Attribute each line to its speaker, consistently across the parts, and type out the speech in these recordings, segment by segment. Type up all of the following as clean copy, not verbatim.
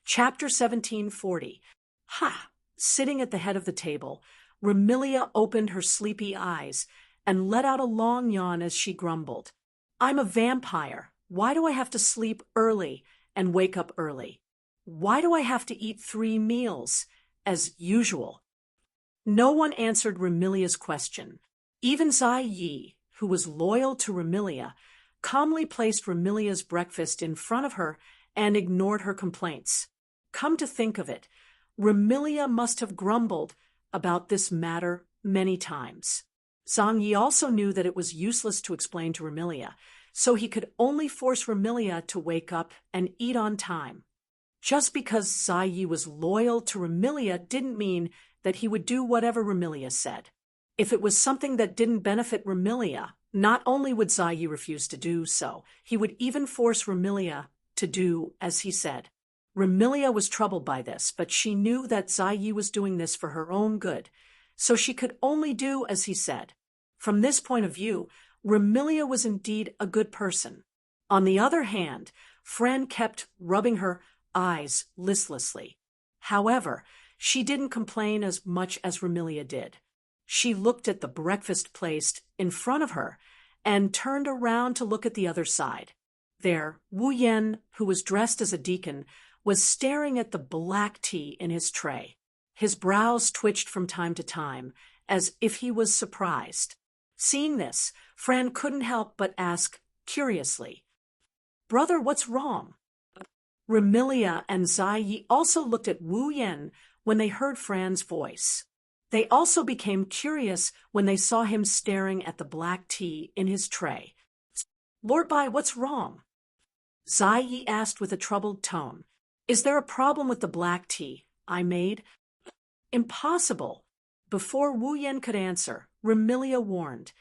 Speaker 1: Chapter 1740. Ha! Sitting at the head of the table, Remilia opened her sleepy eyes and let out a long yawn as she grumbled. I'm a vampire. Why do I have to sleep early and wake up early? Why do I have to eat 3 meals, as usual? No one answered Remilia's question. Even Zai Yi, who was loyal to Remilia, calmly placed Remilia's breakfast in front of her and ignored her complaints. Come to think of it, Remilia must have grumbled about this matter many times. Zhang Yi also knew that it was useless to explain to Remilia, so he could only force Remilia to wake up and eat on time. Just because Zai Yi was loyal to Remilia didn't mean that he would do whatever Remilia said. If it was something that didn't benefit Remilia, not only would Zai Yi refuse to do so, he would even force Remilia to do as he said. Remilia was troubled by this, but she knew that Zai Yi was doing this for her own good, so she could only do as he said. From this point of view, Remilia was indeed a good person. On the other hand, Fran kept rubbing her eyes listlessly. However, she didn't complain as much as Remilia did. She looked at the breakfast placed in front of her and turned around to look at the other side. There, Wu Yan, who was dressed as a deacon, was staring at the black tea in his tray. His brows twitched from time to time, as if he was surprised. Seeing this, Fran couldn't help but ask curiously, "Brother, what's wrong?" Remilia and Zai Yi also looked at Wu Yan when they heard Fran's voice. They also became curious when they saw him staring at the black tea in his tray. "Lord Bai, what's wrong?" Zai Yi asked with a troubled tone. "Is there a problem with the black tea I made?" "Impossible." Before Wu Yan could answer, Remilia warned,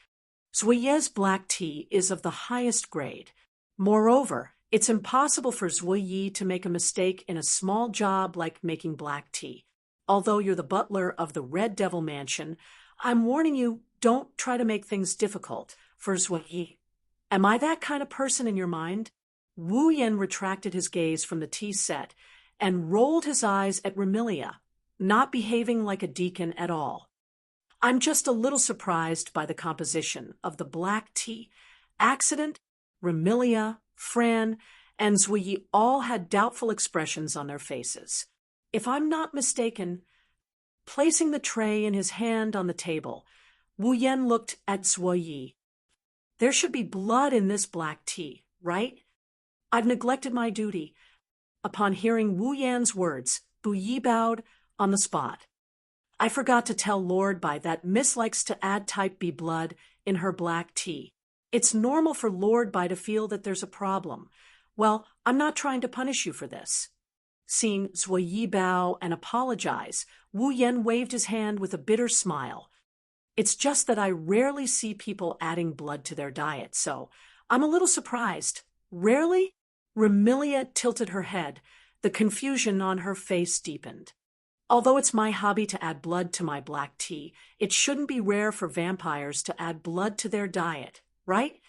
Speaker 1: "Zuiye's black tea is of the highest grade. Moreover, it's impossible for Zuiyi to make a mistake in a small job like making black tea. Although you're the butler of the Red Devil Mansion, I'm warning you, don't try to make things difficult for Zuiyi." "Am I that kind of person in your mind?" Wu Yan retracted his gaze from the tea set and rolled his eyes at Remilia, not behaving like a deacon at all. "I'm just a little surprised by the composition of the black tea. Accident, Remilia, Fran, and Zuiyi all had doubtful expressions on their faces. If I'm not mistaken," placing the tray in his hand on the table, Wu Yan looked at Zuiyi. "There should be blood in this black tea, right? I've neglected my duty." Upon hearing Wu Yan's words, Bu Yi bowed on the spot. "I forgot to tell Lord Bai that Miss likes to add type B blood in her black tea. It's normal for Lord Bai to feel that there's a problem. Well, I'm not trying to punish you for this." Seeing Zuiyi bow and apologize, Wu Yan waved his hand with a bitter smile. "It's just that I rarely see people adding blood to their diet, so I'm a little surprised." "Rarely?" Remilia tilted her head. The confusion on her face deepened. "Although it's my hobby to add blood to my black tea, it shouldn't be rare for vampires to add blood to their diet, right?"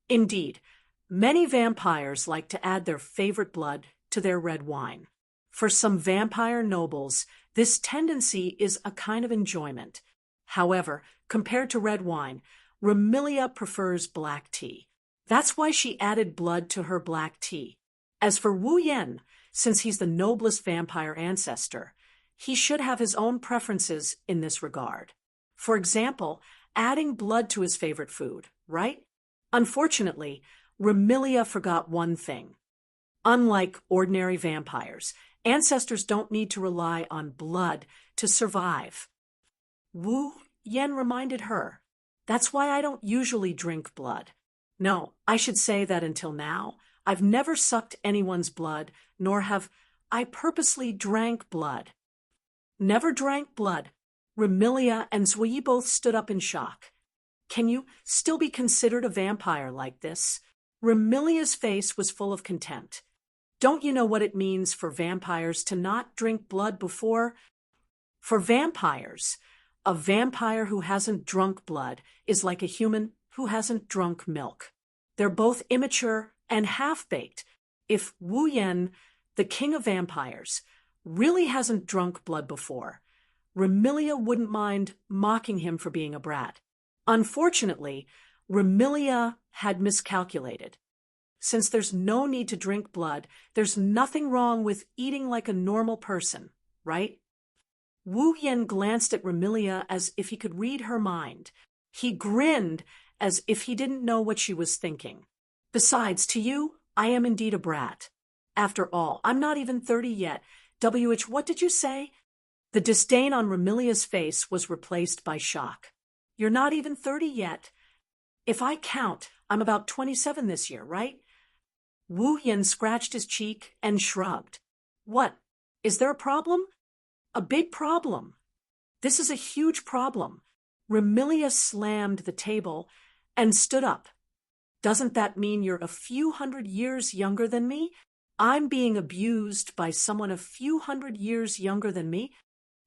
Speaker 1: "Indeed, many vampires like to add their favorite blood to their red wine. For some vampire nobles, this tendency is a kind of enjoyment. However, compared to red wine, Remilia prefers black tea. That's why she added blood to her black tea. As for Wu Yan, since he's the noblest vampire ancestor, he should have his own preferences in this regard. For example, adding blood to his favorite food, right?" Unfortunately, Remilia forgot one thing. Unlike ordinary vampires, ancestors don't need to rely on blood to survive. Wu Yan reminded her, "That's why I don't usually drink blood. No, I should say that until now, I've never sucked anyone's blood, nor have I purposely drank blood." "Never drank blood?" Remilia and Zuiyi both stood up in shock. "Can you still be considered a vampire like this?" Remilia's face was full of contempt. "Don't you know what it means for vampires to not drink blood before?" For vampires, a vampire who hasn't drunk blood is like a human who hasn't drunk milk. They're both immature and half-baked. If Wu Yan, the king of vampires, really hasn't drunk blood before. Remilia wouldn't mind mocking him for being a brat. Unfortunately, Remilia had miscalculated. Since there's no need to drink blood, there's nothing wrong with eating like a normal person, right? Wu Yen glanced at Remilia as if he could read her mind. He grinned as if he didn't know what she was thinking. Besides, to you, I am indeed a brat. After all, I'm not even 30 yet. What did you say? The disdain on Remilia's face was replaced by shock. You're not even 30 yet. If I count, I'm about 27 this year, right? Wu Yen scratched his cheek and shrugged. What? Is there a problem? A big problem. This is a huge problem. Remilia slammed the table and stood up. Doesn't that mean you're a few hundred years younger than me? I'm being abused by someone a few hundred years younger than me?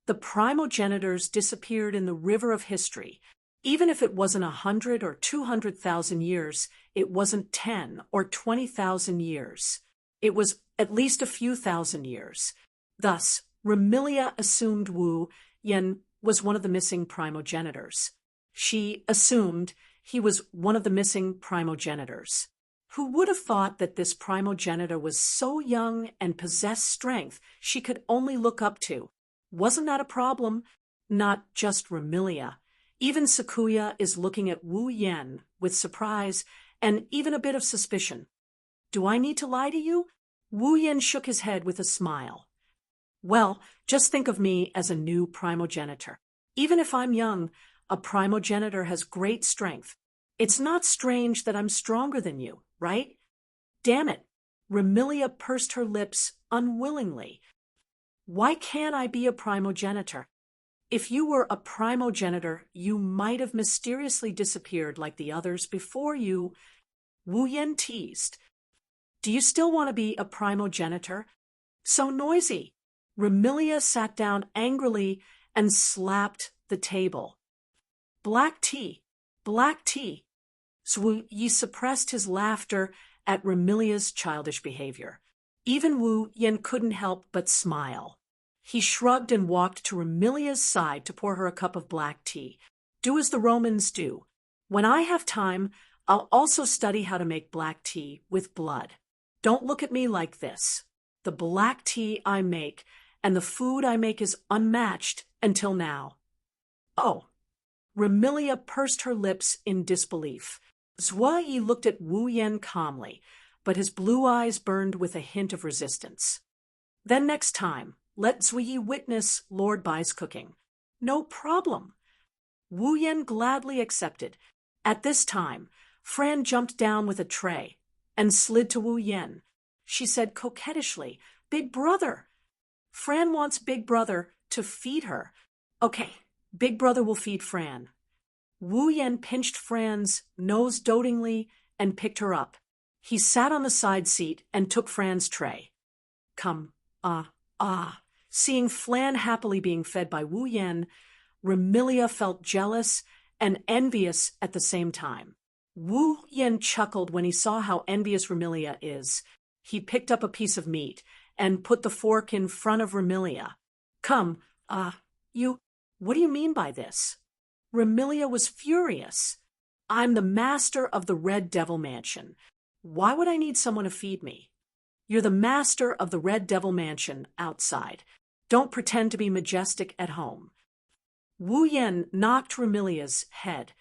Speaker 1: The primogenitors disappeared in the river of history. Even if it wasn't 100 or 200,000 years, it wasn't 10 or 20,000 years. It was at least a few thousand years. Thus, Remilia assumed Wu Yen was one of the missing primogenitors. She assumed he was one of the missing primogenitors. Who would have thought that this primogenitor was so young and possessed strength she could only look up to? Wasn't that a problem? Not just Remilia. Even Sakuya is looking at Wu Yen with surprise and even a bit of suspicion. Do I need to lie to you? Wu Yen shook his head with a smile. Well, just think of me as a new primogenitor. Even if I'm young, a primogenitor has great strength. It's not strange that I'm stronger than you, right? Damn it. Remilia pursed her lips unwillingly. Why can't I be a primogenitor? If you were a primogenitor, you might have mysteriously disappeared like the others before you. Wu Yen teased. Do you still want to be a primogenitor? So noisy. Remilia sat down angrily and slapped the table. Black tea, black tea. Wu Yi suppressed his laughter at Remilia's childish behavior. Even Wu Yen couldn't help but smile. He shrugged and walked to Remilia's side to pour her a cup of black tea. Do as the Romans do. When I have time, I'll also study how to make black tea with blood. Don't look at me like this. The black tea I make and the food I make is unmatched until now. Oh. Remilia pursed her lips in disbelief. Zhua Yi looked at Wu Yen calmly, but his blue eyes burned with a hint of resistance. Then next time, let Zhua Yi witness Lord Bai's cooking. No problem. Wu Yen gladly accepted. At this time, Fran jumped down with a tray and slid to Wu Yen. She said coquettishly, Big Brother. Fran wants Big Brother to feed her. Okay, Big Brother will feed Fran. Wu Yen pinched Fran's nose dotingly and picked her up. He sat on the side seat and took Fran's tray. Come, Seeing Flan happily being fed by Wu Yen, Remilia felt jealous and envious at the same time. Wu Yen chuckled when he saw how envious Remilia is. He picked up a piece of meat and put the fork in front of Remilia. Come, what do you mean by this? Remilia was furious. I'm the master of the Red Devil Mansion. Why would I need someone to feed me? You're the master of the Red Devil Mansion outside. Don't pretend to be majestic at home. Wu Yen knocked Remilia's head.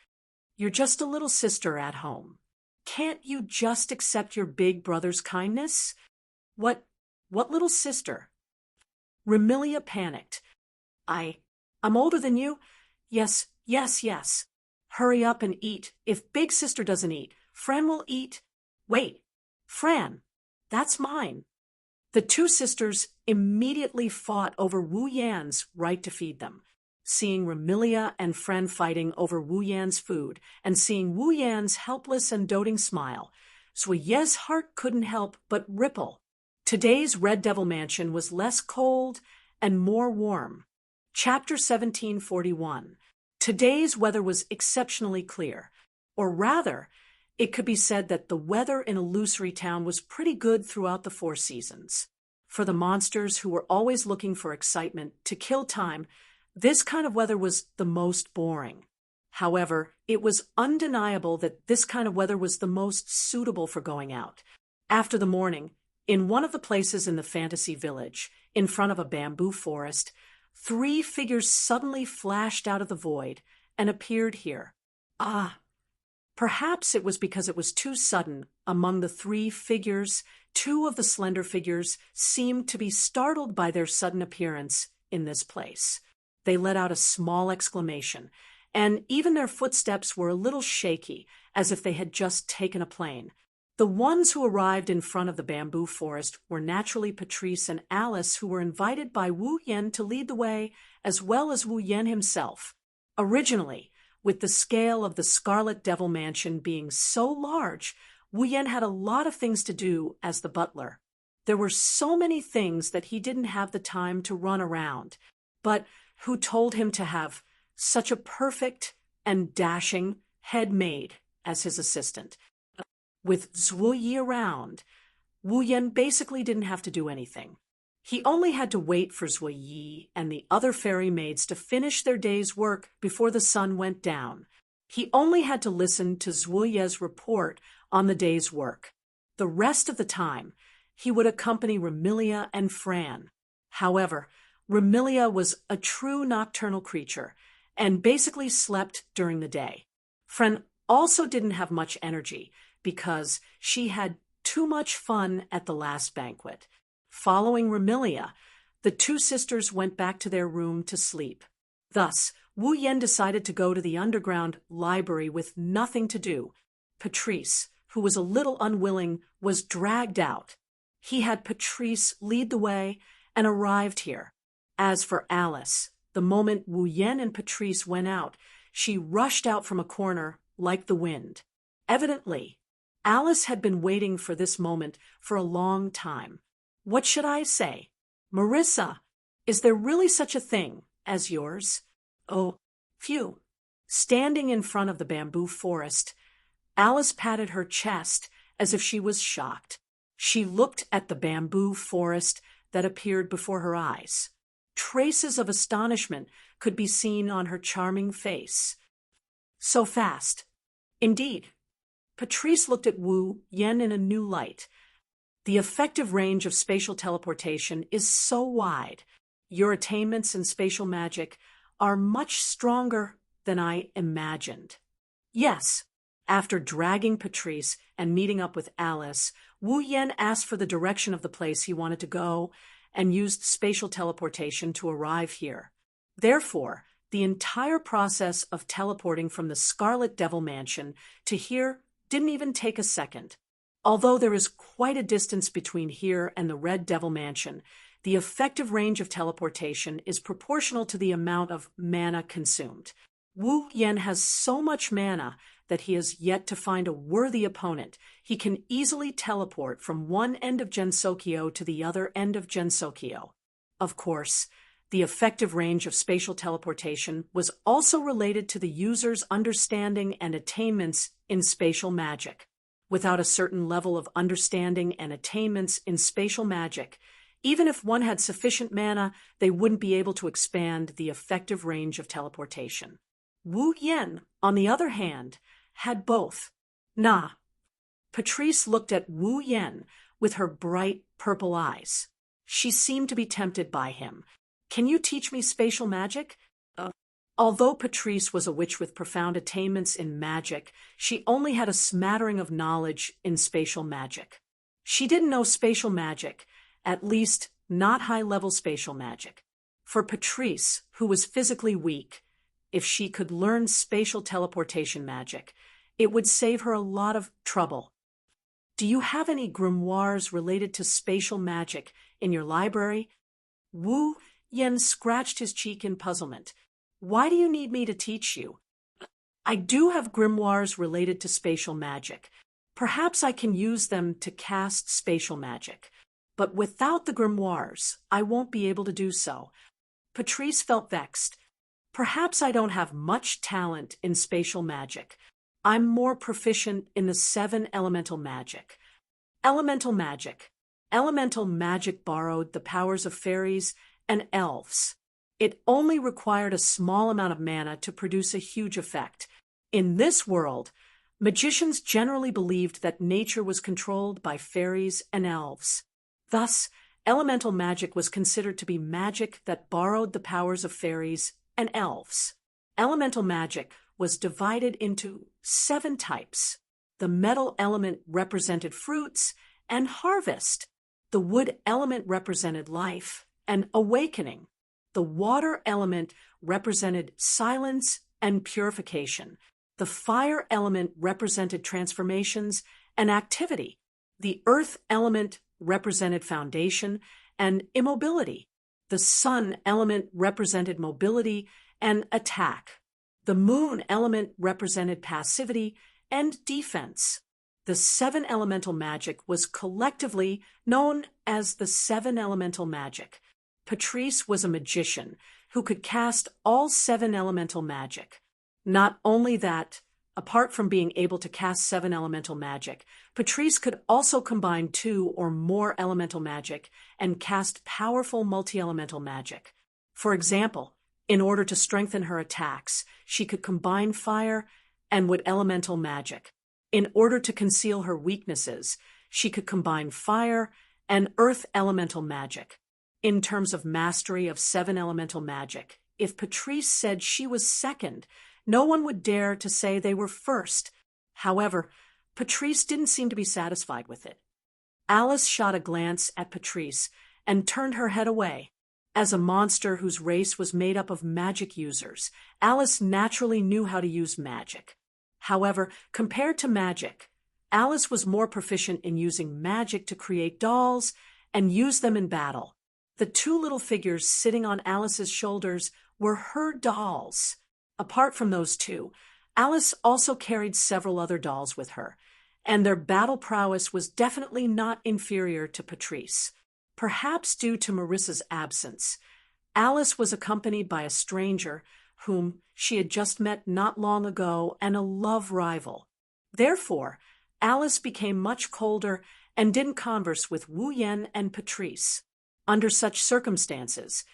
Speaker 1: You're just a little sister at home. Can't you just accept your big brother's kindness? What little sister? Remilia panicked. I'm older than you. Yes. Hurry up and eat. If big sister doesn't eat, Fran will eat. Wait, Fran, that's mine. The two sisters immediately fought over Wu Yan's right to feed them. Seeing Remilia and Fran fighting over Wu Yan's food, and seeing Wu Yan's helpless and doting smile, Zuye's heart couldn't help but ripple. Today's Red Devil Mansion was less cold and more warm. Chapter 1741. Today's weather was exceptionally clear, or rather, it could be said that the weather in Illusory Town was pretty good throughout the 4 seasons. For the monsters who were always looking for excitement to kill time, this kind of weather was the most boring. However, it was undeniable that this kind of weather was the most suitable for going out. After the morning, in one of the places in the fantasy village, in front of a bamboo forest, 3 figures suddenly flashed out of the void and appeared here. Perhaps it was because it was too sudden. Among the 3 figures, 2 of the slender figures seemed to be startled by their sudden appearance in this place. They let out a small exclamation, and even their footsteps were a little shaky, as if they had just taken a plane. The ones who arrived in front of the bamboo forest were naturally Patrice and Alice, who were invited by Wu Yen to lead the way, as well as Wu Yen himself. Originally, with the scale of the Scarlet Devil Mansion being so large, Wu Yen had a lot of things to do as the butler. There were so many things that he didn't have the time to run around, but who told him to have such a perfect and dashing head maid as his assistant. With Zhu Yi around, Wu Yen basically didn't have to do anything. He only had to wait for Zhu Yi and the other fairy maids to finish their day's work before the sun went down. He only had to listen to Zhu Yi's report on the day's work. The rest of the time, he would accompany Remilia and Fran. However, Remilia was a true nocturnal creature and basically slept during the day. Fran also didn't have much energy because she had too much fun at the last banquet. Following Remilia, the 2 sisters went back to their room to sleep. Thus, Wu Yen decided to go to the underground library with nothing to do. Patrice, who was a little unwilling, was dragged out. He had Patrice lead the way and arrived here. As for Alice, the moment Wu Yen and Patrice went out, she rushed out from a corner like the wind. Evidently, Alice had been waiting for this moment for a long time. What should I say? Marissa, is there really such a thing as yours? Oh, phew. Standing in front of the bamboo forest, Alice patted her chest as if she was shocked. She looked at the bamboo forest that appeared before her eyes. Traces of astonishment could be seen on her charming face. So fast. Indeed. Patrice looked at Wu Yen in a new light. The effective range of spatial teleportation is so wide. Your attainments in spatial magic are much stronger than I imagined. Yes, after dragging Patrice and meeting up with Alice, Wu Yen asked for the direction of the place he wanted to go and used spatial teleportation to arrive here. Therefore, the entire process of teleporting from the Scarlet Devil Mansion to here didn't even take a second. Although there is quite a distance between here and the Red Devil Mansion, the effective range of teleportation is proportional to the amount of mana consumed. Wu Yen has so much mana that he has yet to find a worthy opponent. He can easily teleport from one end of Gensokyo to the other end of Gensokyo. Of course, the effective range of spatial teleportation was also related to the user's understanding and attainments in spatial magic. Without a certain level of understanding and attainments in spatial magic, even if one had sufficient mana, they wouldn't be able to expand the effective range of teleportation. Wu Yen, on the other hand, had both. Patrice looked at Wu Yen with her bright purple eyes. She seemed to be tempted by him. Can you teach me spatial magic? Although Patrice was a witch with profound attainments in magic, she only had a smattering of knowledge in spatial magic. She didn't know spatial magic, at least not high-level spatial magic. For Patrice, who was physically weak, if she could learn spatial teleportation magic, it would save her a lot of trouble. Do you have any grimoires related to spatial magic in your library? Wu Yen scratched his cheek in puzzlement. Why do you need me to teach you? I do have grimoires related to spatial magic. Perhaps I can use them to cast spatial magic. But without the grimoires, I won't be able to do so. Patrice felt vexed. Perhaps I don't have much talent in spatial magic. I'm more proficient in the 7 elemental magic. Elemental magic. Elemental magic borrowed the powers of fairies and elves. It only required a small amount of mana to produce a huge effect. In this world, magicians generally believed that nature was controlled by fairies and elves. Thus, elemental magic was considered to be magic that borrowed the powers of fairies and elves. Elemental magic was divided into 7 types. The metal element represented fruits and harvest. The wood element represented life and awakening. The water element represented silence and purification. The fire element represented transformations and activity. The earth element represented foundation and immobility. The sun element represented mobility and attack. The moon element represented passivity and defense. The 7 elemental magic was collectively known as the 7 elemental magic. Patrice was a magician who could cast all 7 elemental magic. Not only that, apart from being able to cast 7 elemental magic, Patrice could also combine 2 or more elemental magic and cast powerful multi-elemental magic. For example, in order to strengthen her attacks, she could combine fire and wood elemental magic. In order to conceal her weaknesses, she could combine fire and earth elemental magic. In terms of mastery of 7 elemental magic, if Patrice said she was second, no one would dare to say they were first. However, Patrice didn't seem to be satisfied with it. Alice shot a glance at Patrice and turned her head away. As a monster whose race was made up of magic users, Alice naturally knew how to use magic. However, compared to magic, Alice was more proficient in using magic to create dolls and use them in battle. The 2 little figures sitting on Alice's shoulders were her dolls. Apart from those 2, Alice also carried several other dolls with her, and their battle prowess was definitely not inferior to Patrice. Perhaps due to Marissa's absence, Alice was accompanied by a stranger whom she had just met not long ago and a love rival. Therefore, Alice became much colder and didn't converse with Wu Yan and Patrice. Under such circumstances,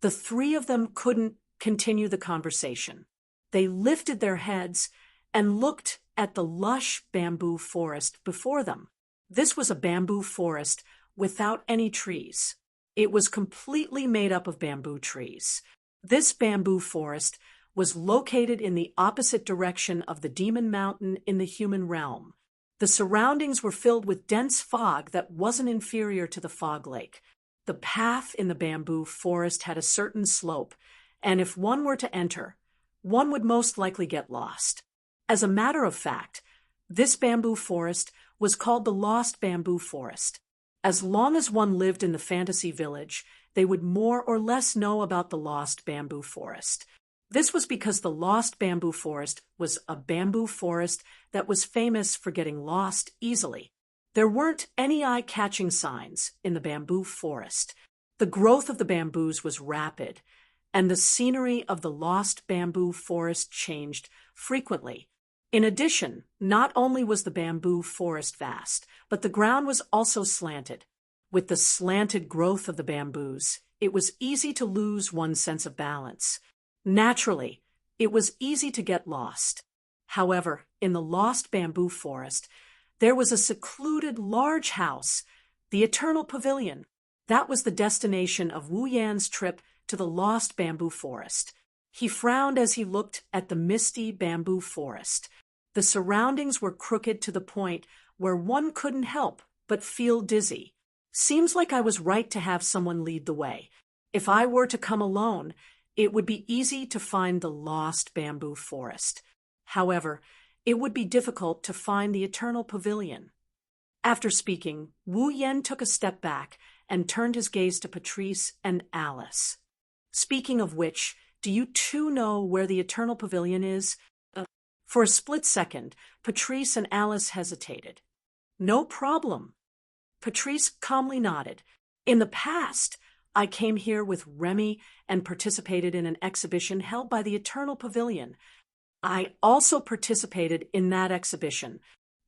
Speaker 1: the 3 of them couldn't continue the conversation. They lifted their heads and looked at the lush bamboo forest before them. This was a bamboo forest without any trees. It was completely made up of bamboo trees. This bamboo forest was located in the opposite direction of the Demon Mountain in the human realm. The surroundings were filled with dense fog that wasn't inferior to the fog lake. The path in the bamboo forest had a certain slope, and if one were to enter, one would most likely get lost. As a matter of fact, this bamboo forest was called the Lost Bamboo Forest. As long as one lived in the fantasy village, they would more or less know about the Lost Bamboo Forest. This was because the Lost Bamboo Forest was a bamboo forest that was famous for getting lost easily. There weren't any eye-catching signs in the bamboo forest. The growth of the bamboos was rapid, and the scenery of the Lost Bamboo Forest changed frequently. In addition, not only was the bamboo forest vast, but the ground was also slanted. With the slanted growth of the bamboos, it was easy to lose one's sense of balance. Naturally, it was easy to get lost. However, in the Lost Bamboo Forest, there was a secluded large house, the Eternal Pavilion. That was the destination of Wu Yan's trip to the Lost Bamboo Forest. He frowned as he looked at the misty bamboo forest. The surroundings were crooked to the point where one couldn't help but feel dizzy. Seems like I was right to have someone lead the way. If I were to come alone, it would be easy to find the Lost Bamboo Forest. However, it would be difficult to find the Eternal Pavilion. After speaking, Wu Yan took a step back and turned his gaze to Patrice and Alice. Speaking of which, do you 2 know where the Eternal Pavilion is? For a split second, Patrice and Alice hesitated. No problem. Patrice calmly nodded. In the past, I came here with Remy and participated in an exhibition held by the Eternal Pavilion. I also participated in that exhibition.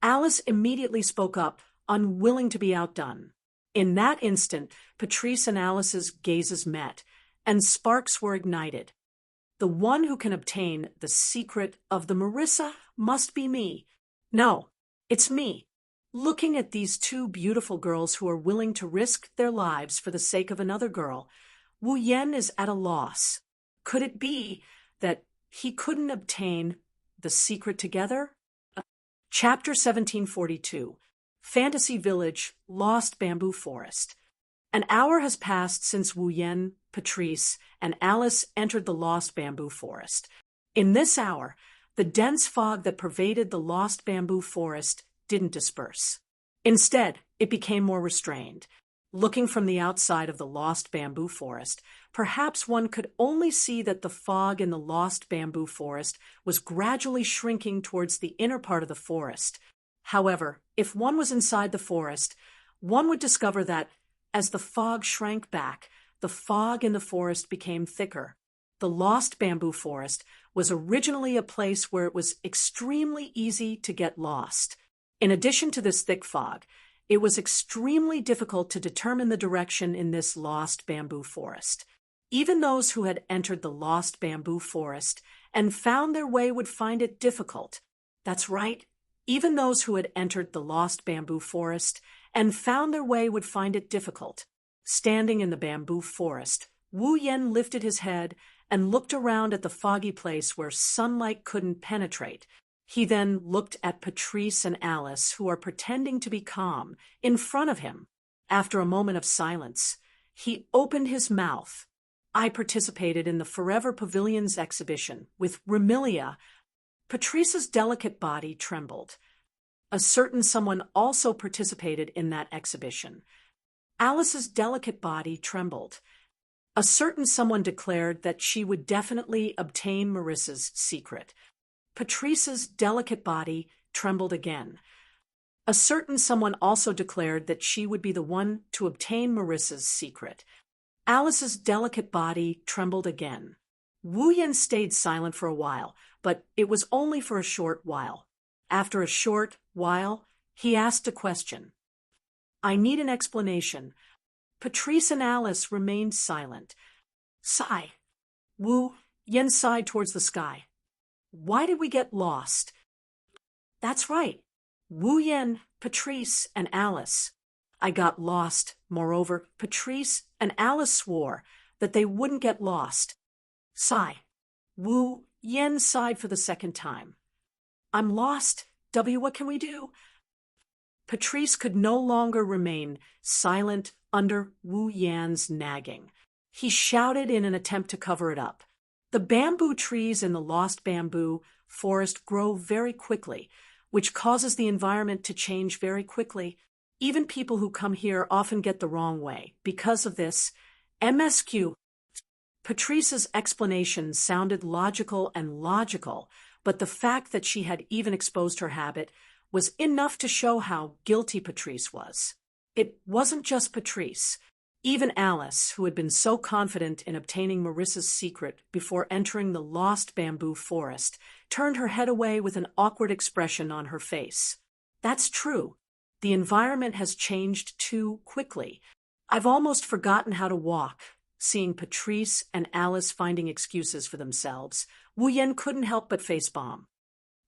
Speaker 1: Alice immediately spoke up, unwilling to be outdone. In that instant, Patrice and Alice's gazes met, and sparks were ignited. The one who can obtain the secret of the Marissa must be me. No, it's me. Looking at these two beautiful girls who are willing to risk their lives for the sake of another girl, Wu Yen is at a loss. Could it be that he couldn't obtain the secret together? Chapter 1742. Fantasy Village, Lost Bamboo Forest. An hour has passed since Wu Yen, Patrice, and Alice entered the Lost Bamboo Forest. In this hour, the dense fog that pervaded the Lost Bamboo Forest didn't disperse. Instead, it became more restrained. Looking from the outside of the Lost Bamboo Forest, perhaps one could only see that the fog in the Lost Bamboo Forest was gradually shrinking towards the inner part of the forest. However, if one was inside the forest, one would discover that, as the fog shrank back, the fog in the forest became thicker. The Lost Bamboo Forest was originally a place where it was extremely easy to get lost. In addition to this thick fog, it was extremely difficult to determine the direction in this Lost Bamboo Forest. Even those who had entered the Lost Bamboo Forest and found their way would find it difficult. That's right, even those who had entered the Lost Bamboo Forest and found their way would find it difficult. Standing in the bamboo forest, Wu Yen lifted his head and looked around at the foggy place where sunlight couldn't penetrate. He then looked at Patrice and Alice, who are pretending to be calm, in front of him. After a moment of silence, he opened his mouth. I participated in the Forever Pavilion's exhibition with Remilia. Patrice's delicate body trembled. A certain someone also participated in that exhibition. Alice's delicate body trembled. A certain someone declared that she would definitely obtain Marissa's secret. Patrice's delicate body trembled again. A certain someone also declared that she would be the one to obtain Marissa's secret. Alice's delicate body trembled again. Wu Yen stayed silent for a while, but it was only for a short while. After a short while, he asked a question. I need an explanation. Patrice and Alice remained silent. Sigh. Wu Yen sighed towards the sky. Why did we get lost? That's right. Wu Yen, Patrice, and Alice. I got lost. Moreover, Patrice and Alice swore that they wouldn't get lost. Sigh. Wu Yen sighed for the second time. I'm lost. What can we do? Patrice could no longer remain silent under Wu Yan's nagging. He shouted in an attempt to cover it up. The bamboo trees in the Lost Bamboo Forest grow very quickly, which causes the environment to change very quickly. Even people who come here often get the wrong way. Because of this, MSQ. Patrice's explanation sounded logical, but the fact that she had even exposed her habit was enough to show how guilty Patrice was. It wasn't just Patrice. Even Alice, who had been so confident in obtaining Marissa's secret before entering the Lost Bamboo Forest, turned her head away with an awkward expression on her face. That's true. The environment has changed too quickly. I've almost forgotten how to walk. Seeing Patrice and Alice finding excuses for themselves, Wu Yen couldn't help but facepalm.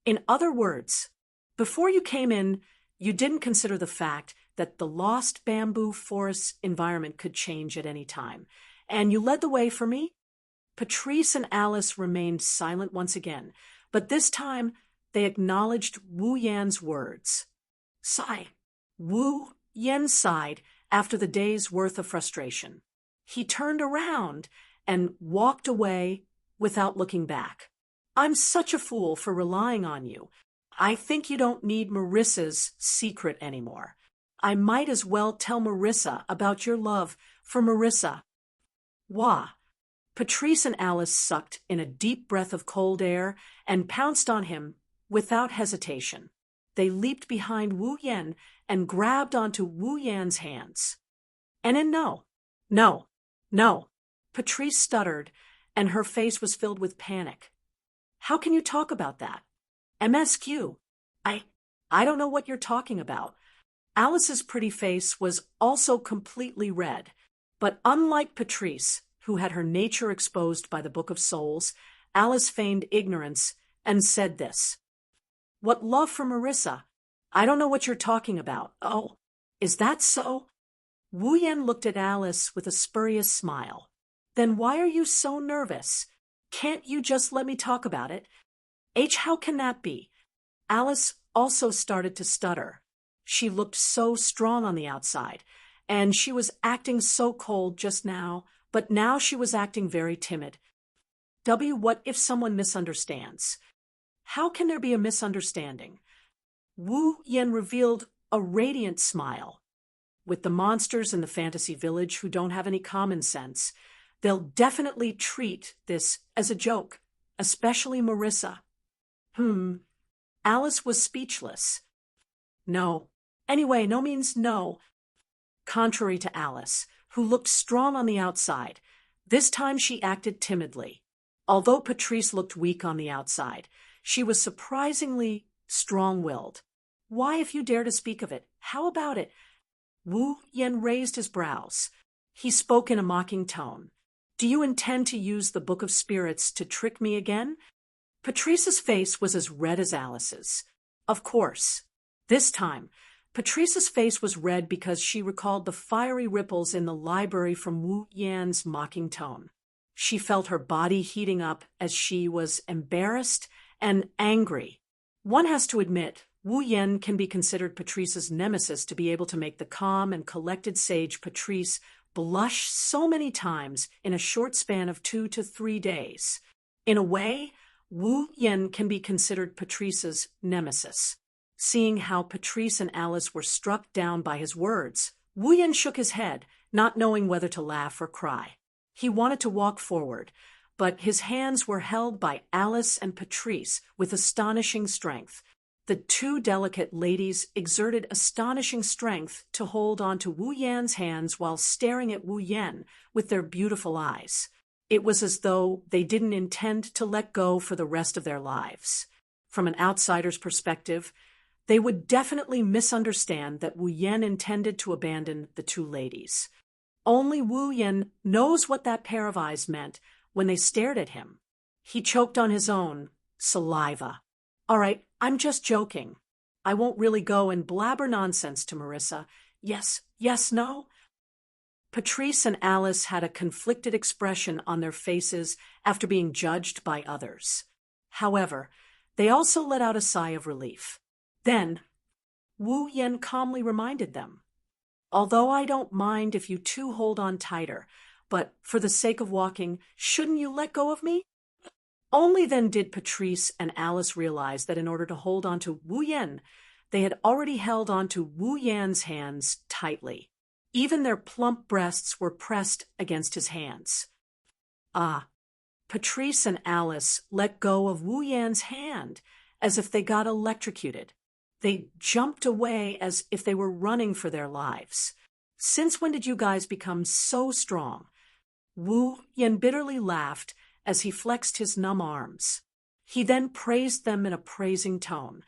Speaker 1: In other words, before you came in, you didn't consider the fact that the Lost Bamboo Forest's environment could change at any time, and you led the way for me? Patrice and Alice remained silent once again, but this time they acknowledged Wu Yan's words. Sigh. Wu Yen sighed after the day's worth of frustration. He turned around and walked away without looking back. I'm such a fool for relying on you. I think you don't need Marissa's secret anymore. I might as well tell Marissa about your love for Marissa. Wah! Patrice and Alice sucked in a deep breath of cold air and pounced on him without hesitation. They leaped behind Wu Yen and grabbed onto Wu Yan's hands. And no. Patrice stuttered, and her face was filled with panic. How can you talk about that? MSQ. I don't know what you're talking about. Alice's pretty face was also completely red, but unlike Patrice, who had her nature exposed by the Book of Souls, Alice feigned ignorance and said this. What love for Marissa? I don't know what you're talking about. Oh, is that so? Wu Yan looked at Alice with a spurious smile. Then why are you so nervous? Can't you just let me talk about it? How can that be? Alice also started to stutter. She looked so strong on the outside, and she was acting so cold just now, but now she was acting very timid. What if someone misunderstands? How can there be a misunderstanding? Wu Yan revealed a radiant smile. With the monsters in the fantasy village who don't have any common sense, they'll definitely treat this as a joke, especially Marissa. Alice was speechless. No. Anyway, no means no. Contrary to Alice, who looked strong on the outside, this time she acted timidly. Although Patrice looked weak on the outside, she was surprisingly strong-willed. Why, if you dare to speak of it? How about it? Wu Yan raised his brows. He spoke in a mocking tone. Do you intend to use the Book of Spirits to trick me again? Patrice's face was as red as Alice's. Of course. This time, Patrice's face was red because she recalled the fiery ripples in the library from Wu Yan's mocking tone. She felt her body heating up as she was embarrassed and angry. One has to admit, Wu Yan can be considered Patrice's nemesis to be able to make the calm and collected sage Patrice blush so many times in a short span of 2 to 3 days. In a way, Wu Yan can be considered Patrice's nemesis. Seeing how Patrice and Alice were struck down by his words, Wu Yan shook his head, not knowing whether to laugh or cry. He wanted to walk forward, but his hands were held by Alice and Patrice with astonishing strength. The two delicate ladies exerted astonishing strength to hold on to Wu Yan's hands while staring at Wu Yan with their beautiful eyes. It was as though they didn't intend to let go for the rest of their lives. From an outsider's perspective, they would definitely misunderstand that Wu Yan intended to abandon the two ladies. Only Wu Yan knows what that pair of eyes meant when they stared at him. He choked on his own saliva. All right, I'm just joking. I won't really go and blabber nonsense to Marissa. Yes, no? Patrice and Alice had a conflicted expression on their faces after being judged by others. However, they also let out a sigh of relief. Then, Wu Yan calmly reminded them, although I don't mind if you two hold on tighter, but for the sake of walking, shouldn't you let go of me? Only then did Patrice and Alice realize that in order to hold on to Wu Yan, they had already held on to Wu Yan's hands tightly. Even their plump breasts were pressed against his hands. Patrice and Alice let go of Wu Yan's hand as if they got electrocuted. They jumped away as if they were running for their lives. Since when did you guys become so strong? Wu Yan bitterly laughed as he flexed his numb arms. He then praised them in a praising tone.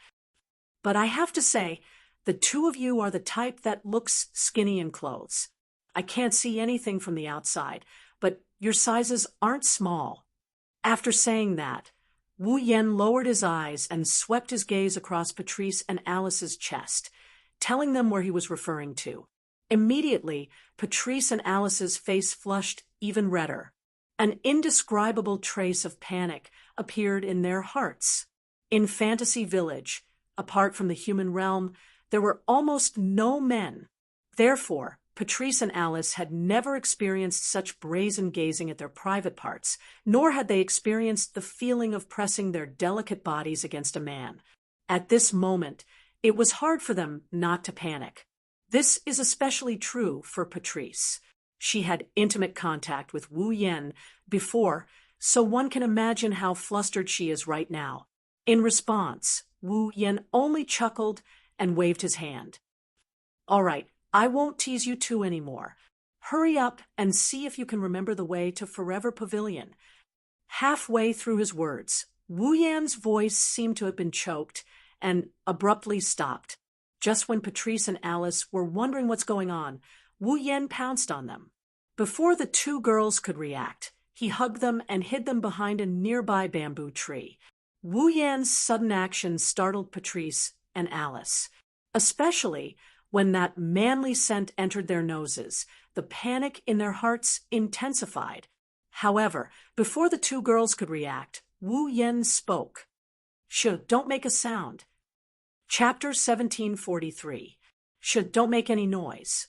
Speaker 1: But I have to say, the two of you are the type that looks skinny in clothes. I can't see anything from the outside, but your sizes aren't small. After saying that, Wu Yan lowered his eyes and swept his gaze across Patrice and Alice's chest, telling them where he was referring to. Immediately, Patrice and Alice's face flushed even redder. An indescribable trace of panic appeared in their hearts. In Fantasy Village, apart from the human realm, there were almost no men. Therefore, Patrice and Alice had never experienced such brazen gazing at their private parts, nor had they experienced the feeling of pressing their delicate bodies against a man. At this moment, it was hard for them not to panic. This is especially true for Patrice. She had intimate contact with Wu Yan before, so one can imagine how flustered she is right now. In response, Wu Yan only chuckled and waved his hand. All right, I won't tease you two anymore. Hurry up and see if you can remember the way to Forever Pavilion. Halfway through his words, Wu Yan's voice seemed to have been choked and abruptly stopped. Just when Patrice and Alice were wondering what's going on, Wu Yen pounced on them. Before the two girls could react, he hugged them and hid them behind a nearby bamboo tree. Wu Yan's sudden action startled Patrice and Alice, especially when that manly scent entered their noses. The panic in their hearts intensified. However, before the two girls could react, Wu Yen spoke. "Shh, don't make a sound." Chapter 1743. "Shh, don't make any noise."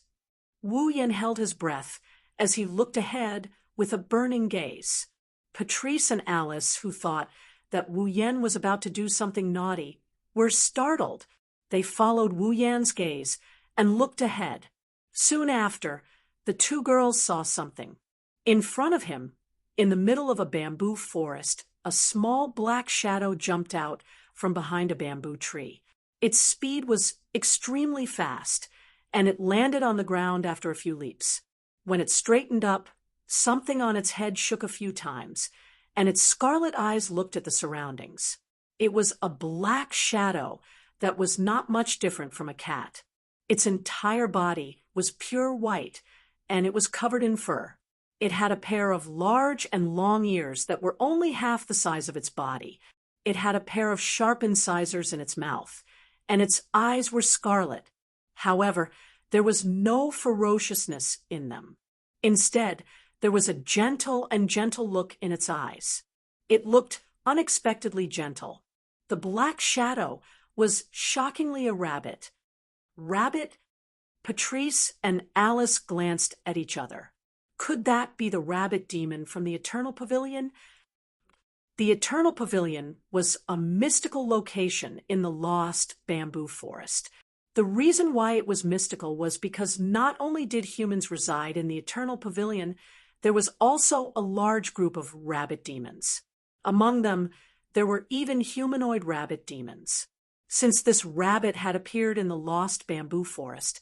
Speaker 1: Wu Yen held his breath as he looked ahead with a burning gaze. Patrice and Alice, who thought that Wu Yen was about to do something naughty, were startled. They followed Wu Yan's gaze and looked ahead. Soon after, the two girls saw something. In front of him, in the middle of a bamboo forest, a small black shadow jumped out from behind a bamboo tree. Its speed was extremely fast, and it landed on the ground after a few leaps. When it straightened up, something on its head shook a few times, and its scarlet eyes looked at the surroundings. It was a black shadow that was not much different from a cat. Its entire body was pure white, and it was covered in fur. It had a pair of large and long ears that were only half the size of its body. It had a pair of sharp incisors in its mouth, and its eyes were scarlet. However, there was no ferociousness in them. Instead, there was a gentle look in its eyes. It looked unexpectedly gentle. The black shadow was shockingly a rabbit. Rabbit? Patrice and Alice glanced at each other. Could that be the rabbit demon from the Eternal Pavilion? The Eternal Pavilion was a mystical location in the lost bamboo forest. The reason why it was mystical was because not only did humans reside in the Eternal Pavilion, there was also a large group of rabbit demons. Among them, there were even humanoid rabbit demons. Since this rabbit had appeared in the lost bamboo forest,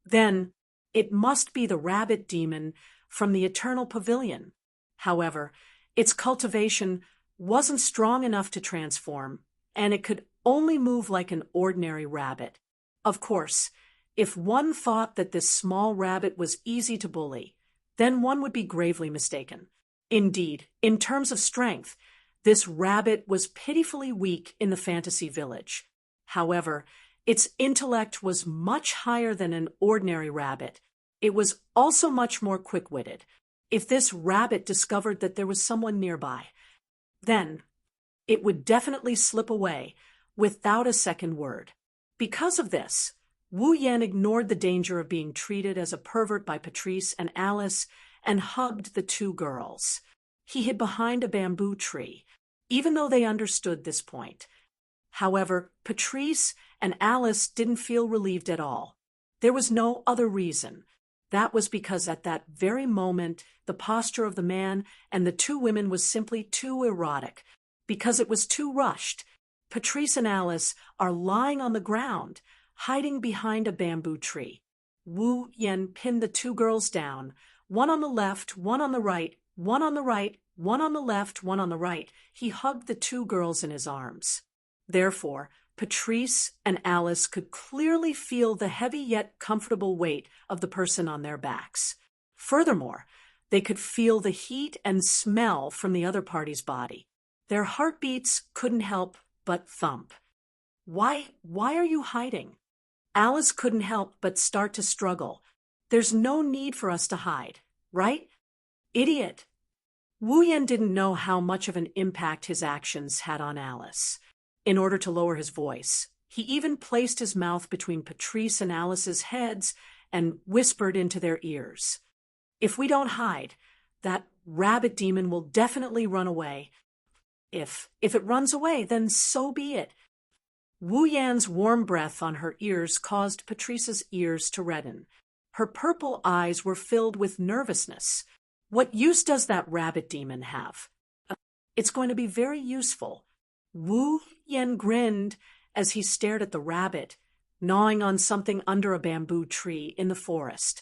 Speaker 1: then it must be the rabbit demon from the Eternal Pavilion. However, its cultivation wasn't strong enough to transform, and it could only move like an ordinary rabbit. Of course, if one thought that this small rabbit was easy to bully, then one would be gravely mistaken. Indeed, in terms of strength, this rabbit was pitifully weak in the fantasy village. However, its intellect was much higher than an ordinary rabbit. It was also much more quick-witted. If this rabbit discovered that there was someone nearby, then it would definitely slip away without a second word. Because of this, Wu Yan ignored the danger of being treated as a pervert by Patrice and Alice and hugged the two girls. He hid behind a bamboo tree, even though they understood this point. However, Patrice and Alice didn't feel relieved at all. There was no other reason. That was because at that very moment, the posture of the man and the two women was simply too erotic, because it was too rushed. Patrice and Alice are lying on the ground, hiding behind a bamboo tree. Wu Yen pinned the two girls down, one on the left, one on the right, one on the right, one on the left, one on the right. He hugged the two girls in his arms. Therefore, Patrice and Alice could clearly feel the heavy yet comfortable weight of the person on their backs. Furthermore, they could feel the heat and smell from the other party's body. Their heartbeats couldn't help but thump. Why are you hiding? Alice couldn't help but start to struggle. There's no need for us to hide, right? Idiot. Wu Yan didn't know how much of an impact his actions had on Alice. In order to lower his voice, he even placed his mouth between Patrice and Alice's heads and whispered into their ears. If we don't hide, that rabbit demon will definitely run away. If it runs away, then so be it. Wu Yan's warm breath on her ears caused Patrice's ears to redden. Her purple eyes were filled with nervousness. What use does that rabbit demon have? It's going to be very useful. Wu Yan grinned as he stared at the rabbit, gnawing on something under a bamboo tree in the forest.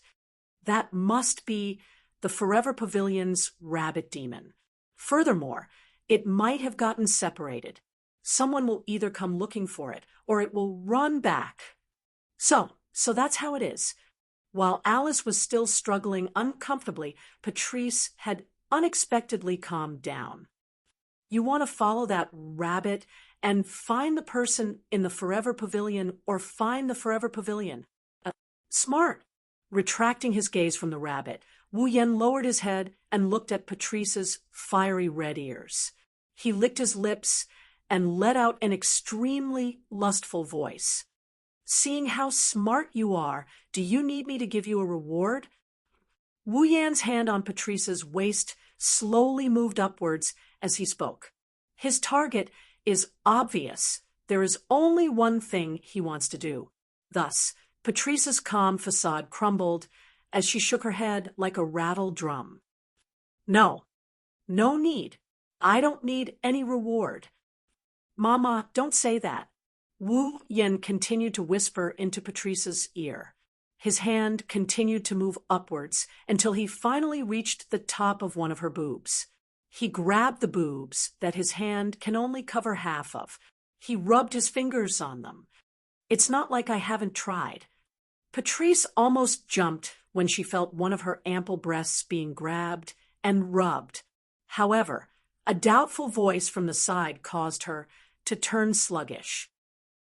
Speaker 1: That must be the Forever Pavilion's rabbit demon. Furthermore, it might have gotten separated. Someone will either come looking for it, or it will run back. So that's how it is. While Alice was still struggling uncomfortably, Patrice had unexpectedly calmed down. You want to follow that rabbit and find the person in the Forever Pavilion or find the Forever Pavilion. Smart. Retracting his gaze from the rabbit, Wu Yen lowered his head and looked at Patrice's fiery red ears. He licked his lips and let out an extremely lustful voice. Seeing how smart you are, do you need me to give you a reward? Wu Yan's hand on Patrice's waist slowly moved upwards as he spoke. His target is obvious. There is only one thing he wants to do. Thus, Patrice's calm facade crumbled as she shook her head like a rattled drum. No need. I don't need any reward. Mama, don't say that. Wu Yen continued to whisper into Patrice's ear. His hand continued to move upwards until he finally reached the top of one of her boobs. He grabbed the boobs that his hand can only cover half of. He rubbed his fingers on them. It's not like I haven't tried. Patrice almost jumped when she felt one of her ample breasts being grabbed and rubbed. However, a doubtful voice from the side caused her to turn sluggish.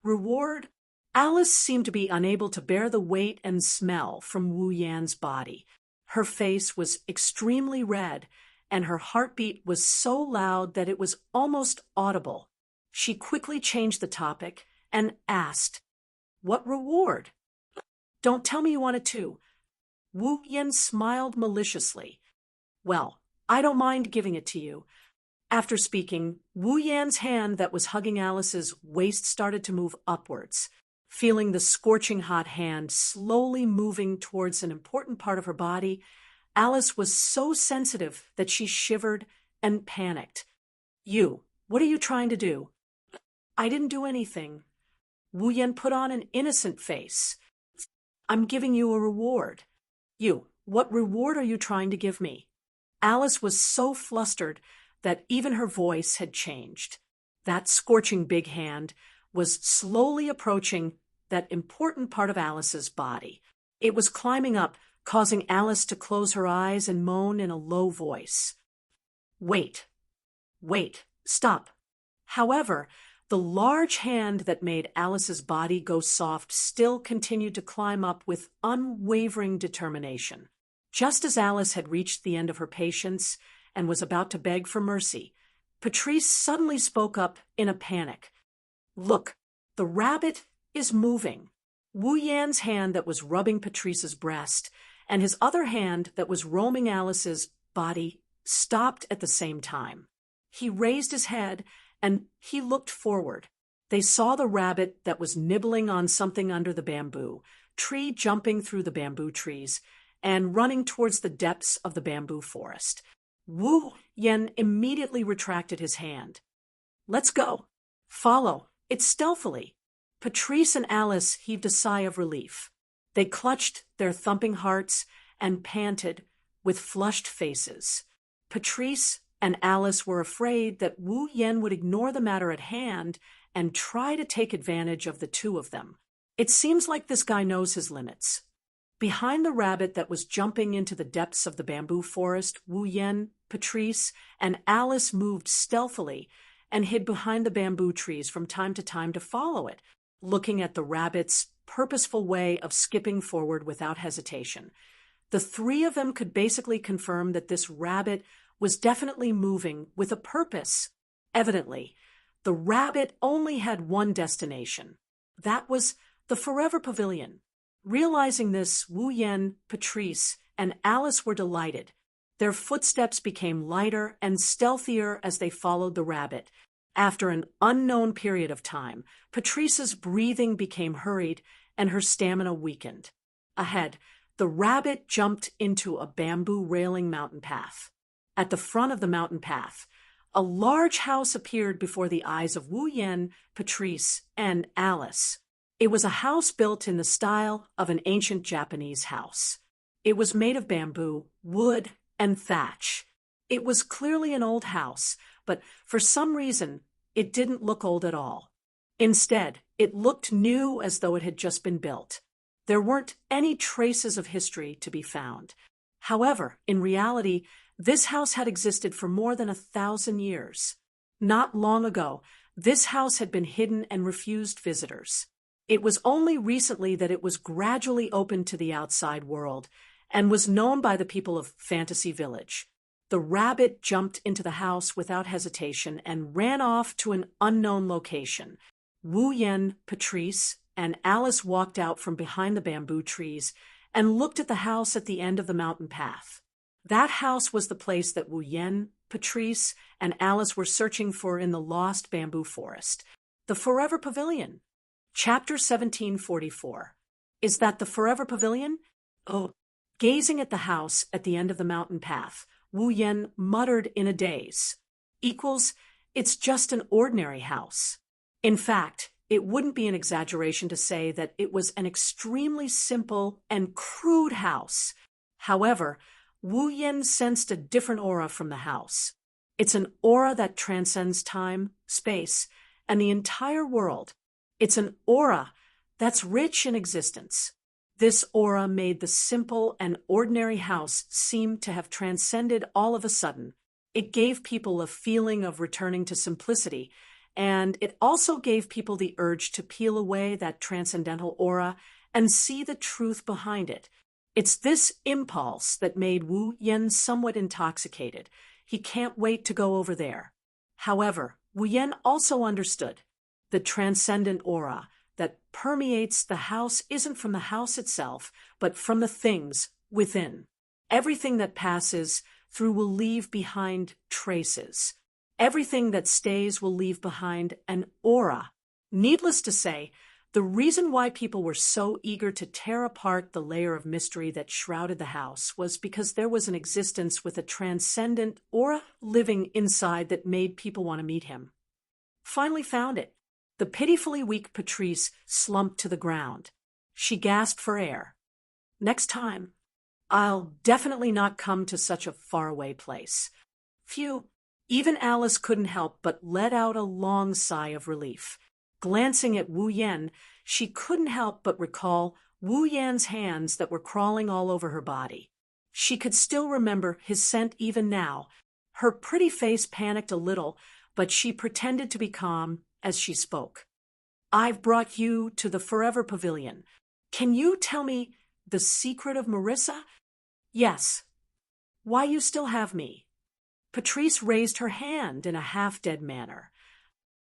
Speaker 1: Reward? Alice seemed to be unable to bear the weight and smell from Wu Yan's body. Her face was extremely red, and her heartbeat was so loud that it was almost audible. She quickly changed the topic and asked, "What reward?" "Don't tell me you want it too." Wu Yan smiled maliciously. "Well, I don't mind giving it to you." After speaking, Wu Yan's hand that was hugging Alice's waist started to move upwards. Feeling the scorching hot hand slowly moving towards an important part of her body, Alice was so sensitive that she shivered and panicked. What are you trying to do?" "I didn't do anything." Wu Yan put on an innocent face. "I'm giving you a reward." What reward are you trying to give me?" Alice was so flustered that even her voice had changed. That scorching big hand was slowly approaching that important part of Alice's body. It was climbing up, causing Alice to close her eyes and moan in a low voice. Wait, stop. However, the large hand that made Alice's body go soft still continued to climb up with unwavering determination. Just as Alice had reached the end of her patience and was about to beg for mercy, Patrice suddenly spoke up in a panic. "Look, the rabbit is moving." Wu Yan's hand that was rubbing Patrice's breast and his other hand that was roaming Alice's body stopped at the same time. He raised his head and he looked forward. They saw the rabbit that was nibbling on something under the bamboo tree, jumping through the bamboo trees and running towards the depths of the bamboo forest. Wu Yan immediately retracted his hand. "Let's go. Follow. It's stealthily." Patrice and Alice heaved a sigh of relief. They clutched their thumping hearts and panted with flushed faces. Patrice and Alice were afraid that Wu Yan would ignore the matter at hand and try to take advantage of the two of them. It seems like this guy knows his limits. Behind the rabbit that was jumping into the depths of the bamboo forest, Wu Yan, Patrice, and Alice moved stealthily and hid behind the bamboo trees from time to time to follow it, looking at the rabbit's purposeful way of skipping forward without hesitation. The three of them could basically confirm that this rabbit was definitely moving with a purpose. Evidently, the rabbit only had one destination. That was the Forever Pavilion. Realizing this, Wu Yan, Patrice, and Alice were delighted. Their footsteps became lighter and stealthier as they followed the rabbit. After an unknown period of time, Patrice's breathing became hurried and her stamina weakened. Ahead, the rabbit jumped into a bamboo railing mountain path. At the front of the mountain path, a large house appeared before the eyes of Wu Yan, Patrice, and Alice. It was a house built in the style of an ancient Japanese house. It was made of bamboo, wood, and thatch. It was clearly an old house, but for some reason, it didn't look old at all. Instead, It looked new, as though it had just been built. There weren't any traces of history to be found. However, in reality, this house had existed for more than 1,000 years. Not long ago, this house had been hidden and refused visitors. It was only recently that it was gradually opened to the outside world and was known by the people of Fantasy Village. The rabbit jumped into the house without hesitation and ran off to an unknown location. Wu Yan, Patrice, and Alice walked out from behind the bamboo trees and looked at the house at the end of the mountain path. That house was the place that Wu Yan, Patrice, and Alice were searching for in the lost bamboo forest. The Forever Pavilion. Chapter 1744. Is that the Forever Pavilion? Oh. Gazing at the house at the end of the mountain path, Wu Yan muttered in a daze. It's just an ordinary house. In fact, it wouldn't be an exaggeration to say that it was an extremely simple and crude house. However, Wu Yan sensed a different aura from the house. It's an aura that transcends time, space, and the entire world. It's an aura that's rich in existence. This aura made the simple and ordinary house seem to have transcended all of a sudden. It gave people a feeling of returning to simplicity, and it also gave people the urge to peel away that transcendental aura and see the truth behind it. It's this impulse that made Wu Yan somewhat intoxicated. He can't wait to go over there. However, Wu Yan also understood the transcendent aura that permeates the house isn't from the house itself, but from the things within. Everything that passes through will leave behind traces. Everything that stays will leave behind an aura. Needless to say, the reason why people were so eager to tear apart the layer of mystery that shrouded the house was because there was an existence with a transcendent aura living inside that made people want to meet him. Finally found it. The pitifully weak Patrice slumped to the ground. She gasped for air. Next time, I'll definitely not come to such a faraway place. Phew. Even Alice couldn't help but let out a long sigh of relief. Glancing at Wu Yan, she couldn't help but recall Wu Yan's hands that were crawling all over her body. She could still remember his scent even now. Her pretty face panicked a little, but she pretended to be calm as she spoke. I've brought you to the Forever Pavilion. Can you tell me the secret of Marissa? Yes. Why you still have me? Patrice raised her hand in a half-dead manner.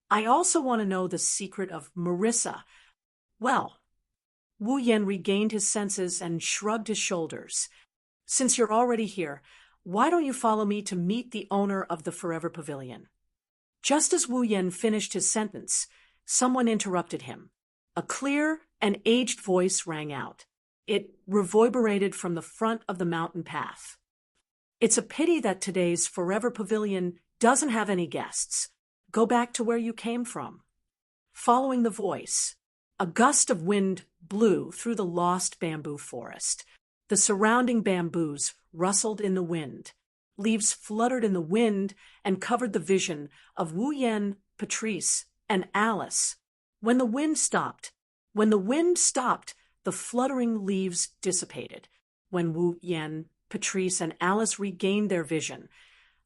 Speaker 1: I also want to know the secret of Marissa. Well, Wu Yan regained his senses and shrugged his shoulders. Since you're already here, why don't you follow me to meet the owner of the Forever Pavilion? Just as Wu Yan finished his sentence, someone interrupted him. A clear and aged voice rang out. It reverberated from the front of the mountain path. It's a pity that today's Forever Pavilion doesn't have any guests. Go back to where you came from. Following the voice, a gust of wind blew through the lost bamboo forest. The surrounding bamboos rustled in the wind. Leaves fluttered in the wind and covered the vision of Wu Yan, Patrice, and Alice. When the wind stopped, the fluttering leaves dissipated. When Wu Yan, Patrice, and Alice regained their vision,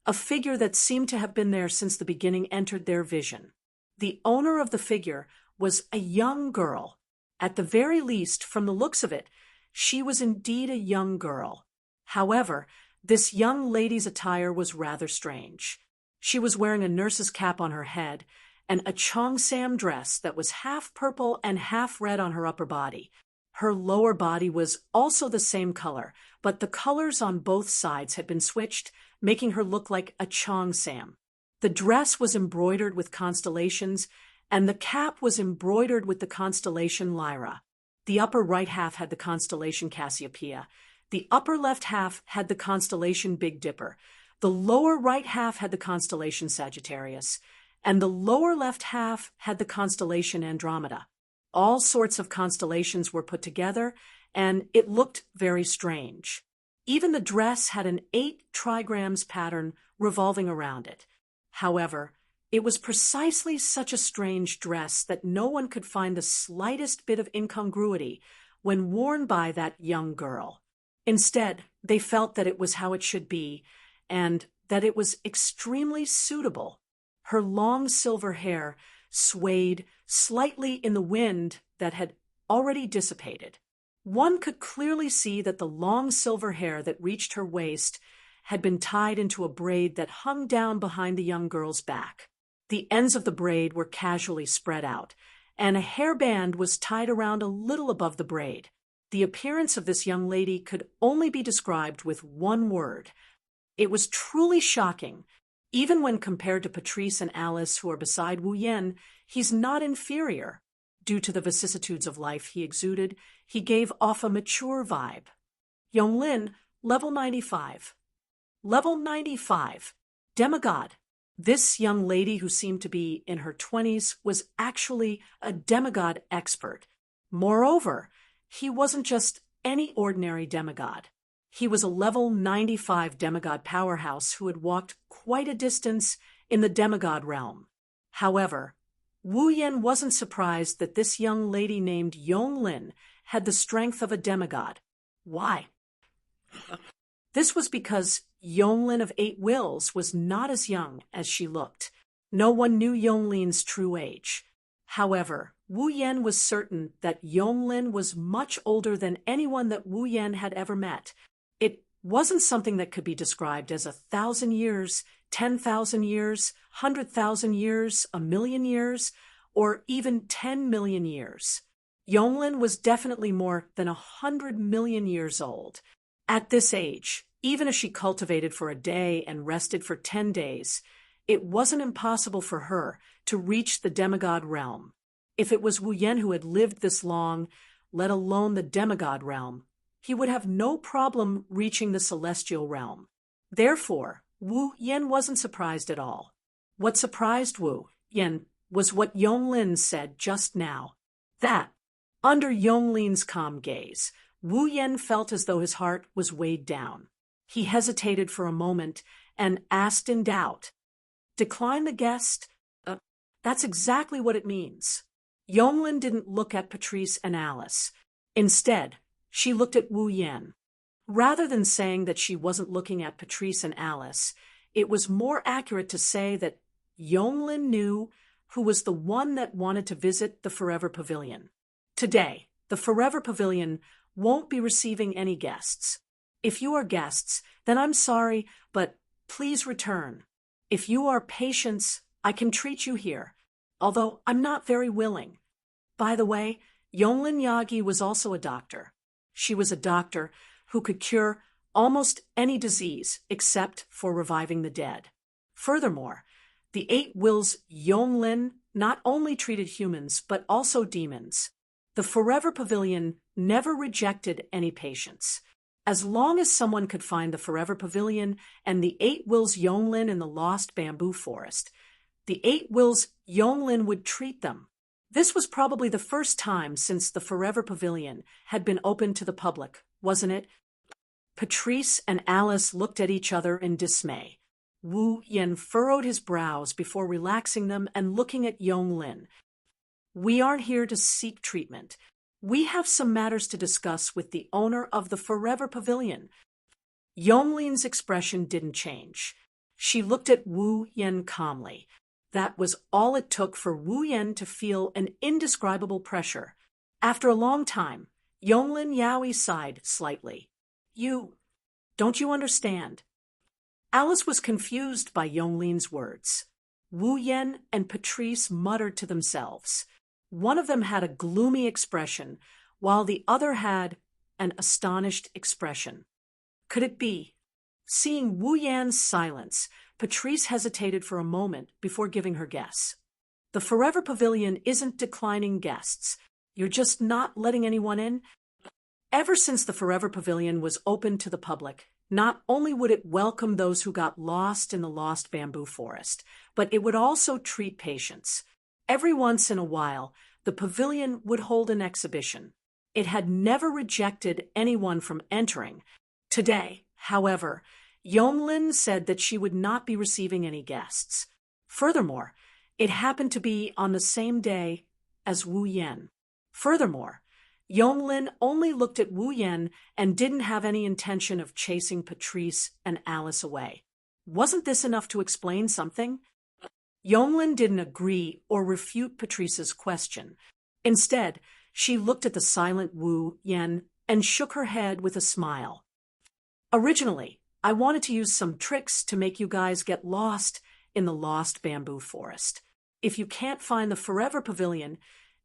Speaker 1: a figure that seemed to have been there since the beginning entered their vision. The owner of the figure was a young girl. At the very least, from the looks of it, she was indeed a young girl. However, this young lady's attire was rather strange. She was wearing a nurse's cap on her head and a cheongsam dress that was half purple and half red on her upper body. Her lower body was also the same color, but the colors on both sides had been switched, making her look like a cheongsam. The dress was embroidered with constellations, and the cap was embroidered with the constellation Lyra. The upper right half had the constellation Cassiopeia. The upper left half had the constellation Big Dipper. The lower right half had the constellation Sagittarius. And the lower left half had the constellation Andromeda. All sorts of constellations were put together, and it looked very strange. Even the dress had an 8 trigrams pattern revolving around it. However, It was precisely such a strange dress that no one could find the slightest bit of incongruity when worn by that young girl. Instead, they felt that it was how it should be, and that it was extremely suitable. Her long silver hair swayed slightly in the wind that had already dissipated. One could clearly see that the long silver hair that reached her waist had been tied into a braid that hung down behind the young girl's back. The ends of the braid were casually spread out, and a hairband was tied around a little above the braid. The appearance of this young lady could only be described with one word. It was truly shocking. Even when compared to Patrice and Alice, who are beside Wu Yan, he's not inferior. Due to the vicissitudes of life he exuded, he gave off a mature vibe. Yonglin, level 95. Level 95. Demigod. This young lady, who seemed to be in her 20s, was actually a demigod expert. Moreover, he wasn't just any ordinary demigod. He was a level 95 demigod powerhouse who had walked quite a distance in the demigod realm. However, Wu Yan wasn't surprised that this young lady named Yonglin had the strength of a demigod. Why? This was because Yonglin of 8 Wills was not as young as she looked. No one knew Yonglin's true age. However, Wu Yan was certain that Yonglin was much older than anyone that Wu Yan had ever met. It wasn't something that could be described as 1,000 years, 10,000 years, 100,000 years, 1,000,000 years, or even 10 million years. Yonglin was definitely more than 100 million years old. At this age, even if she cultivated for a day and rested for 10 days, it wasn't impossible for her to reach the demigod realm. If it was Wu Yan who had lived this long, let alone the demigod realm, he would have no problem reaching the celestial realm. Therefore, Wu Yan wasn't surprised at all. What surprised Wu Yan was what Yonglin said just now. That, under Yonglin's calm gaze, Wu Yan felt as though his heart was weighed down. He hesitated for a moment and asked in doubt, "Decline the guest?" That's exactly what it means. Yonglin didn't look at Patrice and Alice. Instead, she looked at Wu Yan. Rather than saying that she wasn't looking at Patrice and Alice, it was more accurate to say that Yonglin knew who was the one that wanted to visit the Forever Pavilion. Today, the Forever Pavilion won't be receiving any guests. If you are guests, then I'm sorry, but please return. If you are patients, I can treat you here, although I'm not very willing. By the way, Yonglin Yagi was also a doctor. She was a doctor who could cure almost any disease except for reviving the dead. Furthermore, the 8 Wills Yonglin not only treated humans but also demons. The Forever Pavilion never rejected any patients. As long as someone could find the Forever Pavilion and the 8 Wills Yonglin in the lost bamboo forest, the 8 Wills Yonglin would treat them. This was probably the first time since the Forever Pavilion had been opened to the public, wasn't it? Patrice and Alice looked at each other in dismay. Wu Yan furrowed his brows before relaxing them and looking at Yonglin. "We aren't here to seek treatment. We have some matters to discuss with the owner of the Forever Pavilion." Yonglin's expression didn't change. She looked at Wu Yan calmly. That was all it took for Wu Yan to feel an indescribable pressure. After a long time, Yonglin Yaoi sighed slightly. Don't you understand?" Alice was confused by Yonglin's words. Wu Yan and Patrice muttered to themselves. One of them had a gloomy expression, while the other had an astonished expression. Could it be? Seeing Wu Yan's silence, Patrice hesitated for a moment before giving her guess. "The Forever Pavilion isn't declining guests. You're just not letting anyone in?" Ever since the Forever Pavilion was open to the public, not only would it welcome those who got lost in the lost bamboo forest, but it would also treat patients. Every once in a while, the pavilion would hold an exhibition. It had never rejected anyone from entering. Today, however, Yonglin said that she would not be receiving any guests. Furthermore, it happened to be on the same day as Wu Yan. Furthermore, Yonglin only looked at Wu Yan and didn't have any intention of chasing Patrice and Alice away. Wasn't this enough to explain something? Yonglin didn't agree or refute Patrice's question. Instead, she looked at the silent Wu Yan and shook her head with a smile. Originally, I wanted to use some tricks to make you guys get lost in the lost bamboo forest. If you can't find the Forever Pavilion,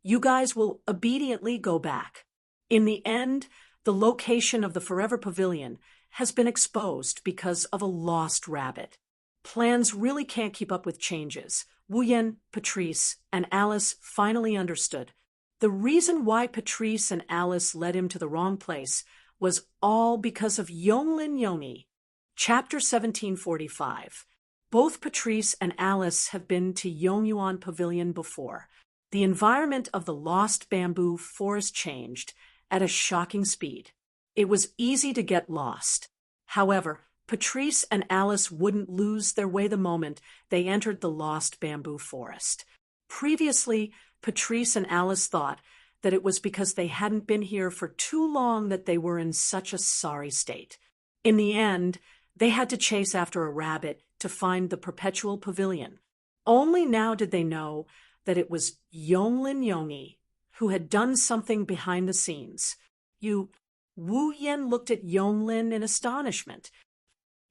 Speaker 1: you guys will obediently go back. In the end, the location of the Forever Pavilion has been exposed because of a lost rabbit. Plans really can't keep up with changes. Wu Yan, Patrice, and Alice finally understood. The reason why Patrice and Alice led him to the wrong place was all because of Yonglin Yongi. Chapter 1745. Both Patrice and Alice have been to Yongyuan Pavilion before. The environment of the lost bamboo forest changed at a shocking speed. It was easy to get lost. However, Patrice and Alice wouldn't lose their way the moment they entered the lost bamboo forest. Previously, Patrice and Alice thought that it was because they hadn't been here for too long that they were in such a sorry state. In the end, they had to chase after a rabbit to find the perpetual pavilion. Only now did they know that it was Yonglin Yongi who had done something behind the scenes. Wu Yan looked at Yonglin in astonishment.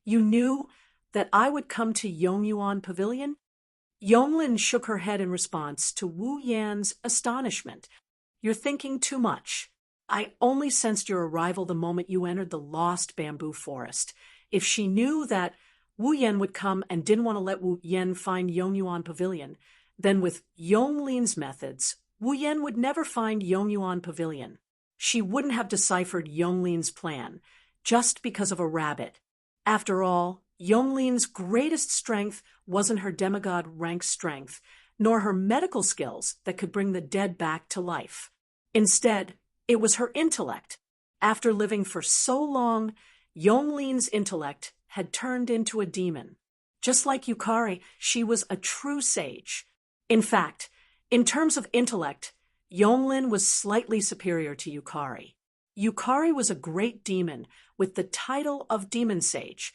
Speaker 1: You knew that I would come to Yongyuan Pavilion? Yonglin shook her head in response to Wu Yan's astonishment. You're thinking too much. I only sensed your arrival the moment you entered the lost bamboo forest. If she knew that Wu Yan would come and didn't want to let Wu Yan find Yongyuan Pavilion, then with Yonglin's methods, Wu Yan would never find Yongyuan Pavilion. She wouldn't have deciphered Yonglin's plan, just because of a rabbit. After all, Yonglin's greatest strength wasn't her demigod rank strength, nor her medical skills that could bring the dead back to life. Instead, it was her intellect. After living for so long, Yonglin's intellect had turned into a demon. Just like Yukari, she was a true sage. In fact, in terms of intellect, Yonglin was slightly superior to Yukari. Yukari was a great demon with the title of Demon Sage.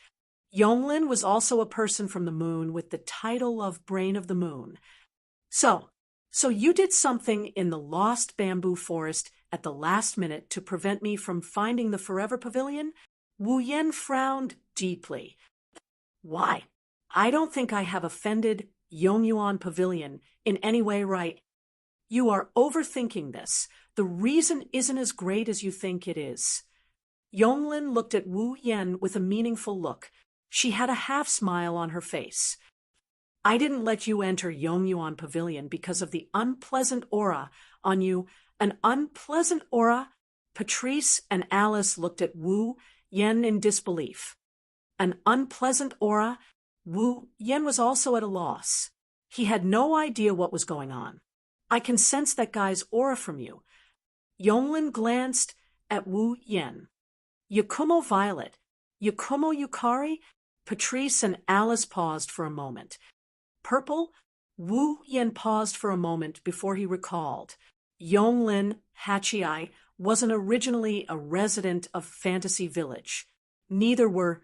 Speaker 1: Yonglin was also a person from the moon with the title of Brain of the Moon. So you did something in the lost bamboo forest at the last minute to prevent me from finding the Forever Pavilion? Wu Yan frowned deeply. Why? I don't think I have offended Yongyuan Pavilion in any way, right? You are overthinking this. The reason isn't as great as you think it is. Yonglin looked at Wu Yan with a meaningful look. She had a half-smile on her face. I didn't let you enter Yongyuan Pavilion because of the unpleasant aura on you. An unpleasant aura? Patrice and Alice looked at Wu Yan in disbelief. An unpleasant aura? Wu Yan was also at a loss. He had no idea what was going on. I can sense that guy's aura from you. Yonglin glanced at Wu Yan. Yakumo Violet. Yakumo Yukari? Patrice and Alice paused for a moment. Purple? Wu Yan paused for a moment before he recalled. Yonglin Hachiai wasn't originally a resident of Fantasy Village. Neither were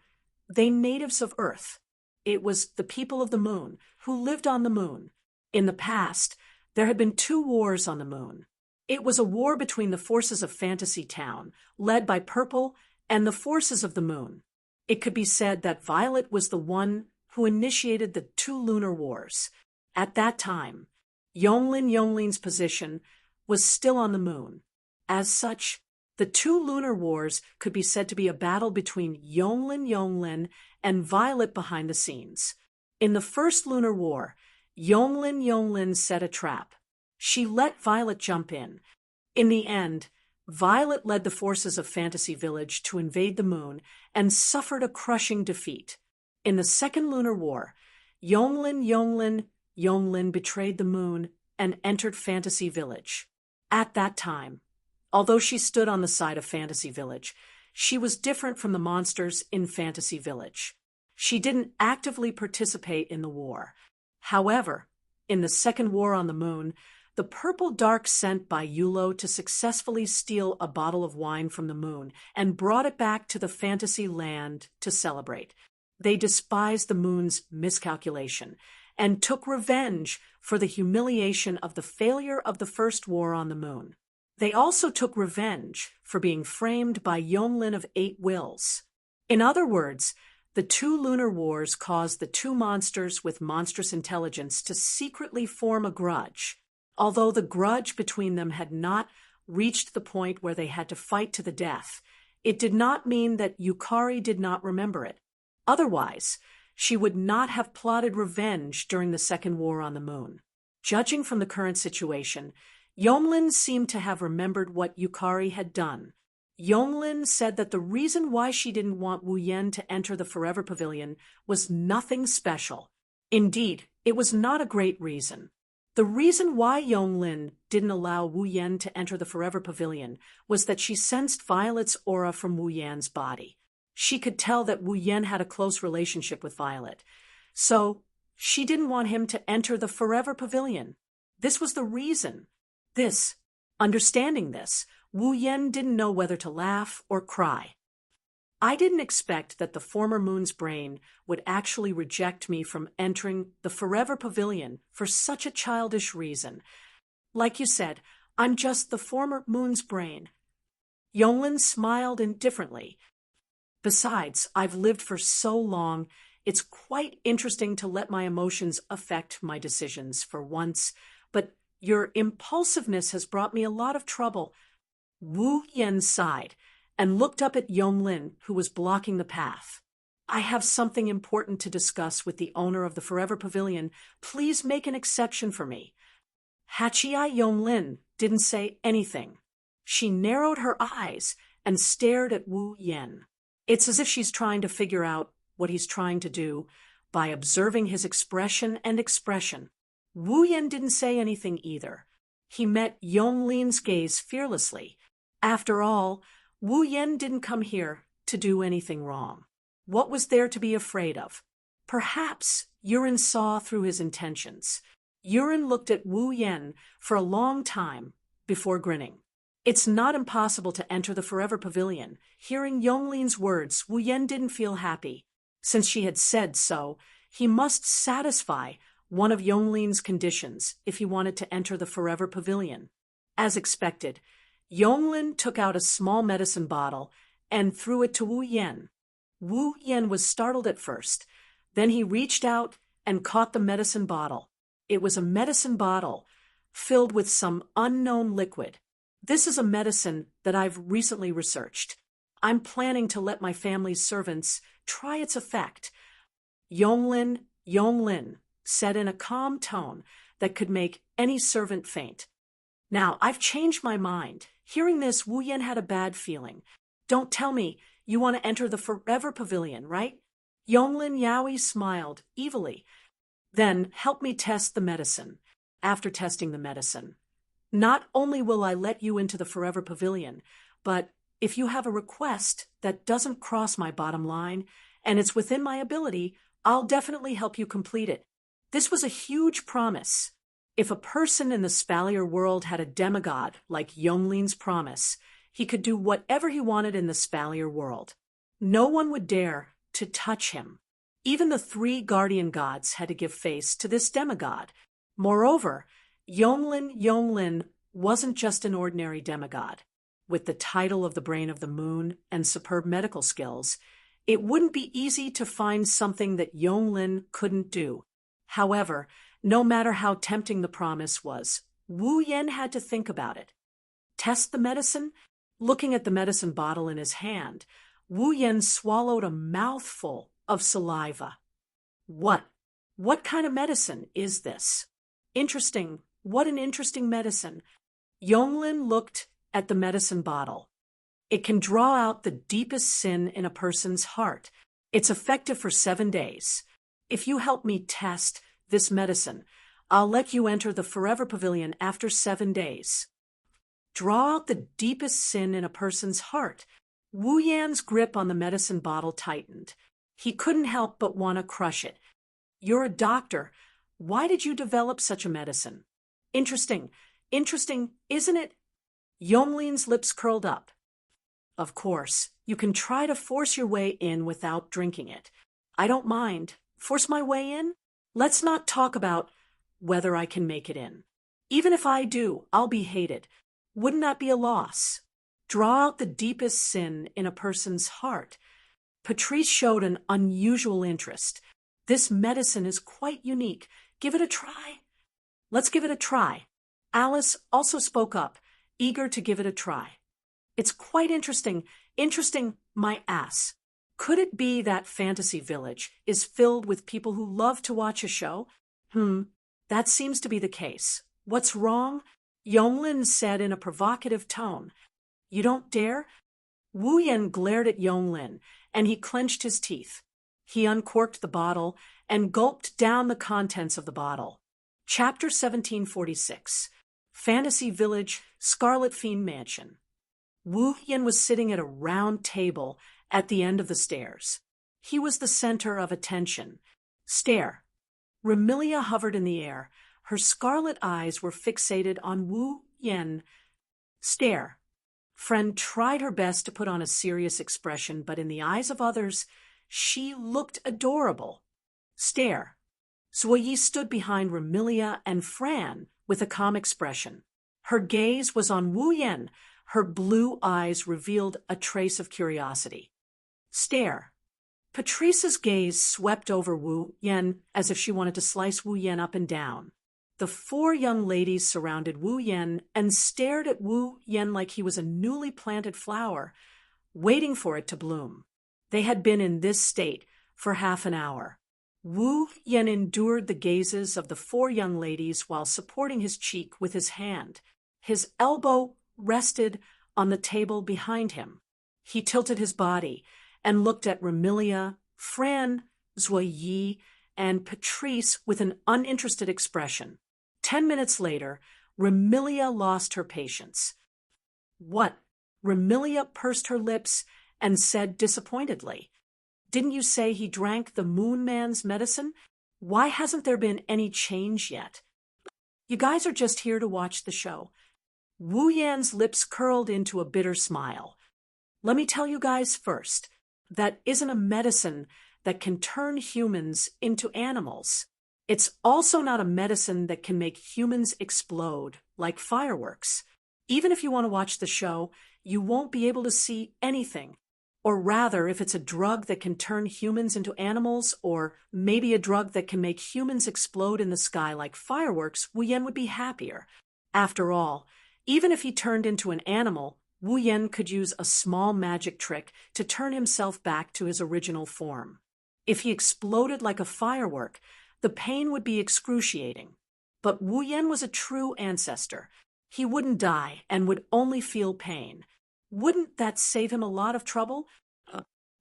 Speaker 1: they natives of Earth. It was the people of the moon who lived on the moon. In the past, there had been 2 wars on the moon. It was a war between the forces of Fantasy Town, led by Purple, and the forces of the moon. It could be said that Violet was the one who initiated the 2 lunar wars. At that time, Yonglin's position was still on the moon. As such, the 2 lunar wars could be said to be a battle between Yonglin and Violet behind the scenes. In the first lunar war, Yonglin set a trap. She let Violet jump in. In the end, Violet led the forces of Fantasy Village to invade the moon and suffered a crushing defeat. In the second lunar war, Yonglin betrayed the moon and entered Fantasy Village. At that time, although she stood on the side of Fantasy Village, she was different from the monsters in Fantasy Village. She didn't actively participate in the war. However, in the Second War on the Moon, the purple dark sent by Yulo to successfully steal a bottle of wine from the moon and brought it back to the fantasy land to celebrate. They despised the moon's miscalculation and took revenge for the humiliation of the failure of the first war on the moon. They also took revenge for being framed by Yonglin of 8 Wills. In other words, the 2 lunar wars caused the 2 monsters with monstrous intelligence to secretly form a grudge. Although the grudge between them had not reached the point where they had to fight to the death, it did not mean that Yukari did not remember it. Otherwise, she would not have plotted revenge during the Second War on the Moon. Judging from the current situation, Yonglin seemed to have remembered what Yukari had done. Yonglin said that the reason why she didn't want Wu Yen to enter the Forever Pavilion was nothing special. Indeed, it was not a great reason. The reason why Yonglin didn't allow Wu Yen to enter the Forever Pavilion was that she sensed Violet's aura from Wu Yan's body. She could tell that Wu Yen had a close relationship with Violet, so she didn't want him to enter the Forever Pavilion. This was the reason. Understanding this, Wu Yen didn't know whether to laugh or cry. I didn't expect that the former moon's brain would actually reject me from entering the Forever Pavilion for such a childish reason. Like you said, I'm just the former moon's brain. Yonglin smiled indifferently. Besides, I've lived for so long, it's quite interesting to let my emotions affect my decisions for once, but your impulsiveness has brought me a lot of trouble. Wu Yen sighed and looked up at Yonglin, who was blocking the path. I have something important to discuss with the owner of the Forever Pavilion. Please make an exception for me. Hachii Yonglin didn't say anything. She narrowed her eyes and stared at Wu Yen. It's as if she's trying to figure out what he's trying to do by observing his expression and expression. Wu Yen didn't say anything either. He met Yonglin's gaze fearlessly. After all, Wu Yen didn't come here to do anything wrong. What was there to be afraid of? Perhaps Yurin saw through his intentions. Yurin looked at Wu Yen for a long time before grinning. It's not impossible to enter the Forever Pavilion. Hearing Yonglin's words, Wu Yen didn't feel happy. Since she had said so, he must satisfy one of Yonglin's conditions if he wanted to enter the Forever Pavilion. As expected, Yonglin took out a small medicine bottle and threw it to Wu Yen. Wu Yen was startled at first. Then he reached out and caught the medicine bottle. It was a medicine bottle filled with some unknown liquid. This is a medicine that I've recently researched. I'm planning to let my family's servants try its effect. Yonglin said in a calm tone that could make any servant faint. Now, I've changed my mind. Hearing this, Wu Yen had a bad feeling. Don't tell me you want to enter the Forever Pavilion, right? Yonglin Yaoi smiled evilly. Then help me test the medicine. After testing the medicine, not only will I let you into the Forever Pavilion, but if you have a request that doesn't cross my bottom line and it's within my ability, I'll definitely help you complete it. This was a huge promise. If a person in the Spalier world had a demigod like Yonglin's promise, he could do whatever he wanted in the Spalier world. No one would dare to touch him. Even the 3 guardian gods had to give face to this demigod. Moreover, Yonglin wasn't just an ordinary demigod. With the title of the Brain of the Moon and superb medical skills, it wouldn't be easy to find something that Yonglin couldn't do. However, no matter how tempting the promise was, Wu Yen had to think about it. Test the medicine? Looking at the medicine bottle in his hand, Wu Yen swallowed a mouthful of saliva. What kind of medicine is this? Interesting. What an interesting medicine. Yonglin looked at the medicine bottle. It can draw out the deepest sin in a person's heart. It's effective for 7 days. If you help me test this medicine, I'll let you enter the Forever Pavilion after 7 days. Draw out the deepest sin in a person's heart. Wu Yan's grip on the medicine bottle tightened. He couldn't help but want to crush it. You're a doctor. Why did you develop such a medicine? Interesting, isn't it? Yonglin's lips curled up. Of course, you can try to force your way in without drinking it. I don't mind. Force my way in? Let's not talk about whether I can make it in. Even if I do, I'll be hated. Wouldn't that be a loss? Draw out the deepest sin in a person's heart. Patrice showed an unusual interest. This medicine is quite unique. Give it a try. Let's give it a try. Alice also spoke up, eager to give it a try. It's quite interesting. Interesting, my ass. Could it be that Fantasy Village is filled with people who love to watch a show? That seems to be the case. What's wrong? Yonglin said in a provocative tone. You don't dare? Wu Yan glared at Yonglin, and he clenched his teeth. He uncorked the bottle and gulped down the contents of the bottle. Chapter 1746. Fantasy Village, Scarlet Fiend Mansion. Wu Yan was sitting at a round table at the end of the stairs. He was the center of attention. Stare. Remilia hovered in the air. Her scarlet eyes were fixated on Wu Yan. Stare. Friend tried her best to put on a serious expression, but in the eyes of others, she looked adorable. Stare. Zuoyi stood behind Remilia and Fran with a calm expression. Her gaze was on Wu Yan. Her blue eyes revealed a trace of curiosity. Stare. Patrice's gaze swept over Wu Yan as if she wanted to slice Wu Yan up and down. The four young ladies surrounded Wu Yan and stared at Wu Yan like he was a newly planted flower, waiting for it to bloom. They had been in this state for half an hour. Wu Yan endured the gazes of the four young ladies while supporting his cheek with his hand. His elbow rested on the table behind him. He tilted his body and looked at Remilia, Fran, Zuoyi, and Patrice with an uninterested expression. 10 minutes later, Remilia lost her patience. What? Remilia pursed her lips and said disappointedly, Didn't you say he drank the Moon Man's medicine? Why hasn't there been any change yet? You guys are just here to watch the show. Wu Yan's lips curled into a bitter smile. Let me tell you guys first, that isn't a medicine that can turn humans into animals. It's also not a medicine that can make humans explode like fireworks. Even if you want to watch the show, you won't be able to see anything. Or rather, if it's a drug that can turn humans into animals, or maybe a drug that can make humans explode in the sky like fireworks, Wu Yan would be happier. After all, even if he turned into an animal, Wu Yan could use a small magic trick to turn himself back to his original form. If he exploded like a firework, the pain would be excruciating. But Wu Yan was a true ancestor. He wouldn't die and would only feel pain. Wouldn't that save him a lot of trouble?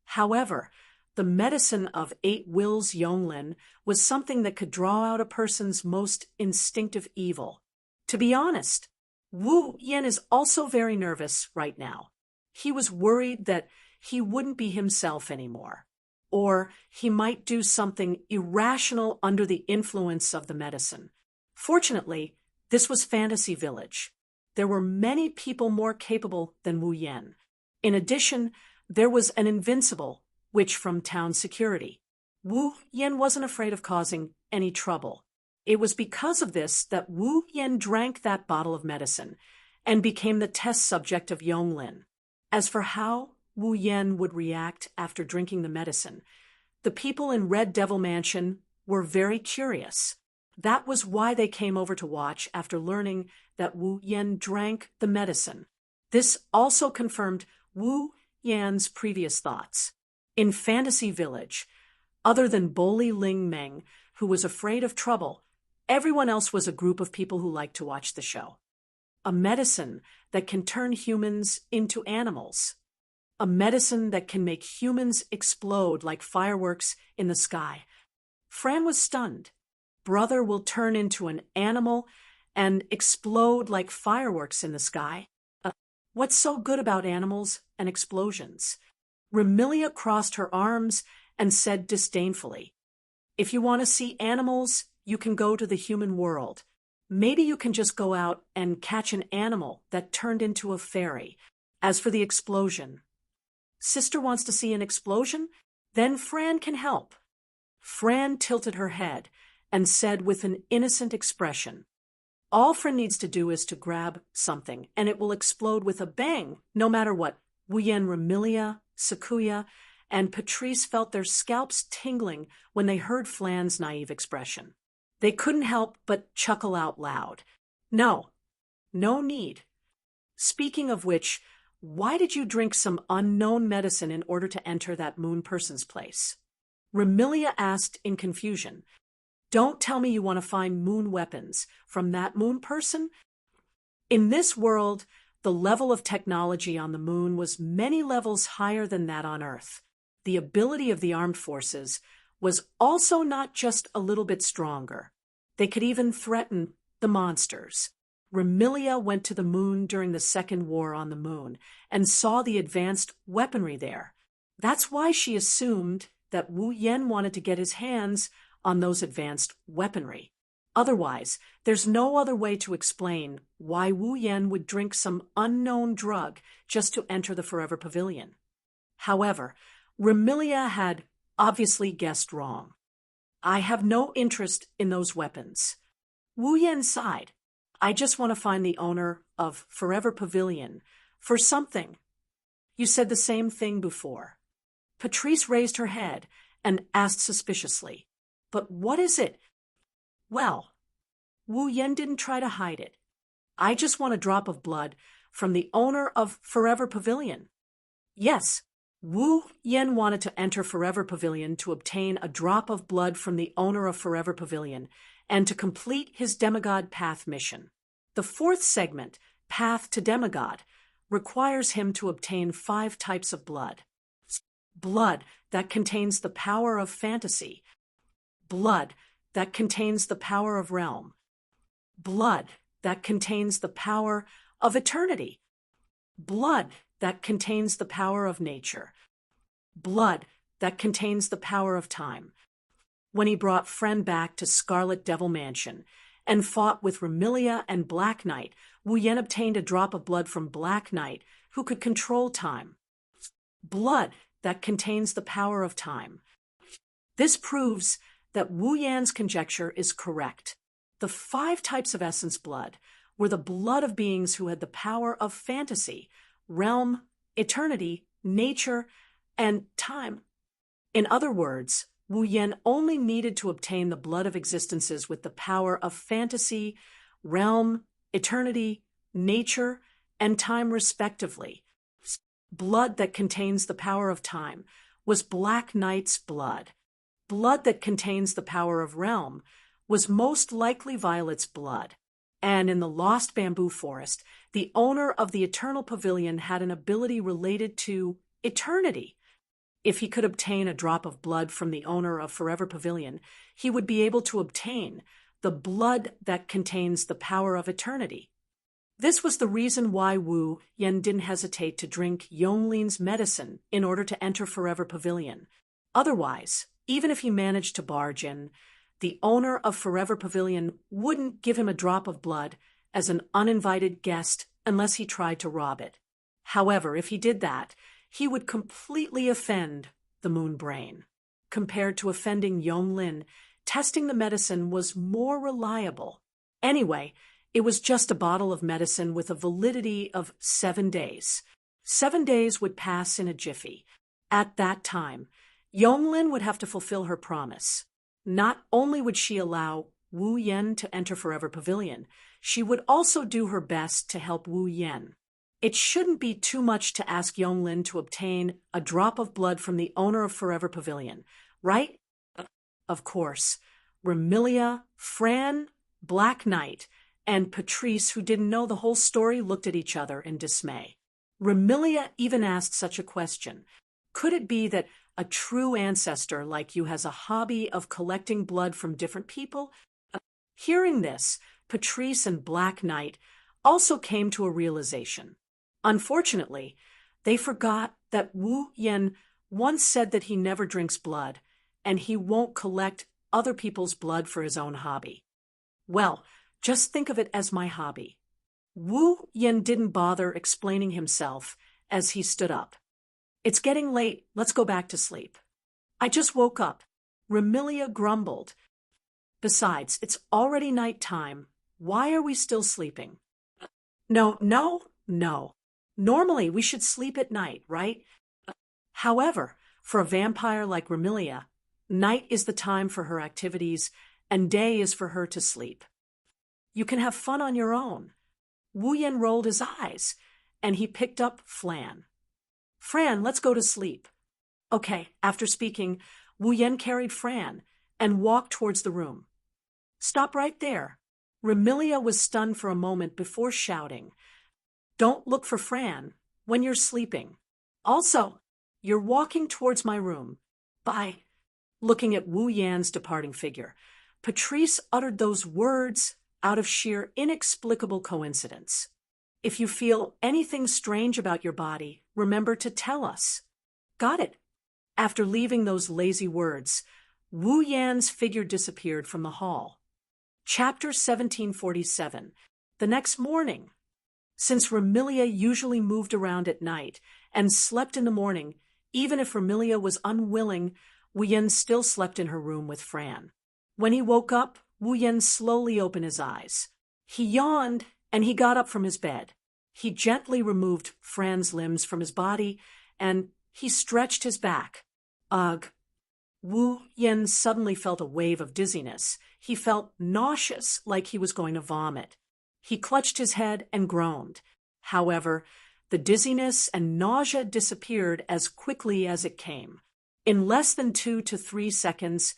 Speaker 1: However, the medicine of 8 Wills Yonglin was something that could draw out a person's most instinctive evil. To be honest, Wu Yan is also very nervous right now. He was worried that he wouldn't be himself anymore, or he might do something irrational under the influence of the medicine. Fortunately, this was Fantasy Village. There were many people more capable than Wu Yan. In addition, there was an invincible witch from town security. Wu Yan wasn't afraid of causing any trouble. It was because of this that Wu Yan drank that bottle of medicine and became the test subject of Yonglin. As for how Wu Yan would react after drinking the medicine, the people in Red Devil Mansion were very curious. That was why they came over to watch after learning that Wu Yan drank the medicine. This also confirmed Wu Yan's previous thoughts. In Fantasy Village, other than Boli Ling Meng, who was afraid of trouble, everyone else was a group of people who liked to watch the show. A medicine that can turn humans into animals. A medicine that can make humans explode like fireworks in the sky. Fran was stunned. Brother will turn into an animal and explode like fireworks in the sky. What's so good about animals and explosions? Remilia crossed her arms and said disdainfully, If you want to see animals you can go to the human world. Maybe you can just go out and catch an animal that turned into a fairy. As for the explosion, sister wants to see an explosion? Then Fran can help. Fran tilted her head and said with an innocent expression, all Fran needs to do is to grab something, and it will explode with a bang, no matter what. Wu Yan, Remilia, Sakuya, and Patrice felt their scalps tingling when they heard Fran's naive expression. They couldn't help but chuckle out loud. No need. Speaking of which, why did you drink some unknown medicine in order to enter that moon person's place? Remilia asked in confusion. Don't tell me you want to find moon weapons from that moon person? In this world, the level of technology on the moon was many levels higher than that on Earth. The ability of the armed forces was also not just a little bit stronger. They could even threaten the monsters. Remilia went to the moon during the Second War on the Moon and saw the advanced weaponry there. That's why she assumed that Wu Yan wanted to get his hands on those advanced weaponry. Otherwise, there's no other way to explain why Wu Yan would drink some unknown drug just to enter the Forever Pavilion. However, Remilia had obviously guessed wrong. I have no interest in those weapons. Wu Yan sighed. I just want to find the owner of Forever Pavilion for something. You said the same thing before. Patrice raised her head and asked suspiciously, but what is it? Well, Wu Yan didn't try to hide it. I just want a drop of blood from the owner of Forever Pavilion. Yes, Wu Yan wanted to enter Forever Pavilion to obtain a drop of blood from the owner of Forever Pavilion and to complete his demigod path mission. The fourth segment, Path to Demigod, requires him to obtain 5 types of blood. Blood that contains the power of fantasy. Blood that contains the power of realm. Blood that contains the power of eternity. Blood that contains the power of nature. Blood that contains the power of time. When he brought Fren back to Scarlet Devil Mansion and fought with Remilia and Black Knight, Wu Yan obtained a drop of blood from Black Knight, who could control time. Blood that contains the power of time. This proves that Wu Yan's conjecture is correct. The 5 types of essence blood were the blood of beings who had the power of fantasy, realm, eternity, nature, and time. In other words, Wu Yan only needed to obtain the blood of existences with the power of fantasy, realm, eternity, nature, and time respectively. Blood that contains the power of time was Black Knight's blood. Blood that contains the power of realm was most likely Violet's blood. And in the Lost Bamboo Forest, the owner of the Eternal Pavilion had an ability related to eternity. If he could obtain a drop of blood from the owner of Forever Pavilion, he would be able to obtain the blood that contains the power of eternity. This was the reason why Wu Yan didn't hesitate to drink Yongling's medicine in order to enter Forever Pavilion. Otherwise, even if he managed to barge in, the owner of Forever Pavilion wouldn't give him a drop of blood as an uninvited guest unless he tried to rob it. However, if he did that, he would completely offend the Moon Brain. Compared to offending Yonglin, testing the medicine was more reliable. Anyway, it was just a bottle of medicine with a validity of 7 days. 7 days would pass in a jiffy. At that time, Yonglin would have to fulfill her promise. Not only would she allow Wu Yan to enter Forever Pavilion, she would also do her best to help Wu Yan. It shouldn't be too much to ask Yonglin to obtain a drop of blood from the owner of Forever Pavilion, right? Of course, Remilia, Fran, Black Knight, and Patrice, who didn't know the whole story, looked at each other in dismay. Remilia even asked such a question. Could it be that a true ancestor like you has a hobby of collecting blood from different people? Hearing this, Patrice and Black Knight also came to a realization. Unfortunately, they forgot that Wu Yan once said that he never drinks blood, and he won't collect other people's blood for his own hobby. Well, just think of it as my hobby. Wu Yen didn't bother explaining himself as he stood up. It's getting late, let's go back to sleep. I just woke up. Remilia grumbled. Besides, it's already night time. Why are we still sleeping? No. Normally we should sleep at night, right? However, for a vampire like Remilia, night is the time for her activities and day is for her to sleep. You can have fun on your own. Wu Yen rolled his eyes, and he picked up Fran. Fran, let's go to sleep. Okay, after speaking, Wu Yen carried Fran and walked towards the room. Stop right there. Remilia was stunned for a moment before shouting, Don't look for Fran when you're sleeping. Also, you're walking towards my room. Bye. Looking at Wu Yan's departing figure, Patrice uttered those words out of sheer inexplicable coincidence. If you feel anything strange about your body, remember to tell us. Got it. After leaving those lazy words, Wu Yan's figure disappeared from the hall. Chapter 1747. The next morning. Since Remilia usually moved around at night and slept in the morning, even if Remilia was unwilling, Wu Yan still slept in her room with Fran. When he woke up, Wu Yan slowly opened his eyes. He yawned, and he got up from his bed. He gently removed Fran's limbs from his body, and he stretched his back. Ugh. Wu Yan suddenly felt a wave of dizziness. He felt nauseous, like he was going to vomit. He clutched his head and groaned. However, the dizziness and nausea disappeared as quickly as it came. In less than 2 to 3 seconds,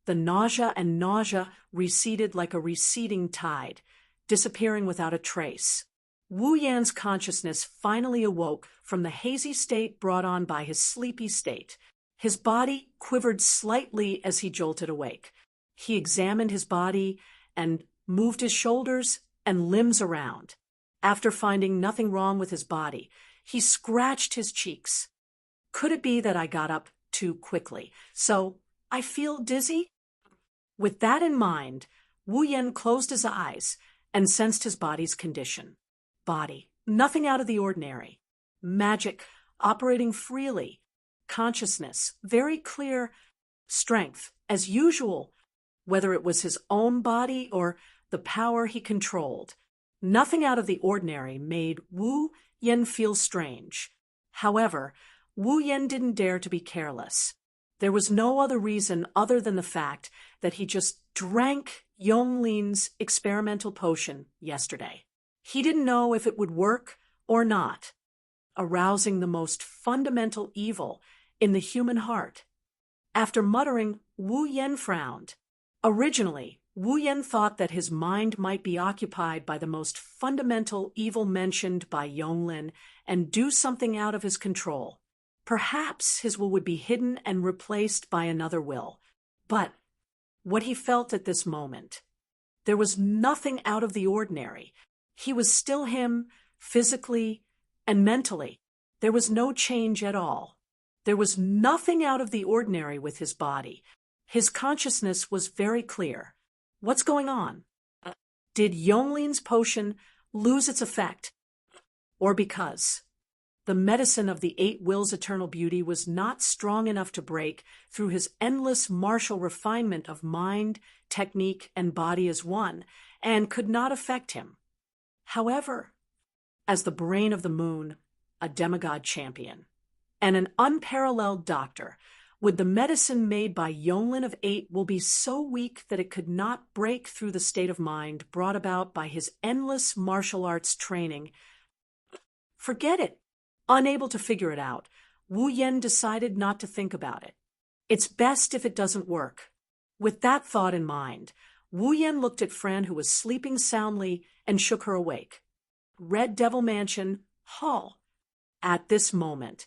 Speaker 1: the nausea receded like a receding tide, disappearing without a trace. Wu Yan's consciousness finally awoke from the hazy state brought on by his sleepy state. His body quivered slightly as he jolted awake. He examined his body and moved his shoulders and limbs around. After finding nothing wrong with his body, he scratched his cheeks. Could it be that I got up too quickly? So I feel dizzy? With that in mind, Wu Yan closed his eyes and sensed his body's condition. Body, nothing out of the ordinary. Magic, operating freely. Consciousness, very clear. Strength, as usual, whether it was his own body or the power he controlled. Nothing out of the ordinary made Wu Yan feel strange. However, Wu Yan didn't dare to be careless. There was no other reason other than the fact that he just drank Yonglin's experimental potion yesterday. He didn't know if it would work or not, arousing the most fundamental evil in the human heart. After muttering, Wu Yan frowned. Originally, Wu Yan thought that his mind might be occupied by the most fundamental evil mentioned by Yonglin and do something out of his control. Perhaps his will would be hidden and replaced by another will. But what he felt at this moment, there was nothing out of the ordinary. He was still him, physically and mentally. There was no change at all. There was nothing out of the ordinary with his body. His consciousness was very clear. What's going on? Did Yonglin's potion lose its effect? Or because the medicine of the 8 wills' eternal beauty was not strong enough to break through his endless martial refinement of mind, technique, and body as one, and could not affect him. However, as the brain of the moon, a demigod champion, and an unparalleled doctor, would the medicine made by Yonglin of 8 will be so weak that it could not break through the state of mind brought about by his endless martial arts training? Forget it. Unable to figure it out, Wu Yan decided not to think about it. It's best if it doesn't work. With that thought in mind, Wu Yan looked at Fran, who was sleeping soundly, and shook her awake. Red Devil Mansion, Hall. At this moment,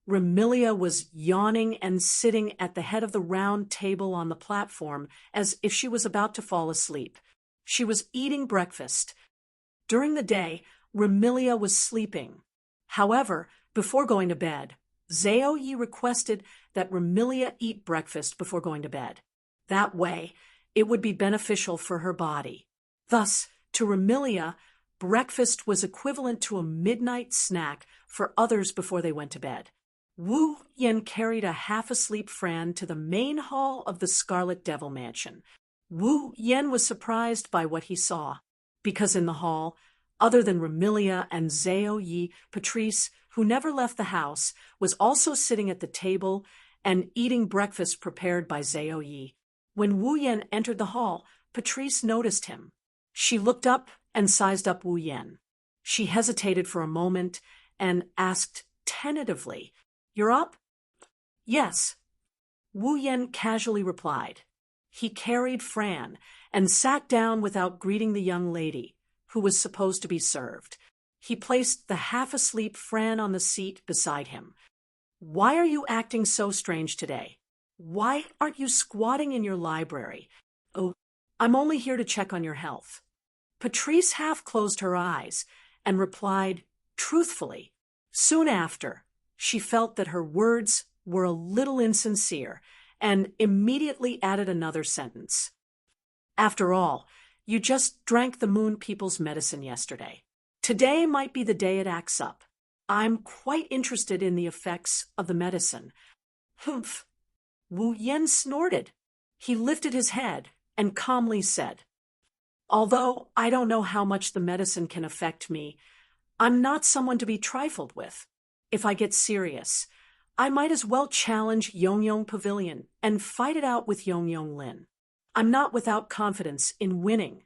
Speaker 1: Remilia was yawning and sitting at the head of the round table on the platform as if she was about to fall asleep. She was eating breakfast. During the day, Remilia was sleeping. However, before going to bed, Zhao Yi requested that Remilia eat breakfast before going to bed. That way, it would be beneficial for her body. Thus, to Remilia, breakfast was equivalent to a midnight snack for others before they went to bed. Wu Yen carried a half-asleep Fran to the main hall of the Scarlet Devil Mansion. Wu Yen was surprised by what he saw, because in the hall, other than Remilia and Zhao Yi, Patrice, who never left the house, was also sitting at the table and eating breakfast prepared by Zhao Yi. When Wu Yen entered the hall, Patrice noticed him. She looked up and sized up Wu Yen. She hesitated for a moment and asked tentatively, "You're up?" "Yes," Wu Yen casually replied. He carried Fran and sat down without greeting the young lady, who was supposed to be served. He placed the half-asleep Fran on the seat beside him. "Why are you acting so strange today? Why aren't you squatting in your library?" "Oh, I'm only here to check on your health." Patrice half closed her eyes and replied truthfully. Soon after, she felt that her words were a little insincere and immediately added another sentence. "After all, you just drank the Moon People's medicine yesterday. Today might be the day it acts up. I'm quite interested in the effects of the medicine." "Humph." Wu Yen snorted. He lifted his head and calmly said, "Although I don't know how much the medicine can affect me, I'm not someone to be trifled with. If I get serious, I might as well challenge Yongyong Pavilion and fight it out with Yongyong Lin. I'm not without confidence in winning.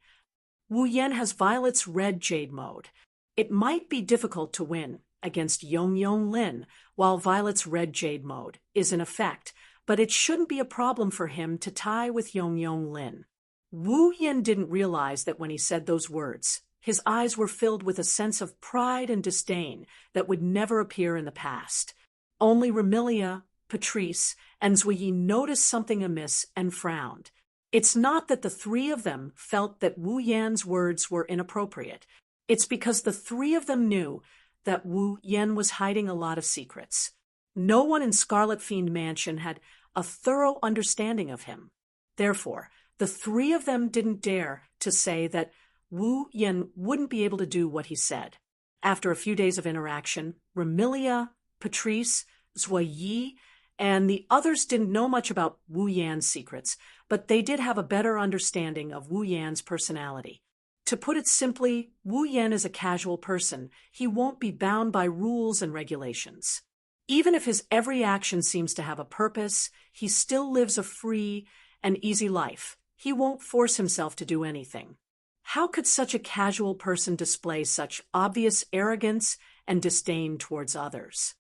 Speaker 1: Wu Yen has Violet's red jade mode. It might be difficult to win against Yongyong Lin while Violet's red jade mode is in effect, but it shouldn't be a problem for him to tie with Yongyong Lin." Wu Yen didn't realize that when he said those words, his eyes were filled with a sense of pride and disdain that would never appear in the past. Only Remilia, Patrice, and Zhuyi noticed something amiss and frowned. It's not that the three of them felt that Wu Yan's words were inappropriate. It's because the three of them knew that Wu Yen was hiding a lot of secrets. No one in Scarlet Fiend Mansion had a thorough understanding of him. Therefore, the three of them didn't dare to say that Wu Yen wouldn't be able to do what he said. After a few days of interaction, Remilia, Patrice, Zhuyi, and the others didn't know much about Wu Yan's secrets, but they did have a better understanding of Wu Yan's personality. To put it simply, Wu Yan is a casual person. He won't be bound by rules and regulations. Even if his every action seems to have a purpose, he still lives a free and easy life. He won't force himself to do anything. How could such a casual person display such obvious arrogance and disdain towards others?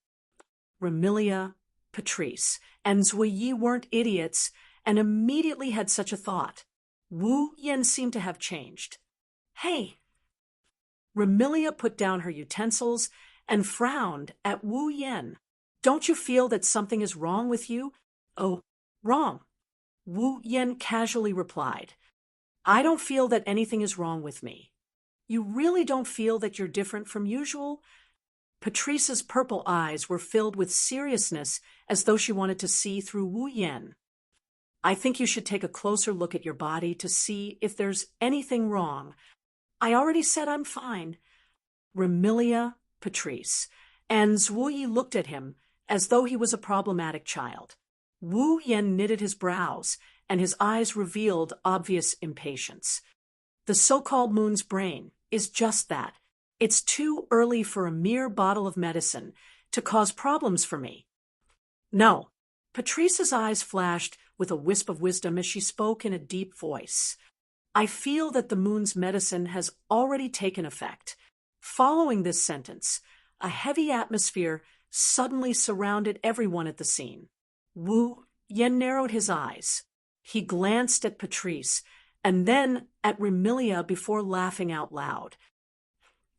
Speaker 1: Remilia, Patrice, and Zhuyi weren't idiots and immediately had such a thought. Wu Yen seemed to have changed. "Hey!" Remilia put down her utensils and frowned at Wu Yen. "Don't you feel that something is wrong with you?" "Oh, wrong," Wu Yen casually replied. "I don't feel that anything is wrong with me." "You really don't feel that you're different from usual?" Patrice's purple eyes were filled with seriousness as though she wanted to see through Wu Yen. "I think you should take a closer look at your body to see if there's anything wrong." "I already said I'm fine." Remilia, Patrice, and Zhuyi looked at him as though he was a problematic child. Wu Yen knitted his brows, and his eyes revealed obvious impatience. "The so-called moon's brain is just that. It's too early for a mere bottle of medicine to cause problems for me." "No." Patrice's eyes flashed with a wisp of wisdom as she spoke in a deep voice. "I feel that the moon's medicine has already taken effect." Following this sentence, a heavy atmosphere suddenly surrounded everyone at the scene. Wu Yen narrowed his eyes. He glanced at Patrice and then at Remilia before laughing out loud.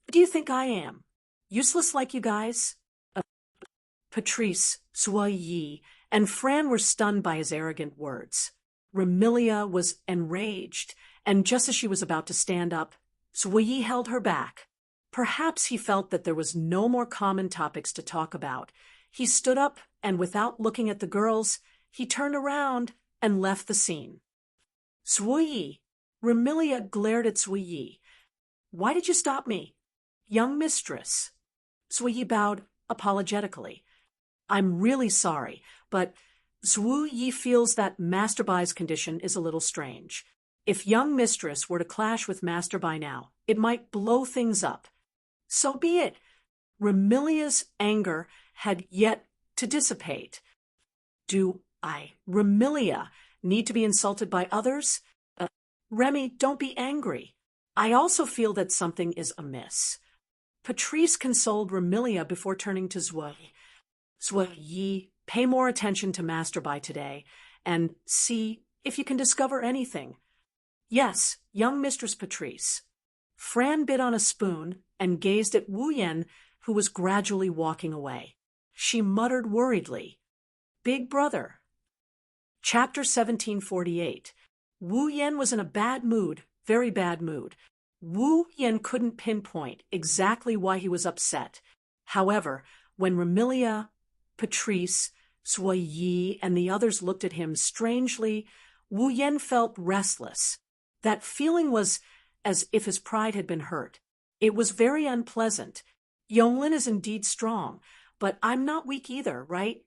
Speaker 1: "What do you think I am? Useless like you guys?" Patrice, Zhuyi, and Fran were stunned by his arrogant words. Remilia was enraged, and just as she was about to stand up, Zhuyi held her back. Perhaps he felt that there was no more common topics to talk about. He stood up, and without looking at the girls, he turned around and left the scene. Suyi. Remilia glared at Suyi. Why did you stop me? Young mistress. Suyi bowed apologetically. I'm really sorry, but Zhu Yi feels that Master Bai's condition is a little strange. If young mistress were to clash with Master Bai now, it might blow things up. So be it. Remilia's anger had yet to dissipate. Do I, Remilia, need to be insulted by others? Remy, don't be angry. I also feel that something is amiss. Patrice consoled Remilia before turning to Zui. Zui, pay more attention to Master Bai today, and see if you can discover anything. Yes, young Mistress Patrice. Fran bit on a spoon and gazed at Wu Yan, who was gradually walking away. She muttered worriedly, Big brother. Chapter 1748. Wu Yan was in a bad mood, very bad mood. Wu Yan couldn't pinpoint exactly why he was upset. However, when Remilia, Patrice, Sui Yi, and the others looked at him strangely, Wu Yan felt restless. That feeling was as if his pride had been hurt. It was very unpleasant. Yonglin is indeed strong, but I'm not weak either, right?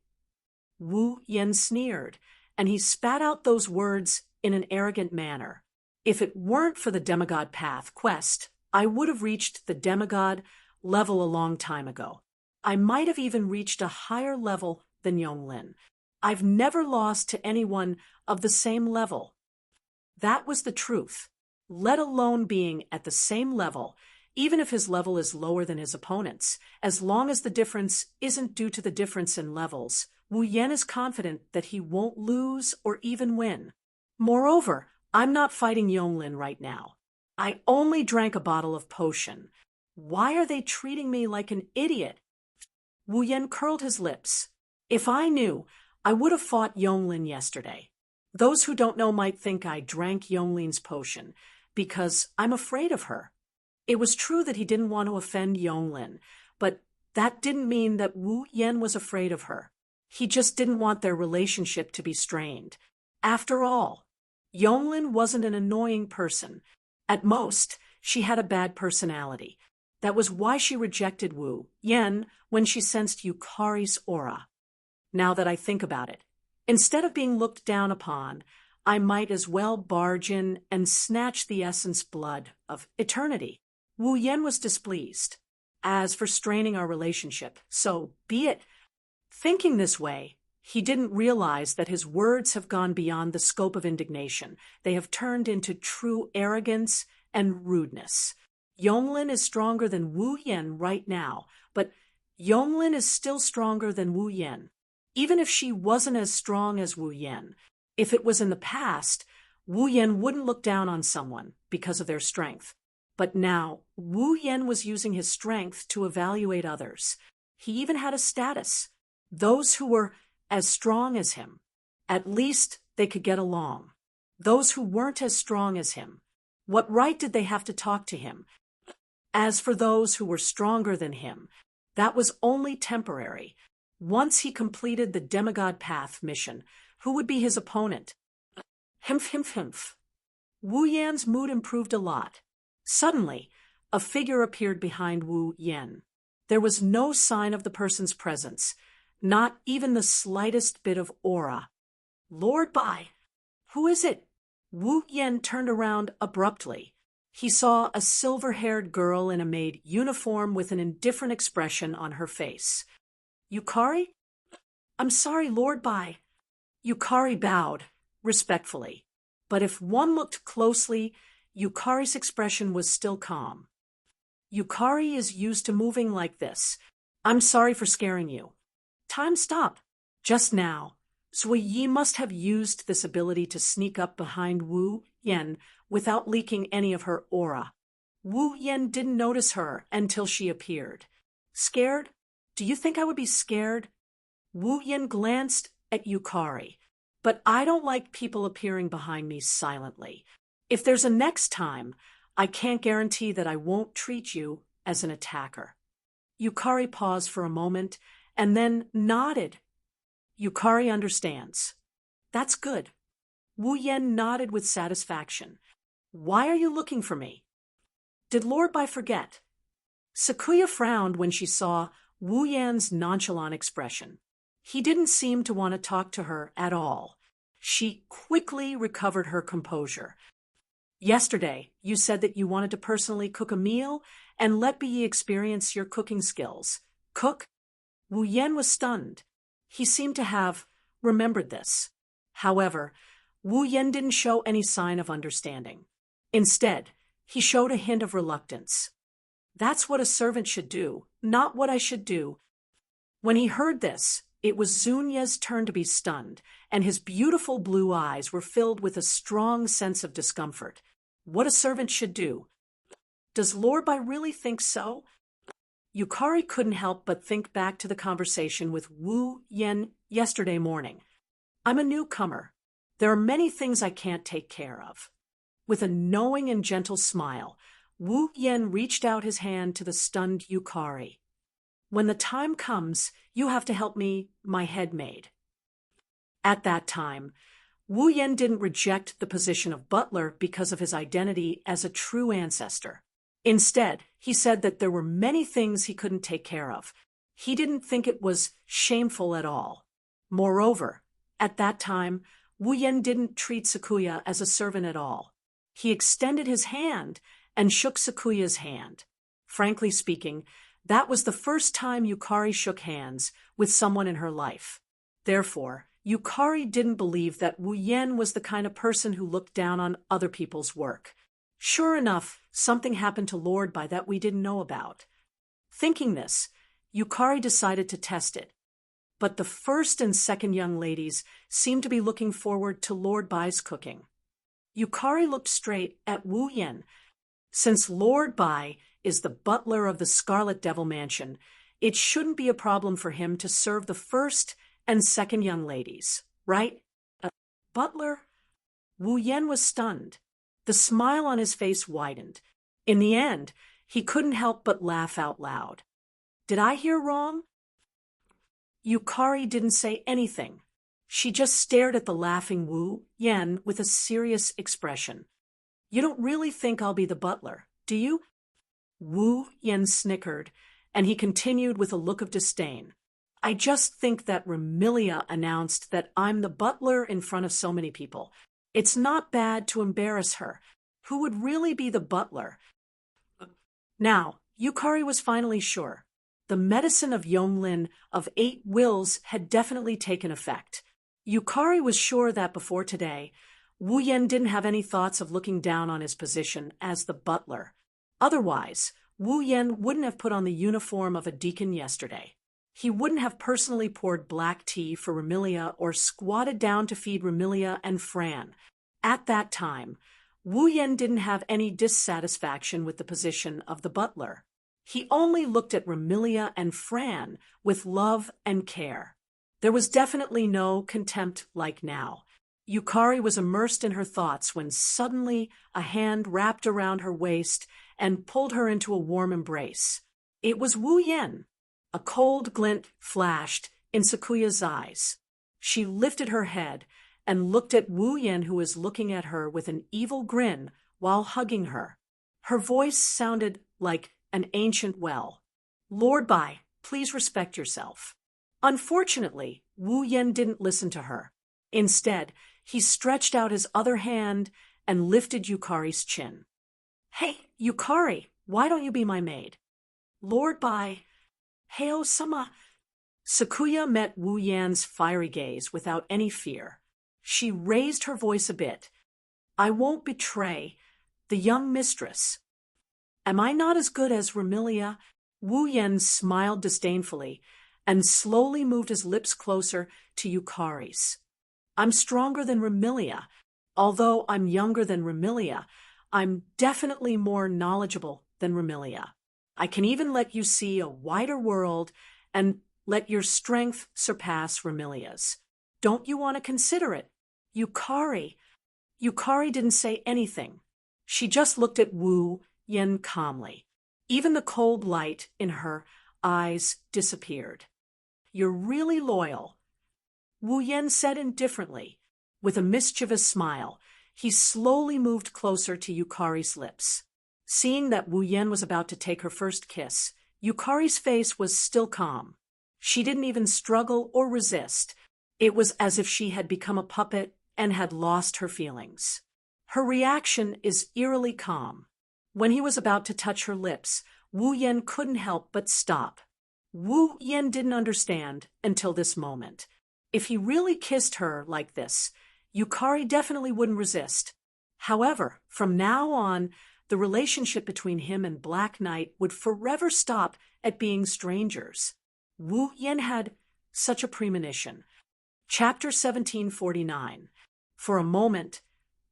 Speaker 1: Wu Yan sneered, and he spat out those words in an arrogant manner. If it weren't for the demigod path quest, I would have reached the demigod level a long time ago. I might have even reached a higher level than Yonglin. I've never lost to anyone of the same level. That was the truth, let alone being at the same level, even if his level is lower than his opponent's. As long as the difference isn't due to the difference in levels, Wu Yan is confident that he won't lose or even win. Moreover, I'm not fighting Yonglin right now. I only drank a bottle of potion. Why are they treating me like an idiot? Wu Yan curled his lips. If I knew, I would have fought Yonglin yesterday. Those who don't know might think I drank Yonglin's potion, because I'm afraid of her. It was true that he didn't want to offend Yonglin, but that didn't mean that Wu Yan was afraid of her. He just didn't want their relationship to be strained. After all, Yonglin wasn't an annoying person. At most, she had a bad personality. That was why she rejected Wu Yan when she sensed Yukari's aura. Now that I think about it, instead of being looked down upon, I might as well barge in and snatch the essence blood of eternity. Wu Yan was displeased. As for straining our relationship, so be it. Thinking this way, he didn't realize that his words have gone beyond the scope of indignation. They have turned into true arrogance and rudeness. Yonglin is stronger than Wu Yan right now, but Yonglin is still stronger than Wu Yan. Even if she wasn't as strong as Wu Yan, if it was in the past, Wu Yan wouldn't look down on someone because of their strength. But now, Wu Yan was using his strength to evaluate others. He even had a status. Those who were as strong as him, at least they could get along. Those who weren't as strong as him, what right did they have to talk to him? As for those who were stronger than him, that was only temporary. Once he completed the demigod path mission, who would be his opponent? Himph. Wu Yan's mood improved a lot. Suddenly, a figure appeared behind Wu Yan. There was no sign of the person's presence, not even the slightest bit of aura. Lord Bai, who is it? Wu Yan turned around abruptly. He saw a silver-haired girl in a maid uniform with an indifferent expression on her face. Yukari? I'm sorry, Lord Bai. Yukari bowed, respectfully. But if one looked closely, Yukari's expression was still calm. Yukari is used to moving like this. I'm sorry for scaring you. Time stop. Just now, Sui Yi must have used this ability to sneak up behind Wu Yan without leaking any of her aura. Wu Yan didn't notice her until she appeared. Scared? Do you think I would be scared? Wu Yan glanced at Yukari. But I don't like people appearing behind me silently. If there's a next time, I can't guarantee that I won't treat you as an attacker. Yukari paused for a moment and then nodded. Yukari understands. That's good. Wu Yen nodded with satisfaction. Why are you looking for me? Did Lord Bai forget? Sakuya frowned when she saw Wu Yan's nonchalant expression. He didn't seem to want to talk to her at all. She quickly recovered her composure. Yesterday, you said that you wanted to personally cook a meal and let me experience your cooking skills. Cook? Wu Yan was stunned. He seemed to have remembered this. However, Wu Yan didn't show any sign of understanding. Instead, he showed a hint of reluctance. That's what a servant should do, not what I should do. When he heard this, it was Zunya's turn to be stunned, and his beautiful blue eyes were filled with a strong sense of discomfort. What a servant should do. Does Lord Bai really think so? Yukari couldn't help but think back to the conversation with Wu Yan yesterday morning. I'm a newcomer. There are many things I can't take care of. With a knowing and gentle smile, Wu Yan reached out his hand to the stunned Yukari. When the time comes, you have to help me, my head maid. At that time, Wu Yan didn't reject the position of butler because of his identity as a true ancestor. Instead, he said that there were many things he couldn't take care of. He didn't think it was shameful at all. Moreover, at that time, Wu Yan didn't treat Sakuya as a servant at all. He extended his hand and shook Sakuya's hand. Frankly speaking, that was the first time Yukari shook hands with someone in her life. Therefore, Yukari didn't believe that Wu Yan was the kind of person who looked down on other people's work. Sure enough, something happened to Lord Bai that we didn't know about. Thinking this, Yukari decided to test it. But the first and second young ladies seemed to be looking forward to Lord Bai's cooking. Yukari looked straight at Wu Yan. Since Lord Bai is the butler of the Scarlet Devil Mansion, it shouldn't be a problem for him to serve the first and second young ladies, right? Butler? Wu Yan was stunned. The smile on his face widened. In the end, he couldn't help but laugh out loud. Did I hear wrong? Yukari didn't say anything. She just stared at the laughing Wu Yan with a serious expression. You don't really think I'll be the butler, do you? Wu Yan snickered, and he continued with a look of disdain. I just think that Remilia announced that I'm the butler in front of so many people. It's not bad to embarrass her. Who would really be the butler? Now, Yukari was finally sure. The medicine of Yonglin of 8 wills had definitely taken effect. Yukari was sure that before today, Wu Yan didn't have any thoughts of looking down on his position as the butler. Otherwise, Wu Yan wouldn't have put on the uniform of a deacon yesterday. He wouldn't have personally poured black tea for Remilia or squatted down to feed Remilia and Fran. At that time, Wu Yan didn't have any dissatisfaction with the position of the butler. He only looked at Remilia and Fran with love and care. There was definitely no contempt like now. Yukari was immersed in her thoughts when suddenly a hand wrapped around her waist and pulled her into a warm embrace. It was Wu Yan. A cold glint flashed in Sakuya's eyes. She lifted her head and looked at Wu Yan, who was looking at her with an evil grin while hugging her. Her voice sounded like an ancient well. Lord Bai, please respect yourself. Unfortunately, Wu Yan didn't listen to her. Instead, he stretched out his other hand and lifted Yukari's chin. Hey, Yukari, why don't you be my maid? Lord Bai, Heo-sama. Sakuya met Wu Yan's fiery gaze without any fear. She raised her voice a bit. I won't betray the young mistress. Am I not as good as Remilia? Wu Yan smiled disdainfully and slowly moved his lips closer to Yukari's. I'm stronger than Remilia. Although I'm younger than Remilia, I'm definitely more knowledgeable than Remilia. I can even let you see a wider world and let your strength surpass Remilia's. Don't you want to consider it? Yukari didn't say anything. She just looked at Wu Yan calmly. Even the cold light in her eyes disappeared. You're really loyal, Wu Yan said indifferently. With a mischievous smile, he slowly moved closer to Yukari's lips. Seeing that Wu Yan was about to take her first kiss, Yukari's face was still calm. She didn't even struggle or resist. It was as if she had become a puppet and had lost her feelings. Her reaction is eerily calm. When he was about to touch her lips, Wu Yan couldn't help but stop. Wu Yan didn't understand until this moment. If he really kissed her like this, Yukari definitely wouldn't resist. However, from now on, the relationship between him and Black Knight would forever stop at being strangers. Wu Yan had such a premonition. Chapter 1749. For a moment,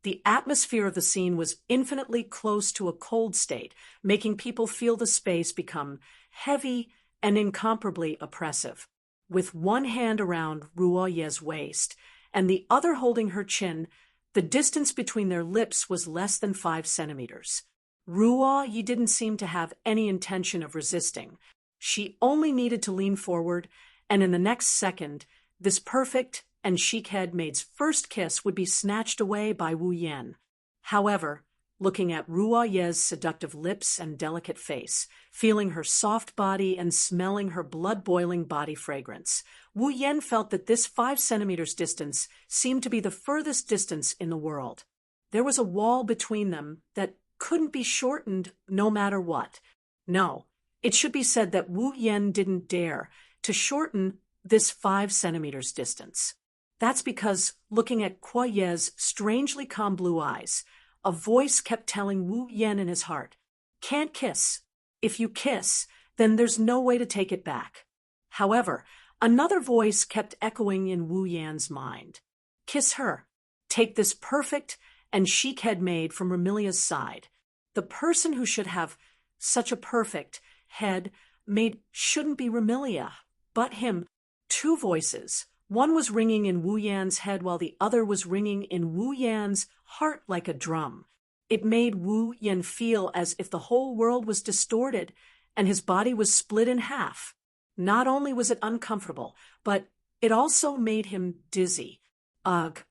Speaker 1: the atmosphere of the scene was infinitely close to a cold state, making people feel the space become heavy and incomparably oppressive. With one hand around Ruoye's waist and the other holding her chin, the distance between their lips was less than 5 centimeters. Ruoye didn't seem to have any intention of resisting. She only needed to lean forward, and in the next second, this perfect and chic head maid's first kiss would be snatched away by Wu Yan. However, looking at Ruoye's seductive lips and delicate face, feeling her soft body and smelling her blood-boiling body fragrance, Wu Yan felt that this 5 centimeters distance seemed to be the furthest distance in the world. There was a wall between them that couldn't be shortened no matter what. No, it should be said that Wu Yan didn't dare to shorten this 5 centimeters distance. That's because, looking at Kuoye's strangely calm blue eyes, a voice kept telling Wu Yan in his heart, "Can't kiss. If you kiss, then there's no way to take it back." However, another voice kept echoing in Wu Yan's mind. "Kiss her. Take this perfect and chic head maid from Remilia's side. The person who should have such a perfect head maid shouldn't be Remilia, but him." 2 voices. One was ringing in Wu Yan's head while the other was ringing in Wu Yan's heart like a drum. It made Wu Yan feel as if the whole world was distorted and his body was split in half. Not only was it uncomfortable, but it also made him dizzy. Ugh.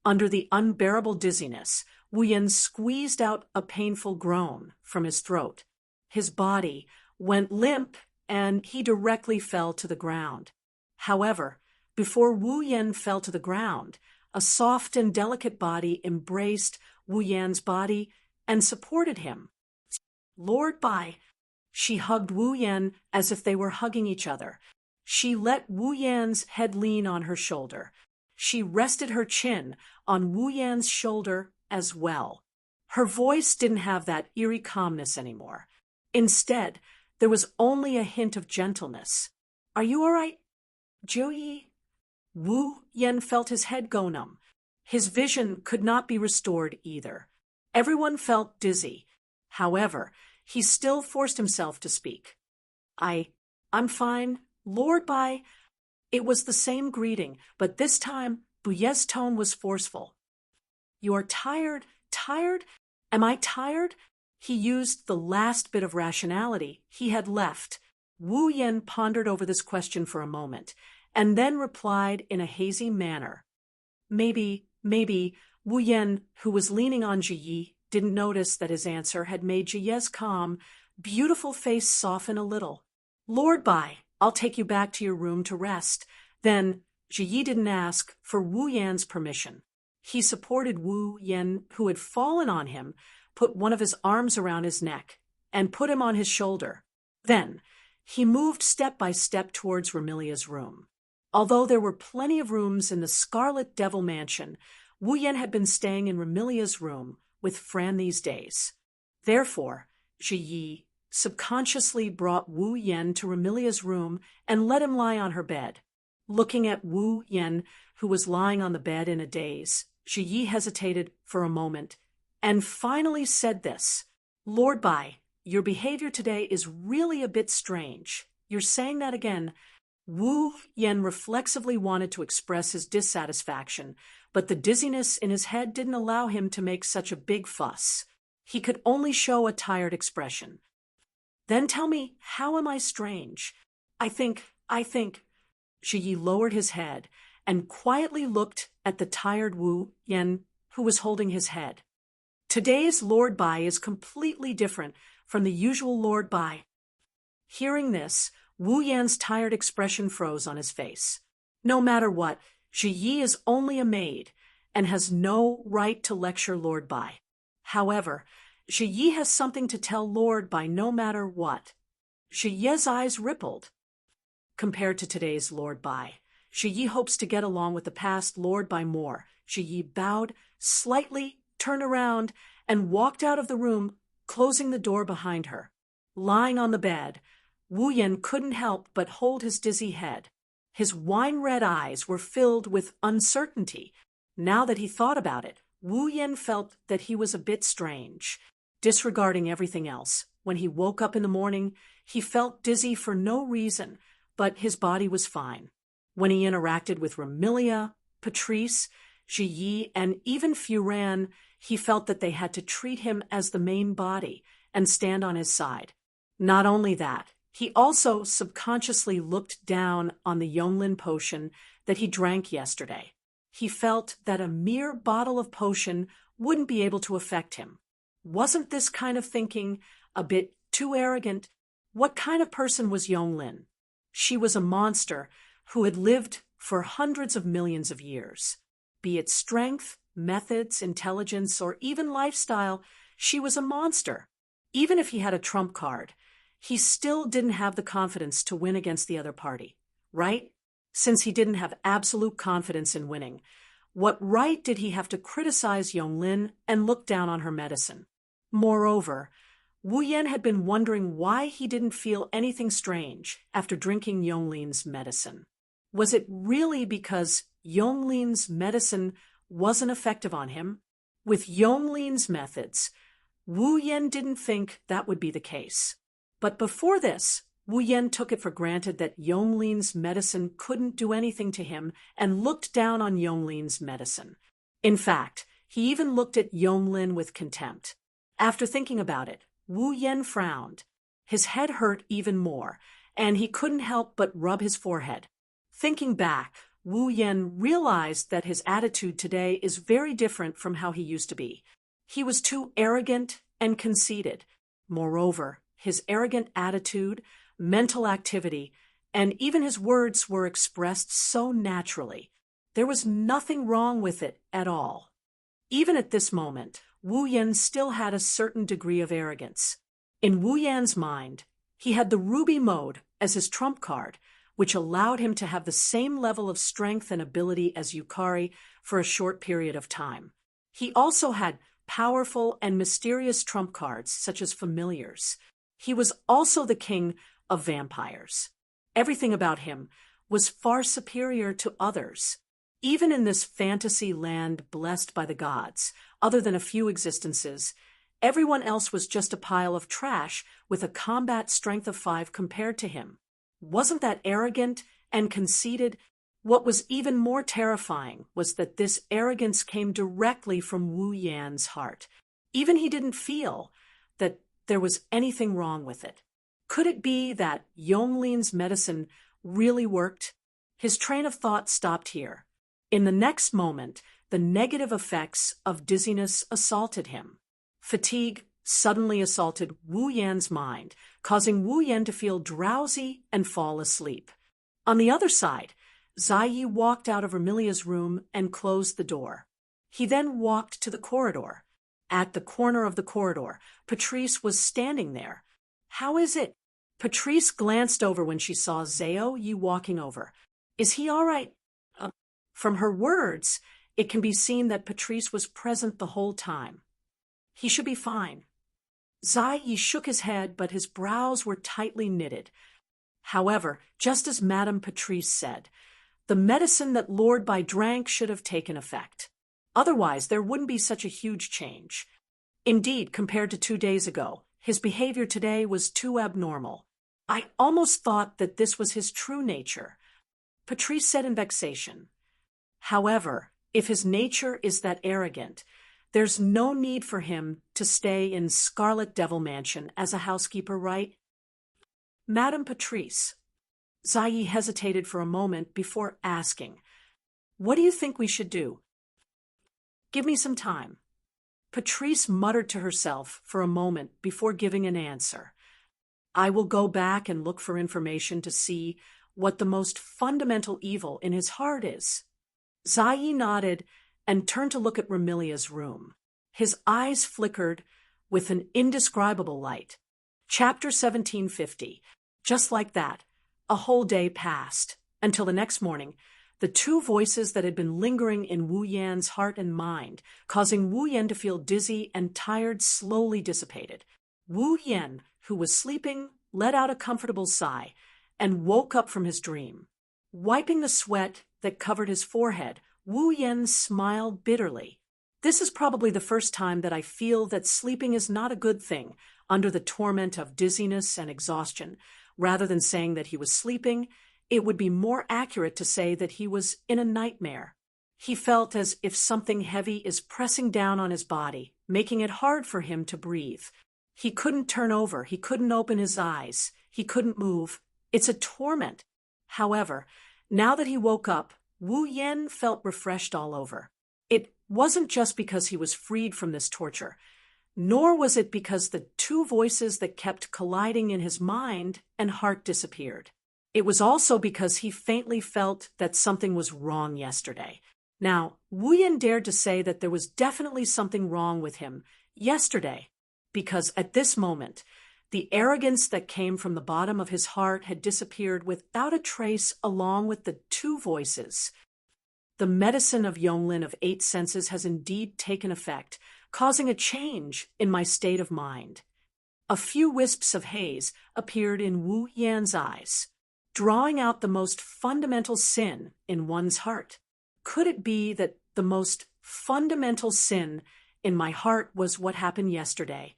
Speaker 1: Under the unbearable dizziness, Wu Yan squeezed out a painful groan from his throat. His body went limp and he directly fell to the ground. However, before Wu Yan fell to the ground, a soft and delicate body embraced Wu Yan's body and supported him. Lured by, she hugged Wu Yan as if they were hugging each other. She let Wu Yan's head lean on her shoulder. She rested her chin on Wu Yan's shoulder as well. Her voice didn't have that eerie calmness anymore. Instead, there was only a hint of gentleness. "Are you all right, Jiuyi?" Wu Yan felt his head go numb. His vision could not be restored either. Everyone felt dizzy. However, he still forced himself to speak. I'm fine, lured by." It was the same greeting, but this time Buye's tone was forceful. "You are tired? Tired? Am I tired?" He used the last bit of rationality he had left. Wu Yan pondered over this question for a moment, and then replied in a hazy manner. Maybe, Wu Yan, who was leaning on Jiyi, didn't notice that his answer had made Jiye's calm, beautiful face soften a little. "Lured by, I'll take you back to your room to rest." Then, Jiyi didn't ask for Wu Yan's permission. He supported Wu Yan, who had fallen on him, put one of his arms around his neck, and put him on his shoulder. Then, he moved step by step towards Remilia's room. Although there were plenty of rooms in the Scarlet Devil Mansion, Wu Yan had been staying in Remilia's room with Fran these days. Therefore, Jiyi subconsciously brought Wu Yan to Remilia's room and let him lie on her bed. Looking at Wu Yan, who was lying on the bed in a daze, Jiyi hesitated for a moment and finally said this. "Lord Bai, your behavior today is really a bit strange." "You're saying that again." Wu Yan reflexively wanted to express his dissatisfaction, but the dizziness in his head didn't allow him to make such a big fuss. He could only show a tired expression. "Then tell me, how am I strange?" I think. Jiyi lowered his head and quietly looked at the tired Wu Yan who was holding his head. Today's Lord Bai is completely different from the usual Lord Bai. Hearing this, Wu Yan's tired expression froze on his face. No matter what, Zhi Yi is only a maid and has no right to lecture Lord Bai. However, Zhi Yi has something to tell Lord Bai no matter what. Zhi Yi's eyes rippled. Compared to today's Lord Bai, Zhi Yi hopes to get along with the past Lord Bai more. Zhi Yi bowed slightly, turned around, and walked out of the room, closing the door behind her. Lying on the bed, Wu Yan couldn't help but hold his dizzy head. His wine-red eyes were filled with uncertainty. Now that he thought about it, Wu Yan felt that he was a bit strange. Disregarding everything else, when he woke up in the morning, he felt dizzy for no reason, but his body was fine. When he interacted with Ramilia, Patrice, Zhi Yi, and even Furan, he felt that they had to treat him as the main body and stand on his side. Not only that, he also subconsciously looked down on the Yonglin potion that he drank yesterday. He felt that a mere bottle of potion wouldn't be able to affect him. Wasn't this kind of thinking a bit too arrogant? What kind of person was Yonglin? She was a monster who had lived for hundreds of millions of years. Be it strength, methods, intelligence, or even lifestyle, she was a monster. Even if he had a trump card, he still didn't have the confidence to win against the other party, right? Since he didn't have absolute confidence in winning, what right did he have to criticize Yonglin and look down on her medicine? Moreover, Wu Yan had been wondering why he didn't feel anything strange after drinking Yonglin's medicine. Was it really because Yonglin's medicine wasn't effective on him? With Yonglin's methods, Wu Yan didn't think that would be the case. But before this, Wu Yan took it for granted that Yonglin's medicine couldn't do anything to him and looked down on Yonglin's medicine. In fact, he even looked at Yonglin with contempt. After thinking about it, Wu Yan frowned. His head hurt even more, and he couldn't help but rub his forehead. Thinking back, Wu Yan realized that his attitude today is very different from how he used to be. He was too arrogant and conceited. Moreover, his arrogant attitude, mental activity, and even his words were expressed so naturally. There was nothing wrong with it at all. Even at this moment, Wu Yan still had a certain degree of arrogance. In Wu Yan's mind, he had the ruby mode as his trump card, which allowed him to have the same level of strength and ability as Yukari for a short period of time. He also had powerful and mysterious trump cards, such as familiars. He was also the king of vampires. Everything about him was far superior to others. Even in this fantasy land blessed by the gods, other than a few existences, everyone else was just a pile of trash with a combat strength of 5 compared to him. Wasn't that arrogant and conceited? What was even more terrifying was that this arrogance came directly from Wu Yan's heart. Even he didn't feel that there was anything wrong with it. Could it be that Yonglin's medicine really worked? His train of thought stopped here. In the next moment, the negative effects of dizziness assaulted him. Fatigue suddenly assaulted Wu Yan's mind, causing Wu Yan to feel drowsy and fall asleep. On the other side, Zai Yi walked out of Amelia's room and closed the door. He then walked to the corridor. At the corner of the corridor, Patrice was standing there. How is it? Patrice glanced over when she saw Zhao Yi walking over. Is he all right? From her words, it can be seen that Patrice was present the whole time. He should be fine. Zai Yi shook his head, but his brows were tightly knitted. However, just as Madame Patrice said, the medicine that Lord Bai drank should have taken effect. Otherwise, there wouldn't be such a huge change. Indeed, compared to 2 days ago, his behavior today was too abnormal. I almost thought that this was his true nature, Patrice said in vexation. However, if his nature is that arrogant, there's no need for him to stay in Scarlet Devil Mansion as a housekeeper, right? Madame Patrice. Zai Yi hesitated for a moment before asking, What do you think we should do? Give me some time. Patrice muttered to herself for a moment before giving an answer. I will go back and look for information to see what the most fundamental evil in his heart is. Zai nodded and turned to look at Remilia's room. His eyes flickered with an indescribable light. Chapter 1750. Just like that, a whole day passed, until the next morning, the two voices that had been lingering in Wu Yan's heart and mind, causing Wu Yan to feel dizzy and tired, slowly dissipated. Wu Yan, who was sleeping, let out a comfortable sigh and woke up from his dream. Wiping the sweat that covered his forehead, Wu Yan smiled bitterly. This is probably the first time that I feel that sleeping is not a good thing under the torment of dizziness and exhaustion. Rather than saying that he was sleeping, it would be more accurate to say that he was in a nightmare. He felt as if something heavy is pressing down on his body, making it hard for him to breathe. He couldn't turn over, he couldn't open his eyes, he couldn't move. It's a torment. However, now that he woke up, Wu Yan felt refreshed all over. It wasn't just because he was freed from this torture, nor was it because the two voices that kept colliding in his mind and heart disappeared. It was also because he faintly felt that something was wrong yesterday. Now, Wu Yan dared to say that there was definitely something wrong with him yesterday, because at this moment, the arrogance that came from the bottom of his heart had disappeared without a trace along with the two voices. The medicine of Yonglin of 8 senses has indeed taken effect, causing a change in my state of mind. A few wisps of haze appeared in Wu Yan's eyes, drawing out the most fundamental sin in one's heart. Could it be that the most fundamental sin in my heart was what happened yesterday?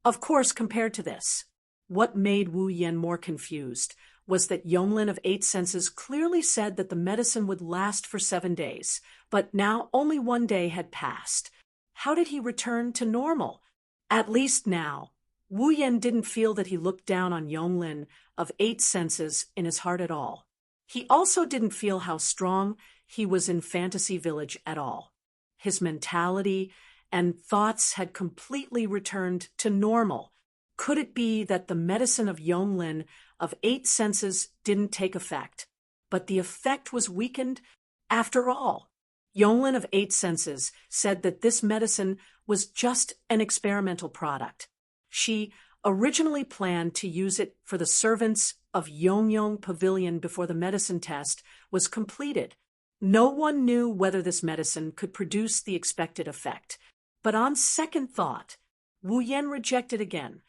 Speaker 1: Of course, compared to this, what made Wu Yan more confused was that Yonglin of 8 senses clearly said that the medicine would last for 7 days, but now only 1 day had passed. How did he return to normal? At least now, Wu Yan didn't feel that he looked down on Yonglin of 8 senses in his heart at all. He also didn't feel how strong he was in Fantasy Village at all. His mentality and thoughts had completely returned to normal. Could it be that the medicine of Yonglin of 8 senses didn't take effect, but the effect was weakened after all? Yonglin of 8 senses said that this medicine was just an experimental product. She originally planned to use it for the servants of Yongyong Pavilion before the medicine test was completed. No one knew whether this medicine could produce the expected effect. But on second thought, Wu Yan rejected again.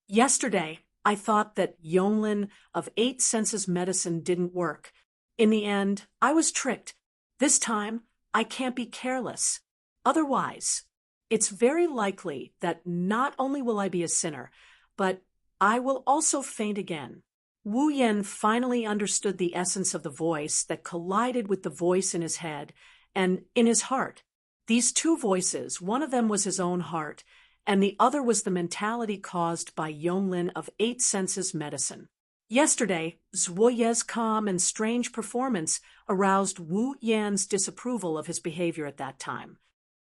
Speaker 1: Yesterday, I thought that Yonglin of 8 senses medicine didn't work. In the end, I was tricked. This time, I can't be careless. Otherwise, it's very likely that not only will I be a sinner, but I will also faint again. Wu Yan finally understood the essence of the voice that collided with the voice in his head and in his heart. These two voices, one of them was his own heart, and the other was the mentality caused by Yonglin of 8 senses medicine. Yesterday, Zhuoye's calm and strange performance aroused Wu Yan's disapproval of his behavior at that time.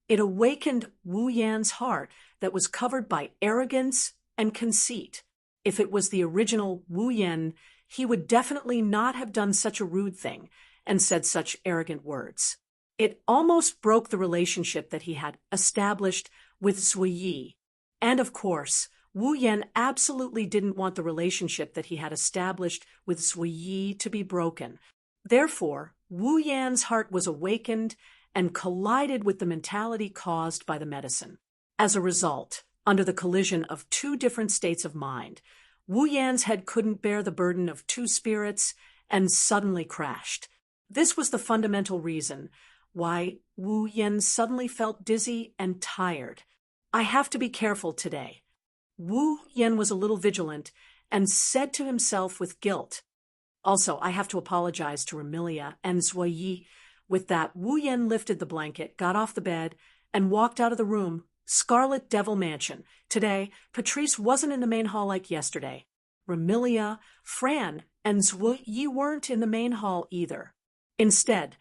Speaker 1: It awakened Wu Yan's heart that was covered by arrogance and conceit. If it was the original Wu Yan, he would definitely not have done such a rude thing and said such arrogant words. It almost broke the relationship that he had established with Zhuoyi. And of course, Wu Yan absolutely didn't want the relationship that he had established with Zhuoyi to be broken. Therefore, Wu Yan's heart was awakened and collided with the mentality caused by the medicine. As a result, under the collision of two different states of mind, Wu Yan's head couldn't bear the burden of two spirits and suddenly crashed. This was the fundamental reason why Wu Yan suddenly felt dizzy and tired. I have to be careful today. Wu Yan was a little vigilant and said to himself with guilt. Also, I have to apologize to Remilia and Zhuoyi. With that, Wu Yan lifted the blanket, got off the bed, and walked out of the room. Scarlet Devil Mansion. Today, Patrice wasn't in the main hall like yesterday. Remilia, Fran, and Zhuoyi weren't in the main hall either. Instead,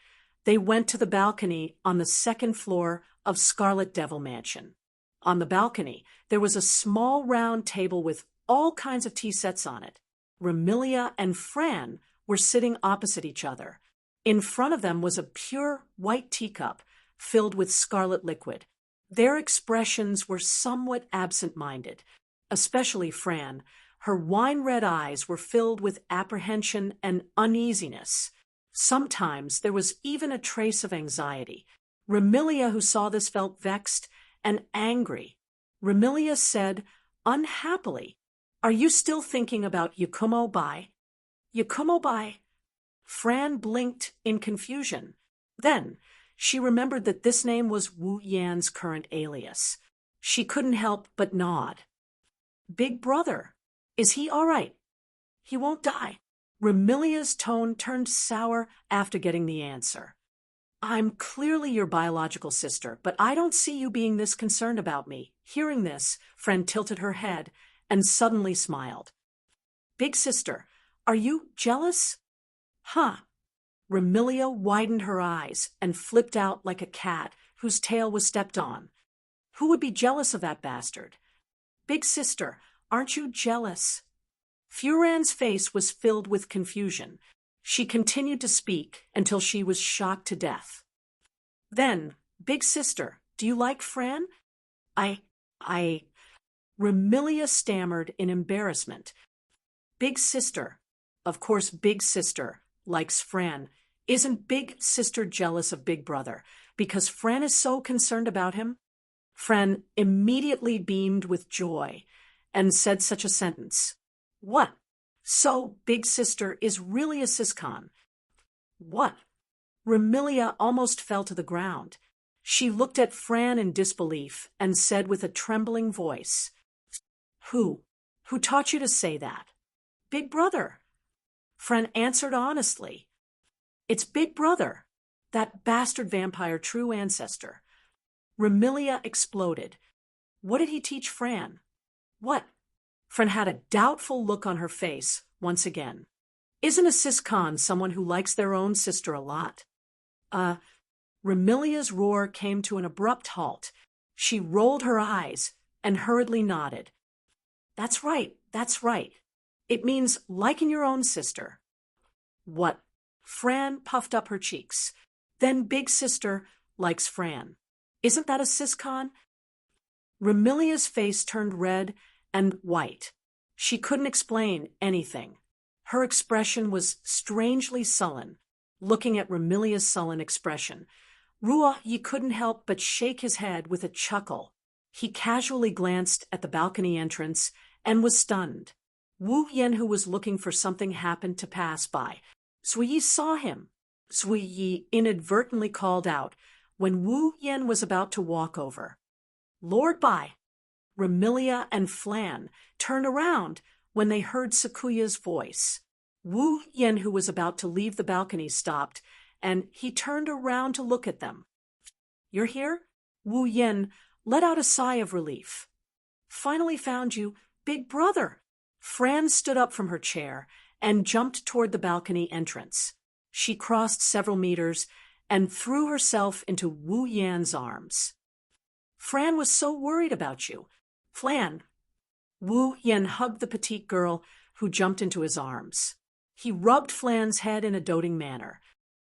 Speaker 1: They went to the balcony on the second floor of Scarlet Devil Mansion. On the balcony, there was a small round table with all kinds of tea sets on it. Remilia and Fran were sitting opposite each other. In front of them was a pure white teacup filled with scarlet liquid. Their expressions were somewhat absent-minded, especially Fran. Her wine-red eyes were filled with apprehension and uneasiness. Sometimes there was even a trace of anxiety. Remilia, who saw this, felt vexed and angry. Remilia said, unhappily, "Are you still thinking about Yakumo Bai?" Yakumo Bai? Fran blinked in confusion. Then she remembered that this name was Wu Yan's current alias. She couldn't help but nod. Big brother. Is he all right? He won't die. Remilia's tone turned sour after getting the answer. I'm clearly your biological sister, but I don't see you being this concerned about me. Hearing this, Fran tilted her head and suddenly smiled. Big sister, are you jealous? Huh. Remilia widened her eyes and flipped out like a cat whose tail was stepped on. Who would be jealous of that bastard? Big sister, aren't you jealous? Furan's face was filled with confusion. She continued to speak until she was shocked to death. Then, big sister, do you like Fran? Remilia stammered in embarrassment. Big sister. Of course, big sister likes Fran. Isn't big sister jealous of big brother because Fran is so concerned about him? Fran immediately beamed with joy and said such a sentence. What? So big sister is really a siscon? What? Remilia almost fell to the ground. She looked at Fran in disbelief and said with a trembling voice, Who taught you to say that? Big brother. Fran answered honestly. It's big brother, that bastard vampire true ancestor. Remilia exploded. What did he teach Fran? What? Fran had a doubtful look on her face once again. Isn't a siscon someone who likes their own sister a lot? Remilia's roar came to an abrupt halt. She rolled her eyes and hurriedly nodded. That's right. It means liking your own sister. What? Fran puffed up her cheeks. Then big sister likes Fran. Isn't that a siscon? Remilia's face turned red and white. She couldn't explain anything. Her expression was strangely sullen. Looking at Remilia's sullen expression, Ruoyi couldn't help but shake his head with a chuckle. He casually glanced at the balcony entrance and was stunned. Wu Yan, who was looking for something, happened to pass by. Suiyi saw him. Suiyi inadvertently called out when Wu Yan was about to walk over. Lord Bai. Remilia and Flan turned around when they heard Sakuya's voice. Wu Yan, who was about to leave the balcony, stopped, and he turned around to look at them. You're here? Wu Yan let out a sigh of relief. Finally found you, big brother. Fran stood up from her chair and jumped toward the balcony entrance. She crossed several meters and threw herself into Wu Yan's arms. Fran was so worried about you. Flan. Wu Yan hugged the petite girl who jumped into his arms. He rubbed Flan's head in a doting manner.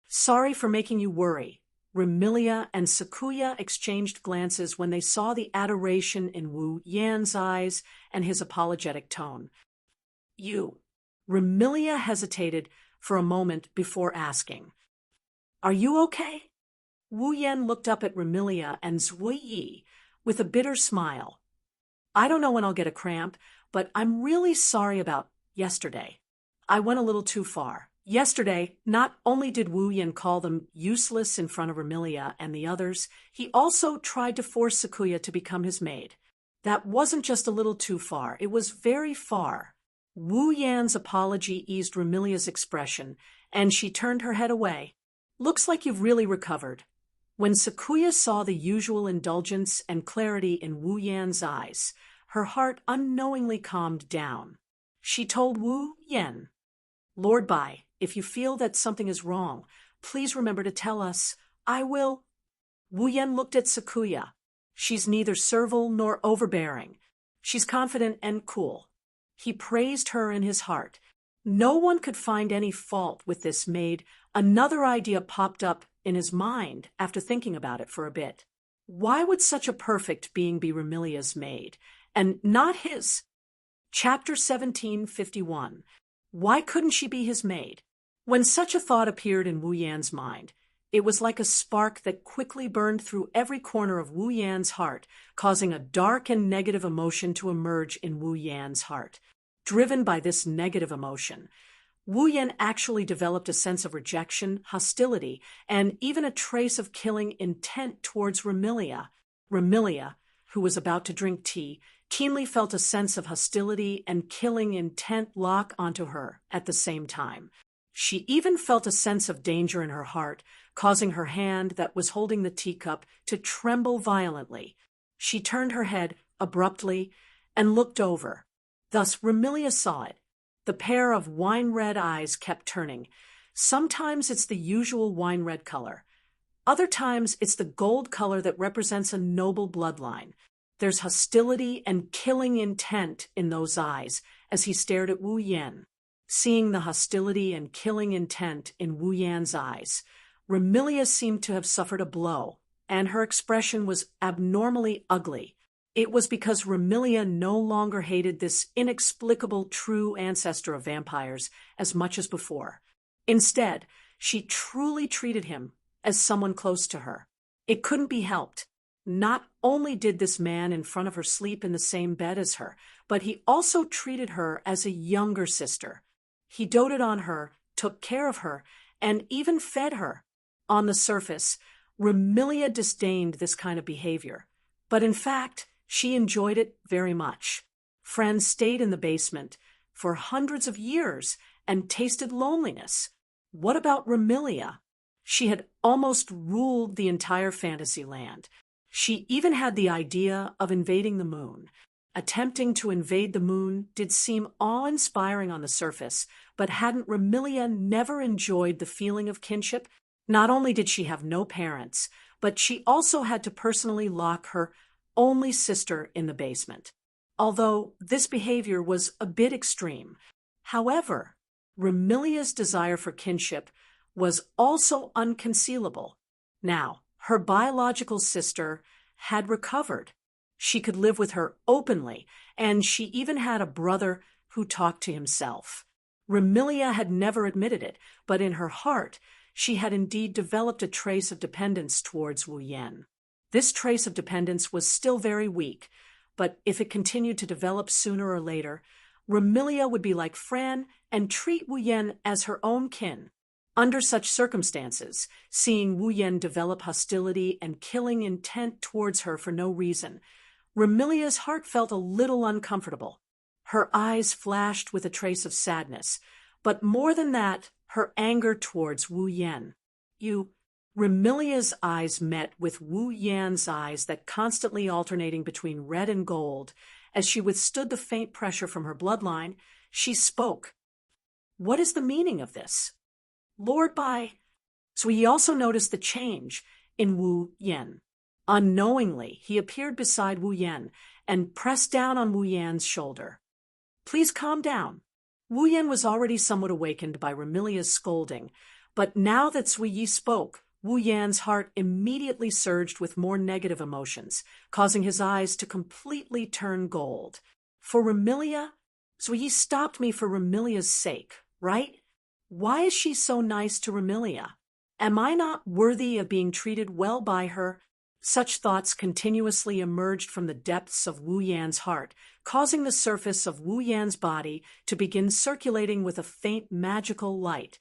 Speaker 1: Sorry for making you worry. Remilia and Sakuya exchanged glances when they saw the adoration in Wu Yan's eyes and his apologetic tone. You. Remilia hesitated for a moment before asking. Are you okay? Wu Yan looked up at Remilia and Zuiyi with a bitter smile. I don't know when I'll get a cramp, but I'm really sorry about yesterday. I went a little too far. Yesterday, not only did Wu Yan call them useless in front of Remilia and the others, he also tried to force Sakuya to become his maid. That wasn't just a little too far, it was very far. Wu Yan's apology eased Remilia's expression, and she turned her head away. Looks like you've really recovered. When Sakuya saw the usual indulgence and clarity in Wu Yan's eyes, her heart unknowingly calmed down. She told Wu Yan, Lord Bai, if you feel that something is wrong, please remember to tell us. I will. Wu Yan looked at Sakuya. She's neither servile nor overbearing. She's confident and cool. He praised her in his heart. No one could find any fault with this maid. Another idea popped up in his mind after thinking about it for a bit. Why would such a perfect being be Remilia's maid, and not his? Chapter 1751. Why couldn't she be his maid? When such a thought appeared in Wu Yan's mind, it was like a spark that quickly burned through every corner of Wu Yan's heart, causing a dark and negative emotion to emerge in Wu Yan's heart. Driven by this negative emotion, Wu Yan actually developed a sense of rejection, hostility, and even a trace of killing intent towards Remilia. Remilia, who was about to drink tea, keenly felt a sense of hostility and killing intent lock onto her at the same time. She even felt a sense of danger in her heart, causing her hand that was holding the teacup to tremble violently. She turned her head abruptly and looked over. Thus Remilia saw it. The pair of wine-red eyes kept turning. Sometimes it's the usual wine-red color. Other times it's the gold color that represents a noble bloodline. There's hostility and killing intent in those eyes as he stared at Wu Yan. Seeing the hostility and killing intent in Wu Yan's eyes, Remilia seemed to have suffered a blow, and her expression was abnormally ugly. It was because Remilia no longer hated this inexplicable true ancestor of vampires as much as before. Instead, she truly treated him as someone close to her. It couldn't be helped. Not only did this man in front of her sleep in the same bed as her, but he also treated her as a younger sister. He doted on her, took care of her, and even fed her. On the surface, Remilia disdained this kind of behavior, but in fact, she enjoyed it very much. Friends stayed in the basement for hundreds of years and tasted loneliness. What about Remilia? She had almost ruled the entire fantasy land. She even had the idea of invading the moon. Attempting to invade the moon did seem awe-inspiring on the surface, but hadn't Remilia never enjoyed the feeling of kinship? Not only did she have no parents, but she also had to personally lock her only sister in the basement. Although this behavior was a bit extreme. However, Remilia's desire for kinship was also unconcealable. Now, her biological sister had recovered. She could live with her openly, and she even had a brother who talked to himself. Remilia had never admitted it, but in her heart, she had indeed developed a trace of dependence towards Wu Yan. This trace of dependence was still very weak, but if it continued to develop sooner or later, Remilia would be like Fran and treat Wu Yan as her own kin. Under such circumstances, seeing Wu Yan develop hostility and killing intent towards her for no reason, Remilia's heart felt a little uncomfortable. Her eyes flashed with a trace of sadness, but more than that, her anger towards Wu Yan. Remilia's eyes met with Wu Yan's eyes that constantly alternating between red and gold. As she withstood the faint pressure from her bloodline, she spoke. What is the meaning of this? Lord Bai. So he also noticed the change in Wu Yan. Unknowingly, he appeared beside Wu Yan and pressed down on Wu Yan's shoulder. Please calm down. Wu Yan was already somewhat awakened by Remilia's scolding, but now that Sui Yi spoke, Wu Yan's heart immediately surged with more negative emotions, causing his eyes to completely turn gold. For Remilia? Sui Yi stopped me for Remilia's sake, right? Why is she so nice to Remilia? Am I not worthy of being treated well by her? Such thoughts continuously emerged from the depths of Wu Yan's heart, causing the surface of Wu Yan's body to begin circulating with a faint magical light.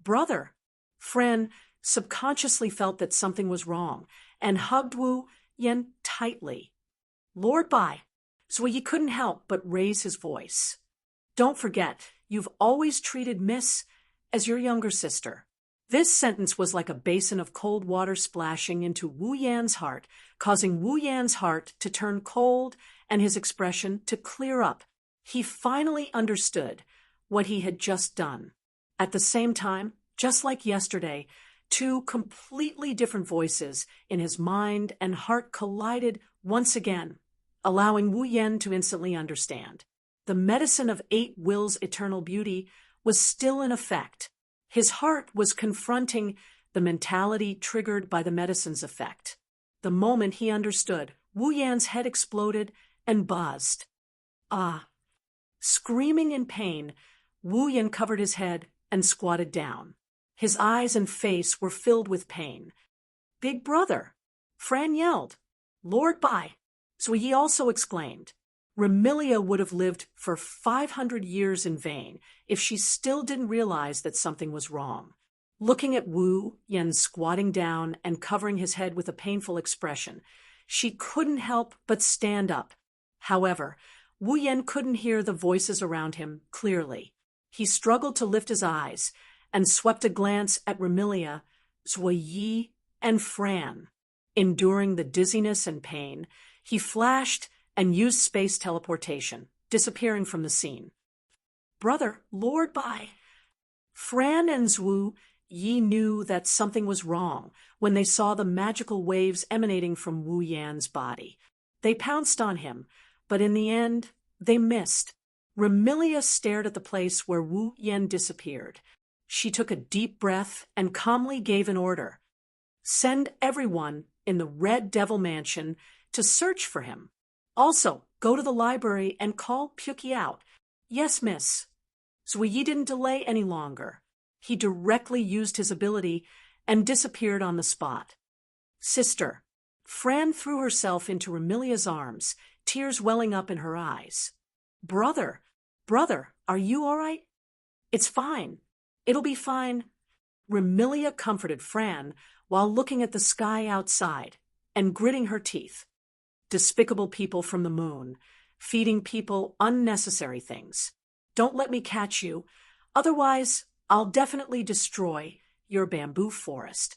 Speaker 1: Brother, Fran subconsciously felt that something was wrong and hugged Wu Yan tightly. Lord Bai, so he couldn't help but raise his voice. Don't forget, you've always treated Miss as your younger sister. This sentence was like a basin of cold water splashing into Wu Yan's heart, causing Wu Yan's heart to turn cold and his expression to clear up. He finally understood what he had just done. At the same time, Just like yesterday, two completely different voices in his mind and heart collided once again, allowing Wu Yen to instantly understand. The medicine of 8 Wills' eternal beauty was still in effect. His heart was confronting the mentality triggered by the medicine's effect. The moment he understood, Wu Yan's head exploded and buzzed. Ah! Screaming in pain, Wu Yan covered his head and squatted down. His eyes and face were filled with pain. "Big brother!" Fran yelled. "Lord Bai!" Zui also exclaimed. Remilia would have lived for 500 years in vain if she still didn't realize that something was wrong. Looking at Wu Yan squatting down and covering his head with a painful expression, she couldn't help but stand up. However, Wu Yan couldn't hear the voices around him clearly. He struggled to lift his eyes and swept a glance at Remilia, Zui, and Fran. Enduring the dizziness and pain, he flashed and used space teleportation, disappearing from the scene. "Brother, Lord Bai!" Fran and Zhu Yi knew that something was wrong when they saw the magical waves emanating from Wu Yan's body. They pounced on him, but in the end, they missed. Remilia stared at the place where Wu Yan disappeared. She took a deep breath and calmly gave an order. "Send everyone in the Red Devil Mansion to search for him. Also, go to the library and call Pyuki out." "Yes, miss." Zui didn't delay any longer. He directly used his ability and disappeared on the spot. "Sister." Fran threw herself into Remilia's arms, tears welling up in her eyes. Brother, are you all right?" "It's fine. It'll be fine." Remilia comforted Fran while looking at the sky outside and gritting her teeth. Despicable people from the moon, feeding people unnecessary things. "Don't let me catch you, otherwise I'll definitely destroy your bamboo forest."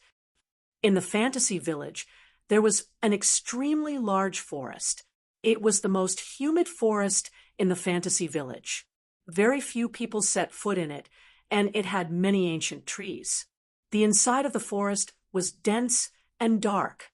Speaker 1: In the fantasy village, there was an extremely large forest. It was the most humid forest in the fantasy village. Very few people set foot in it, and it had many ancient trees. The inside of the forest was dense and dark.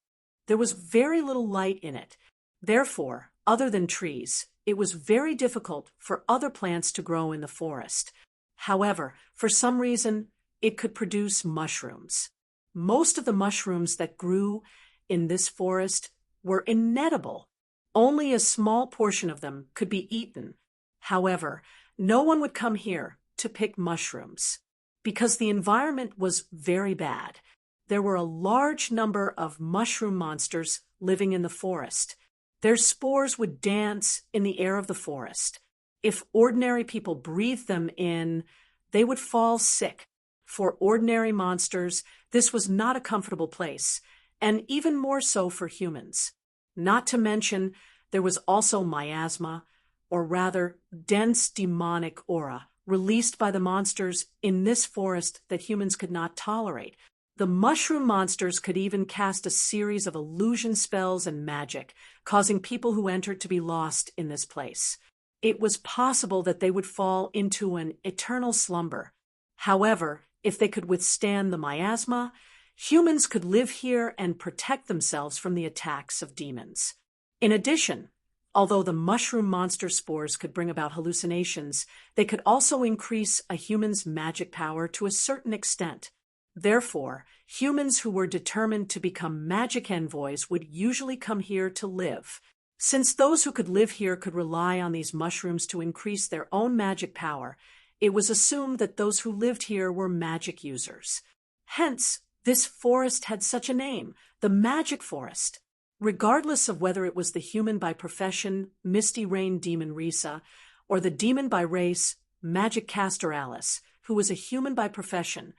Speaker 1: There was very little light in it. Therefore, other than trees, it was very difficult for other plants to grow in the forest. However, for some reason, it could produce mushrooms. Most of the mushrooms that grew in this forest were inedible. Only a small portion of them could be eaten. However, no one would come here to pick mushrooms because the environment was very bad. There were a large number of mushroom monsters living in the forest. Their spores would dance in the air of the forest. If ordinary people breathed them in, they would fall sick. For ordinary monsters, this was not a comfortable place, and even more so for humans. Not to mention, there was also miasma, or rather, dense demonic aura, released by the monsters in this forest that humans could not tolerate. The mushroom monsters could even cast a series of illusion spells and magic, causing people who entered to be lost in this place. It was possible that they would fall into an eternal slumber. However, if they could withstand the miasma, humans could live here and protect themselves from the attacks of demons. In addition, although the mushroom monster spores could bring about hallucinations, they could also increase a human's magic power to a certain extent. Therefore, humans who were determined to become magic envoys would usually come here to live. Since those who could live here could rely on these mushrooms to increase their own magic power, it was assumed that those who lived here were magic users. Hence, this forest had such a name, the Magic Forest. Regardless of whether it was the human by profession, Misty Rain Demon Risa, or the demon by race, Magic Caster Alice, who was a human by profession,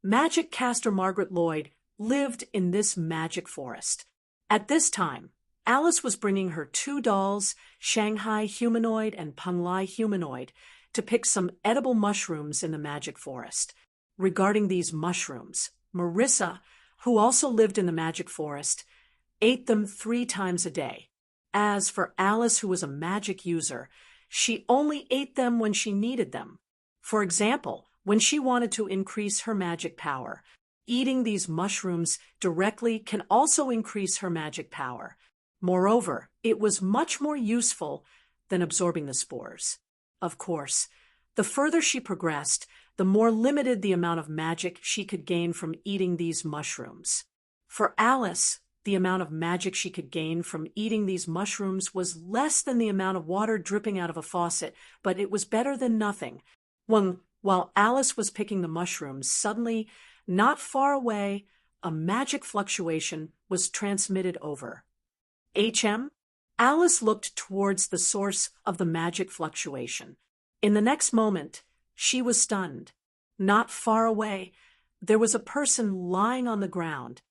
Speaker 1: Magic Caster Margaret Lloyd lived in this magic forest. At this time, Alice was bringing her 2 dolls, Shanghai Humanoid and Penglai Humanoid, to pick some edible mushrooms in the magic forest. Regarding these mushrooms, Marissa, who also lived in the magic forest, ate them 3 times a day. As for Alice, who was a magic user, she only ate them when she needed them. For example, when she wanted to increase her magic power. Eating these mushrooms directly can also increase her magic power. Moreover, it was much more useful than absorbing the spores. Of course, the further she progressed, the more limited the amount of magic she could gain from eating these mushrooms. For Alice, the amount of magic she could gain from eating these mushrooms was less than the amount of water dripping out of a faucet, but it was better than nothing. While Alice was picking the mushrooms, suddenly, not far away, a magic fluctuation was transmitted over. Alice looked towards the source of the magic fluctuation. In the next moment, she was stunned. Not far away, there was a person lying on the ground.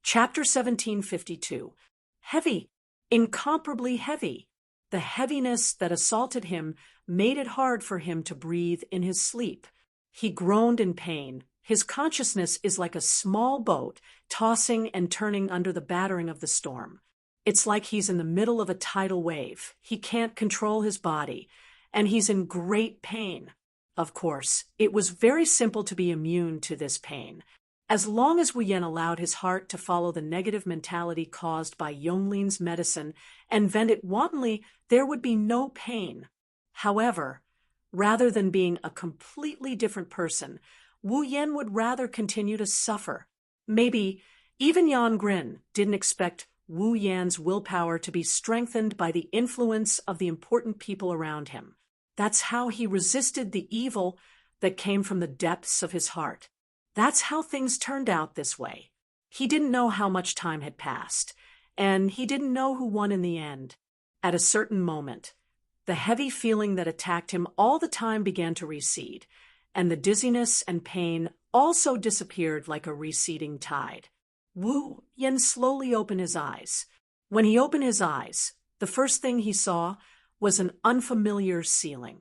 Speaker 1: Chapter 1752. Heavy, incomparably heavy. The heaviness that assaulted him made it hard for him to breathe in his sleep. He groaned in pain. His consciousness is like a small boat tossing and turning under the battering of the storm. It's like he's in the middle of a tidal wave. He can't control his body, and he's in great pain. Of course, it was very simple to be immune to this pain. As long as Wu Yan allowed his heart to follow the negative mentality caused by Yonglin's medicine and vent it wantonly, there would be no pain. However, rather than being a completely different person, Wu Yan would rather continue to suffer. Maybe even Yan Grin didn't expect Wu Yan's willpower to be strengthened by the influence of the important people around him. That's how he resisted the evil that came from the depths of his heart. That's how things turned out this way. He didn't know how much time had passed, and he didn't know who won in the end. At a certain moment, the heavy feeling that attacked him all the time began to recede, and the dizziness and pain also disappeared like a receding tide. Wu Yan slowly opened his eyes. When he opened his eyes, the first thing he saw was an unfamiliar ceiling.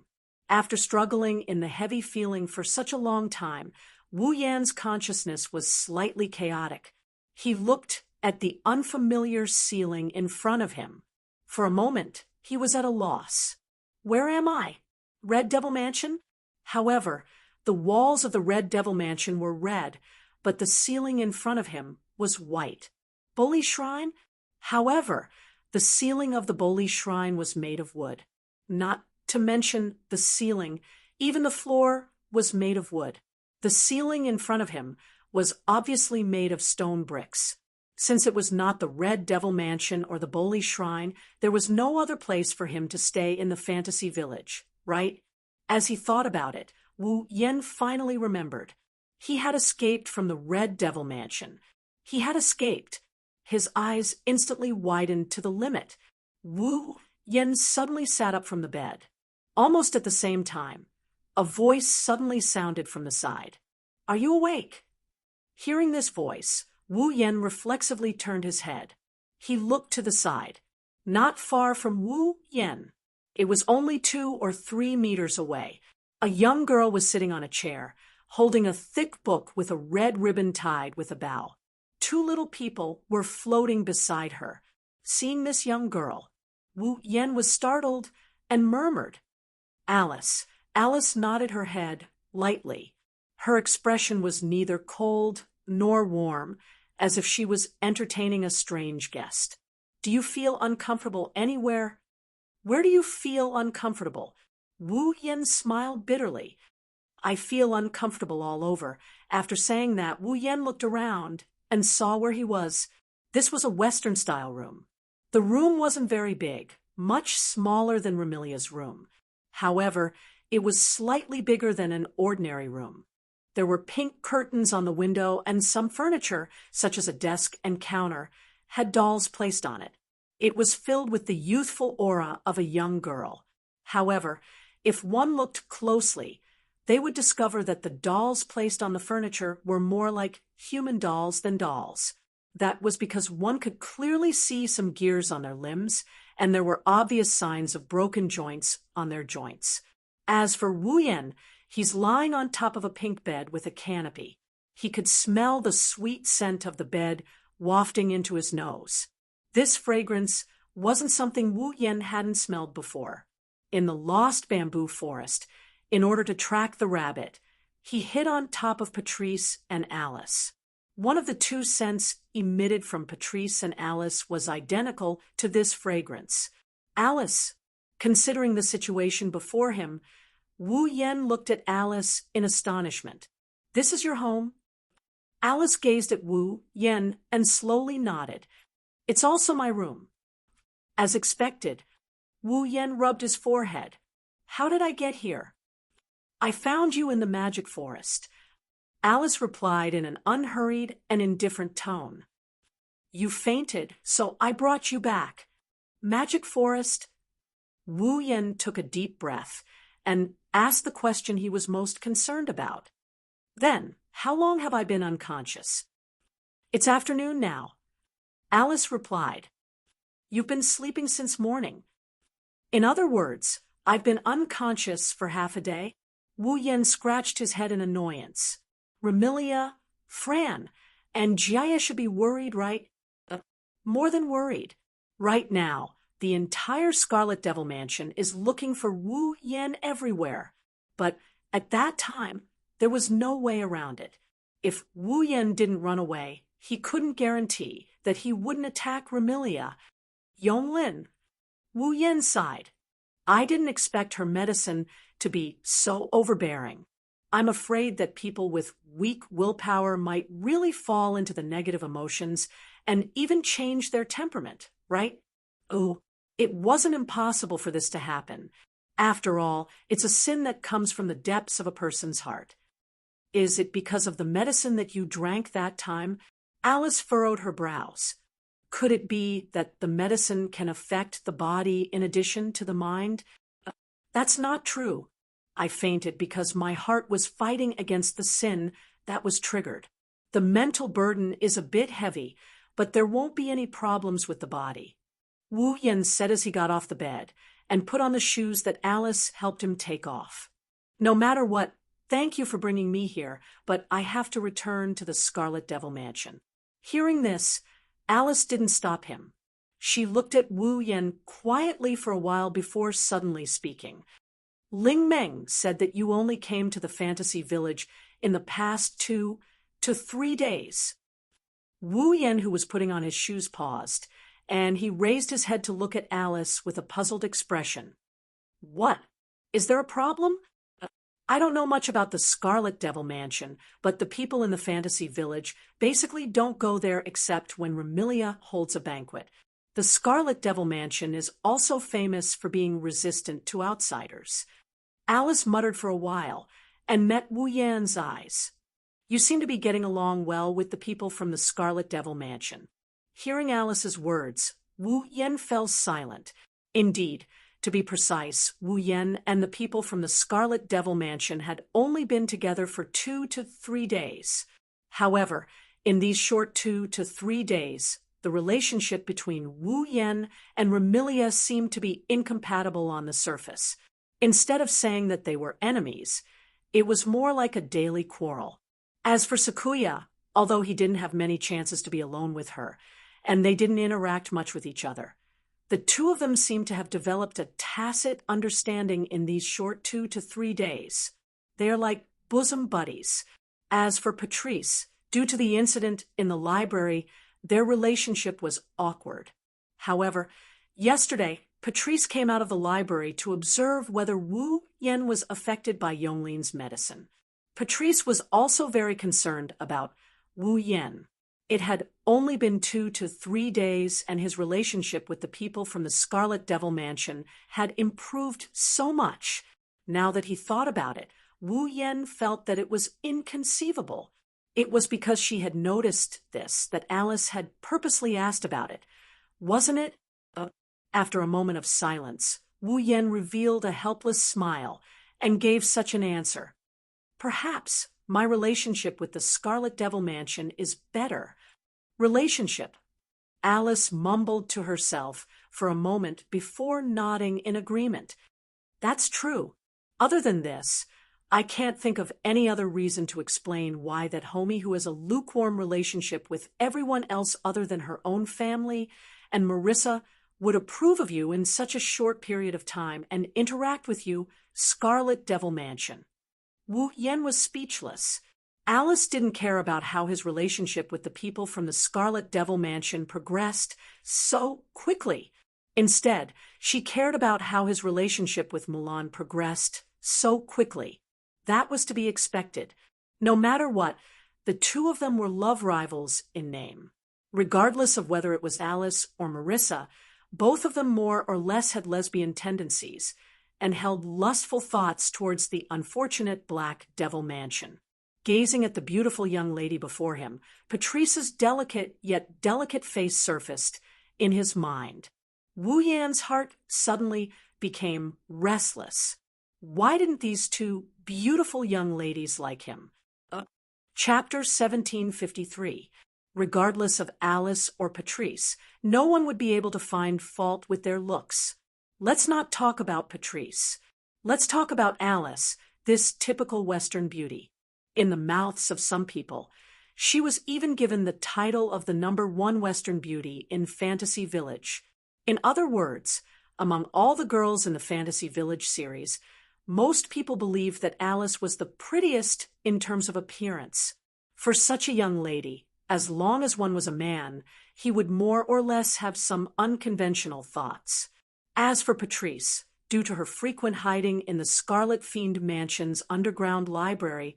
Speaker 1: After struggling in the heavy feeling for such a long time, Wu Yan's consciousness was slightly chaotic. He looked at the unfamiliar ceiling in front of him. For a moment, he was at a loss. Where am I? Red Devil Mansion? However, the walls of the Red Devil Mansion were red, but the ceiling in front of him was white. Bully Shrine? However, the ceiling of the Bully Shrine was made of wood. Not to mention the ceiling, even the floor was made of wood. The ceiling in front of him was obviously made of stone bricks. Since it was not the Red Devil Mansion or the Bully Shrine, there was no other place for him to stay in the fantasy village, right? As he thought about it, Wu Yan finally remembered. He had escaped from the Red Devil Mansion. He had escaped. His eyes instantly widened to the limit. Wu Yan suddenly sat up from the bed. Almost at the same time, a voice suddenly sounded from the side. Are you awake? Hearing this voice, Wu Yan reflexively turned his head. He looked to the side. Not far from Wu Yan. It was only 2 or 3 meters away. A young girl was sitting on a chair, holding a thick book with a red ribbon tied with a bow. 2 little people were floating beside her. Seeing this young girl, Wu Yan was startled and murmured, Alice. Alice nodded her head lightly. Her expression was neither cold nor warm, as if she was entertaining a strange guest. Do you feel uncomfortable anywhere? Where do you feel uncomfortable? Wu Yan smiled bitterly. I feel uncomfortable all over. After saying that, Wu Yan looked around and saw where he was. This was a Western-style room. The room wasn't very big, much smaller than Remilia's room. However, it was slightly bigger than an ordinary room. There were pink curtains on the window, and some furniture, such as a desk and counter, had dolls placed on it. It was filled with the youthful aura of a young girl. However, if one looked closely, they would discover that the dolls placed on the furniture were more like human dolls than dolls. That was because one could clearly see some gears on their limbs, and there were obvious signs of broken joints on their joints. As for Wu Yan, he's lying on top of a pink bed with a canopy. He could smell the sweet scent of the bed wafting into his nose. This fragrance wasn't something Wu Yan hadn't smelled before. In the lost bamboo forest, in order to track the rabbit, He hid on top of Patrice and Alice. One of the two scents emitted from Patrice and Alice was identical to this fragrance. Alice, considering the situation before him, Wu Yen looked at Alice in astonishment. "This is your home?" Alice gazed at Wu Yen and slowly nodded. "It's also my room." As expected, Wu Yen rubbed his forehead. "How did I get here?" "I found you in the magic forest," Alice replied in an unhurried and indifferent tone. "You fainted, so I brought you back." "Magic forest?" Wu Yen took a deep breath and asked the question he was most concerned about. "Then, how long have I been unconscious?" "It's afternoon now," Alice replied. "You've been sleeping since morning." "In other words, I've been unconscious for half a day?" Wu Yen scratched his head in annoyance. "Remilia, Fran, and Jaya should be worried, right? More than worried. Right now, the entire Scarlet Devil Mansion is looking for Wu Yen everywhere. But at that time, there was no way around it. If Wu Yen didn't run away, he couldn't guarantee that he wouldn't attack Remilia. Yonglin, Wu Yen sighed. "I didn't expect her medicine to be so overbearing. I'm afraid that people with weak willpower might really fall into the negative emotions and even change their temperament, right? Oh, it wasn't impossible for this to happen. After all, it's a sin that comes from the depths of a person's heart." "Is it because of the medicine that you drank that time?" Alice furrowed her brows. "Could it be that the medicine can affect the body in addition to the mind?" "That's not true. I fainted because my heart was fighting against the sin that was triggered. The mental burden is a bit heavy, but there won't be any problems with the body." Wu Yen said as he got off the bed and put on the shoes that Alice helped him take off. "No matter what, thank you for bringing me here, but I have to return to the Scarlet Devil Mansion." Hearing this, Alice didn't stop him. She looked at Wu Yen quietly for a while before suddenly speaking. "Ling Meng said that you only came to the fantasy village in the past 2 to 3 days. Wu Yen, who was putting on his shoes, paused, and he raised his head to look at Alice with a puzzled expression. "What? Is there a problem?" "I don't know much about the Scarlet Devil Mansion, but the people in the fantasy village basically don't go there except when Remilia holds a banquet. The Scarlet Devil Mansion is also famous for being resistant to outsiders." Alice muttered for a while and met Wu Yan's eyes. "You seem to be getting along well with the people from the Scarlet Devil Mansion." Hearing Alice's words, Wu Yan fell silent. Indeed, to be precise, Wu Yan and the people from the Scarlet Devil Mansion had only been together for 2 to 3 days. However, in these short 2 to 3 days, the relationship between Wu Yan and Remilia seemed to be incompatible on the surface. Instead of saying that they were enemies, it was more like a daily quarrel. As for Sakuya, although he didn't have many chances to be alone with her, and they didn't interact much with each other, the two of them seemed to have developed a tacit understanding in these short 2 to 3 days. They are like bosom buddies. As for Patrice, due to the incident in the library, their relationship was awkward. However, yesterday, Patrice came out of the library to observe whether Wu Yan was affected by Yonglin's medicine. Patrice was also very concerned about Wu Yan. It had only been 2 to 3 days, and his relationship with the people from the Scarlet Devil Mansion had improved so much. Now that he thought about it, Wu Yan felt that it was inconceivable. It was because she had noticed this that Alice had purposely asked about it. Wasn't it? After a moment of silence, Wu Yan revealed a helpless smile and gave such an answer. "Perhaps my relationship with the Scarlet Devil Mansion is better." "Relationship?" Alice mumbled to herself for a moment before nodding in agreement. "That's true. Other than this, I can't think of any other reason to explain why that homie who has a lukewarm relationship with everyone else other than her own family and Marissa would approve of you in such a short period of time and interact with you, Scarlet Devil Mansion." Wu Yen was speechless. Alice didn't care about how his relationship with the people from the Scarlet Devil Mansion progressed so quickly. Instead, she cared about how his relationship with Mulan progressed so quickly. That was to be expected. No matter what, the two of them were love rivals in name. Regardless of whether it was Alice or Marissa, both of them more or less had lesbian tendencies and held lustful thoughts towards the unfortunate Black Devil Mansion. Gazing at the beautiful young lady before him, Patrice's delicate yet delicate face surfaced in his mind. Wu Yan's heart suddenly became restless. Why didn't these two beautiful young ladies like him? Chapter 1753. Regardless of Alice or Patrice, no one would be able to find fault with their looks. Let's not talk about Patrice. Let's talk about Alice, this typical Western beauty. In the mouths of some people, she was even given the title of the #1 Western beauty in Fantasy Village. In other words, among all the girls in the Fantasy Village series, most people believed that Alice was the prettiest in terms of appearance. For such a young lady, as long as one was a man, he would more or less have some unconventional thoughts. As for Patrice, due to her frequent hiding in the Scarlet Fiend Mansion's underground library,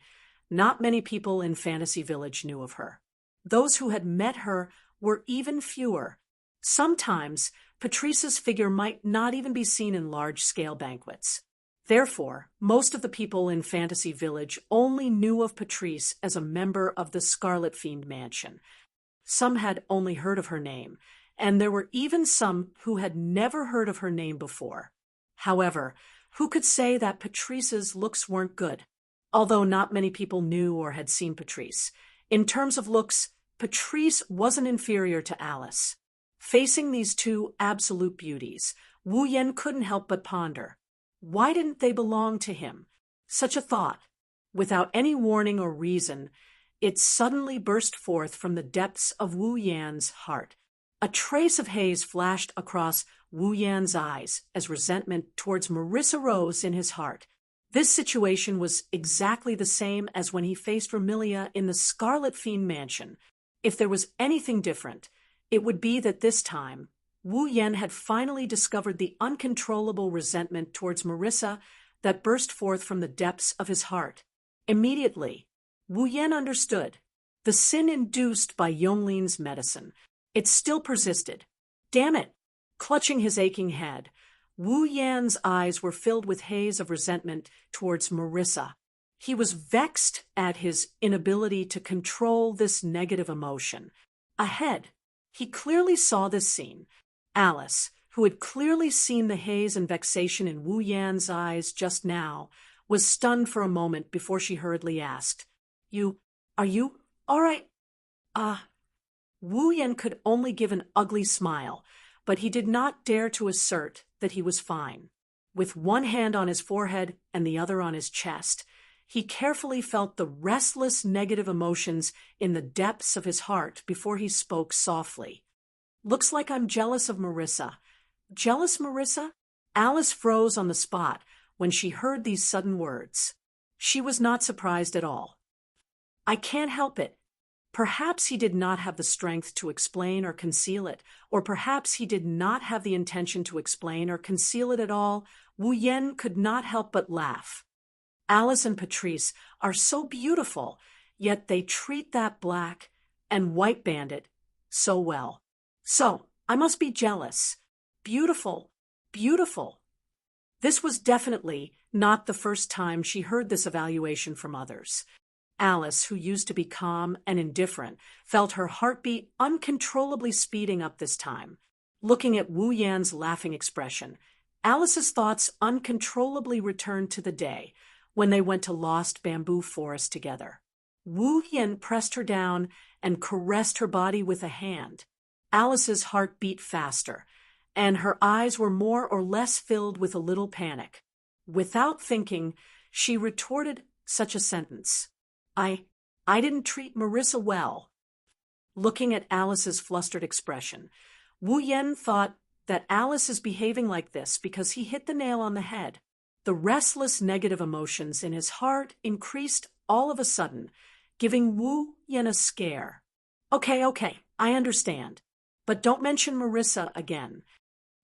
Speaker 1: not many people in Fantasy Village knew of her. Those who had met her were even fewer. Sometimes, Patrice's figure might not even be seen in large-scale banquets. Therefore, most of the people in Fantasy Village only knew of Patrice as a member of the Scarlet Fiend Mansion. Some had only heard of her name, and there were even some who had never heard of her name before. However, who could say that Patrice's looks weren't good? Although not many people knew or had seen Patrice, in terms of looks, Patrice wasn't inferior to Alice. Facing these two absolute beauties, Wu Yen couldn't help but ponder. Why didn't they belong to him? Such a thought, without any warning or reason, it suddenly burst forth from the depths of Wu Yan's heart. A trace of haze flashed across Wu Yan's eyes as resentment towards Marissa rose in his heart. This situation was exactly the same as when he faced Vermilia in the Scarlet Fiend Mansion. If there was anything different, it would be that this time, Wu Yen had finally discovered the uncontrollable resentment towards Marissa that burst forth from the depths of his heart. Immediately, Wu Yen understood. The sin induced by Yongling's medicine. It still persisted. Damn it! Clutching his aching head, Wu Yan's eyes were filled with haze of resentment towards Marissa. He was vexed at his inability to control this negative emotion. Ahead, he clearly saw this scene. Alice, who had clearly seen the haze and vexation in Wu Yan's eyes just now, was stunned for a moment before she hurriedly asked, Are you all right? Wu Yan could only give an ugly smile, but he did not dare to assert that he was fine. With one hand on his forehead and the other on his chest, he carefully felt the restless negative emotions in the depths of his heart before he spoke softly. Looks like I'm jealous of Marissa. Jealous, Marissa? Alice froze on the spot when she heard these sudden words. She was not surprised at all. I can't help it. Perhaps he did not have the strength to explain or conceal it, or perhaps he did not have the intention to explain or conceal it at all. Wu Yen could not help but laugh. Alice and Patrice are so beautiful, yet they treat that black and white bandit so well. So, I must be jealous. Beautiful, beautiful. This was definitely not the first time she heard this evaluation from others. Alice, who used to be calm and indifferent, felt her heartbeat uncontrollably speeding up this time. Looking at Wu Yan's laughing expression, Alice's thoughts uncontrollably returned to the day when they went to Lost Bamboo Forest together. Wu Yan pressed her down and caressed her body with a hand. Alice's heart beat faster, and her eyes were more or less filled with a little panic. Without thinking, she retorted such a sentence. I didn't treat Marissa well. Looking at Alice's flustered expression, Wu Yan thought that Alice is behaving like this because he hit the nail on the head. The restless negative emotions in his heart increased all of a sudden, giving Wu Yen a scare. Okay, I understand. But don't mention Marissa again.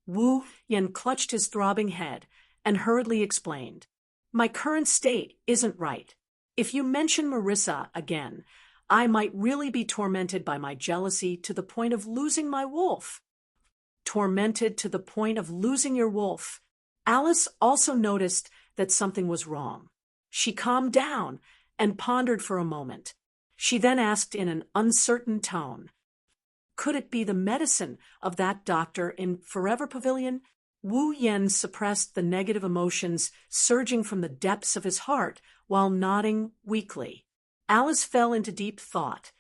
Speaker 1: Wu Yen clutched his throbbing head and hurriedly explained. My current state isn't right. If you mention Marissa again, I might really be tormented by my jealousy to the point of losing my wolf. Tormented to the point of losing your wolf. Alice also noticed that something was wrong. She calmed down and pondered for a moment. She then asked in an uncertain tone, could it be the medicine of that doctor in Forever Pavilion? Wu Yen suppressed the negative emotions surging from the depths of his heart while nodding weakly. Alice fell into deep thought.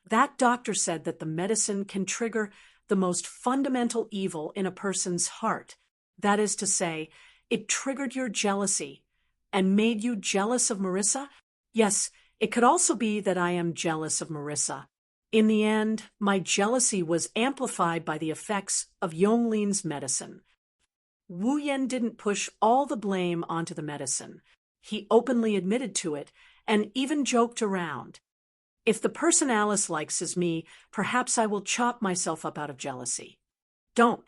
Speaker 1: That doctor said that the medicine can trigger the most fundamental evil in a person's heart. That is to say, it triggered your jealousy and made you jealous of Marissa? Yes, it could also be that I am jealous of Marissa. In the end, my jealousy was amplified by the effects of Yonglin's medicine. Wu Yen didn't push all the blame onto the medicine. He openly admitted to it and even joked around. If the person Alice likes is me, perhaps I will chop myself up out of jealousy. Don't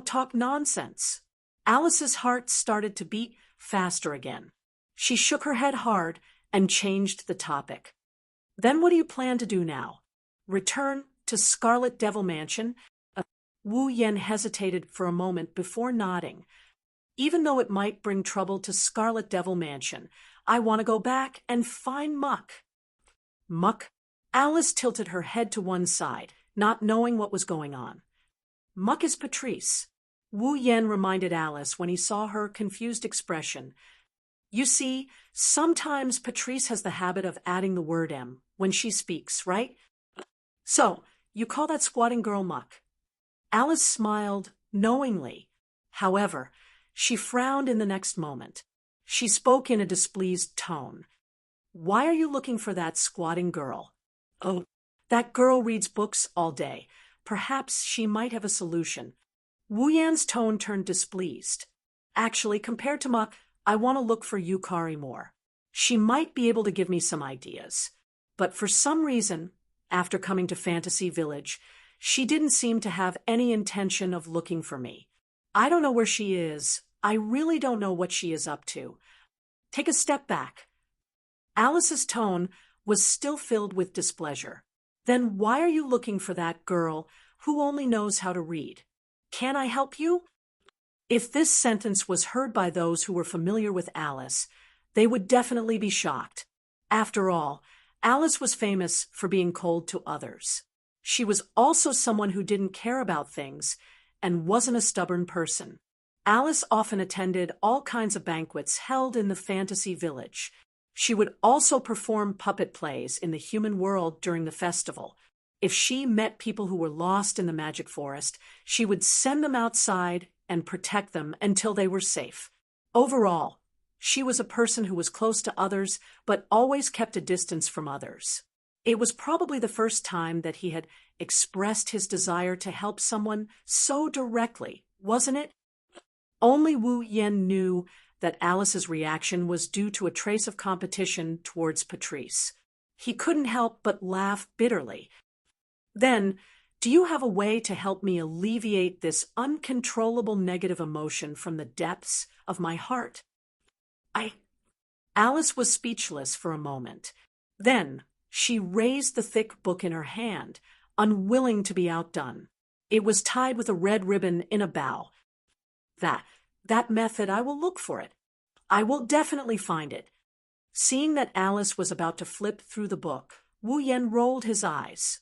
Speaker 1: talk nonsense. Alice's heart started to beat faster again. She shook her head hard and changed the topic. Then what do you plan to do now? Return to Scarlet Devil Mansion? Wu Yen hesitated for a moment before nodding. Even though it might bring trouble to Scarlet Devil Mansion, I want to go back and find Muck. Muck? Alice tilted her head to one side, not knowing what was going on. Muck is Patrice. Wu Yen reminded Alice when he saw her confused expression. You see, sometimes Patrice has the habit of adding the word M when she speaks, right? So, you call that squatting girl Muck? Alice smiled knowingly. However, she frowned in the next moment. She spoke in a displeased tone. Why are you looking for that squatting girl? Oh, that girl reads books all day. Perhaps she might have a solution. Wu Yan's tone turned displeased. Actually, compared to Muck, I want to look for Yukari more. She might be able to give me some ideas. But for some reason, after coming to Fantasy Village, she didn't seem to have any intention of looking for me. I don't know where she is. I really don't know what she is up to. Take a step back. Alice's tone was still filled with displeasure. Then why are you looking for that girl who only knows how to read? Can I help you? If this sentence was heard by those who were familiar with Alice, they would definitely be shocked. After all, Alice was famous for being cold to others. She was also someone who didn't care about things and wasn't a stubborn person. Alice often attended all kinds of banquets held in the Fantasy Village. She would also perform puppet plays in the human world during the festival. If she met people who were lost in the magic forest, she would send them outside and protect them until they were safe. Overall, she was a person who was close to others, but always kept a distance from others. It was probably the first time that he had expressed his desire to help someone so directly, wasn't it? Only Wu Yen knew that Alice's reaction was due to a trace of competition towards Patrice. He couldn't help but laugh bitterly. Then, do you have a way to help me alleviate this uncontrollable negative emotion from the depths of my heart? Alice was speechless for a moment. Then, she raised the thick book in her hand, unwilling to be outdone. It was tied with a red ribbon in a bow. That method, I will look for it. I will definitely find it. Seeing that Alice was about to flip through the book, Wu Yen rolled his eyes.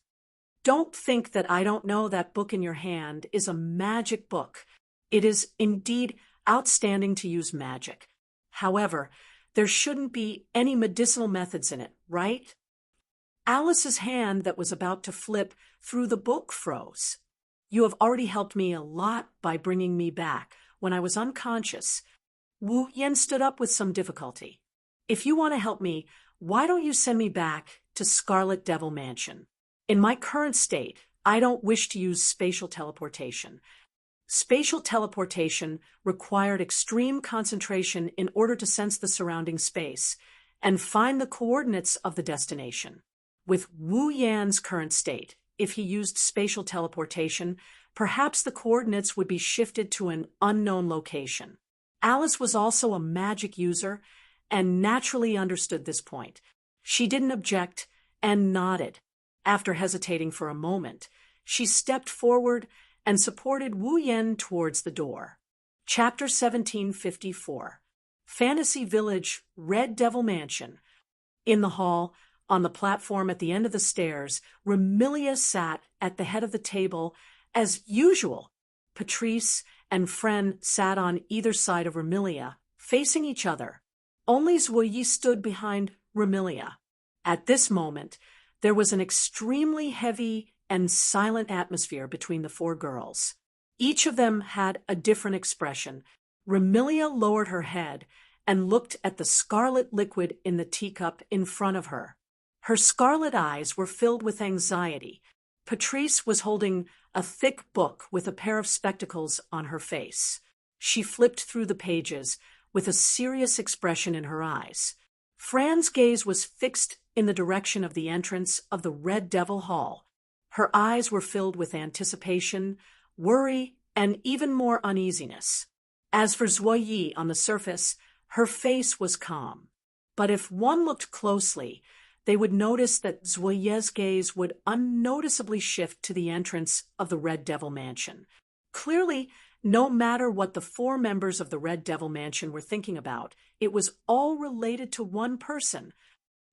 Speaker 1: Don't think that I don't know that book in your hand is a magic book. It is indeed outstanding to use magic. However, there shouldn't be any medicinal methods in it, right? Alice's hand that was about to flip through the book froze. You have already helped me a lot by bringing me back when I was unconscious. Wu Yen stood up with some difficulty. If you want to help me, why don't you send me back to Scarlet Devil Mansion? In my current state, I don't wish to use spatial teleportation. Spatial teleportation required extreme concentration in order to sense the surrounding space and find the coordinates of the destination. With Wu Yan's current state, if he used spatial teleportation, perhaps the coordinates would be shifted to an unknown location. Alice was also a magic user and naturally understood this point. She didn't object and nodded. After hesitating for a moment, she stepped forward and supported Wu Yan towards the door. Chapter 1754. Fantasy Village, Red Devil Mansion. In the hall, on the platform at the end of the stairs, Remilia sat at the head of the table as usual. Patrice and Fren sat on either side of Remilia, facing each other. Only Zhuoyi stood behind Remilia. At this moment, there was an extremely heavy and silent atmosphere between the four girls. Each of them had a different expression. Remilia lowered her head and looked at the scarlet liquid in the teacup in front of her. Her scarlet eyes were filled with anxiety. Patrice was holding a thick book with a pair of spectacles on her face. She flipped through the pages with a serious expression in her eyes. Fran's gaze was fixed in the direction of the entrance of the Red Devil Hall. Her eyes were filled with anticipation, worry, and even more uneasiness. As for Zhuoyi on the surface, her face was calm. But if one looked closely, they would notice that Zhuoyi's gaze would unnoticeably shift to the entrance of the Red Devil Mansion. Clearly, no matter what the four members of the Red Devil Mansion were thinking about, it was all related to one person.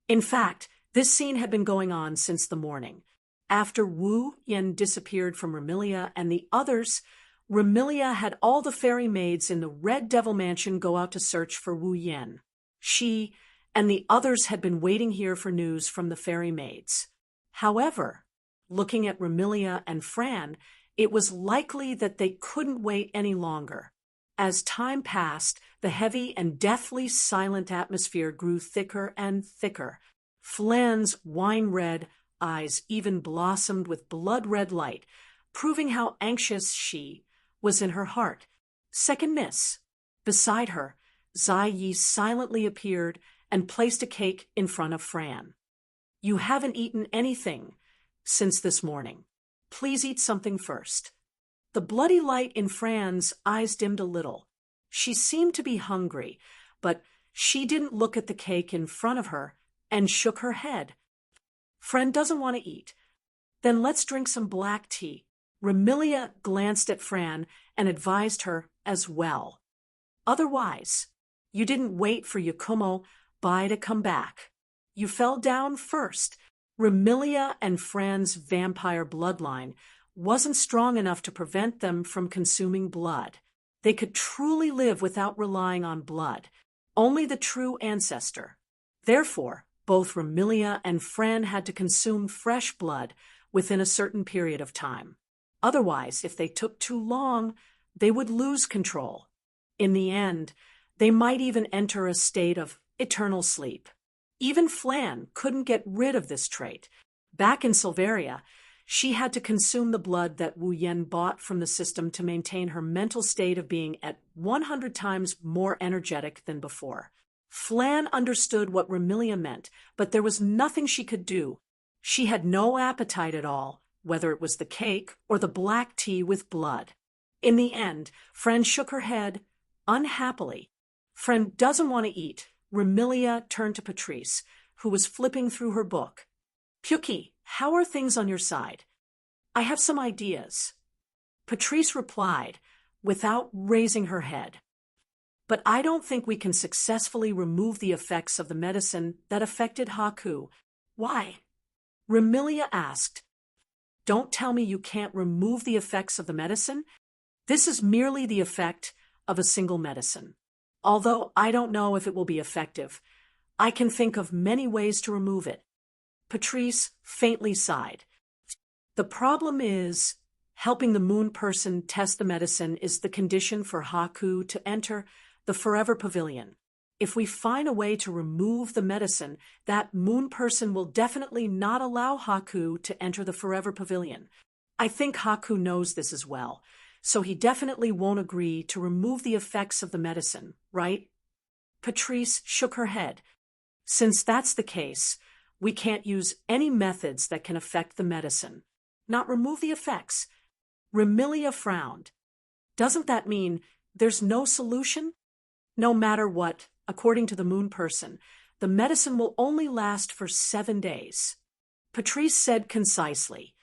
Speaker 1: In fact, this scene had been going on since the morning. After Wu Yan disappeared from Remilia and the others, Remilia had all the fairy maids in the Red Devil Mansion go out to search for Wu Yan. She and the others had been waiting here for news from the fairy maids. However, looking at Remilia and Fran, it was likely that they couldn't wait any longer. As time passed, the heavy and deathly silent atmosphere grew thicker and thicker. Fran's wine-red eyes even blossomed with blood-red light, proving how anxious she was in her heart. Second miss. Beside her, Zai Yi silently appeared and placed a cake in front of Fran. "You haven't eaten anything since this morning. Please eat something first." The bloody light in Fran's eyes dimmed a little. She seemed to be hungry, but she didn't look at the cake in front of her and shook her head. "Fran doesn't want to eat. Then let's drink some black tea." Remilia glanced at Fran and advised her as well. "Otherwise, you didn't wait for Yakumo Bai to come back. You fell down first." Remilia and Fran's vampire bloodline wasn't strong enough to prevent them from consuming blood. They could truly live without relying on blood, only the true ancestor. Therefore, both Remilia and Fran had to consume fresh blood within a certain period of time. Otherwise, if they took too long, they would lose control. In the end, they might even enter a state of eternal sleep. Even Flan couldn't get rid of this trait. Back in Silveria, she had to consume the blood that Wu Yan bought from the system to maintain her mental state of being at 100 times more energetic than before. Flan understood what Remilia meant, but there was nothing she could do. She had no appetite at all, whether it was the cake or the black tea with blood. In the end, Fran shook her head unhappily. "Fran doesn't want to eat." Remilia turned to Patrice, who was flipping through her book. "Pyuki, how are things on your side?" "I have some ideas." Patrice replied, without raising her head. "But I don't think we can successfully remove the effects of the medicine that affected Haku." "Why?" Remilia asked. "Don't tell me you can't remove the effects of the medicine. This is merely the effect of a single medicine. Although I don't know if it will be effective, I can think of many ways to remove it." Patrice faintly sighed. "The problem is, helping the moon person test the medicine is the condition for Haku to enter the Forever Pavilion. If we find a way to remove the medicine, that moon person will definitely not allow Haku to enter the Forever Pavilion. I think Haku knows this as well. so he definitely won't agree to remove the effects of the medicine, right? Patrice shook her head. Since that's the case, we can't use any methods that can affect the medicine. Not remove the effects. Remilia frowned. Doesn't that mean there's no solution? No matter what, according to the moon person, the medicine will only last for 7 days. Patrice said concisely.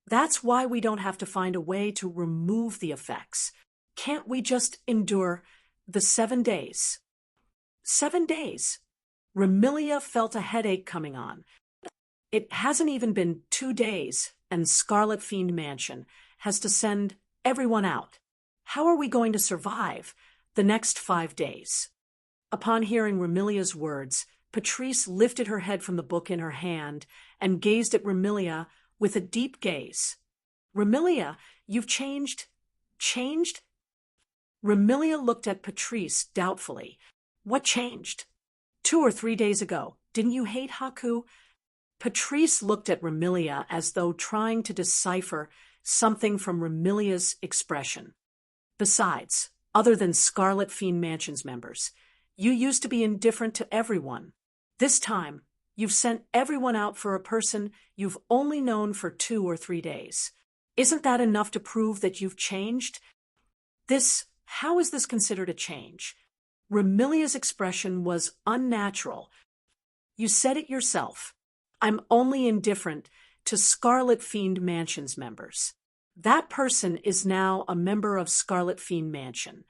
Speaker 1: That's why we don't have to find a way to remove the effects. Can't we just endure the 7 days? 7 days. Remilia felt a headache coming on. It hasn't even been 2 days, and Scarlet Fiend Mansion has to send everyone out. How are we going to survive the next 5 days? Upon hearing Remilia's words, Patrice lifted her head from the book in her hand and gazed at Remilia with a deep gaze. Remilia, you've changed? Changed? Remilia looked at Patrice doubtfully. What changed? 2 or 3 days ago, didn't you hate Haku? Patrice looked at Remilia as though trying to decipher something from Remilia's expression. Besides, other than Scarlet Fiend Mansion's members, you used to be indifferent to everyone. This time, you've sent everyone out for a person you've only known for 2 or 3 days. Isn't that enough to prove that you've changed? How is this considered a change? Remilia's expression was unnatural. You said it yourself. I'm only indifferent to Scarlet Fiend Mansion's members. That person is now a member of Scarlet Fiend Mansion.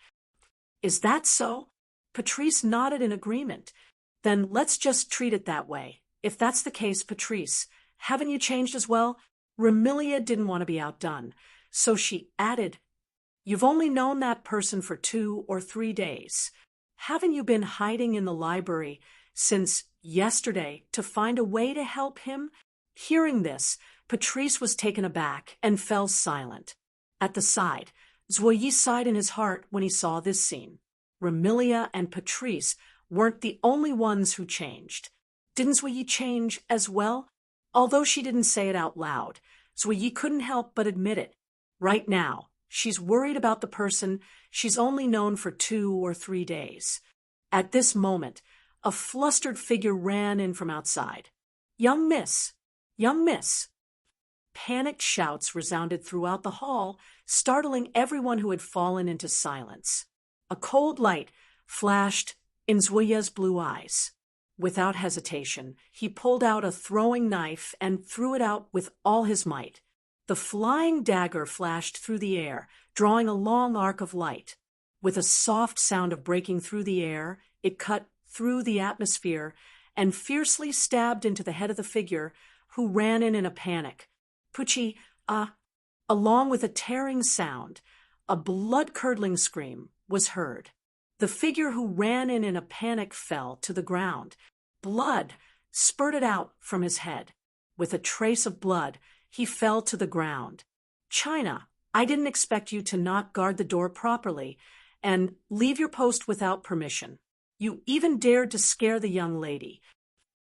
Speaker 1: Is that so? Patrice nodded in agreement. Then let's just treat it that way. If that's the case, Patrice, haven't you changed as well? Remilia didn't want to be outdone, so she added, You've only known that person for 2 or 3 days. Haven't you been hiding in the library since yesterday to find a way to help him? Hearing this, Patrice was taken aback and fell silent. At the side, Zwoyi sighed in his heart when he saw this scene. Remilia and Patrice weren't the only ones who changed. Didn't Zwoyi change as well? Although she didn't say it out loud, Zwoyi couldn't help but admit it. Right now, she's worried about the person she's only known for 2 or 3 days. At this moment, a flustered figure ran in from outside. Young miss! Young miss! Panicked shouts resounded throughout the hall, startling everyone who had fallen into silence. A cold light flashed in Zwoya's blue eyes. Without hesitation, he pulled out a throwing knife and threw it out with all his might. The flying dagger flashed through the air, drawing a long arc of light. With a soft sound of breaking through the air, it cut through the atmosphere and fiercely stabbed into the head of the figure, who ran in a panic. Pucci, along with a tearing sound, a blood-curdling scream was heard. The figure who ran in a panic fell to the ground. Blood spurted out from his head. With a trace of blood, he fell to the ground. China, I didn't expect you to not guard the door properly and leave your post without permission. You even dared to scare the young lady.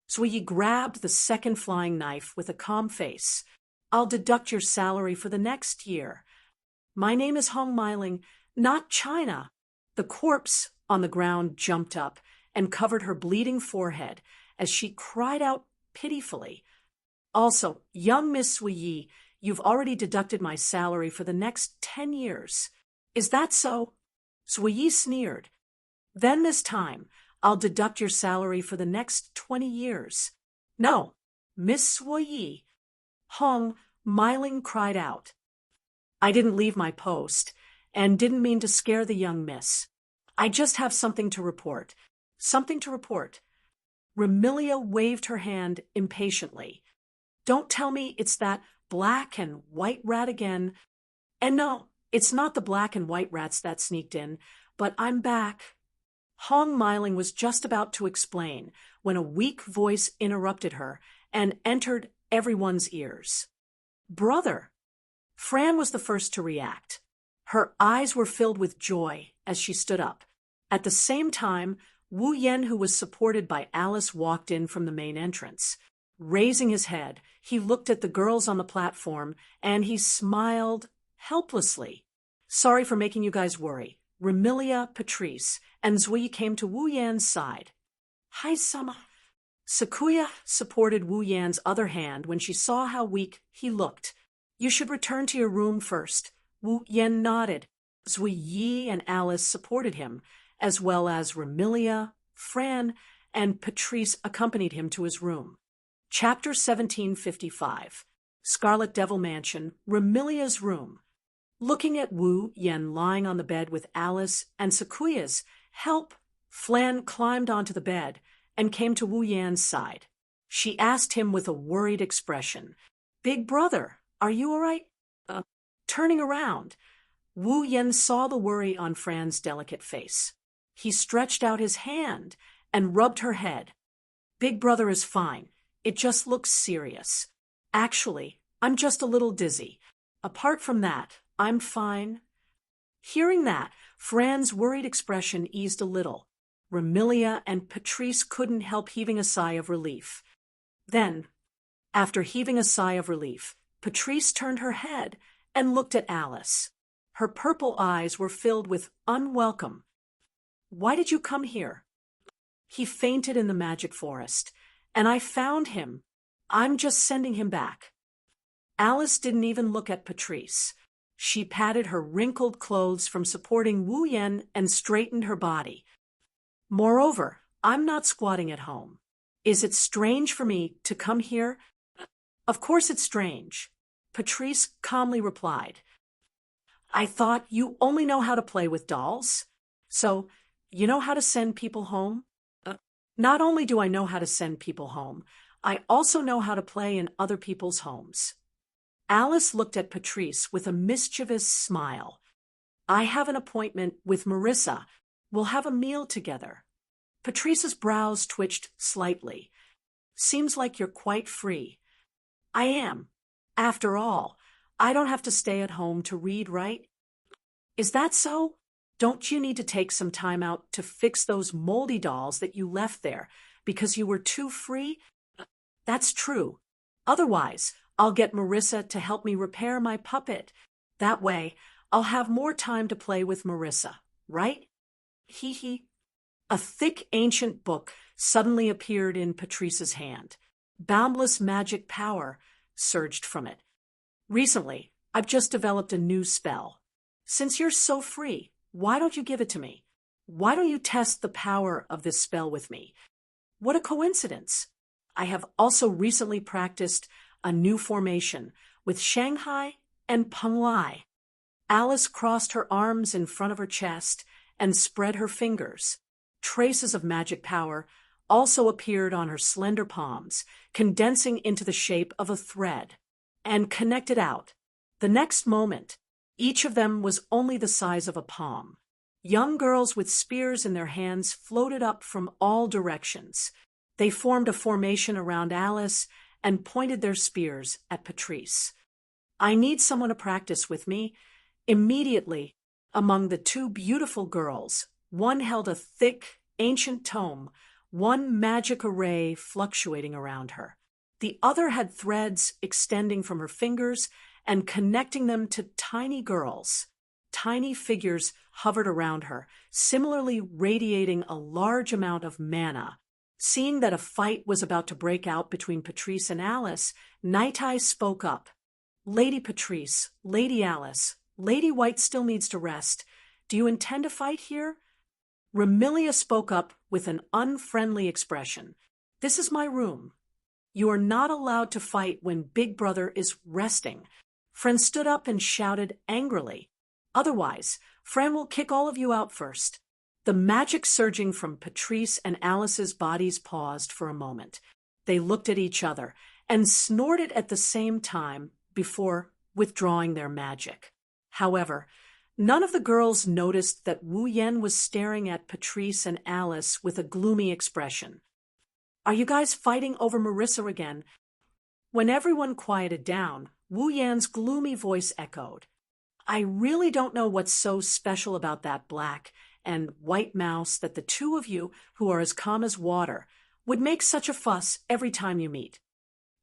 Speaker 1: Zwoyi grabbed the second flying knife with a calm face. I'll deduct your salary for the next year. My name is Hong Meiling, not China. The corpse on the ground jumped up and covered her bleeding forehead as she cried out pitifully. Also, young Miss Zwoyi, you've already deducted my salary for the next 10 years. Is that so? Zwoyi sneered. Then this time, I'll deduct your salary for the next 20 years. No, Miss Zwoyi. Hong Meiling cried out. I didn't leave my post, and didn't mean to scare the young miss. I just have something to report. Something to report. Remilia waved her hand impatiently. Don't tell me it's that black and white rat again. And no, it's not the black and white rats that sneaked in, but I'm back. Hong Meiling was just about to explain when a weak voice interrupted her and entered everyone's ears. Brother! Fran was the first to react. Her eyes were filled with joy as she stood up. At the same time, Wu Yen, who was supported by Alice, walked in from the main entrance. Raising his head, he looked at the girls on the platform, and he smiled helplessly. Sorry for making you guys worry. Remilia, Patrice, and Zui came to Wu Yan's side. Hi, Sama. Sakuya supported Wu Yan's other hand when she saw how weak he looked. You should return to your room first. Wu Yan nodded. Zui Yi and Alice supported him, as well as Remilia, Fran, and Patrice accompanied him to his room. Chapter 1755. Scarlet Devil Mansion, Remilia's room. Looking at Wu Yan lying on the bed with Alice and Sakuya's help, Flan climbed onto the bed and came to Wu Yan's side. She asked him with a worried expression, "Big brother, are you all right?" Turning around, Wu Yan saw the worry on Fran's delicate face. He stretched out his hand and rubbed her head. "Big brother is fine. It just looks serious. Actually, I'm just a little dizzy. Apart from that, I'm fine." Hearing that, Fran's worried expression eased a little. Remilia and Patrice couldn't help heaving a sigh of relief. Then, after heaving a sigh of relief, Patrice turned her head and looked at Alice. Her purple eyes were filled with unwelcome. "Why did you come here?" "He fainted in the magic forest, and I found him. I'm just sending him back." Alice didn't even look at Patrice. She patted her wrinkled clothes from supporting Wu Yan and straightened her body. "Moreover, I'm not squatting at home. Is it strange for me to come here?" "Of course it's strange," Patrice calmly replied. "I thought you only know how to play with dolls. So, you know how to send people home?" "Not only do I know how to send people home, I also know how to play in other people's homes." Alice looked at Patrice with a mischievous smile. "I have an appointment with Marissa. We'll have a meal together." Patrice's brows twitched slightly. "Seems like you're quite free." "I am. After all, I don't have to stay at home to read, right?" "Is that so? Don't you need to take some time out to fix those moldy dolls that you left there because you were too free?" "That's true. Otherwise, I'll get Marissa to help me repair my puppet. That way, I'll have more time to play with Marissa, right?" Hee hee. A thick ancient book suddenly appeared in Patrice's hand. Boundless magic power surged from it. "Recently, I've just developed a new spell. Since you're so free, why don't you give it to me? Why don't you test the power of this spell with me? What a coincidence. I have also recently practiced a new formation with Shanghai and Penglai." Alice crossed her arms in front of her chest and spread her fingers. Traces of magic power also appeared on her slender palms, condensing into the shape of a thread, and connected out. The next moment, each of them was only the size of a palm. Young girls with spears in their hands floated up from all directions. They formed a formation around Alice and pointed their spears at Patrice. "I need someone to practice with me." Immediately, among the two beautiful girls, one held a thick, ancient tome, one magic array fluctuating around her. The other had threads extending from her fingers and connecting them to tiny girls. Tiny figures hovered around her, similarly radiating a large amount of mana. Seeing that a fight was about to break out between Patrice and Alice, Night Eye spoke up. "Lady Patrice, Lady Alice, Lady White still needs to rest. Do you intend to fight here?" Remilia spoke up with an unfriendly expression. "This is my room. You are not allowed to fight when Big Brother is resting." Fran stood up and shouted angrily. "Otherwise, Fran will kick all of you out first." The magic surging from Patrice and Alice's bodies paused for a moment. They looked at each other and snorted at the same time before withdrawing their magic. However, none of the girls noticed that Wu Yan was staring at Patrice and Alice with a gloomy expression. "Are you guys fighting over Marissa again?" When everyone quieted down, Wu Yan's gloomy voice echoed. "I really don't know what's so special about that black and white mouse that the two of you, who are as calm as water, would make such a fuss every time you meet."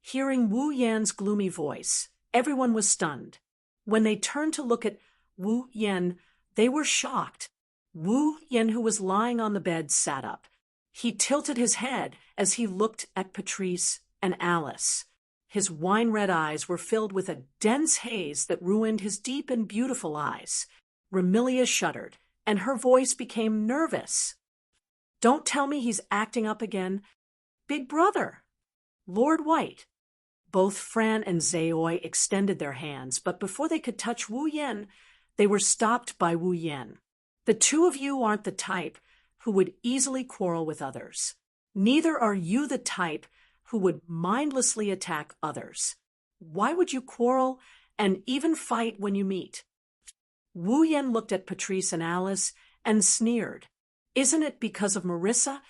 Speaker 1: Hearing Wu Yan's gloomy voice, everyone was stunned. When they turned to look at Wu Yen, they were shocked. Wu Yen, who was lying on the bed, sat up. He tilted his head as he looked at Patrice and Alice. His wine-red eyes were filled with a dense haze that ruined his deep and beautiful eyes. Remilia shuddered, and her voice became nervous. "Don't tell me he's acting up again. Big brother! Lord White!" Both Fran and Zayoi extended their hands, but before they could touch Wu Yen, they were stopped by Wu Yen. "The two of you aren't the type who would easily quarrel with others. Neither are you the type who would mindlessly attack others. Why would you quarrel and even fight when you meet?" Wu Yen looked at Patrice and Alice and sneered. "Isn't it because of Marissa?"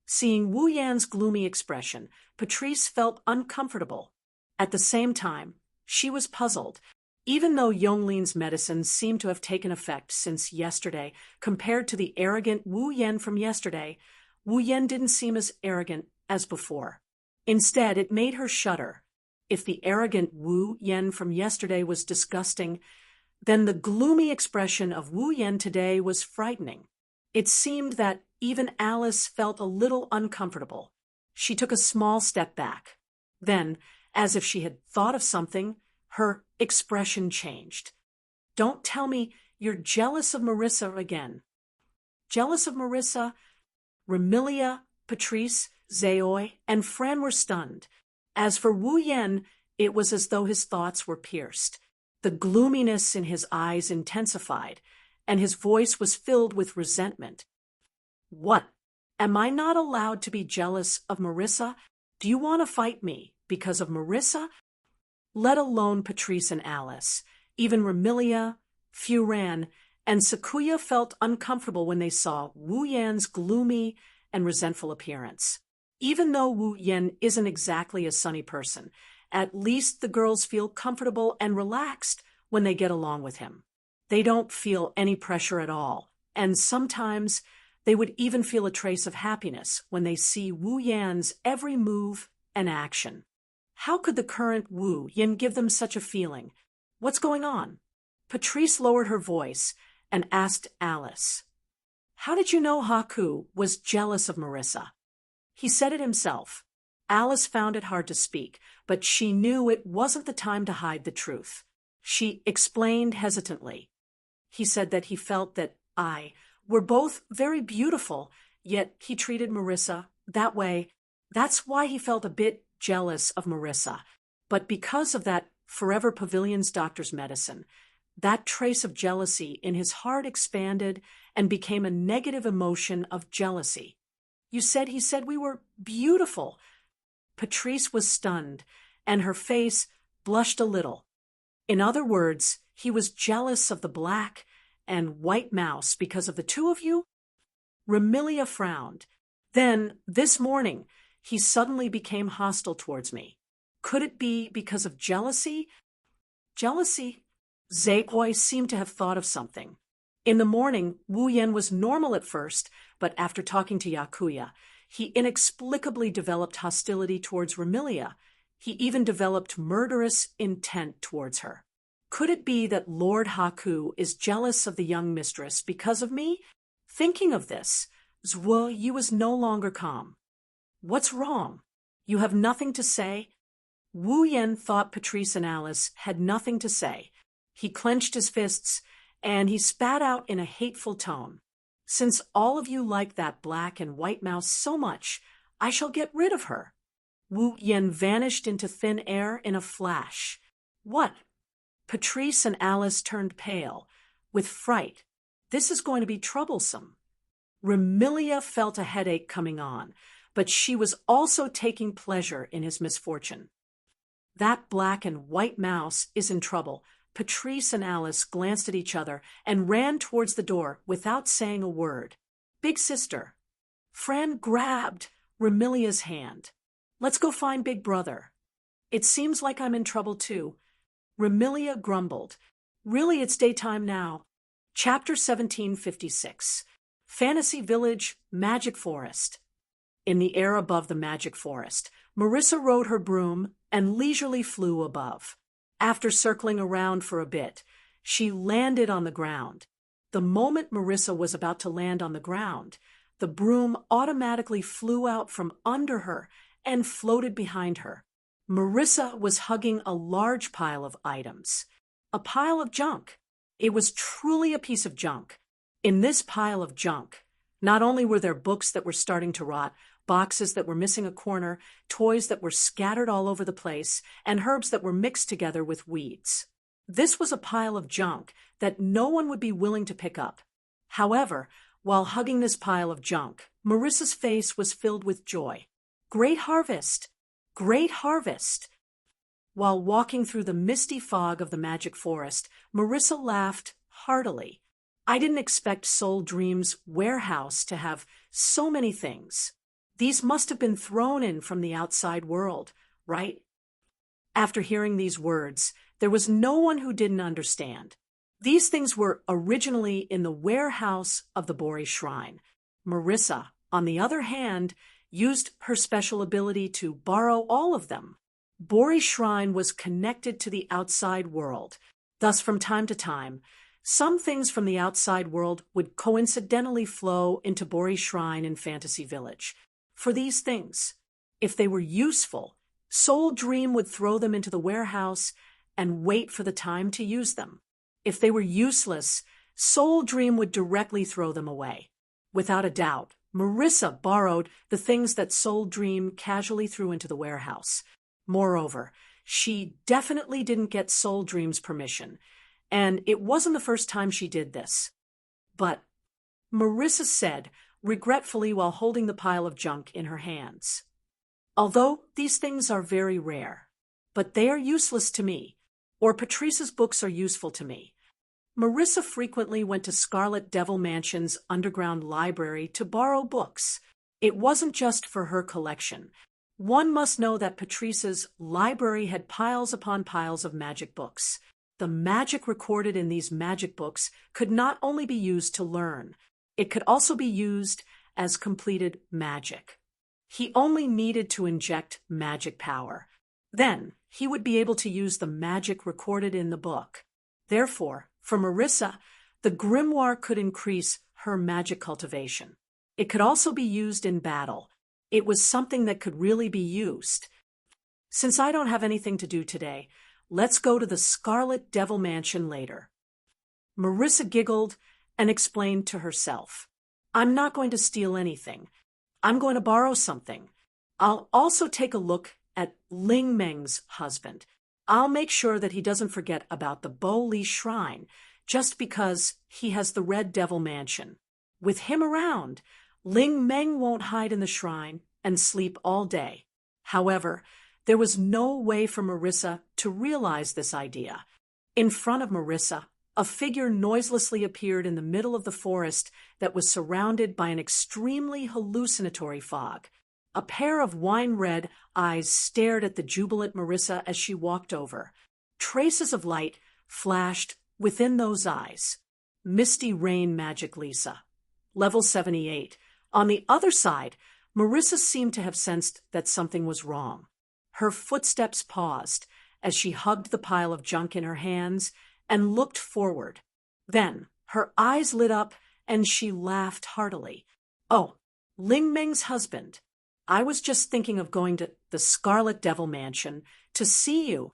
Speaker 1: Seeing Wu Yan's gloomy expression, Patrice felt uncomfortable. At the same time, she was puzzled. Even though Yongling's medicine seemed to have taken effect since yesterday, compared to the arrogant Wu Yen from yesterday, Wu Yen didn't seem as arrogant as before. Instead, it made her shudder. If the arrogant Wu Yen from yesterday was disgusting, then the gloomy expression of Wu Yen today was frightening. It seemed that even Alice felt a little uncomfortable. She took a small step back. Then, as if she had thought of something, her expression changed. "Don't tell me you're jealous of Marissa again." Jealous of Marissa? Remilia, Patrice, Zayoi, and Fran were stunned. As for Wu Yen, it was as though his thoughts were pierced. The gloominess in his eyes intensified, and his voice was filled with resentment. "What? Am I not allowed to be jealous of Marissa? Do you want to fight me because of Marissa?" Let alone Patrice and Alice. Even Remilia, Furan, and Sakuya felt uncomfortable when they saw Wu Yan's gloomy and resentful appearance. Even though Wu Yan isn't exactly a sunny person, at least the girls feel comfortable and relaxed when they get along with him. They don't feel any pressure at all, and sometimes they would even feel a trace of happiness when they see Wu Yan's every move and action. How could the current Wu Yan give them such a feeling? What's going on? Patrice lowered her voice and asked Alice, "How did you know Haku was jealous of Marissa?" "He said it himself." Alice found it hard to speak, but she knew it wasn't the time to hide the truth. She explained hesitantly. "He said that he felt that were both very beautiful, yet he treated Marissa that way. That's why he felt a bit jealous of Marissa. But because of that Forever Pavilion's doctor's medicine, that trace of jealousy in his heart expanded and became a negative emotion of jealousy." "You said he said we were beautiful." Patrice was stunned, and her face blushed a little. "In other words, he was jealous of the black and white mouse because of the two of you?" Remilia frowned. "Then, this morning, he suddenly became hostile towards me. Could it be because of jealousy?" "Jealousy?" Zayoi seemed to have thought of something. In the morning, Wu Yan was normal at first, but after talking to Yakuya, he inexplicably developed hostility towards Remilia. He even developed murderous intent towards her. Could it be that Lord Haku is jealous of the young mistress because of me? Thinking of this, Zhuo Yi was no longer calm. "What's wrong? You have nothing to say?" Wu Yan thought Patrice and Alice had nothing to say. He clenched his fists, and he spat out in a hateful tone. "Since all of you like that black and white mouse so much, I shall get rid of her." Wu Yan vanished into thin air in a flash. "What?" Patrice and Alice turned pale, with fright. This is going to be troublesome. Remilia felt a headache coming on, but she was also taking pleasure in his misfortune. That black and white mouse is in trouble. Patrice and Alice glanced at each other and ran towards the door without saying a word. "Big sister." Fran grabbed Remilia's hand. "Let's go find Big Brother." "It seems like I'm in trouble too." Remilia grumbled. "Really, it's daytime now." Chapter 1756. Fantasy Village, Magic Forest. In the air above the magic forest, Marissa rode her broom and leisurely flew above. After circling around for a bit, She landed on the ground. The moment Marissa was about to land on the ground, the broom automatically flew out from under her and floated behind her. Marissa was hugging a large pile of items. A pile of junk. It was truly a piece of junk. In this pile of junk, not only were there books that were starting to rot, boxes that were missing a corner, toys that were scattered all over the place, and herbs that were mixed together with weeds. This was a pile of junk that no one would be willing to pick up. However, while hugging this pile of junk, Marissa's face was filled with joy. Great harvest! Great harvest! While walking through the misty fog of the magic forest, Marissa laughed heartily. I didn't expect Soul Dream's warehouse to have so many things. These must have been thrown in from the outside world, right? After hearing these words, there was no one who didn't understand. These things were originally in the warehouse of the Bori Shrine. Marissa, on the other hand, used her special ability to borrow all of them. Bori Shrine was connected to the outside world. Thus, from time to time, some things from the outside world would coincidentally flow into Bori Shrine in Fantasy Village. For these things, if they were useful, Soul Dream would throw them into the warehouse and wait for the time to use them. If they were useless, Soul Dream would directly throw them away. Without a doubt, Marissa borrowed the things that Soul Dream casually threw into the warehouse. Moreover, she definitely didn't get Soul Dream's permission, and it wasn't the first time she did this. But Marissa said, regretfully while holding the pile of junk in her hands, although these things are very rare, but they are useless to me, or Patrice's books are useful to me. Marissa frequently went to Scarlet Devil Mansion's underground library to borrow books. It wasn't just for her collection. One must know that Patrice's library had piles upon piles of magic books. The magic recorded in these magic books could not only be used to learn, it could also be used as completed magic. He only needed to inject magic power. Then, he would be able to use the magic recorded in the book. Therefore, for Marissa, the grimoire could increase her magic cultivation. It could also be used in battle. It was something that could really be used. Since I don't have anything to do today, let's go to the Scarlet Devil Mansion later. Marissa giggled and explained to herself, I'm not going to steal anything. I'm going to borrow something. I'll also take a look at Ling Meng's husband. I'll make sure that he doesn't forget about the Bo Li Shrine just because he has the Red Devil Mansion. With him around, Ling Meng won't hide in the shrine and sleep all day. However, there was no way for Marissa to realize this idea. In front of Marissa, a figure noiselessly appeared in the middle of the forest that was surrounded by an extremely hallucinatory fog. A pair of wine-red eyes stared at the jubilant Marissa as she walked over. Traces of light flashed within those eyes. Misty Rain Magic Lisa. Level 78. On the other side, Marissa seemed to have sensed that something was wrong. Her footsteps paused as she hugged the pile of junk in her hands and looked forward. Then, her eyes lit up and she laughed heartily. Oh, Ling Meng's husband. I was just thinking of going to the Scarlet Devil Mansion to see you.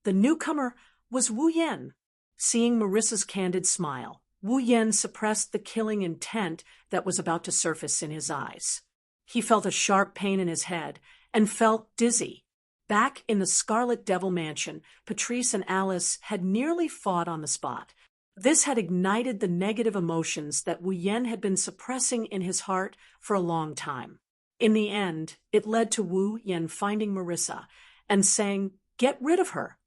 Speaker 1: The newcomer was Wu Yan. Seeing Marissa's candid smile, Wu Yan suppressed the killing intent that was about to surface in his eyes. He felt a sharp pain in his head and felt dizzy. Back in the Scarlet Devil Mansion, Patrice and Alice had nearly fought on the spot. This had ignited the negative emotions that Wu Yan had been suppressing in his heart for a long time. In the end, it led to Wu Yan finding Marissa and saying, "Get rid of her."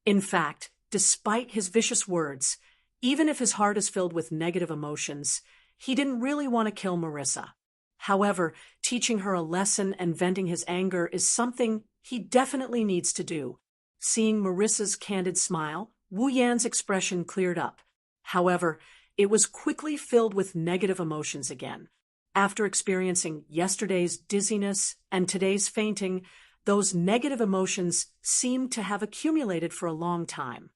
Speaker 1: In fact, despite his vicious words, even if his heart is filled with negative emotions, he didn't really want to kill Marissa. However, teaching her a lesson and venting his anger is something he definitely needs to do. Seeing Marissa's candid smile, Wu Yan's expression cleared up. However, it was quickly filled with negative emotions again. After experiencing yesterday's dizziness and today's fainting, those negative emotions seemed to have accumulated for a long time.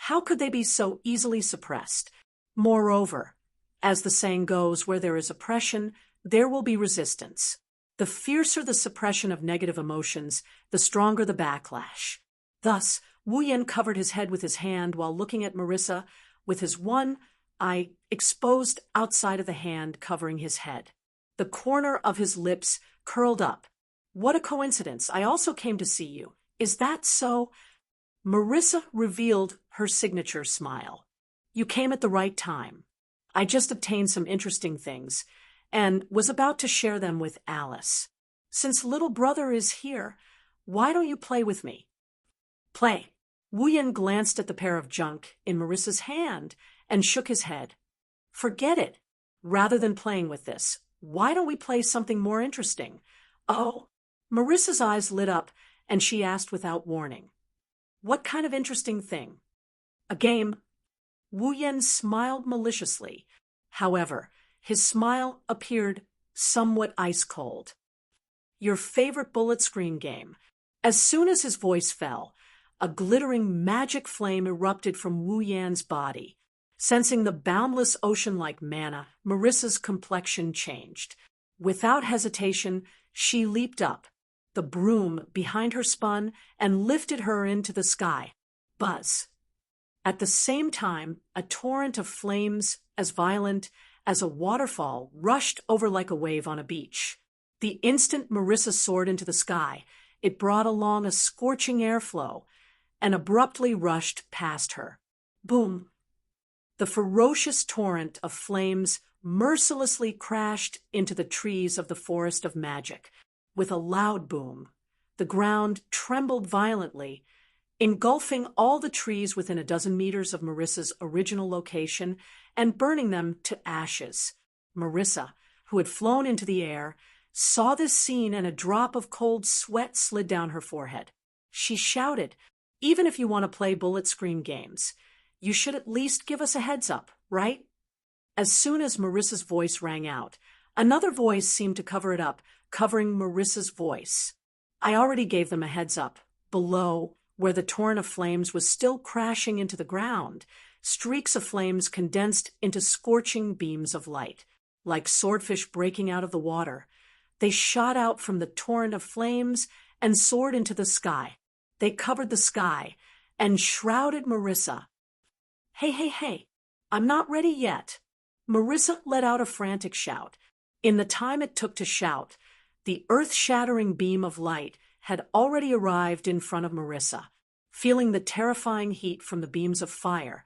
Speaker 1: How could they be so easily suppressed? Moreover, as the saying goes, where there is oppression, there will be resistance. The fiercer the suppression of negative emotions, the stronger the backlash. Thus, Wu Yan covered his head with his hand while looking at Marissa, with his one eye exposed outside of the hand covering his head. The corner of his lips curled up. What a coincidence. I also came to see you. Is that so? Marissa revealed her signature smile. You came at the right time. I just obtained some interesting things and was about to share them with Alice. Since little brother is here, why don't you play with me? Play. Wu Yan glanced at the pair of junk in Marissa's hand and shook his head. Forget it. Rather than playing with this, why don't we play something more interesting? Oh, Marissa's eyes lit up and she asked without warning. What kind of interesting thing? A game. Wu Yan smiled maliciously. However, his smile appeared somewhat ice-cold. Your favorite bullet screen game. As soon as his voice fell, a glittering magic flame erupted from Wu Yan's body. Sensing the boundless ocean-like mana, Marissa's complexion changed. Without hesitation, she leaped up. The broom behind her spun and lifted her into the sky. Buzz. At the same time, a torrent of flames, as violent as a waterfall, rushed over like a wave on a beach. The instant Marissa soared into the sky, it brought along a scorching airflow and abruptly rushed past her. Boom! The ferocious torrent of flames mercilessly crashed into the trees of the forest of magic. With a loud boom, the ground trembled violently, engulfing all the trees within a dozen meters of Marissa's original location and burning them to ashes. Marissa, who had flown into the air, saw this scene and a drop of cold sweat slid down her forehead. She shouted, "Even if you want to play bullet screen games, you should at least give us a heads up, right?" As soon as Marissa's voice rang out, another voice seemed to cover it up, covering Marissa's voice. I already gave them a heads up. Below, where the torrent of flames was still crashing into the ground, streaks of flames condensed into scorching beams of light. Like swordfish breaking out of the water, they shot out from the torrent of flames and soared into the sky. They covered the sky and shrouded Marissa. Hey, hey, hey, I'm not ready yet. Marissa let out a frantic shout. In the time it took to shout, the earth-shattering beam of light had already arrived in front of Marissa. Feeling the terrifying heat from the beams of fire,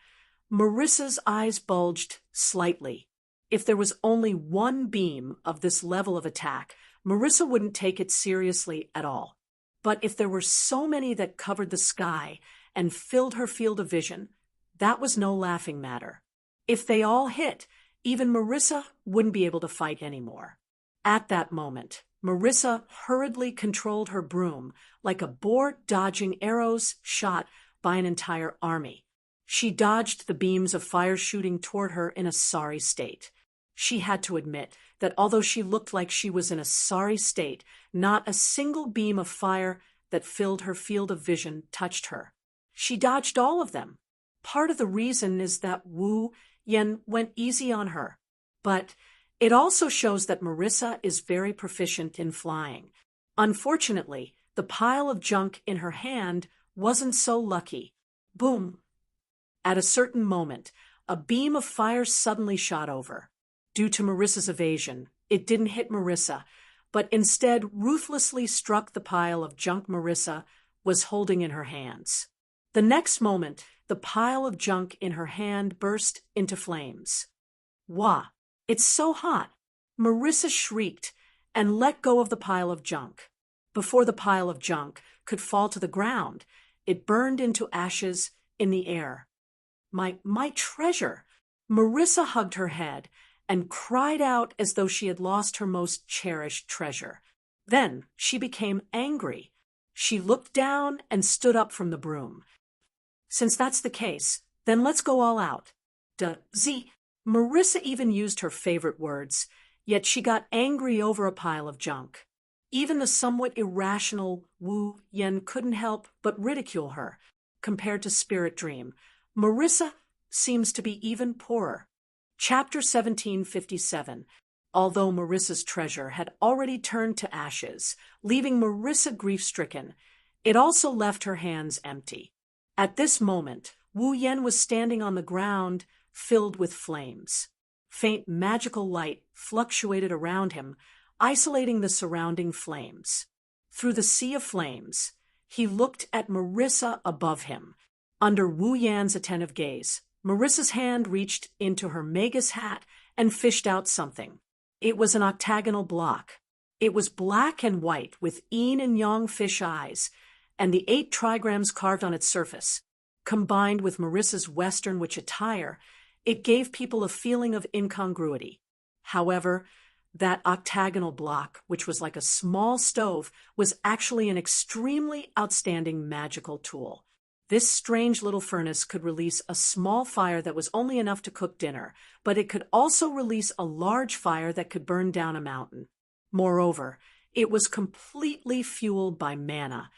Speaker 1: Marissa's eyes bulged slightly. If there was only one beam of this level of attack, Marissa wouldn't take it seriously at all. But if there were so many that covered the sky and filled her field of vision, that was no laughing matter. If they all hit, even Marissa wouldn't be able to fight anymore. At that moment, Marissa hurriedly controlled her broom like a boar dodging arrows shot by an entire army. She dodged the beams of fire shooting toward her in a sorry state. She had to admit that although she looked like she was in a sorry state, not a single beam of fire that filled her field of vision touched her. She dodged all of them. Part of the reason is that Wu Yan went easy on her. But it also shows that Marissa is very proficient in flying. Unfortunately, the pile of junk in her hand wasn't so lucky. Boom! At a certain moment, a beam of fire suddenly shot over. Due to Marissa's evasion, it didn't hit Marissa, but instead ruthlessly struck the pile of junk Marissa was holding in her hands. The next moment, the pile of junk in her hand burst into flames. Wah! It's so hot! Marissa shrieked and let go of the pile of junk. Before the pile of junk could fall to the ground, it burned into ashes in the air. My treasure! Marissa hugged her head and cried out as though she had lost her most cherished treasure. Then she became angry. She looked down and stood up from the broom. Since that's the case, then let's go all out. Marissa even used her favorite words, yet she got angry over a pile of junk. Even the somewhat irrational Wu Yan couldn't help but ridicule her. Compared to Spirit Dream, Marissa seems to be even poorer. Chapter 1757. Although Marissa's treasure had already turned to ashes, leaving Marissa grief-stricken, it also left her hands empty. At this moment, Wu Yan was standing on the ground, filled with flames. Faint magical light fluctuated around him, isolating the surrounding flames. Through the sea of flames, he looked at Marissa above him. Under Wu Yan's attentive gaze, Marissa's hand reached into her magus hat and fished out something. It was an octagonal block. It was black and white with yin and yang fish eyes, and the 8 trigrams carved on its surface. Combined with Marissa's Western witch attire, it gave people a feeling of incongruity. However, that octagonal block, which was like a small stove, was actually an extremely outstanding magical tool. This strange little furnace could release a small fire that was only enough to cook dinner, but it could also release a large fire that could burn down a mountain. Moreover, it was completely fueled by mana,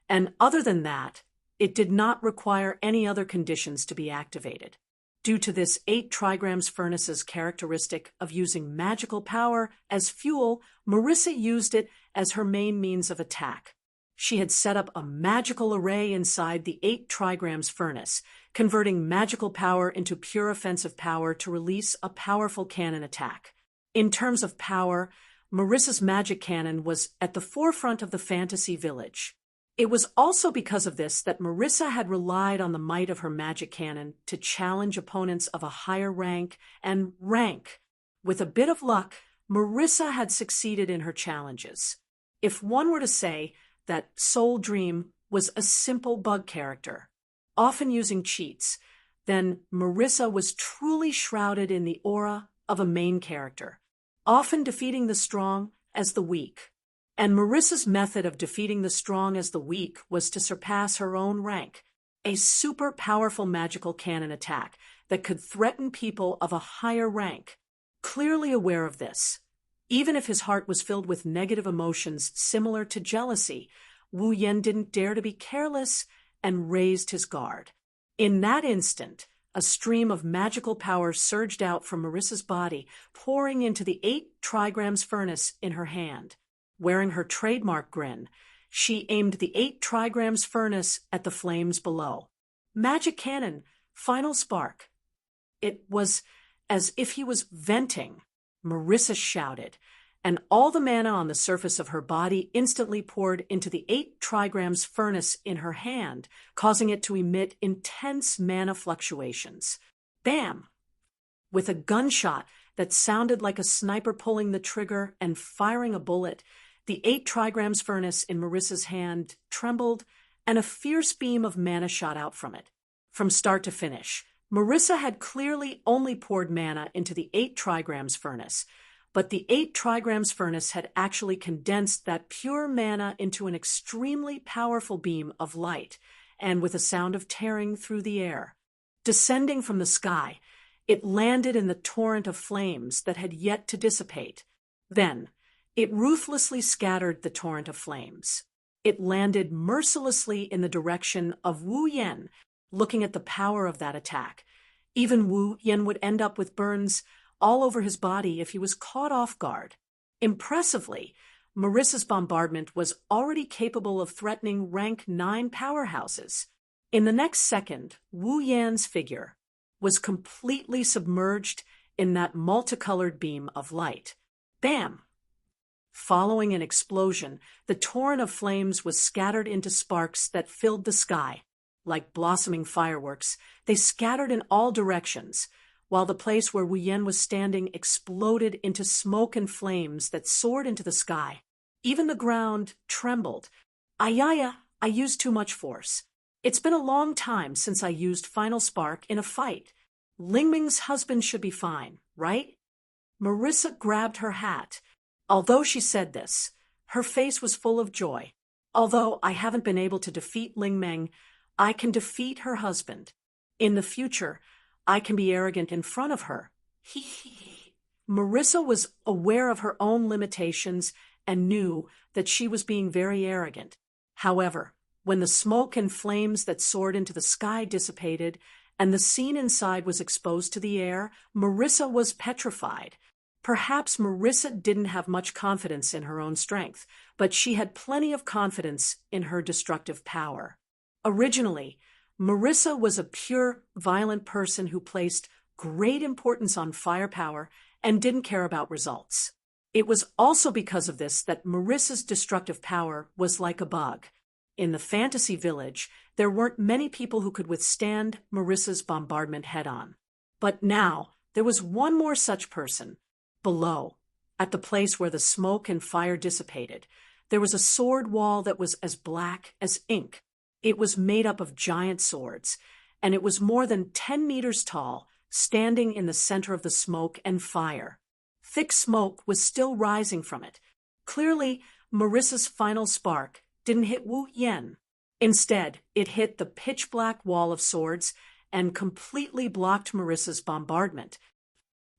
Speaker 1: and other than that, it did not require any other conditions to be activated. Due to this 8 trigrams furnace's characteristic of using magical power as fuel, Marissa used it as her main means of attack. She had set up a magical array inside the 8 trigrams furnace, converting magical power into pure offensive power to release a powerful cannon attack. In terms of power, Marissa's magic cannon was at the forefront of the fantasy village. It was also because of this that Marissa had relied on the might of her magic cannon to challenge opponents of a higher rank and rank. With a bit of luck, Marissa had succeeded in her challenges. If one were to say that Soul Dream was a simple bug character, often using cheats, then Marissa was truly shrouded in the aura of a main character, often defeating the strong as the weak. And Marissa's method of defeating the strong as the weak was to surpass her own rank, a super powerful magical cannon attack that could threaten people of a higher rank. Clearly aware of this, even if his heart was filled with negative emotions similar to jealousy, Wu Yan didn't dare to be careless and raised his guard. In that instant, a stream of magical power surged out from Marissa's body, pouring into the 8 trigrams furnace in her hand. Wearing her trademark grin, she aimed the 8 trigrams furnace at the flames below. Magic cannon, final spark. It was as if he was venting. Marissa shouted, and all the mana on the surface of her body instantly poured into the 8 trigrams furnace in her hand, causing it to emit intense mana fluctuations. Bam! With a gunshot that sounded like a sniper pulling the trigger and firing a bullet, the 8 trigrams furnace in Marissa's hand trembled, and a fierce beam of mana shot out from it. From start to finish, Marissa had clearly only poured mana into the 8 trigrams furnace, but the 8 trigrams furnace had actually condensed that pure mana into an extremely powerful beam of light, and with a sound of tearing through the air. Descending from the sky, it landed in the torrent of flames that had yet to dissipate. Then, it ruthlessly scattered the torrent of flames. It landed mercilessly in the direction of Wu Yan. Looking at the power of that attack, even Wu Yan would end up with burns all over his body if he was caught off guard. Impressively, Marissa's bombardment was already capable of threatening rank 9 powerhouses. In the next second, Wu Yan's figure was completely submerged in that multicolored beam of light. Bam! Following an explosion, the torrent of flames was scattered into sparks that filled the sky. Like blossoming fireworks, they scattered in all directions, while the place where Wu Yan was standing exploded into smoke and flames that soared into the sky. Even the ground trembled. I used too much force. It's been a long time since I used Final Spark in a fight. Lingming's husband should be fine, right? Marissa grabbed her hat. Although she said this, her face was full of joy. Although I haven't been able to defeat Lingmeng, I can defeat her husband. In the future, I can be arrogant in front of her. Marissa was aware of her own limitations and knew that she was being very arrogant. However, when the smoke and flames that soared into the sky dissipated and the scene inside was exposed to the air, Marissa was petrified. Perhaps Marissa didn't have much confidence in her own strength, but she had plenty of confidence in her destructive power. Originally, Marissa was a pure, violent person who placed great importance on firepower and didn't care about results. It was also because of this that Marissa's destructive power was like a bug. In the fantasy village, there weren't many people who could withstand Marissa's bombardment head-on. But now, there was one more such person. Below, at the place where the smoke and fire dissipated, there was a sword wall that was as black as ink. It was made up of giant swords, and it was more than 10 meters tall, standing in the center of the smoke and fire. Thick smoke was still rising from it. Clearly, Marissa's final spark didn't hit Wu Yen. Instead, it hit the pitch-black wall of swords and completely blocked Marissa's bombardment.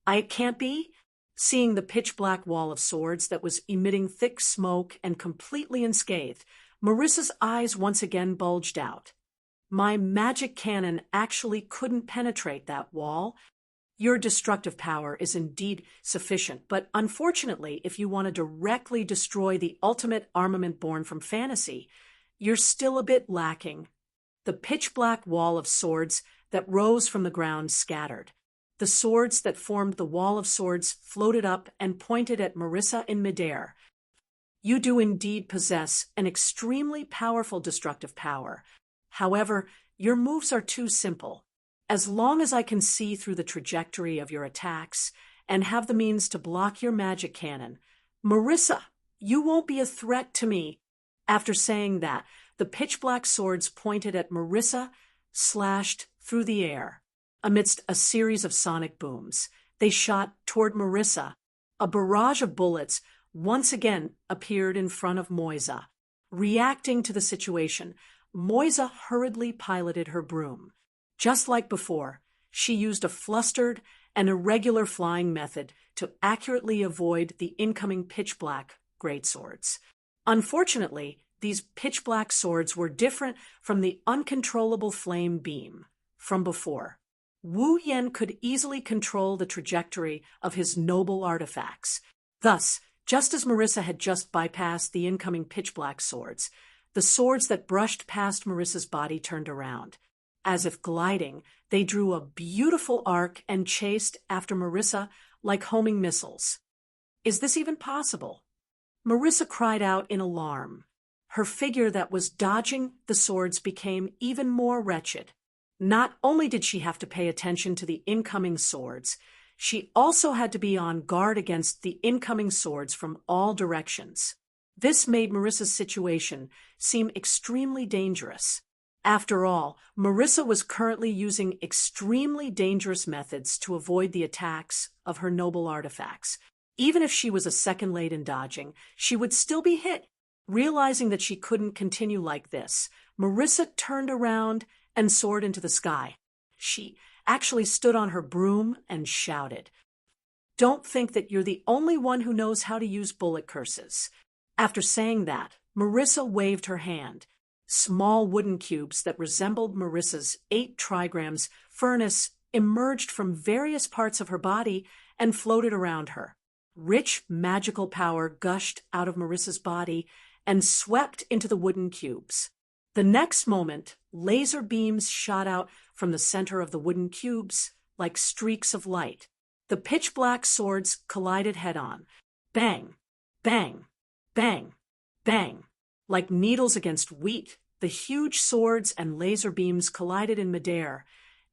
Speaker 1: It can't be? Seeing the pitch-black wall of swords that was emitting thick smoke and completely unscathed, Marissa's eyes once again bulged out. My magic cannon actually couldn't penetrate that wall. Your destructive power is indeed sufficient, but unfortunately, if you want to directly destroy the ultimate armament born from fantasy, you're still a bit lacking. The pitch-black wall of swords that rose from the ground scattered. The swords that formed the wall of swords floated up and pointed at Marissa in midair. You do indeed possess an extremely powerful destructive power. However, your moves are too simple. As long as I can see through the trajectory of your attacks and have the means to block your magic cannon, Marissa, you won't be a threat to me. After saying that, the pitch-black swords pointed at Marissa slashed through the air. Amidst a series of sonic booms, they shot toward Marissa. A barrage of bullets once again appeared in front of Moisa. Reacting to the situation, Moisa hurriedly piloted her broom. Just like before, she used a flustered and irregular flying method to accurately avoid the incoming pitch-black greatswords. Unfortunately, these pitch-black swords were different from the uncontrollable flame beam from before. Wu Yen could easily control the trajectory of his noble artifacts. Thus, just as Marissa had just bypassed the incoming pitch-black swords, the swords that brushed past Marissa's body turned around. As if gliding, they drew a beautiful arc and chased after Marissa like homing missiles. Is this even possible? Marissa cried out in alarm. Her figure that was dodging the swords became even more wretched. Not only did she have to pay attention to the incoming swords, she also had to be on guard against the incoming swords from all directions. This made Marissa's situation seem extremely dangerous. After all, Marissa was currently using extremely dangerous methods to avoid the attacks of her noble artifacts. Even if she was a second late in dodging, she would still be hit. Realizing that she couldn't continue like this, Marissa turned around and soared into the sky. She actually stood on her broom and shouted, "Don't think that you're the only one who knows how to use bullet curses." After saying that, Marissa waved her hand. Small wooden cubes that resembled Marissa's 8 trigrams furnace emerged from various parts of her body and floated around her. Rich magical power gushed out of Marissa's body and swept into the wooden cubes. The next moment, laser beams shot out from the center of the wooden cubes like streaks of light. The pitch-black swords collided head-on. Bang, bang, bang, bang. Like needles against wheat, the huge swords and laser beams collided in midair,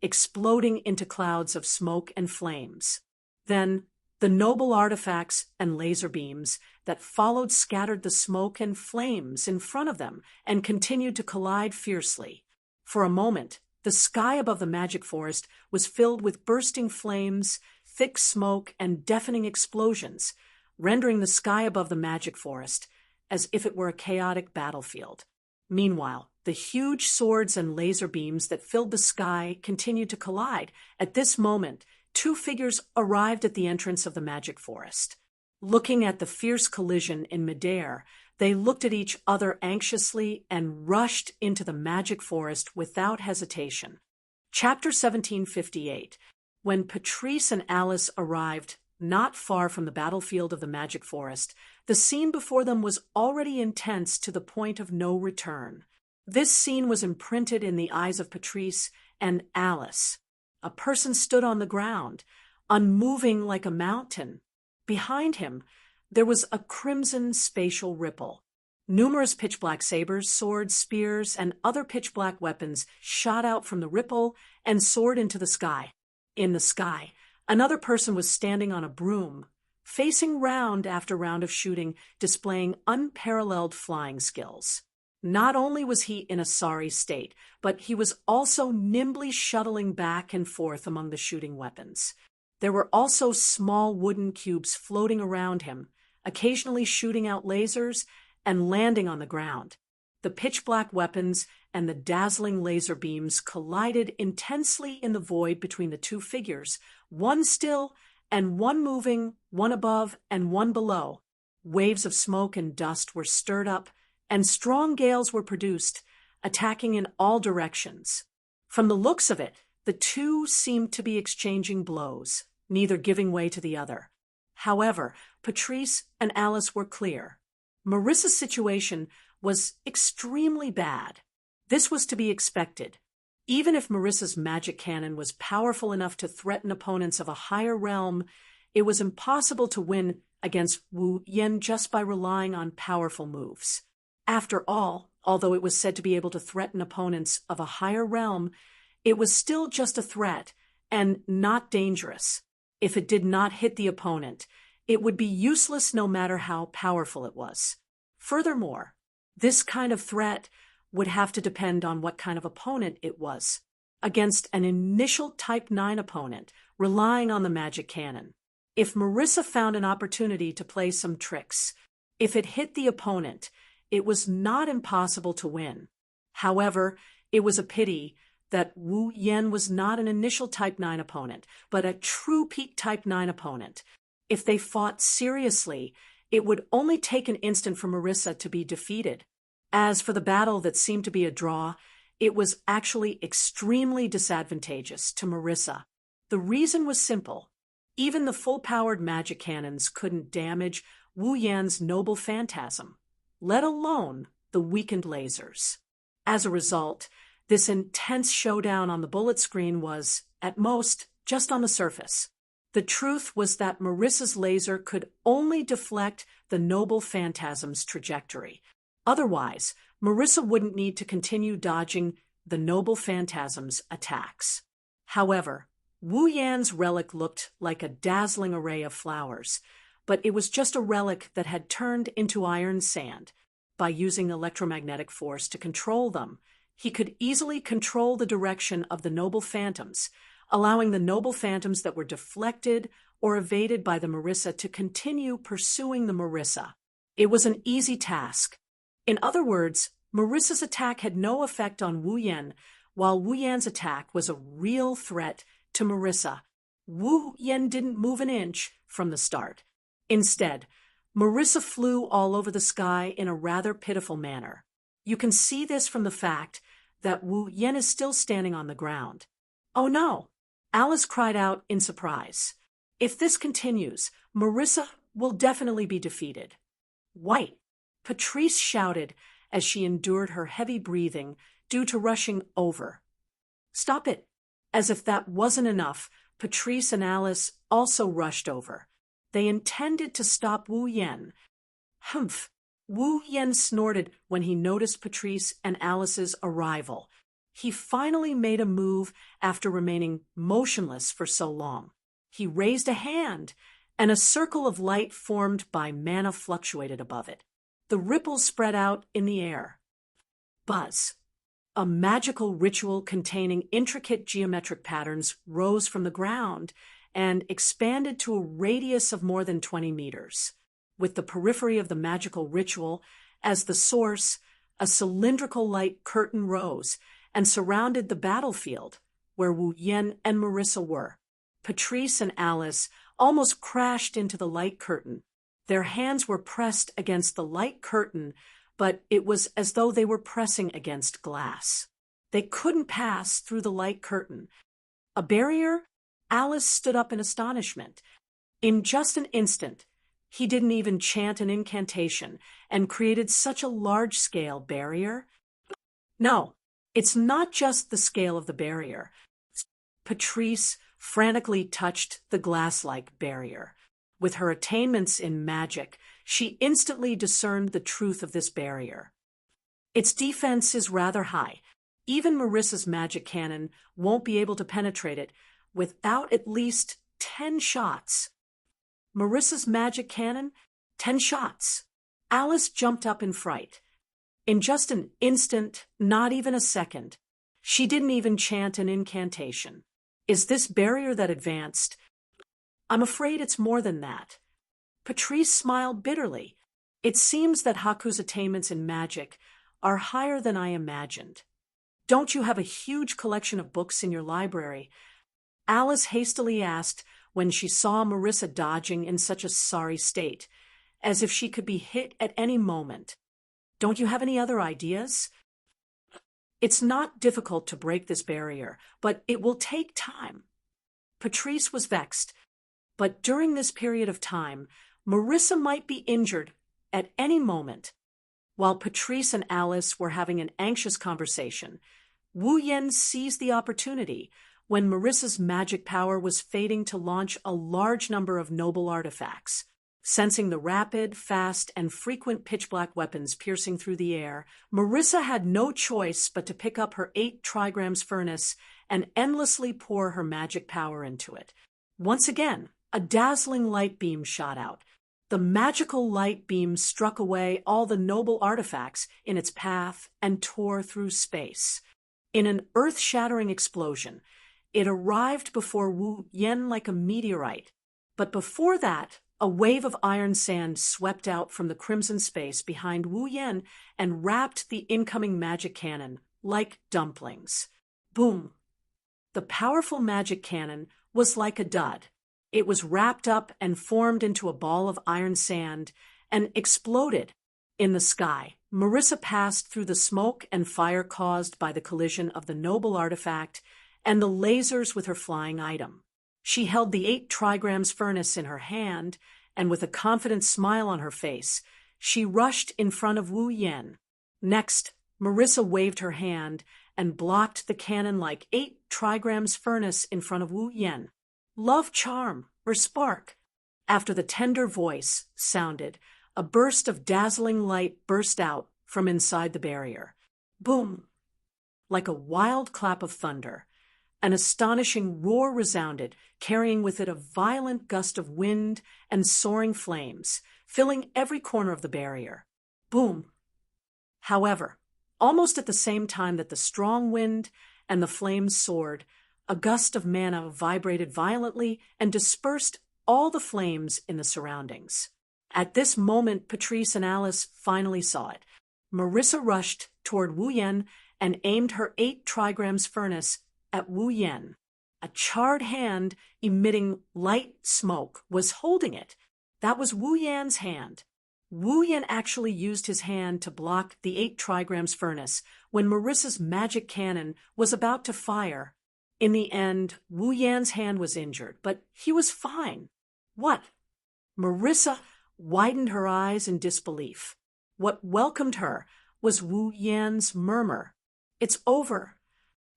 Speaker 1: exploding into clouds of smoke and flames. Then, the noble artifacts and laser beams that followed scattered the smoke and flames in front of them and continued to collide fiercely. For a moment, the sky above the magic forest was filled with bursting flames, thick smoke, and deafening explosions, rendering the sky above the magic forest as if it were a chaotic battlefield. Meanwhile, the huge swords and laser beams that filled the sky continued to collide. At this moment, 2 figures arrived at the entrance of the magic forest. Looking at the fierce collision in midair, they looked at each other anxiously and rushed into the magic forest without hesitation. Chapter 1758. When Patrice and Alice arrived not far from the battlefield of the magic forest, the scene before them was already intense to the point of no return. This scene was imprinted in the eyes of Patrice and Alice. A person stood on the ground, unmoving like a mountain. Behind him, there was a crimson spatial ripple. Numerous pitch-black sabers, swords, spears, and other pitch-black weapons shot out from the ripple and soared into the sky. In the sky, another person was standing on a broom, facing round after round of shooting, displaying unparalleled flying skills. Not only was he in a sorry state, but he was also nimbly shuttling back and forth among the shooting weapons. There were also small wooden cubes floating around him, occasionally shooting out lasers and landing on the ground. The pitch-black weapons and the dazzling laser beams collided intensely in the void between the two figures, one still and one moving, one above and one below. Waves of smoke and dust were stirred up, and strong gales were produced, attacking in all directions. From the looks of it, the two seemed to be exchanging blows, neither giving way to the other. However, Patrice and Alice were clear. Marissa's situation was extremely bad. This was to be expected. Even if Marissa's magic cannon was powerful enough to threaten opponents of a higher realm, it was impossible to win against Wu Yan just by relying on powerful moves. After all, although it was said to be able to threaten opponents of a higher realm, it was still just a threat and not dangerous. If it did not hit the opponent, it would be useless no matter how powerful it was. Furthermore, this kind of threat would have to depend on what kind of opponent it was. Against an initial Type 9 opponent, relying on the magic cannon, if Marissa found an opportunity to play some tricks, if it hit the opponent, it was not impossible to win. However, it was a pity that Wu Yan was not an initial Type 9 opponent, but a true peak Type 9 opponent. If they fought seriously, it would only take an instant for Marissa to be defeated. As for the battle that seemed to be a draw, it was actually extremely disadvantageous to Marissa. The reason was simple. Even the full-powered magic cannons couldn't damage Wu Yan's noble phantasm, let alone the weakened lasers. As a result, this intense showdown on the bullet screen was, at most, just on the surface. The truth was that Marissa's laser could only deflect the noble phantasm's trajectory. Otherwise, Marissa wouldn't need to continue dodging the noble phantasm's attacks. However, Wu Yan's relic looked like a dazzling array of flowers, but it was just a relic that had turned into iron sand. By using electromagnetic force to control them, he could easily control the direction of the noble phantoms, allowing the noble phantoms that were deflected or evaded by the Marissa to continue pursuing the Marissa. It was an easy task. In other words, Marissa's attack had no effect on Wu Yan, while Wu Yan's attack was a real threat to Marissa. Wu Yan didn't move an inch from the start. Instead, Marissa flew all over the sky in a rather pitiful manner. You can see this from the fact that Wu Yan is still standing on the ground. "Oh no!" Alice cried out in surprise. "If this continues, Marissa will definitely be defeated." "White!" Patrice shouted as she endured her heavy breathing due to rushing over. "Stop it!" As if that wasn't enough, Patrice and Alice also rushed over. They intended to stop Wu Yan. Humph! Wu Yan snorted when he noticed Patrice and Alice's arrival. He finally made a move after remaining motionless for so long. He raised a hand, and a circle of light formed by mana fluctuated above it. The ripples spread out in the air. Buzz. A magical ritual containing intricate geometric patterns rose from the ground and expanded to a radius of more than 20 meters. With the periphery of the magical ritual as the source, a cylindrical light curtain rose and surrounded the battlefield where Wu Yan and Marissa were. Patrice and Alice almost crashed into the light curtain. Their hands were pressed against the light curtain, but it was as though they were pressing against glass. They couldn't pass through the light curtain. A barrier? Alice stood up in astonishment. In just an instant, he didn't even chant an incantation and created such a large-scale barrier. No, it's not just the scale of the barrier. Patrice frantically touched the glass-like barrier. With her attainments in magic, she instantly discerned the truth of this barrier. Its defense is rather high. Even Marissa's magic cannon won't be able to penetrate it without at least 10 shots. Marissa's magic cannon? 10 shots. Alice jumped up in fright. In just an instant, not even a second, she didn't even chant an incantation. Is this barrier that advanced? I'm afraid it's more than that. Patrice smiled bitterly. It seems that Haku's attainments in magic are higher than I imagined. Don't you have a huge collection of books in your library? Alice hastily asked when she saw Marissa dodging in such a sorry state, as if she could be hit at any moment. Don't you have any other ideas? It's not difficult to break this barrier, but it will take time. Patrice was vexed, but during this period of time, Marissa might be injured at any moment. While Patrice and Alice were having an anxious conversation, Wu Yan seized the opportunity when Marissa's magic power was fading to launch a large number of noble artifacts. Sensing the rapid, fast, and frequent pitch-black weapons piercing through the air, Marissa had no choice but to pick up her 8 trigrams furnace and endlessly pour her magic power into it. Once again, a dazzling light beam shot out. The magical light beam struck away all the noble artifacts in its path and tore through space. In an earth-shattering explosion, it arrived before Wu Yan like a meteorite. But before that, a wave of iron sand swept out from the crimson space behind Wu Yan and wrapped the incoming magic cannon like dumplings. Boom! The powerful magic cannon was like a dud. It was wrapped up and formed into a ball of iron sand and exploded in the sky. Marissa passed through the smoke and fire caused by the collision of the noble artifact and the lasers with her flying item. She held the 8 trigrams furnace in her hand, and with a confident smile on her face, she rushed in front of Wu Yan. Next, Marissa waved her hand and blocked the cannon like 8 trigrams furnace in front of Wu Yan. Love charm, or spark. After the tender voice sounded, a burst of dazzling light burst out from inside the barrier. Boom! Like a wild clap of thunder. An astonishing roar resounded, carrying with it a violent gust of wind and soaring flames, filling every corner of the barrier. Boom! However, almost at the same time that the strong wind and the flames soared, a gust of mana vibrated violently and dispersed all the flames in the surroundings. At this moment, Patrice and Alice finally saw it. Marissa rushed toward Wu Yan and aimed her 8 trigrams furnace at Wu Yan. A charred hand emitting light smoke was holding it. That was Wu Yan's hand. Wu Yan actually used his hand to block the 8 trigrams furnace when Marissa's magic cannon was about to fire. In the end, Wu Yan's hand was injured, but he was fine. What? Marissa widened her eyes in disbelief. What welcomed her was Wu Yan's murmur. It's over.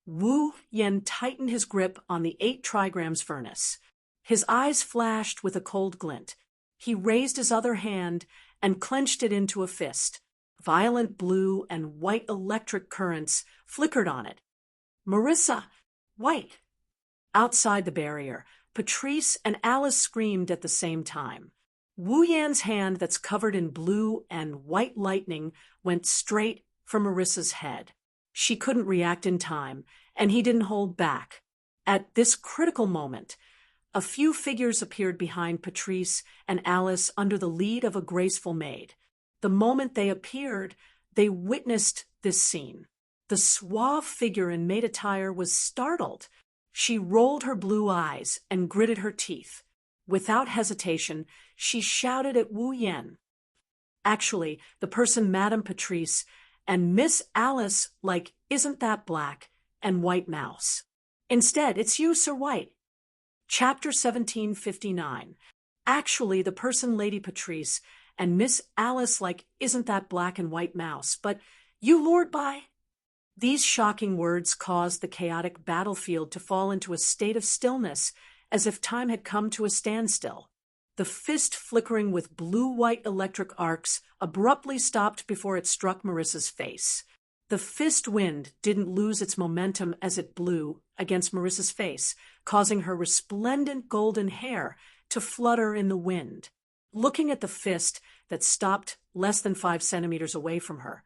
Speaker 1: Wu Yan tightened his grip on the 8 trigrams furnace. His eyes flashed with a cold glint. He raised his other hand and clenched it into a fist. Violent blue and white electric currents flickered on it. Marissa! White! Outside the barrier, Patrice and Alice screamed at the same time. Wu Yan's hand that's covered in blue and white lightning went straight for Marissa's head. She couldn't react in time, and he didn't hold back. At this critical moment, a few figures appeared behind Patrice and Alice under the lead of a graceful maid. The moment they appeared, they witnessed this scene. The suave figure in maid attire was startled. She rolled her blue eyes and gritted her teeth. Without hesitation, she shouted at Wu Yan. Actually, the person Madame Patrice and Miss Alice like, isn't that black and white mouse? Instead, it's you, Sir White. Chapter 1759. Actually, the person Lady Patrice and Miss Alice like, isn't that black and white mouse, but you Lord by. These shocking words caused the chaotic battlefield to fall into a state of stillness, as if time had come to a standstill. The fist, flickering with blue-white electric arcs, abruptly stopped before it struck Marissa's face. The fist wind didn't lose its momentum as it blew against Marissa's face, causing her resplendent golden hair to flutter in the wind. Looking at the fist that stopped less than 5 centimeters away from her,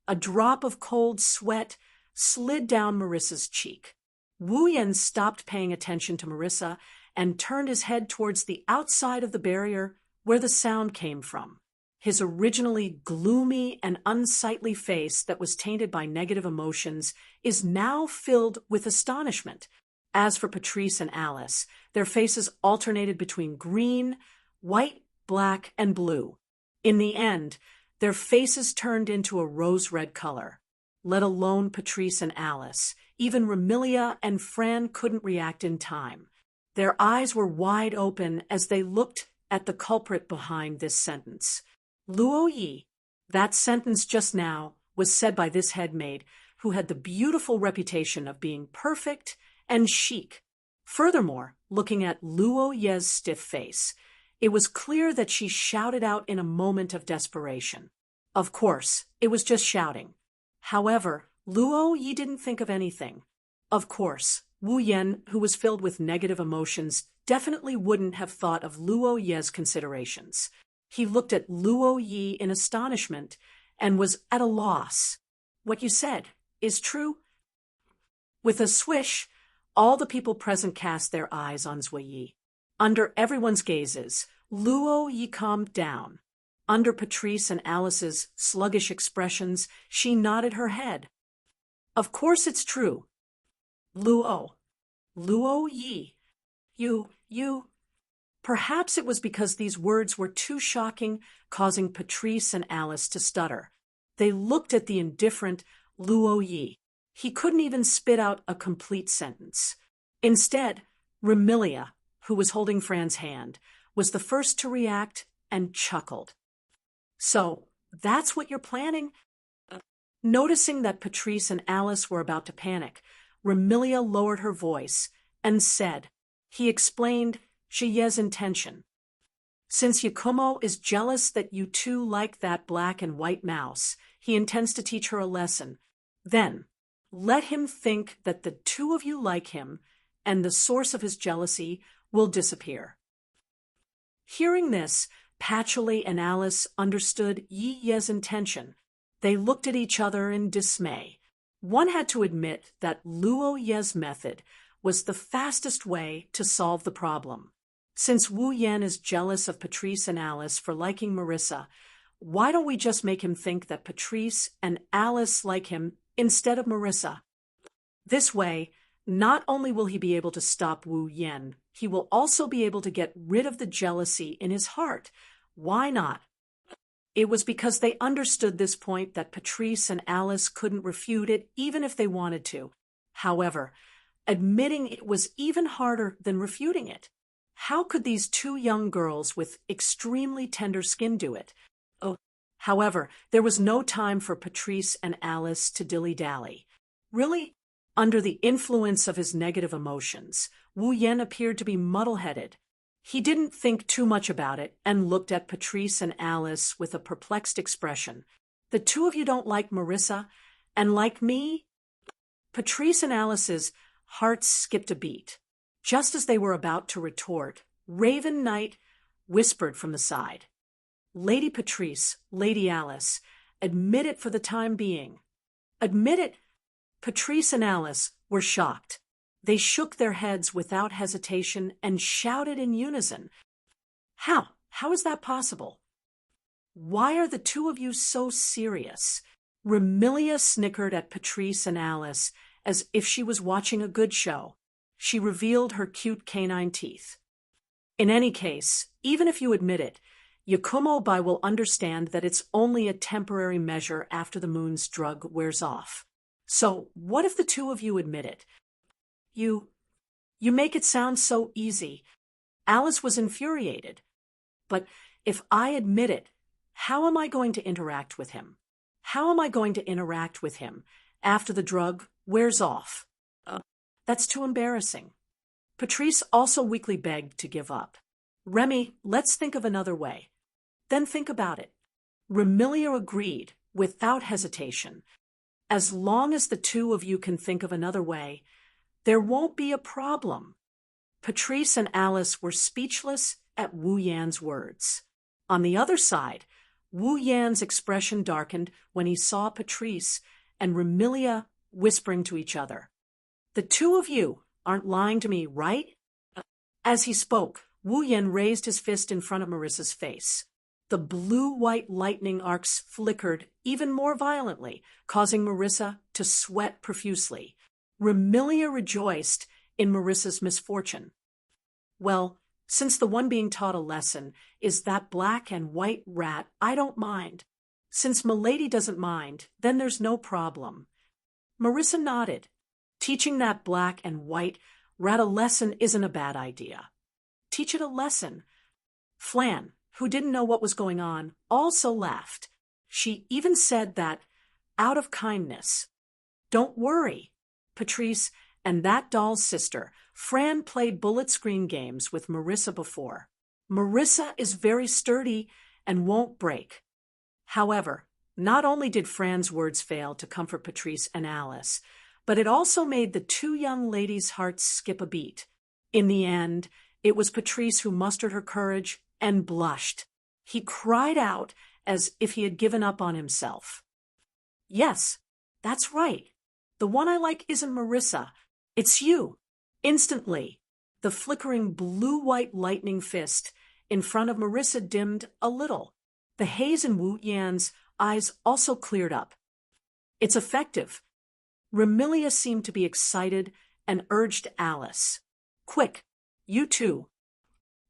Speaker 1: a drop of cold sweat slid down Marissa's cheek. Wu Yan stopped paying attention to Marissa and turned his head towards the outside of the barrier where the sound came from. His originally gloomy and unsightly face that was tainted by negative emotions is now filled with astonishment. As for Patrice and Alice, their faces alternated between green, white, black, and blue. In the end, their faces turned into a rose-red color. Let alone Patrice and Alice. Even Remilia and Fran couldn't react in time. Their eyes were wide open as they looked at the culprit behind this sentence. Luo Yi. That sentence just now was said by this headmaid, who had the beautiful reputation of being perfect and chic. Furthermore, looking at Luo Ye's stiff face, it was clear that she shouted out in a moment of desperation. Of course, it was just shouting. However, Luo Yi didn't think of anything. Of course, Wu Yan, who was filled with negative emotions, definitely wouldn't have thought of Luo Ye's considerations. He looked at Luo Yi in astonishment and was at a loss. What you said is true? With a swish, all the people present cast their eyes on Zui Yi. Under everyone's gazes, Luo Yi calmed down. Under Patrice and Alice's sluggish expressions, she nodded her head. Of course it's true. Luo Yi, you. Perhaps it was because these words were too shocking, causing Patrice and Alice to stutter. They looked at the indifferent Luo Yi. He couldn't even spit out a complete sentence. Instead, Remilia, who was holding Fran's hand, was the first to react and chuckled. So, that's what you're planning? Noticing that Patrice and Alice were about to panic, Remilia lowered her voice and said, he explained Jiye's intention. Since Yakumo is jealous that you two like that black and white mouse, he intends to teach her a lesson. Then, let him think that the two of you like him, and the source of his jealousy will disappear. Hearing this, Patchouli and Alice understood Yi Ye's intention. They looked at each other in dismay. One had to admit that Luo Ye's method was the fastest way to solve the problem. Since Wu Yan is jealous of Patrice and Alice for liking Marissa, why don't we just make him think that Patrice and Alice like him instead of Marissa? This way, not only will he be able to stop Wu Yan, he will also be able to get rid of the jealousy in his heart. Why not? It was because they understood this point that Patrice and Alice couldn't refute it even if they wanted to. However, admitting it was even harder than refuting it. How could these two young girls with extremely tender skin do it? However, there was no time for Patrice and Alice to dilly-dally. Really? Under the influence of his negative emotions, Wu Yan appeared to be muddle-headed. He didn't think too much about it and looked at Patrice and Alice with a perplexed expression. The two of you don't like Marissa, and like me? Patrice and Alice's hearts skipped a beat. Just as they were about to retort, Raven Knight whispered from the side. Lady Patrice, Lady Alice, admit it for the time being. Admit it? Patrice and Alice were shocked. They shook their heads without hesitation and shouted in unison. How? How is that possible? Why are the two of you so serious? Remilia snickered at Patrice and Alice as if she was watching a good show. She revealed her cute canine teeth. In any case, even if you admit it, Yakumo-bai will understand that it's only a temporary measure after the moon's drug wears off. So, what if the two of you admit it? You make it sound so easy. Alice was infuriated. But if I admit it, how am I going to interact with him? How am I going to interact with him after the drug wears off? That's too embarrassing. Patrice also weakly begged to give up. Remy, let's think of another way. Then think about it. Remilia agreed, without hesitation. As long as the two of you can think of another way, there won't be a problem. Patrice and Alice were speechless at Wu Yan's words. On the other side, Wu Yan's expression darkened when he saw Patrice and Remilia whispering to each other. The two of you aren't lying to me, right? As he spoke, Wu Yan raised his fist in front of Marissa's face. The blue-white lightning arcs flickered even more violently, causing Marissa to sweat profusely. Remilia rejoiced in Marissa's misfortune. Well, since the one being taught a lesson is that black and white rat, I don't mind. Since Milady doesn't mind, then there's no problem. Marissa nodded. Teaching that black and white rat a lesson isn't a bad idea. Teach it a lesson. Flan, who didn't know what was going on, also laughed. She even said that, out of kindness. Don't worry. Patrice and that doll's sister, Fran, played bullet screen games with Marissa before. Marissa is very sturdy and won't break. However, not only did Fran's words fail to comfort Patrice and Alice, but it also made the two young ladies' hearts skip a beat. In the end, it was Patrice who mustered her courage and blushed. He cried out as if he had given up on himself. Yes, that's right. The one I like isn't Marissa. It's you. Instantly, the flickering blue-white lightning fist in front of Marissa dimmed a little. The haze in Wu Yan's eyes also cleared up. It's effective. Remilia seemed to be excited and urged Alice. Quick, you too.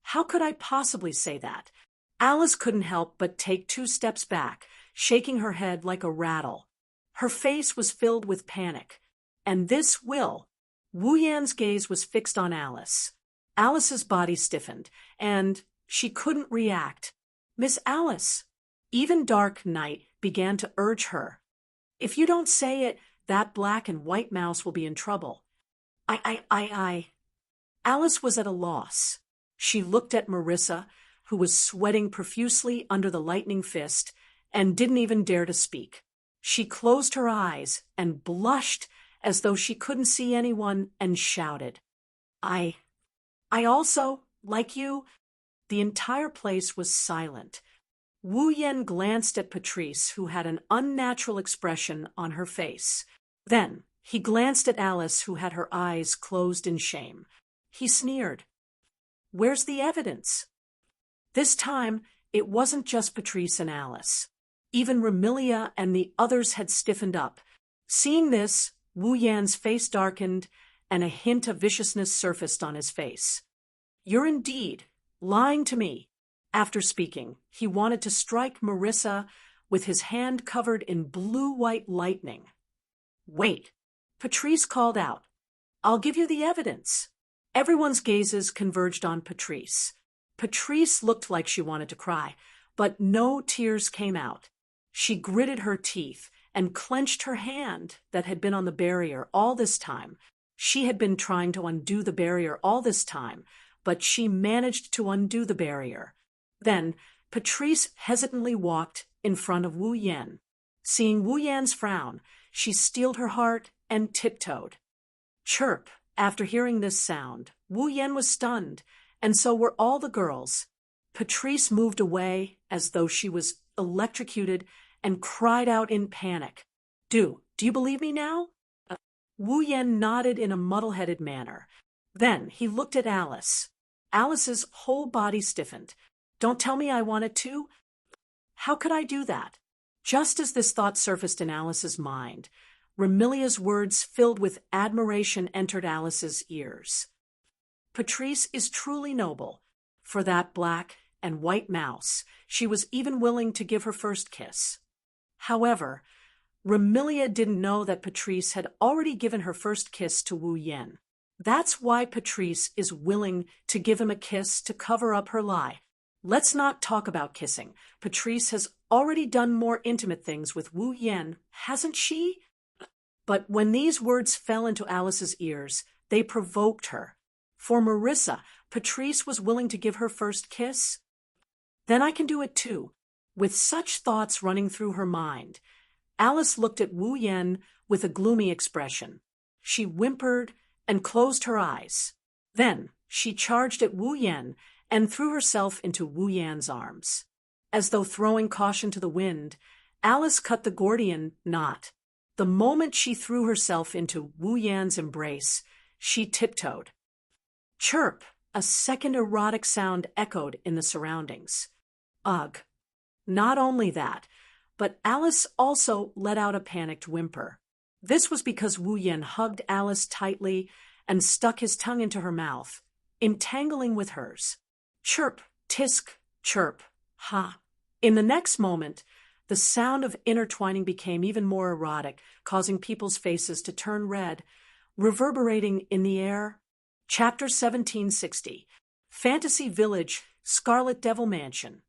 Speaker 1: How could I possibly say that? Alice couldn't help but take 2 steps back, shaking her head like a rattle. Her face was filled with panic. And this will. Wu Yan's gaze was fixed on Alice. Alice's body stiffened, and she couldn't react. Miss Alice. Even Dark Knight began to urge her. If you don't say it, that black and white mouse will be in trouble. Alice was at a loss. She looked at Marissa, who was sweating profusely under the lightning fist, and didn't even dare to speak. She closed her eyes and blushed as though she couldn't see anyone and shouted. I also, like you. The entire place was silent. Wu Yan glanced at Patrice, who had an unnatural expression on her face. Then he glanced at Alice, who had her eyes closed in shame. He sneered. Where's the evidence? This time, it wasn't just Patrice and Alice. Even Remilia and the others had stiffened up. Seeing this, Wu Yan's face darkened, and a hint of viciousness surfaced on his face. You're indeed lying to me. After speaking, he wanted to strike Marissa with his hand covered in blue-white lightning. Wait, Patrice called out. I'll give you the evidence. Everyone's gazes converged on Patrice. Patrice looked like she wanted to cry, but no tears came out. She gritted her teeth and clenched her hand that had been on the barrier all this time. She had been trying to undo the barrier all this time, but she managed to undo the barrier. Then Patrice hesitantly walked in front of Wu Yan. Seeing Wu Yan's frown, she steeled her heart and tiptoed. Chirp! After hearing this sound, Wu Yan was stunned, and so were all the girls. Patrice moved away as though she was electrocuted and cried out in panic. Do you believe me now? Wu Yan nodded in a muddle-headed manner. Then he looked at Alice. Alice's whole body stiffened. Don't tell me I wanted to. How could I do that? Just as this thought surfaced in Alice's mind, Remilia's words filled with admiration entered Alice's ears. Patrice is truly noble. For that black and white mouse. She was even willing to give her first kiss. However, Remilia didn't know that Patrice had already given her first kiss to Wu Yen. That's why Patrice is willing to give him a kiss to cover up her lie. Let's not talk about kissing. Patrice has already done more intimate things with Wu Yen, hasn't she? But when these words fell into Alice's ears, they provoked her. For Marissa, Patrice was willing to give her first kiss? Then I can do it too. With such thoughts running through her mind, Alice looked at Wu Yen with a gloomy expression. She whimpered and closed her eyes. Then she charged at Wu Yen and threw herself into Wu Yan's arms. As though throwing caution to the wind, Alice cut the Gordian knot. The moment she threw herself into Wu Yan's embrace, she tiptoed. Chirp! A second erotic sound echoed in the surroundings. Ugh! Not only that, but Alice also let out a panicked whimper. This was because Wu Yen hugged Alice tightly and stuck his tongue into her mouth, entangling with hers. Chirp, tisk, chirp, ha. In the next moment, the sound of intertwining became even more erotic, causing people's faces to turn red, reverberating in the air. Chapter 1760. Fantasy Village, Scarlet Devil Mansion.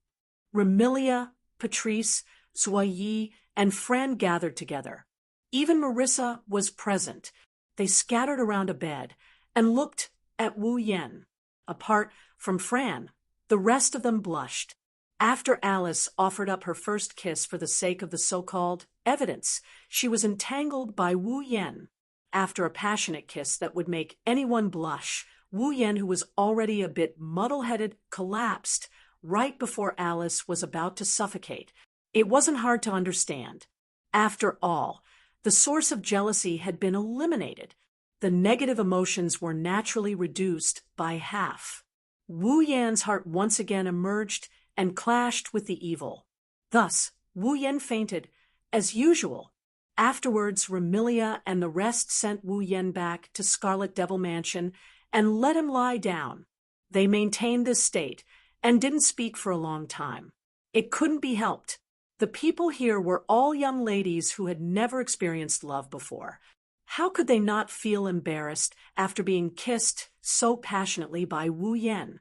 Speaker 1: Remilia, Patrice, Zoe, and Fran gathered together. Even Marissa was present. They scattered around a bed and looked at Wu Yen. Apart from Fran, the rest of them blushed. After Alice offered up her first kiss for the sake of the so-called evidence, she was entangled by Wu Yen. After a passionate kiss that would make anyone blush, Wu Yen, who was already a bit muddle-headed, collapsed right before Alice was about to suffocate. It wasn't hard to understand. After all, the source of jealousy had been eliminated. The negative emotions were naturally reduced by half. Wu Yan's heart once again emerged and clashed with the evil. Thus, Wu Yen fainted, as usual. Afterwards, Remilia and the rest sent Wu Yen back to Scarlet Devil Mansion and let him lie down. They maintained this state and didn't speak for a long time. It couldn't be helped. The people here were all young ladies who had never experienced love before. How could they not feel embarrassed after being kissed so passionately by Wu Yen?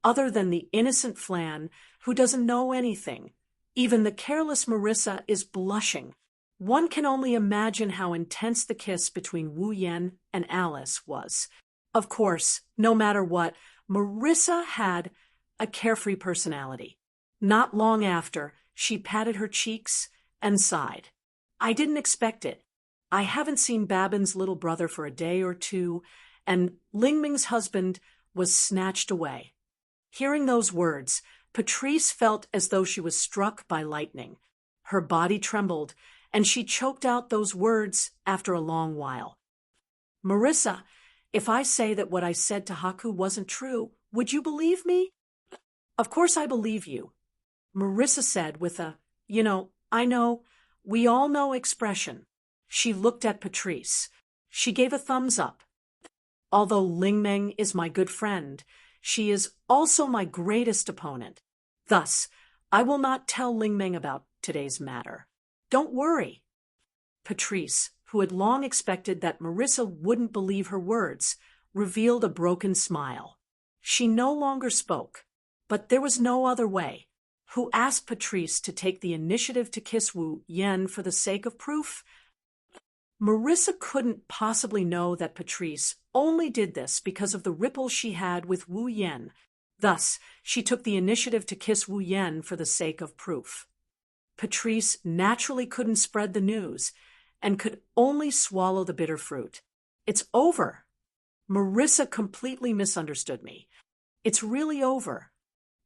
Speaker 1: Other than the innocent Flan, who doesn't know anything, even the careless Marissa is blushing. One can only imagine how intense the kiss between Wu Yen and Alice was. Of course, no matter what, Marissa had a carefree personality. Not long after, she patted her cheeks and sighed. I didn't expect it. I haven't seen Babin's little brother for a day or two, and Lingming's husband was snatched away. Hearing those words, Patrice felt as though she was struck by lightning. Her body trembled, and she choked out those words after a long while. Marissa, if I say that what I said to Haku wasn't true, would you believe me? Of course I believe you, Marissa said with a, I know, we all know expression. She looked at Patrice. She gave a thumbs up. Although Lingmeng is my good friend, she is also my greatest opponent. Thus, I will not tell Lingmeng about today's matter. Don't worry. Patrice, who had long expected that Marissa wouldn't believe her words, revealed a broken smile. She no longer spoke, but there was no other way. Who asked Patrice to take the initiative to kiss Wu Yen for the sake of proof? Marissa couldn't possibly know that Patrice only did this because of the ripple she had with Wu Yen. Thus, she took the initiative to kiss Wu Yen for the sake of proof. Patrice naturally couldn't spread the news and could only swallow the bitter fruit. It's over. Marissa completely misunderstood me. It's really over.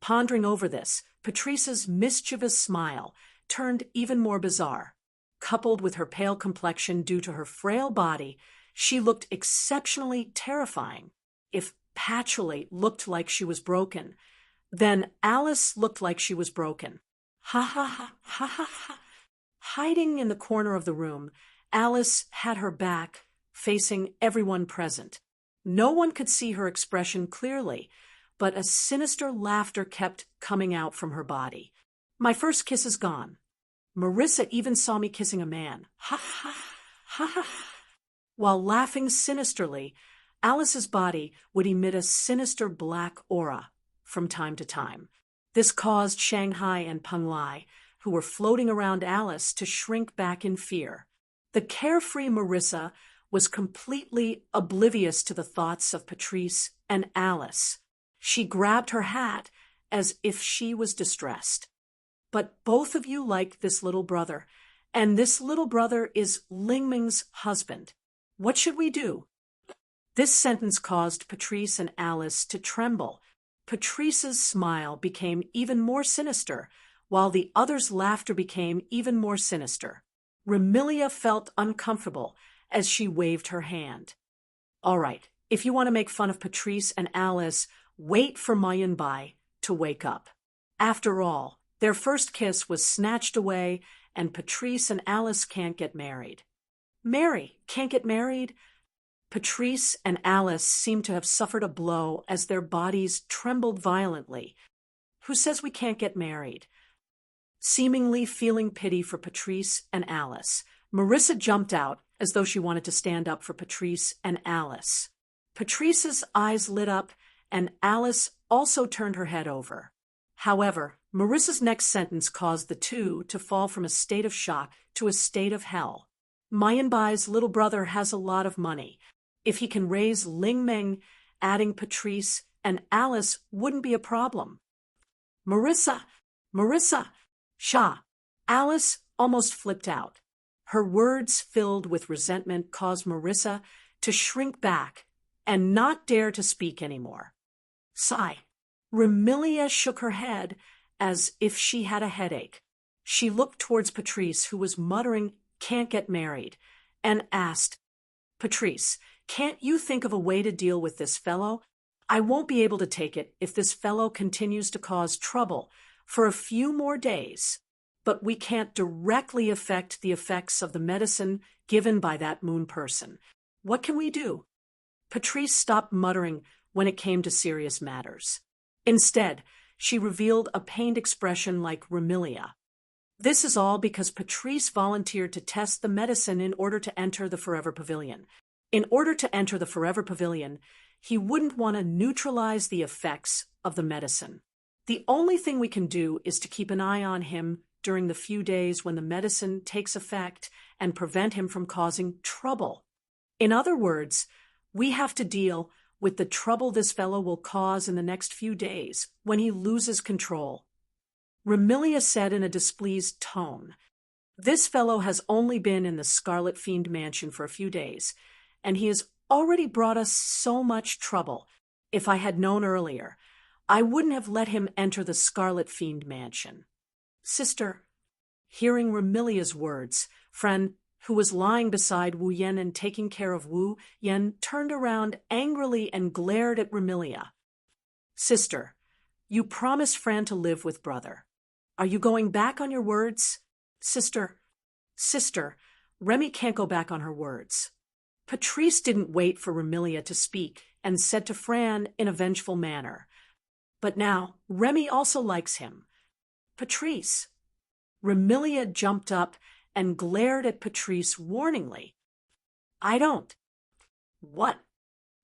Speaker 1: Pondering over this, Patrice's mischievous smile turned even more bizarre. Coupled with her pale complexion due to her frail body, she looked exceptionally terrifying. If Patchouli looked like she was broken, then Alice looked like she was broken. Ha ha ha ha ha ha. Hiding in the corner of the room, Alice had her back, facing everyone present. No one could see her expression clearly, but a sinister laughter kept coming out from her body. My first kiss is gone. Marissa even saw me kissing a man. Ha ha ha ha. While laughing sinisterly, Alice's body would emit a sinister black aura from time to time. This caused Shanghai and Peng Lai, who were floating around Alice, to shrink back in fear. The carefree Marissa was completely oblivious to the thoughts of Patrice and Alice. She grabbed her hat as if she was distressed. But both of you like this little brother, and this little brother is Lingming's husband. What should we do? This sentence caused Patrice and Alice to tremble. Patrice's smile became even more sinister, while the other's laughter became even more sinister. Remilia felt uncomfortable as she waved her hand. All right, if you want to make fun of Patrice and Alice, wait for Mayanbai to wake up. After all, their first kiss was snatched away, and Patrice and Alice can't get married. Mary can't get married? Patrice and Alice seemed to have suffered a blow as their bodies trembled violently. Who says we can't get married? Seemingly feeling pity for Patrice and Alice, Marissa jumped out as though she wanted to stand up for Patrice and Alice. Patrice's eyes lit up, and Alice also turned her head over. However, Marissa's next sentence caused the two to fall from a state of shock to a state of hell. Mayanbai's little brother has a lot of money. If he can raise Lingming, adding Patrice and Alice wouldn't be a problem. Marissa! Sha! Alice almost flipped out. Her words, filled with resentment, caused Marissa to shrink back and not dare to speak anymore. Sigh. Remilia shook her head as if she had a headache. She looked towards Patrice, who was muttering, "Can't get married," and asked, "Patrice, can't you think of a way to deal with this fellow? I won't be able to take it if this fellow continues to cause trouble for a few more days, but we can't directly affect the effects of the medicine given by that moon person. What can we do?" Patrice stopped muttering when it came to serious matters. Instead, she revealed a pained expression like Remilia. This is all because Patrice volunteered to test the medicine in order to enter the Forever Pavilion. In order to enter the Forever Pavilion, he wouldn't want to neutralize the effects of the medicine. The only thing we can do is to keep an eye on him during the few days when the medicine takes effect and prevent him from causing trouble. In other words, we have to deal with the trouble this fellow will cause in the next few days when he loses control. Remilia said in a displeased tone, "This fellow has only been in the Scarlet Fiend Mansion for a few days, and he has already brought us so much trouble. If I had known earlier, I wouldn't have let him enter the Scarlet Fiend Mansion." Sister, hearing Remilia's words, Fren, who was lying beside Wu Yan and taking care of Wu Yan, turned around angrily and glared at Remilia. "Sister, you promised Fran to live with brother. Are you going back on your words?" Sister, Remy can't go back on her words." Patrice didn't wait for Remilia to speak and said to Fran in a vengeful manner, "But now Remy also likes him." "Patrice." Remilia jumped up and glared at Patrice warningly. "I don't." "What?"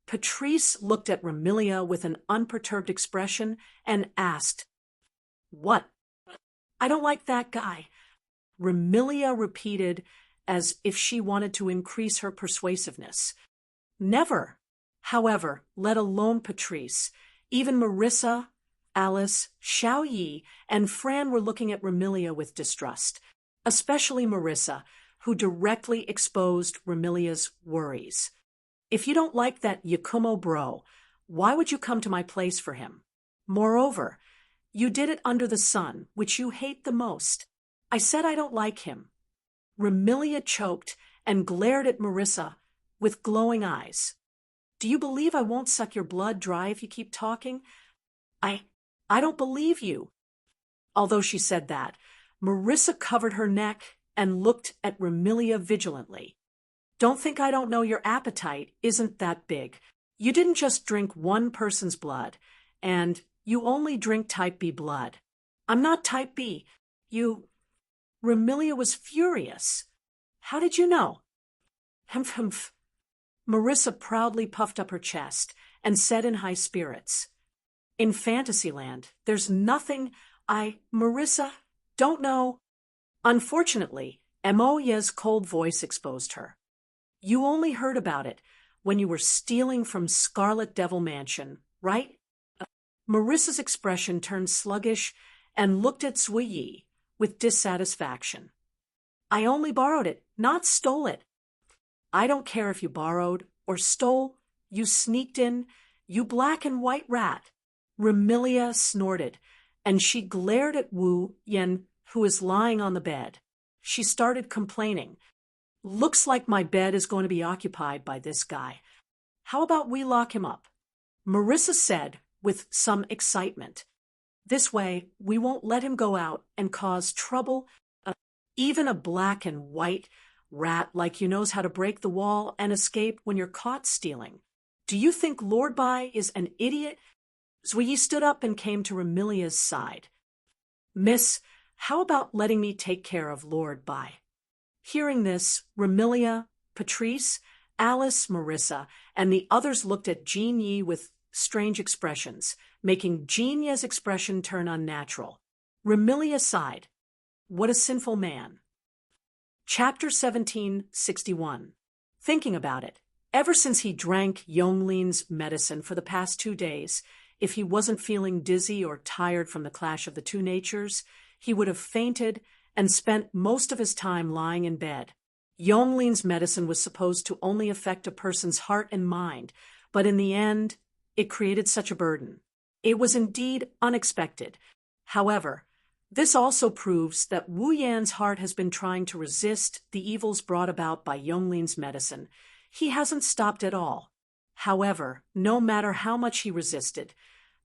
Speaker 1: Patrice looked at Remilia with an unperturbed expression and asked, "What?" "I don't like that guy," Remilia repeated as if she wanted to increase her persuasiveness. Never, however, let alone Patrice, even Marissa, Alice, Xiaoyi, and Fran were looking at Remilia with distrust, especially Marissa, who directly exposed Remilia's worries. "If you don't like that Yakumo bro, why would you come to my place for him? Moreover, you did it under the sun, which you hate the most. I said I don't like him." Remilia choked and glared at Marissa with glowing eyes. "Do you believe I won't suck your blood dry if you keep talking? I don't believe you." Although she said that, Marissa covered her neck and looked at Remilia vigilantly. "Don't think I don't know your appetite isn't that big. You didn't just drink one person's blood, and you only drink type B blood. I'm not type B. You... Remilia was furious. How did you know? Humph, humph. Marissa proudly puffed up her chest and said in high spirits, "In Fantasyland, there's nothing Marissa, don't know." Unfortunately, Emoya's cold voice exposed her. "You only heard about it when you were stealing from Scarlet Devil Mansion, right?" Marissa's expression turned sluggish and looked at Zuyi with dissatisfaction. "I only borrowed it, not stole it." "I don't care if you borrowed or stole. You sneaked in, you black and white rat." Remilia snorted, and she glared at Wu Yen, who was lying on the bed. She started complaining. "Looks like my bed is going to be occupied by this guy. How about we lock him up?" Marissa said with some excitement. "This way, we won't let him go out and cause trouble. Even a black and white rat like you knows how to break the wall and escape when you're caught stealing. Do you think Lord Bai is an idiot?" Zuyi stood up and came to Remilia's side. "Miss, how about letting me take care of Lord Bai?" Hearing this, Remilia, Patrice, Alice, Marissa, and the others looked at Jean Yi with strange expressions, making Jean Yi's expression turn unnatural. Remilia sighed. What a sinful man. Chapter 1761. Thinking about it, ever since he drank Yongling's medicine for the past 2 days, if he wasn't feeling dizzy or tired from the clash of the two natures, he would have fainted and spent most of his time lying in bed. Yongling's medicine was supposed to only affect a person's heart and mind, but in the end, it created such a burden. It was indeed unexpected. However, this also proves that Wu Yan's heart has been trying to resist the evils brought about by Yongling's medicine. He hasn't stopped at all. However, no matter how much he resisted,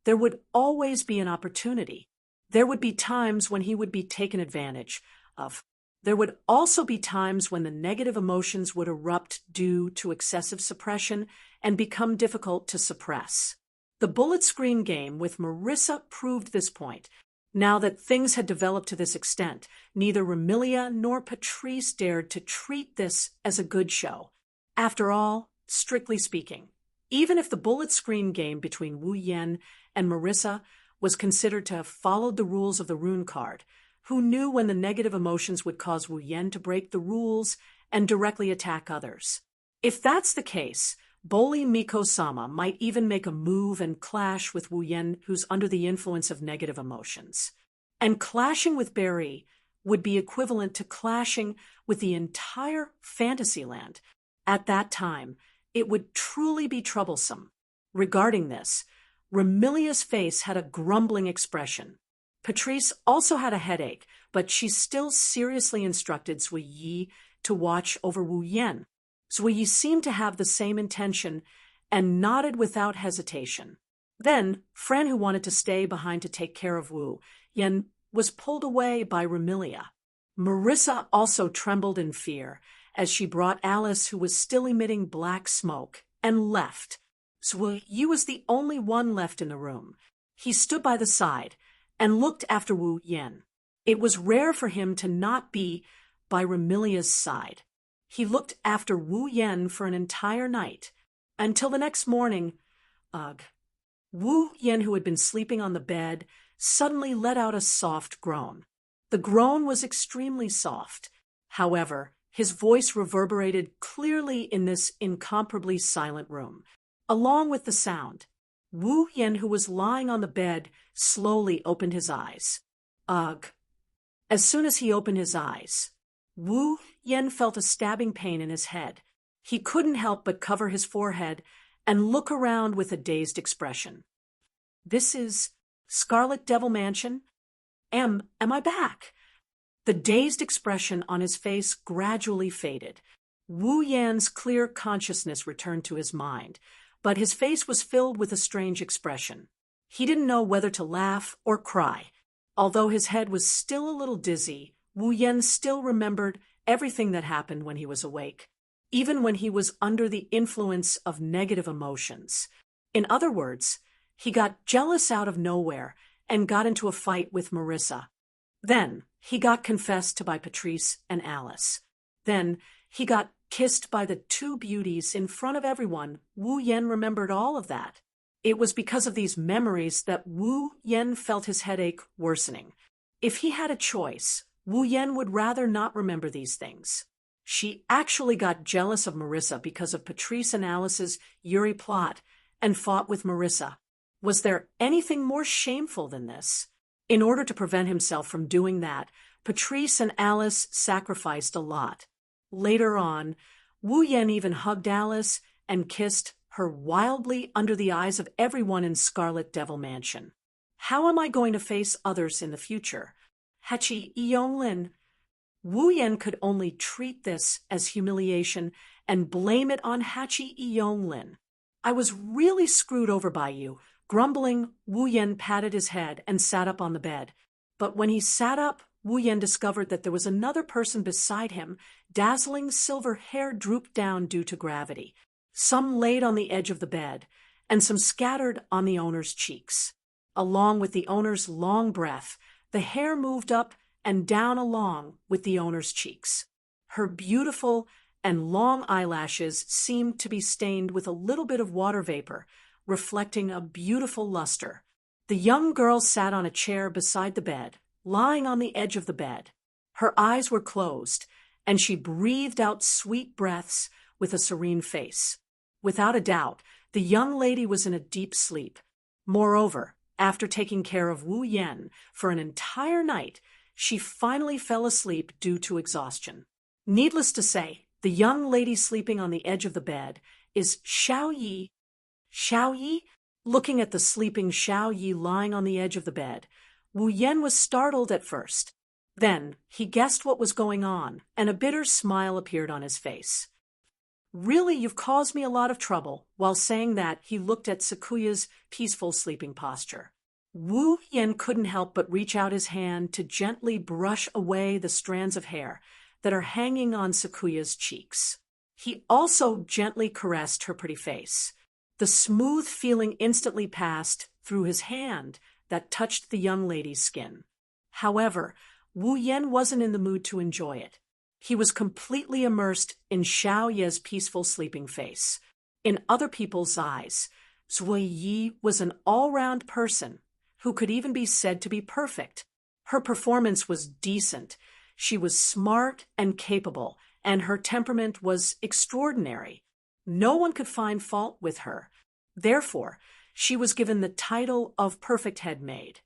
Speaker 1: there would always be an opportunity. There would be times when he would be taken advantage of. There would also be times when the negative emotions would erupt due to excessive suppression and become difficult to suppress. The bullet screen game with Marissa proved this point. Now that things had developed to this extent, neither Remilia nor Patrice dared to treat this as a good show. After all, strictly speaking, even if the bullet screen game between Wu Yan and Marissa was considered to have followed the rules of the rune card, who knew when the negative emotions would cause Wu Yan to break the rules and directly attack others? If that's the case, Boli Miko-sama might even make a move and clash with Wu Yan, who's under the influence of negative emotions. And clashing with Barry would be equivalent to clashing with the entire Fantasyland. At that time, it would truly be troublesome. Regarding this, Remilia's face had a grumbling expression. Patrice also had a headache, but she still seriously instructed Zuyi to watch over Wu Yan. Zuyi seemed to have the same intention and nodded without hesitation. Then, Fran, who wanted to stay behind to take care of Wu Yan, was pulled away by Remilia. Marissa also trembled in fear as she brought Alice, who was still emitting black smoke, and left. Zuyi was the only one left in the room. He stood by the side and looked after Wu Yan. It was rare for him to not be by Remilia's side. He looked after Wu Yan for an entire night, until the next morning. Wu Yan, who had been sleeping on the bed, suddenly let out a soft groan. The groan was extremely soft. However, his voice reverberated clearly in this incomparably silent room. Along with the sound, Wu Yan, who was lying on the bed, slowly opened his eyes. As soon as he opened his eyes, Wu Yan felt a stabbing pain in his head. He couldn't help but cover his forehead and look around with a dazed expression. This is Scarlet Devil Mansion? Am I back? The dazed expression on his face gradually faded. Wu Yan's clear consciousness returned to his mind, but his face was filled with a strange expression. He didn't know whether to laugh or cry. Although his head was still a little dizzy, Wu Yan still remembered everything that happened when he was awake, even when he was under the influence of negative emotions. In other words, He got jealous out of nowhere and got into a fight with Marissa. Then he got confessed to by Patrice and Alice. Then he got kissed by the two beauties in front of everyone. Wu Yan remembered all of that. It was because of these memories that Wu Yan felt his headache worsening. If he had a choice, Wu Yan would rather not remember these things. She actually got jealous of Marissa because of Patrice and Alice's Yuri plot and fought with Marissa. Was there anything more shameful than this? In order to prevent himself from doing that, Patrice and Alice sacrificed a lot. Later on, Wu Yan even hugged Alice and kissed her wildly under the eyes of everyone in Scarlet Devil Mansion. How am I going to face others in the future? Hachi Yonglin. Wu Yan could only treat this as humiliation and blame it on Hachi Yonglin. I was really screwed over by you. Grumbling, Wu Yan patted his head and sat up on the bed. But when he sat up, Wu Yan discovered that there was another person beside him. Dazzling silver hair drooped down due to gravity. Some laid on the edge of the bed, and some scattered on the owner's cheeks. Along with the owner's long breath, the hair moved up and down along with the owner's cheeks. Her beautiful and long eyelashes seemed to be stained with a little bit of water vapor, reflecting a beautiful luster. The young girl sat on a chair beside the bed, lying on the edge of the bed. Her eyes were closed, and she breathed out sweet breaths with a serene face. Without a doubt, the young lady was in a deep sleep. Moreover, after taking care of Wu Yan for an entire night, she finally fell asleep due to exhaustion. Needless to say, the young lady sleeping on the edge of the bed is Xiao Yi. Xiao Yi? Looking at the sleeping Xiao Yi lying on the edge of the bed, Wu Yan was startled at first. Then he guessed what was going on, and a bitter smile appeared on his face. Really, you've caused me a lot of trouble. While saying that, he looked at Sakuya's peaceful sleeping posture. Wu Yan couldn't help but reach out his hand to gently brush away the strands of hair that are hanging on Sakuya's cheeks. He also gently caressed her pretty face. The smooth feeling instantly passed through his hand that touched the young lady's skin. However, Wu Yan wasn't in the mood to enjoy it. He was completely immersed in Xiao Ye's peaceful sleeping face. In other people's eyes, Zui Yi was an all-round person who could even be said to be perfect. Her performance was decent. She was smart and capable, and her temperament was extraordinary. No one could find fault with her. Therefore, she was given the title of Perfect Headmaid.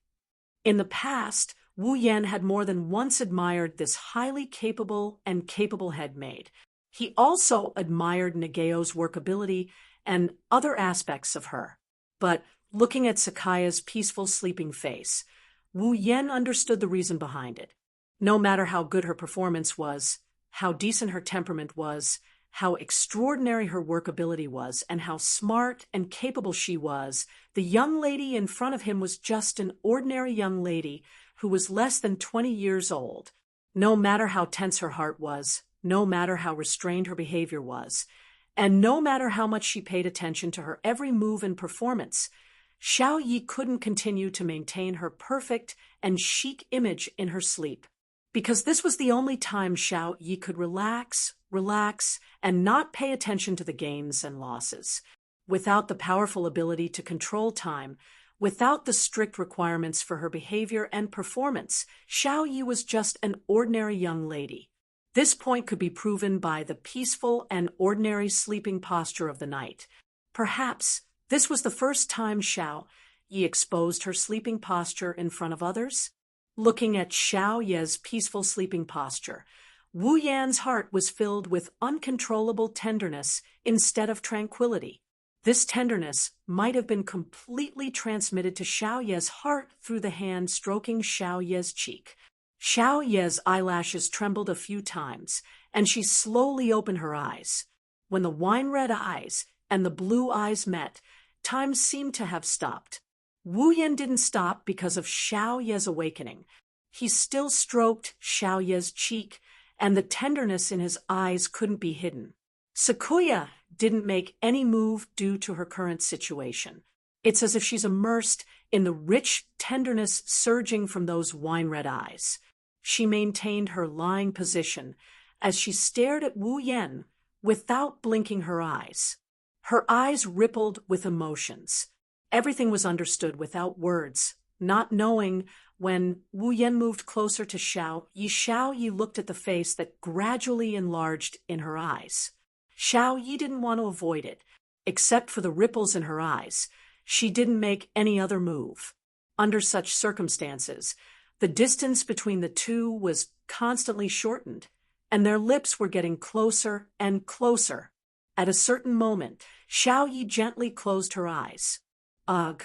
Speaker 1: In the past, Wu Yan had more than once admired this highly capable and capable headmaid. He also admired Nageo's workability and other aspects of her. But looking at Sakaya's peaceful sleeping face, Wu Yan understood the reason behind it. No matter how good her performance was, how decent her temperament was, how extraordinary her workability was, and how smart and capable she was, the young lady in front of him was just an ordinary young lady who was less than 20 years old. No matter how tense her heart was, no matter how restrained her behavior was, and no matter how much she paid attention to her every move and performance, Xiao Yi couldn't continue to maintain her perfect and chic image in her sleep. Because this was the only time Xiao Yi could relax, and not pay attention to the gains and losses. Without the powerful ability to control time, without the strict requirements for her behavior and performance, Xiao Yi was just an ordinary young lady. This point could be proven by the peaceful and ordinary sleeping posture of the night. Perhaps this was the first time Xiao Yi exposed her sleeping posture in front of others. Looking at Xiao Ye's peaceful sleeping posture, Wu Yan's heart was filled with uncontrollable tenderness instead of tranquility. This tenderness might have been completely transmitted to Xiao Ye's heart through the hand stroking Xiao Ye's cheek. Xiao Ye's eyelashes trembled a few times, and she slowly opened her eyes. When the wine-red eyes and the blue eyes met, time seemed to have stopped. Wu Yan didn't stop because of Xiao Ye's awakening. He still stroked Xiao Ye's cheek, and the tenderness in his eyes couldn't be hidden. Sakuya didn't make any move due to her current situation. It's as if she's immersed in the rich tenderness surging from those wine-red eyes. She maintained her lying position as she stared at Wu Yan without blinking her eyes. Her eyes rippled with emotions. Everything was understood without words. Not knowing, when Wu Yan moved closer to Xiao Yi looked at the face that gradually enlarged in her eyes. Xiao Yi didn't want to avoid it. Except for the ripples in her eyes, she didn't make any other move. Under such circumstances, the distance between the two was constantly shortened, and their lips were getting closer and closer. At a certain moment, Xiao Yi gently closed her eyes. Ugh.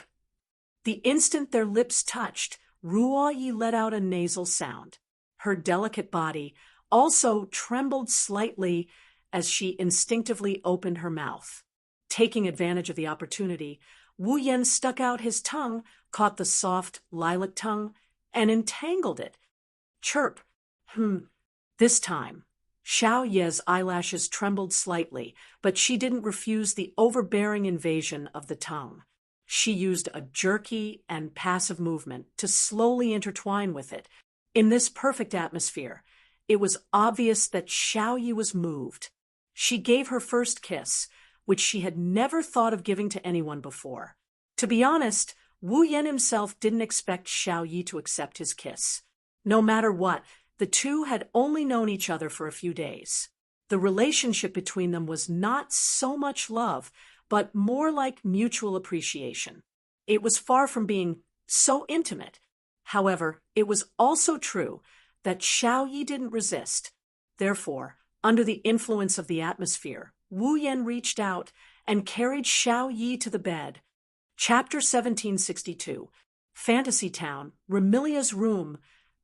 Speaker 1: The instant their lips touched, Ruo Yi let out a nasal sound. Her delicate body also trembled slightly as she instinctively opened her mouth. Taking advantage of the opportunity, Wu Yan stuck out his tongue, caught the soft lilac tongue, and entangled it. Chirp. This time, Xiao Ye's eyelashes trembled slightly, but she didn't refuse the overbearing invasion of the tongue. She used a jerky and passive movement to slowly intertwine with it. In this perfect atmosphere, it was obvious that Xiao Yi was moved. She gave her first kiss, which she had never thought of giving to anyone before. To be honest, Wu Yan himself didn't expect Xiao Yi to accept his kiss. No matter what, the two had only known each other for a few days. The relationship between them was not so much love, but more like mutual appreciation. It was far from being so intimate. However, it was also true that Xiao Yi didn't resist. Therefore, under the influence of the atmosphere, Wu Yan reached out and carried Xiao Yi to the bed. Chapter 1762. Fantasy Town, Remilia's room.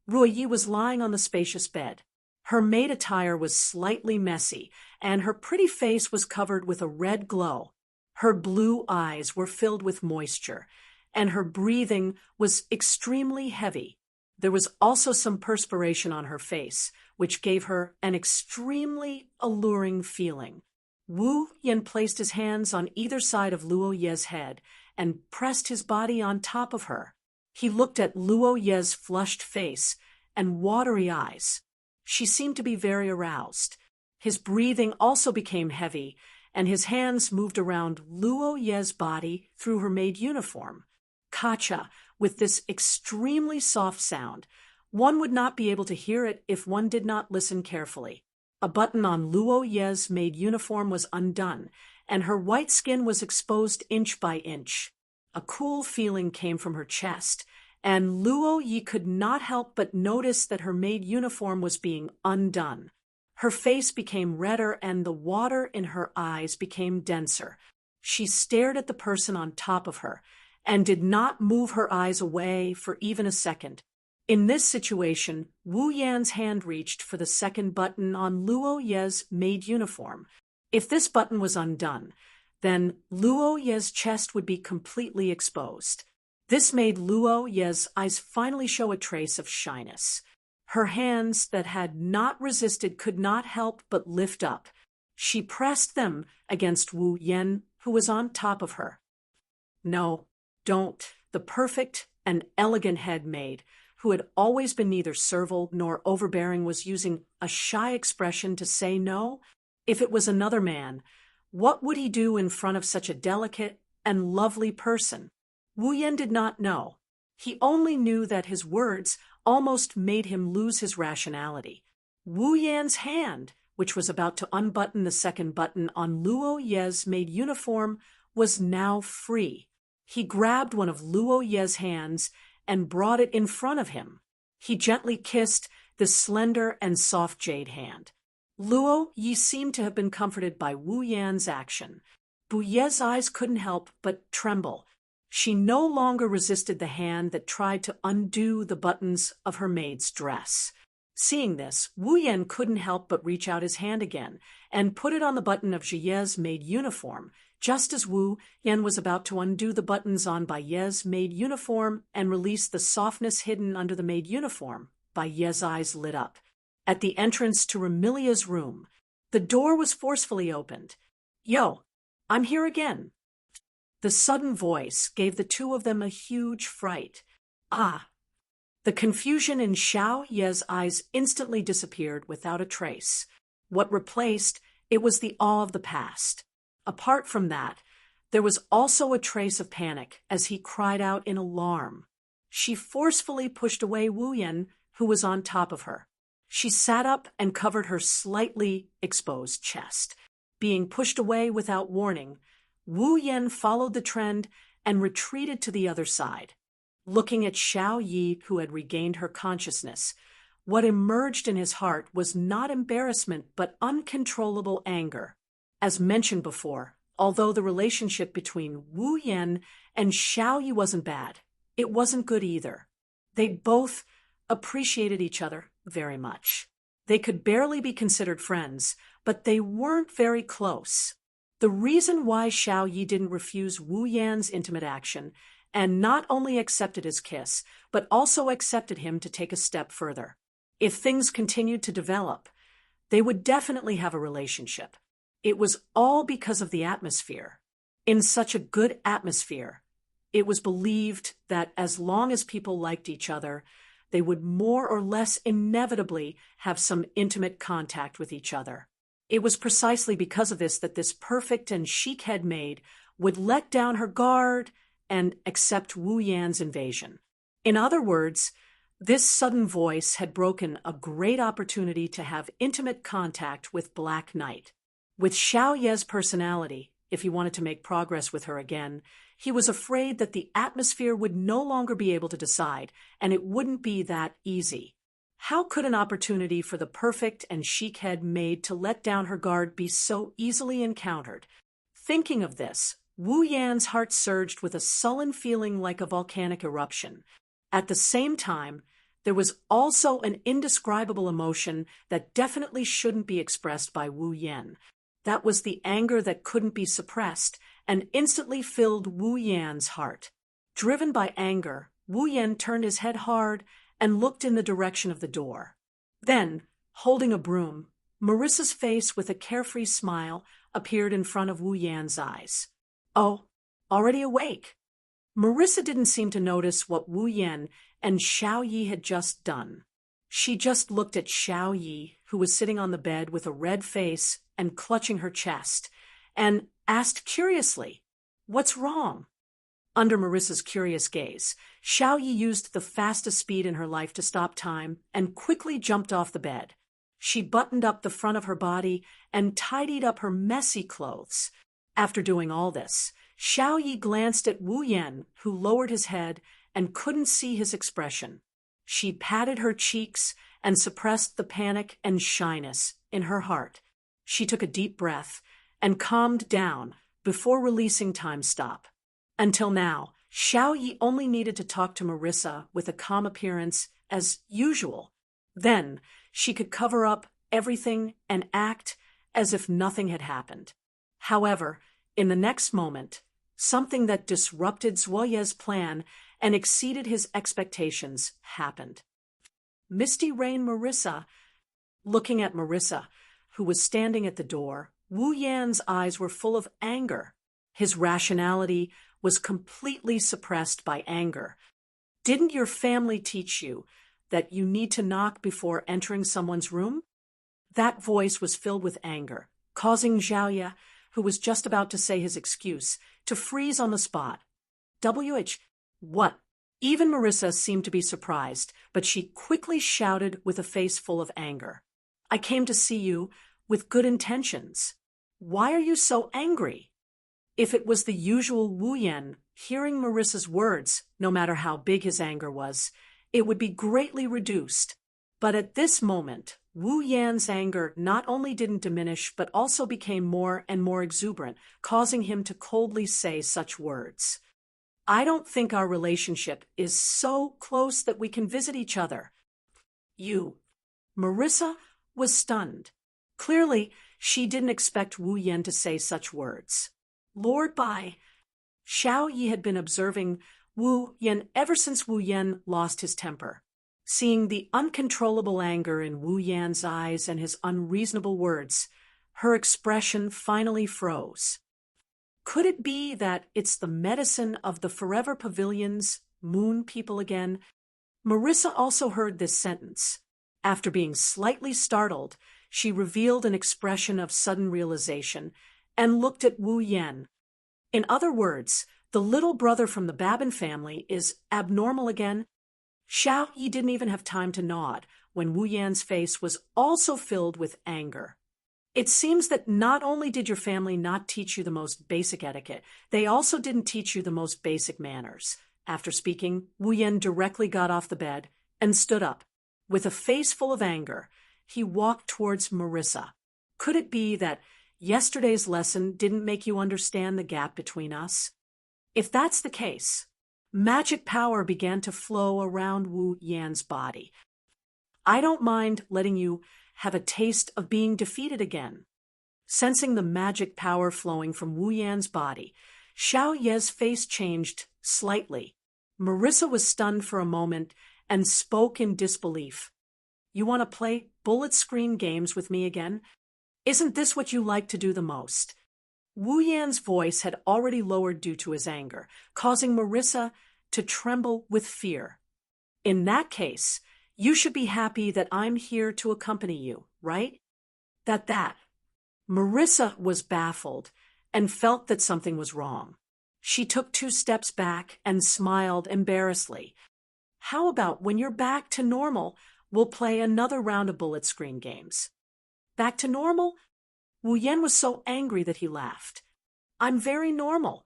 Speaker 1: Ruo Yi was lying on the spacious bed. Her maid attire was slightly messy, and her pretty face was covered with a red glow. Her blue eyes were filled with moisture, and her breathing was extremely heavy. There was also some perspiration on her face, which gave her an extremely alluring feeling. Wu Yan placed his hands on either side of Luo Ye's head and pressed his body on top of her. He looked at Luo Ye's flushed face and watery eyes. She seemed to be very aroused. His breathing also became heavy, and his hands moved around Luo Ye's body through her maid uniform. Kacha, with this extremely soft sound. One would not be able to hear it if one did not listen carefully. A button on Luo Ye's maid uniform was undone, and her white skin was exposed inch by inch. A cool feeling came from her chest, and Luo Yi could not help but notice that her maid uniform was being undone. Her face became redder and the water in her eyes became denser. She stared at the person on top of her and did not move her eyes away for even a second. In this situation, Wu Yan's hand reached for the second button on Luo Ye's maid uniform. If this button was undone, then Luo Ye's chest would be completely exposed. This made Luo Ye's eyes finally show a trace of shyness. Her hands that had not resisted could not help but lift up. She pressed them against Wu Yan, who was on top of her. No, don't. The perfect and elegant head maid, who had always been neither servile nor overbearing, was using a shy expression to say no. If it was another man, what would he do in front of such a delicate and lovely person? Wu Yan did not know. He only knew that his words almost made him lose his rationality. Wu Yan's hand, which was about to unbutton the second button on Luo Ye's maid uniform, was now free. He grabbed one of Luo Ye's hands and brought it in front of him. He gently kissed the slender and soft jade hand. Luo Yi seemed to have been comforted by Wu Yan's action. Bu Ye's eyes couldn't help but tremble. She no longer resisted the hand that tried to undo the buttons of her maid's dress. Seeing this, Wu Yan couldn't help but reach out his hand again and put it on the button of Ye's maid uniform, just as Wu Yan was about to undo the buttons on Bai Ye's maid uniform and release the softness hidden under the maid uniform. Bai Ye's eyes lit up. At the entrance to Remilia's room, the door was forcefully opened. "Yo, I'm here again." The sudden voice gave the two of them a huge fright. Ah! The confusion in Xiao Ye's eyes instantly disappeared without a trace. What replaced it was the awe of the past. Apart from that, there was also a trace of panic as he cried out in alarm. She forcefully pushed away Wu Yan, who was on top of her. She sat up and covered her slightly exposed chest. Being pushed away without warning, Wu Yan followed the trend and retreated to the other side. Looking at Xiao Yi, who had regained her consciousness, what emerged in his heart was not embarrassment but uncontrollable anger. As mentioned before, although the relationship between Wu Yan and Xiao Yi wasn't bad, it wasn't good either. They both appreciated each other very much. They could barely be considered friends, but they weren't very close. The reason why Xiao Yi didn't refuse Wu Yan's intimate action and not only accepted his kiss, but also accepted him to take a step further. If things continued to develop, they would definitely have a relationship. It was all because of the atmosphere. In such a good atmosphere, it was believed that as long as people liked each other, they would more or less inevitably have some intimate contact with each other. It was precisely because of this that this perfect and chic head maid would let down her guard and accept Wu Yan's invasion. In other words, this sudden voice had broken a great opportunity to have intimate contact with Black Knight. With Xiao Ye's personality, if he wanted to make progress with her again, he was afraid that the atmosphere would no longer be able to decide, and it wouldn't be that easy. How could an opportunity for the perfect and chic head maid to let down her guard be so easily encountered? Thinking of this, Wu Yan's heart surged with a sullen feeling like a volcanic eruption. At the same time, there was also an indescribable emotion that definitely shouldn't be expressed by Wu Yan. That was the anger that couldn't be suppressed and instantly filled Wu Yan's heart. Driven by anger, Wu Yan turned his head hard and looked in the direction of the door. Then, holding a broom, Marissa's face with a carefree smile appeared in front of Wu Yan's eyes. Oh, already awake. Marissa didn't seem to notice what Wu Yan and Xiao Yi had just done. She just looked at Xiao Yi, who was sitting on the bed with a red face and clutching her chest, and asked curiously, "What's wrong?" Under Marissa's curious gaze, Xiao Yi used the fastest speed in her life to stop time and quickly jumped off the bed. She buttoned up the front of her body and tidied up her messy clothes. After doing all this, Xiao Yi glanced at Wu Yan, who lowered his head and couldn't see his expression. She patted her cheeks and suppressed the panic and shyness in her heart. She took a deep breath and calmed down before releasing time stop. Until now, Xiao Yi only needed to talk to Marissa with a calm appearance as usual. Then she could cover up everything and act as if nothing had happened. However, in the next moment, something that disrupted Zhuoye's plan and exceeded his expectations happened. Misty Rain Marissa, looking at Marissa, who was standing at the door, Wu Yan's eyes were full of anger. His rationality was completely suppressed by anger. Didn't your family teach you that you need to knock before entering someone's room? That voice was filled with anger, causing Zhao, who was just about to say his excuse, to freeze on the spot. What? Even Marissa seemed to be surprised, but she quickly shouted with a face full of anger. "I came to see you with good intentions. Why are you so angry?" If it was the usual Wu Yan, hearing Marissa's words, no matter how big his anger was, it would be greatly reduced. But at this moment, Wu Yan's anger not only didn't diminish but also became more and more exuberant, causing him to coldly say such words. "I don't think our relationship is so close that we can visit each other." You. Marissa was stunned. Clearly, she didn't expect Wu Yan to say such words. Lord Bai. Xiao Yi had been observing Wu Yan ever since Wu Yan lost his temper. Seeing the uncontrollable anger in Wu Yan's eyes and his unreasonable words, her expression finally froze. Could it be that it's the medicine of the Forever Pavilion's moon people again? Marissa also heard this sentence. After being slightly startled, she revealed an expression of sudden realization and looked at Wu Yan. In other words, the little brother from the Babin family is abnormal again. Xiao Yi didn't even have time to nod when Wu Yan's face was also filled with anger. It seems that not only did your family not teach you the most basic etiquette, they also didn't teach you the most basic manners. After speaking, Wu Yan directly got off the bed and stood up. With a face full of anger, he walked towards Marissa. Could it be that yesterday's lesson didn't make you understand the gap between us? If that's the case, magic power began to flow around Wu Yan's body. I don't mind letting you have a taste of being defeated again. Sensing the magic power flowing from Wu Yan's body, Xiao Ye's face changed slightly. Marissa was stunned for a moment and spoke in disbelief. You want to play bullet screen games with me again? Isn't this what you like to do the most? Wu Yan's voice had already lowered due to his anger, causing Marissa to tremble with fear. In that case, you should be happy that I'm here to accompany you, right? That. Marissa was baffled and felt that something was wrong. She took 2 steps back and smiled embarrassedly. How about when you're back to normal, we'll play another round of bullet screen games? Back to normal? Wu Yan was so angry that he laughed. I'm very normal.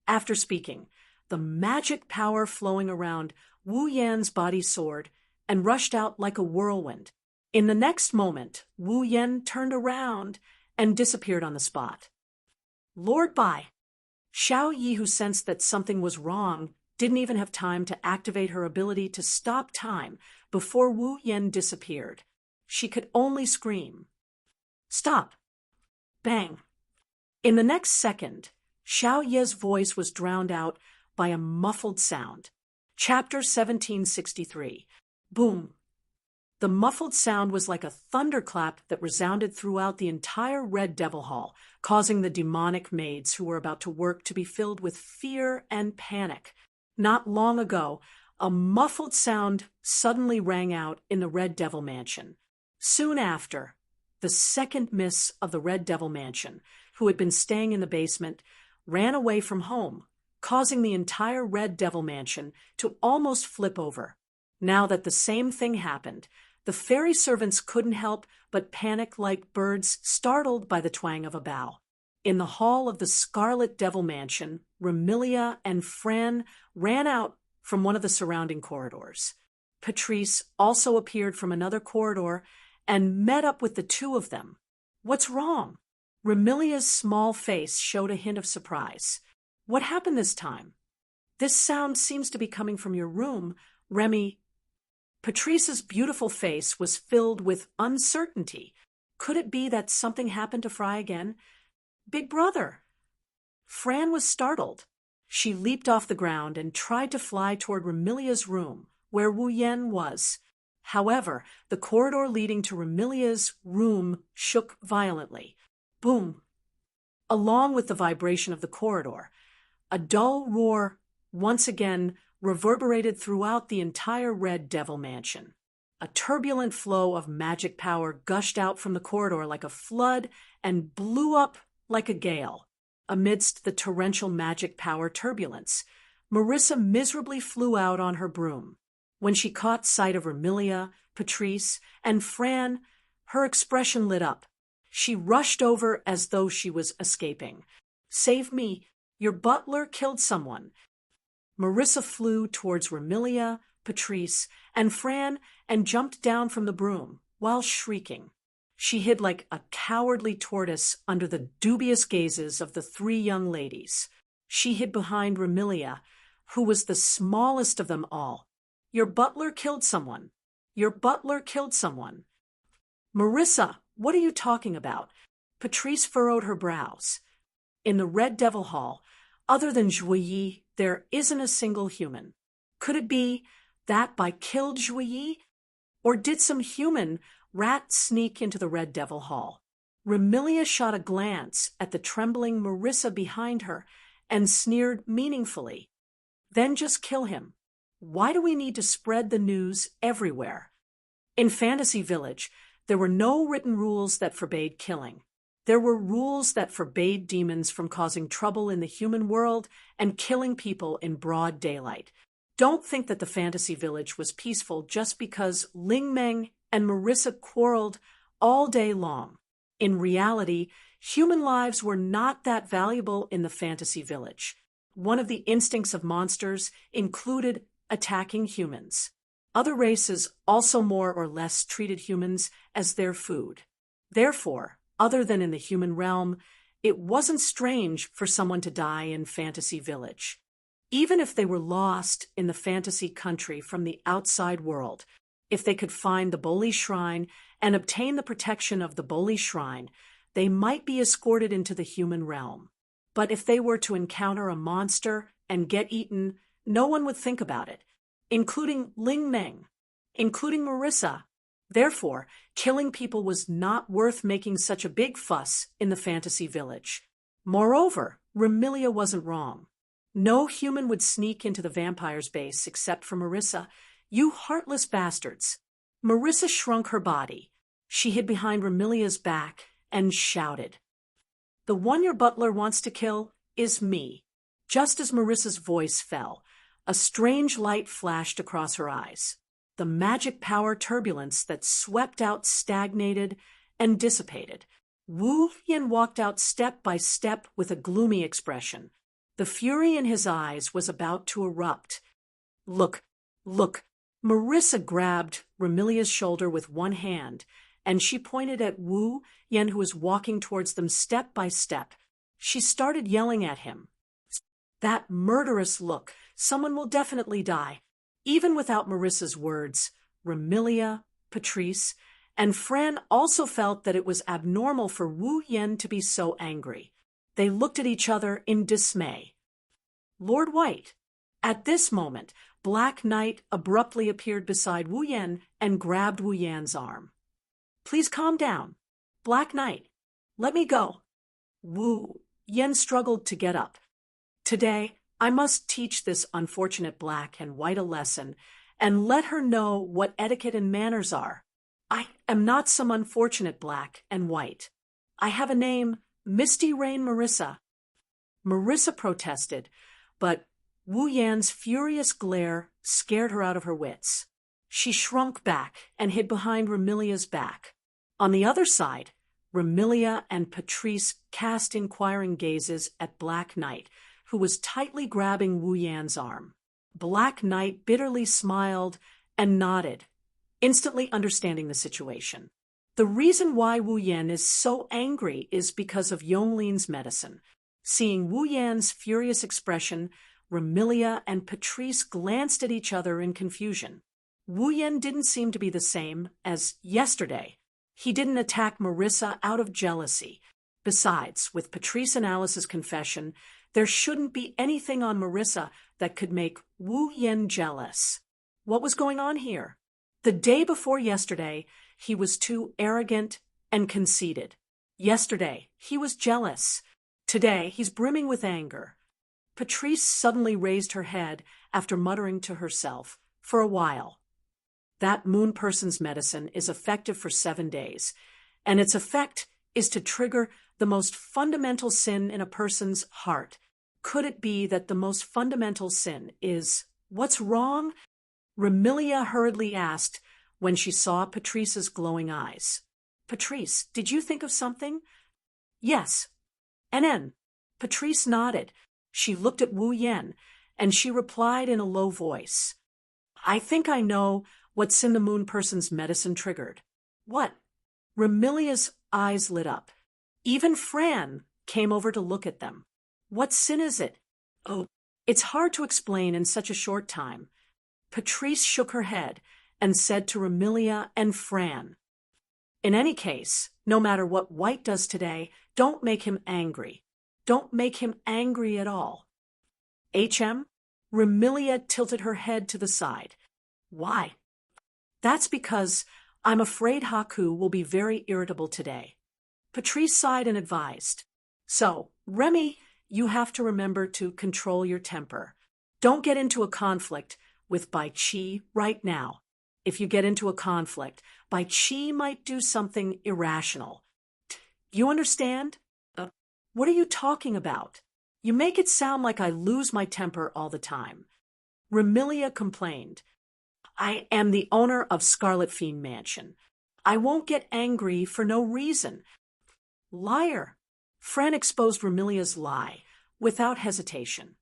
Speaker 1: After speaking, the magic power flowing around Wu Yan's body soared and rushed out like a whirlwind. In the next moment, Wu Yan turned around and disappeared on the spot. Lord Bai. Xiao Yi, who sensed that something was wrong, didn't even have time to activate her ability to stop time before Wu Yan disappeared. She could only scream. Stop! Bang! In the next second, Xiao Ye's voice was drowned out by a muffled sound. Chapter 1763. Boom! The muffled sound was like a thunderclap that resounded throughout the entire Red Devil Hall, causing the demonic maids who were about to work to be filled with fear and panic. Not long ago, a muffled sound suddenly rang out in the Red Devil Mansion. Soon after, the second miss of the Red Devil Mansion, who had been staying in the basement, ran away from home, causing the entire Red Devil Mansion to almost flip over. Now that the same thing happened, the fairy servants couldn't help but panic like birds startled by the twang of a bow. In the hall of the Scarlet Devil Mansion, Remilia and Fran ran out from one of the surrounding corridors. Patrice also appeared from another corridor and met up with the 2 of them. What's wrong? Remilia's small face showed a hint of surprise. What happened this time? This sound seems to be coming from your room, Remy. Patrice's beautiful face was filled with uncertainty. Could it be that something happened to Fry again? Big brother! Fran was startled. She leaped off the ground and tried to fly toward Remilia's room, where Wu Yan was. However, the corridor leading to Remilia's room shook violently. Boom! Along with the vibration of the corridor, a dull roar once again reverberated throughout the entire Red Devil Mansion. A turbulent flow of magic power gushed out from the corridor like a flood and blew up like a gale. Amidst the torrential magic power turbulence, Marissa miserably flew out on her broom. When she caught sight of Remilia, Patrice, and Fran, her expression lit up. She rushed over as though she was escaping. Save me! Your butler killed someone. Marissa flew towards Remilia, Patrice, and Fran and jumped down from the broom while shrieking. She hid like a cowardly tortoise under the dubious gazes of the 3 young ladies. She hid behind Remilia, who was the smallest of them all. Your butler killed someone. Your butler killed someone. Marissa, what are you talking about? Patrice furrowed her brows. In the Red Devil Hall, other than Juilly, there isn't a single human. Could it be that Bai killed Juilly? Or did some human rat sneak into the Red Devil Hall? Remilia shot a glance at the trembling Marissa behind her and sneered meaningfully. Then just kill him. Why do we need to spread the news everywhere? In Fantasy Village, there were no written rules that forbade killing. There were rules that forbade demons from causing trouble in the human world and killing people in broad daylight. Don't think that the Fantasy Village was peaceful just because Ling Meng and Marissa quarreled all day long. In reality, human lives were not that valuable in the Fantasy Village. One of the instincts of monsters included attacking humans. Other races also more or less treated humans as their food. Therefore, other than in the human realm, it wasn't strange for someone to die in Fantasy Village. Even if they were lost in the fantasy country from the outside world, if they could find the Boli Shrine and obtain the protection of the Boli Shrine, they might be escorted into the human realm. But if they were to encounter a monster and get eaten, no one would think about it, including Ling Meng, including Marissa. Therefore, killing people was not worth making such a big fuss in the Fantasy Village. Moreover, Remilia wasn't wrong. No human would sneak into the vampire's base except for Marissa. You heartless bastards. Marissa shrunk her body. She hid behind Remilia's back and shouted, "The one your butler wants to kill is me." Just as Marissa's voice fell, a strange light flashed across her eyes. The magic power turbulence that swept out stagnated and dissipated. Wu Yin walked out step by step with a gloomy expression. The fury in his eyes was about to erupt. Look. Marissa grabbed Remilia's shoulder with one hand, and she pointed at Wu Yin, who was walking towards them step by step. She started yelling at him. That murderous look. Someone will definitely die. Even without Marissa's words, Remilia, Patrice, and Fran also felt that it was abnormal for Wu Yin to be so angry. They looked at each other in dismay. Lord White. At this moment, Black Knight abruptly appeared beside Wu Yin and grabbed Wu Yan's arm. "Please calm down. Black Knight, let me go." Wu Yin struggled to get up. "Today, I must teach this unfortunate Black and White a lesson and let her know what etiquette and manners are. I am not some unfortunate Black and White. I have a name, Misty Rain Marissa." Marissa protested, but Wu Yan's furious glare scared her out of her wits. She shrunk back and hid behind Remilia's back. On the other side, Remilia and Patrice cast inquiring gazes at Black Knight, who was tightly grabbing Wu Yan's arm. Black Knight bitterly smiled and nodded, instantly understanding the situation. The reason why Wu Yan is so angry is because of Yongling's medicine. Seeing Wu Yan's furious expression, Remilia and Patrice glanced at each other in confusion. Wu Yan didn't seem to be the same as yesterday. He didn't attack Marissa out of jealousy. Besides, with Patrice and Alice's confession, there shouldn't be anything on Marissa that could make Wu Yan jealous. What was going on here? The day before yesterday, he was too arrogant and conceited. Yesterday, he was jealous. Today, he's brimming with anger. Patrice suddenly raised her head after muttering to herself, "For a while." That moon person's medicine is effective for 7 days, and its effect is to trigger the most fundamental sin in a person's heart. Could it be that the most fundamental sin is, "What's wrong?" Remilia hurriedly asked when she saw Patrice's glowing eyes. "Patrice, did you think of something?" "Yes." "And Patrice nodded. She looked at Wu Yan, and she replied in a low voice, "I think I know what sin the moon person's medicine triggered." "What?" Remilia's eyes lit up. Even Fran came over to look at them. "What sin is it?" "Oh, it's hard to explain in such a short time." Patrice shook her head and said to Remilia and Fran, "In any case, no matter what White does today, don't make him angry. Don't make him angry at all." "HM?" Remilia tilted her head to the side. "Why?" "That's because I'm afraid Haku will be very irritable today." Patrice sighed and advised. So, Remy, you have to remember to control your temper. Don't get into a conflict with Bai Qi right now. If you get into a conflict, Bai Qi might do something irrational. You understand? What are you talking about? You make it sound like I lose my temper all the time. Remilia complained. I am the owner of Scarlet Fiend Mansion. I won't get angry for no reason. Liar. Fran exposed Remilia's lie, without hesitation.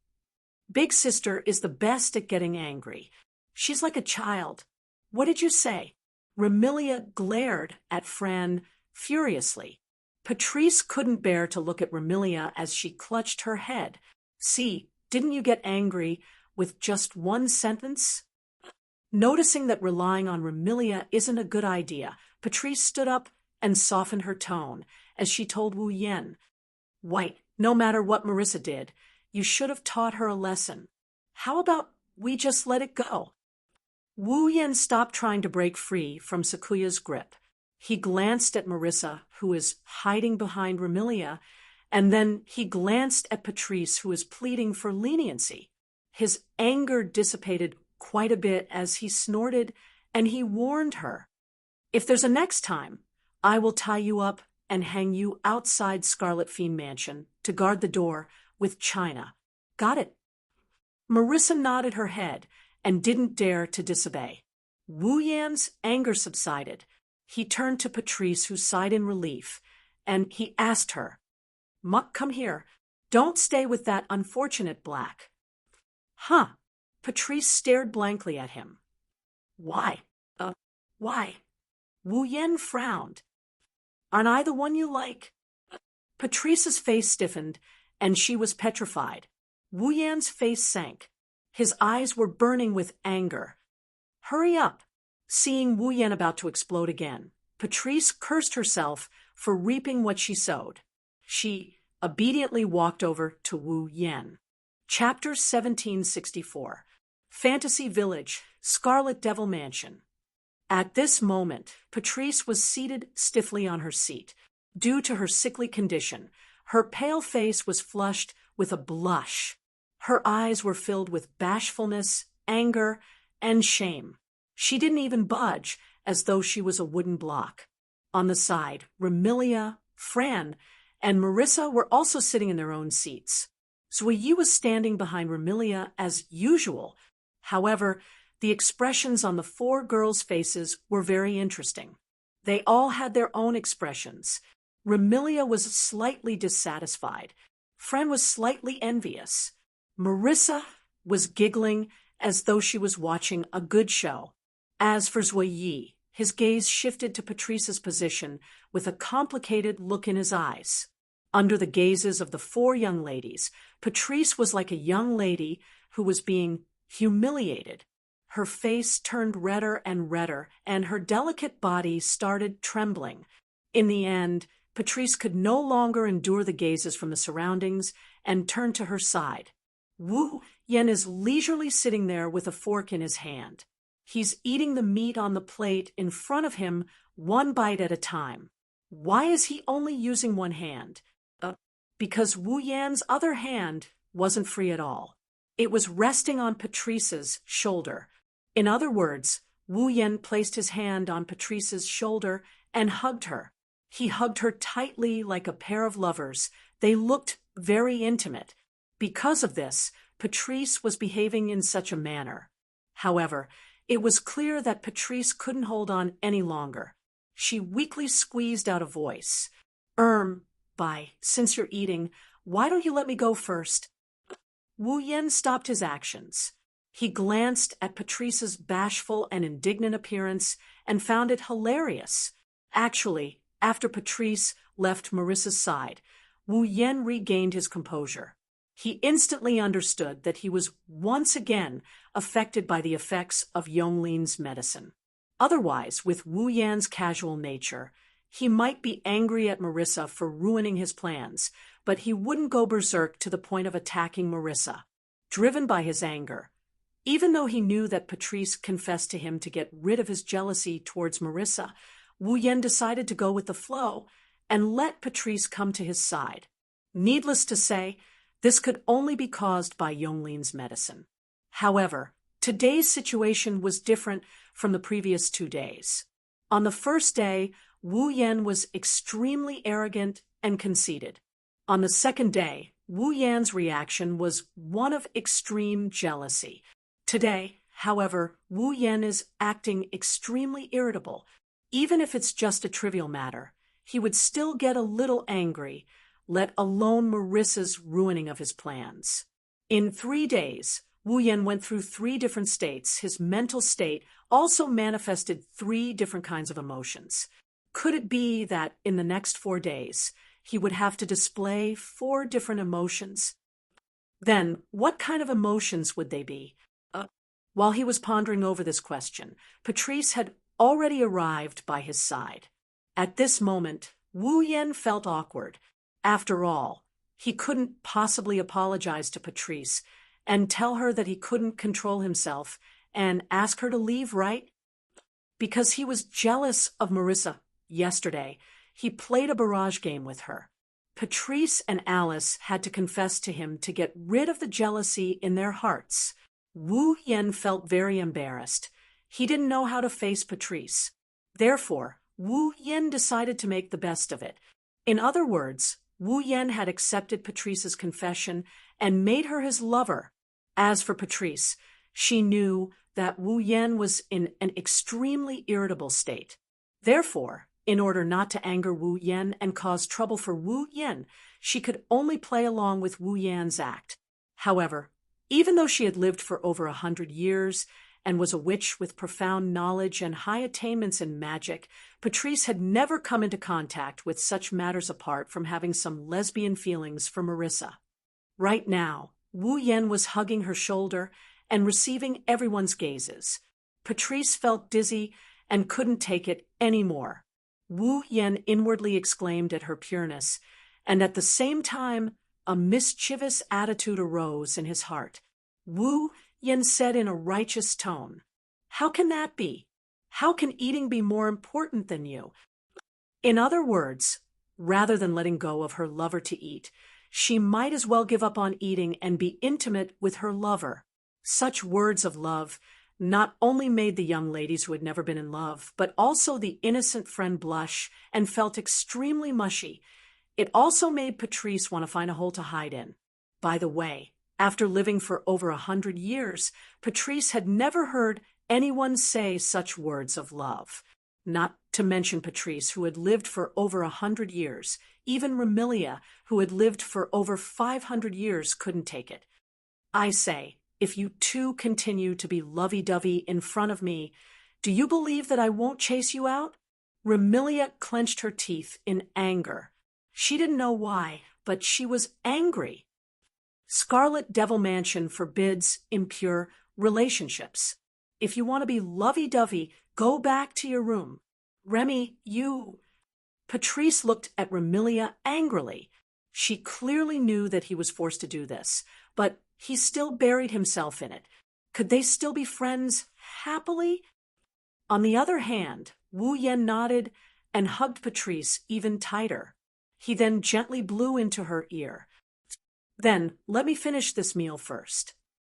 Speaker 1: Big sister is the best at getting angry. She's like a child. What did you say? Remilia glared at Fran furiously. Patrice couldn't bear to look at Remilia as she clutched her head. See, didn't you get angry with just one sentence? Noticing that relying on Remilia isn't a good idea, Patrice stood up and softened her tone as she told Wu Yen, White, no matter what Marissa did, you should have taught her a lesson. How about we just let it go? Wu Yen stopped trying to break free from Sakuya's grip. He glanced at Marissa, who is hiding behind Remilia, and then he glanced at Patrice, who is pleading for leniency. His anger dissipated quite a bit as he snorted, and he warned her. If there's a next time, I will tie you up and hang you outside Scarlet Fiend Mansion to guard the door with China. Got it? Marissa nodded her head and didn't dare to disobey. Wu Yan's anger subsided. He turned to Patrice, who sighed in relief, and he asked her, Muck, come here. Don't stay with that unfortunate black. Huh? Patrice stared blankly at him. Why? Why? Wu Yan frowned. Aren't I the one you like? Patrice's face stiffened, and she was petrified. Wu Yan's face sank. His eyes were burning with anger. Hurry up! Seeing Wu Yan about to explode again, Patrice cursed herself for reaping what she sowed. She obediently walked over to Wu Yan. Chapter 1764. Fantasy Village, Scarlet Devil Mansion. At this moment, Patrice was seated stiffly on her seat. Due to her sickly condition, her pale face was flushed with a blush. Her eyes were filled with bashfulness, anger, and shame. She didn't even budge, as though she was a wooden block. On the side, Remilia, Fran, and Marissa were also sitting in their own seats. Zui Yi was standing behind Remilia as usual. However, the expressions on the four girls' faces were very interesting. They all had their own expressions. Remilia was slightly dissatisfied. Fran was slightly envious. Marissa was giggling as though she was watching a good show. As for Zui Yi, his gaze shifted to Patrice's position with a complicated look in his eyes. Under the gazes of the four young ladies, Patrice was like a young lady who was being humiliated. Her face turned redder and redder, and her delicate body started trembling. In the end, Patrice could no longer endure the gazes from the surroundings and turned to her side. Wu Yan is leisurely sitting there with a fork in his hand. He's eating the meat on the plate in front of him, one bite at a time. Why is he only using one hand? Because Wu Yan's other hand wasn't free at all. It was resting on Patrice's shoulder. In other words, Wu Yan placed his hand on Patrice's shoulder and hugged her. He hugged her tightly like a pair of lovers. They looked very intimate. Because of this, Patrice was behaving in such a manner. However, it was clear that Patrice couldn't hold on any longer. She weakly squeezed out a voice. Since you're eating, why don't you let me go first? Wu Yan stopped his actions. He glanced at Patrice's bashful and indignant appearance and found it hilarious. Actually, after Patrice left Marissa's side, Wu Yan regained his composure. He instantly understood that he was once again affected by the effects of Yonglin's medicine. Otherwise, with Wu Yan's casual nature, he might be angry at Marissa for ruining his plans, but he wouldn't go berserk to the point of attacking Marissa. Driven by his anger, even though he knew that Patrice confessed to him to get rid of his jealousy towards Marissa, Wu Yan decided to go with the flow and let Patrice come to his side. Needless to say, this could only be caused by Yonglin's medicine. However, today's situation was different from the previous 2 days. On the first day, Wu Yan was extremely arrogant and conceited. On the second day, Wu Yan's reaction was one of extreme jealousy. Today, however, Wu Yan is acting extremely irritable. Even if it's just a trivial matter, he would still get a little angry, let alone Marissa's ruining of his plans. In 3 days, Wu Yan went through 3 different states. His mental state also manifested 3 different kinds of emotions. Could it be that in the next 4 days, he would have to display 4 different emotions? Then, what kind of emotions would they be? While he was pondering over this question, Patrice had already arrived by his side. At this moment, Wu Yan felt awkward. After all, he couldn't possibly apologize to Patrice and tell her that he couldn't control himself and ask her to leave, right? Because he was jealous of Marissa yesterday, he played a barrage game with her. Patrice and Alice had to confess to him to get rid of the jealousy in their hearts. Wu Yan felt very embarrassed. He didn't know how to face Patrice. Therefore, Wu Yan decided to make the best of it. In other words, Wu Yan had accepted Patrice's confession and made her his lover. As for Patrice, she knew that Wu Yan was in an extremely irritable state. Therefore, in order not to anger Wu Yan and cause trouble for Wu Yan, she could only play along with Wu Yan's act. However, even though she had lived for over 100 years and was a witch with profound knowledge and high attainments in magic, Patrice had never come into contact with such matters apart from having some lesbian feelings for Marissa. Right now, Wu Yan was hugging her shoulder and receiving everyone's gazes. Patrice felt dizzy and couldn't take it anymore. Wu Yan inwardly exclaimed at her pureness, and at the same time, a mischievous attitude arose in his heart. Wu Yan said in a righteous tone, "How can that be? How can eating be more important than you?" In other words, rather than letting go of her lover to eat, she might as well give up on eating and be intimate with her lover. Such words of love not only made the young ladies who had never been in love, but also the innocent friend blush and felt extremely mushy. It also made Patrice want to find a hole to hide in. By the way, after living for over 100 years, Patrice had never heard anyone say such words of love. Not to mention Patrice, who had lived for over 100 years. Even Remilia, who had lived for over 500 years, couldn't take it. I say, if you two continue to be lovey-dovey in front of me, do you believe that I won't chase you out? Remilia clenched her teeth in anger. She didn't know why, but she was angry. Scarlet Devil Mansion forbids impure relationships. If you want to be lovey-dovey, go back to your room. Remy, you... Patrice looked at Remilia angrily. She clearly knew that he was forced to do this, but he still buried himself in it. Could they still be friends happily? On the other hand, Wu Yan nodded and hugged Patrice even tighter. He then gently blew into her ear. "Then, let me finish this meal first."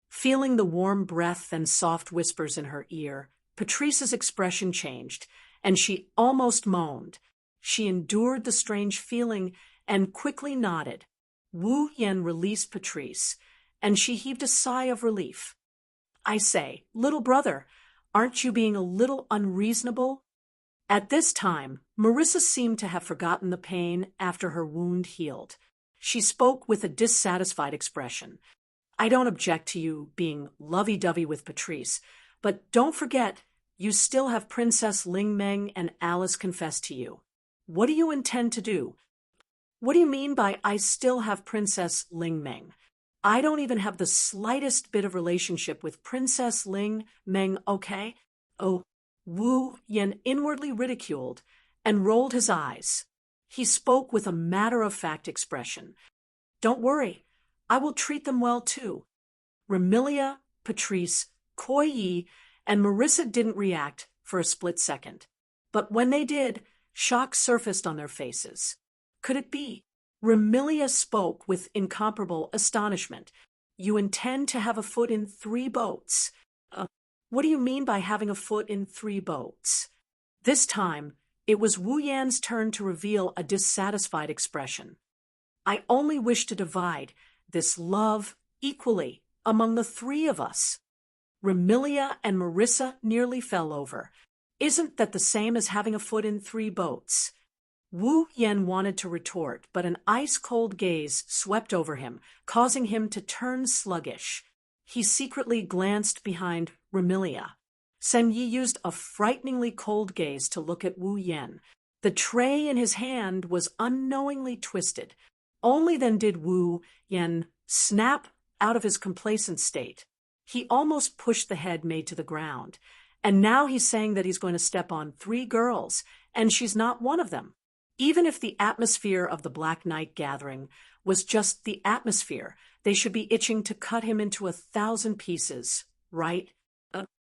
Speaker 1: Feeling the warm breath and soft whispers in her ear, Patrice's expression changed, and she almost moaned. She endured the strange feeling and quickly nodded. Wu Yan released Patrice, and she heaved a sigh of relief. "I say, little brother, aren't you being a little unreasonable?" At this time, Marissa seemed to have forgotten the pain after her wound healed. She spoke with a dissatisfied expression. "I don't object to you being lovey-dovey with Patrice, but don't forget, you still have Princess Ling Meng and Alice confessed to you. What do you intend to do?" "What do you mean by I still have Princess Ling Meng? I don't even have the slightest bit of relationship with Princess Ling Meng, okay?" "Oh," Wu Yan inwardly ridiculed and rolled his eyes. He spoke with a matter-of-fact expression. "Don't worry, I will treat them well too." Remilia, Patrice, Koi Yi, and Marissa didn't react for a split second. But when they did, shock surfaced on their faces. Could it be? Remilia spoke with incomparable astonishment. You intend to have a foot in 3 boats? What do you mean by having a foot in 3 boats? This time, it was Wu Yan's turn to reveal a dissatisfied expression. I only wish to divide this love equally among the 3 of us. Remilia and Marissa nearly fell over. Isn't that the same as having a foot in 3 boats? Wu Yan wanted to retort, but an ice-cold gaze swept over him, causing him to turn sluggish. He secretly glanced behind Remilia. Sen Yi used a frighteningly cold gaze to look at Wu Yan. The tray in his hand was unknowingly twisted. Only then did Wu Yan snap out of his complacent state. He almost pushed the head maid to the ground. And now he's saying that he's going to step on 3 girls, and she's not one of them. Even if the atmosphere of the Black Night gathering was just the atmosphere, they should be itching to cut him into 1,000 pieces, right?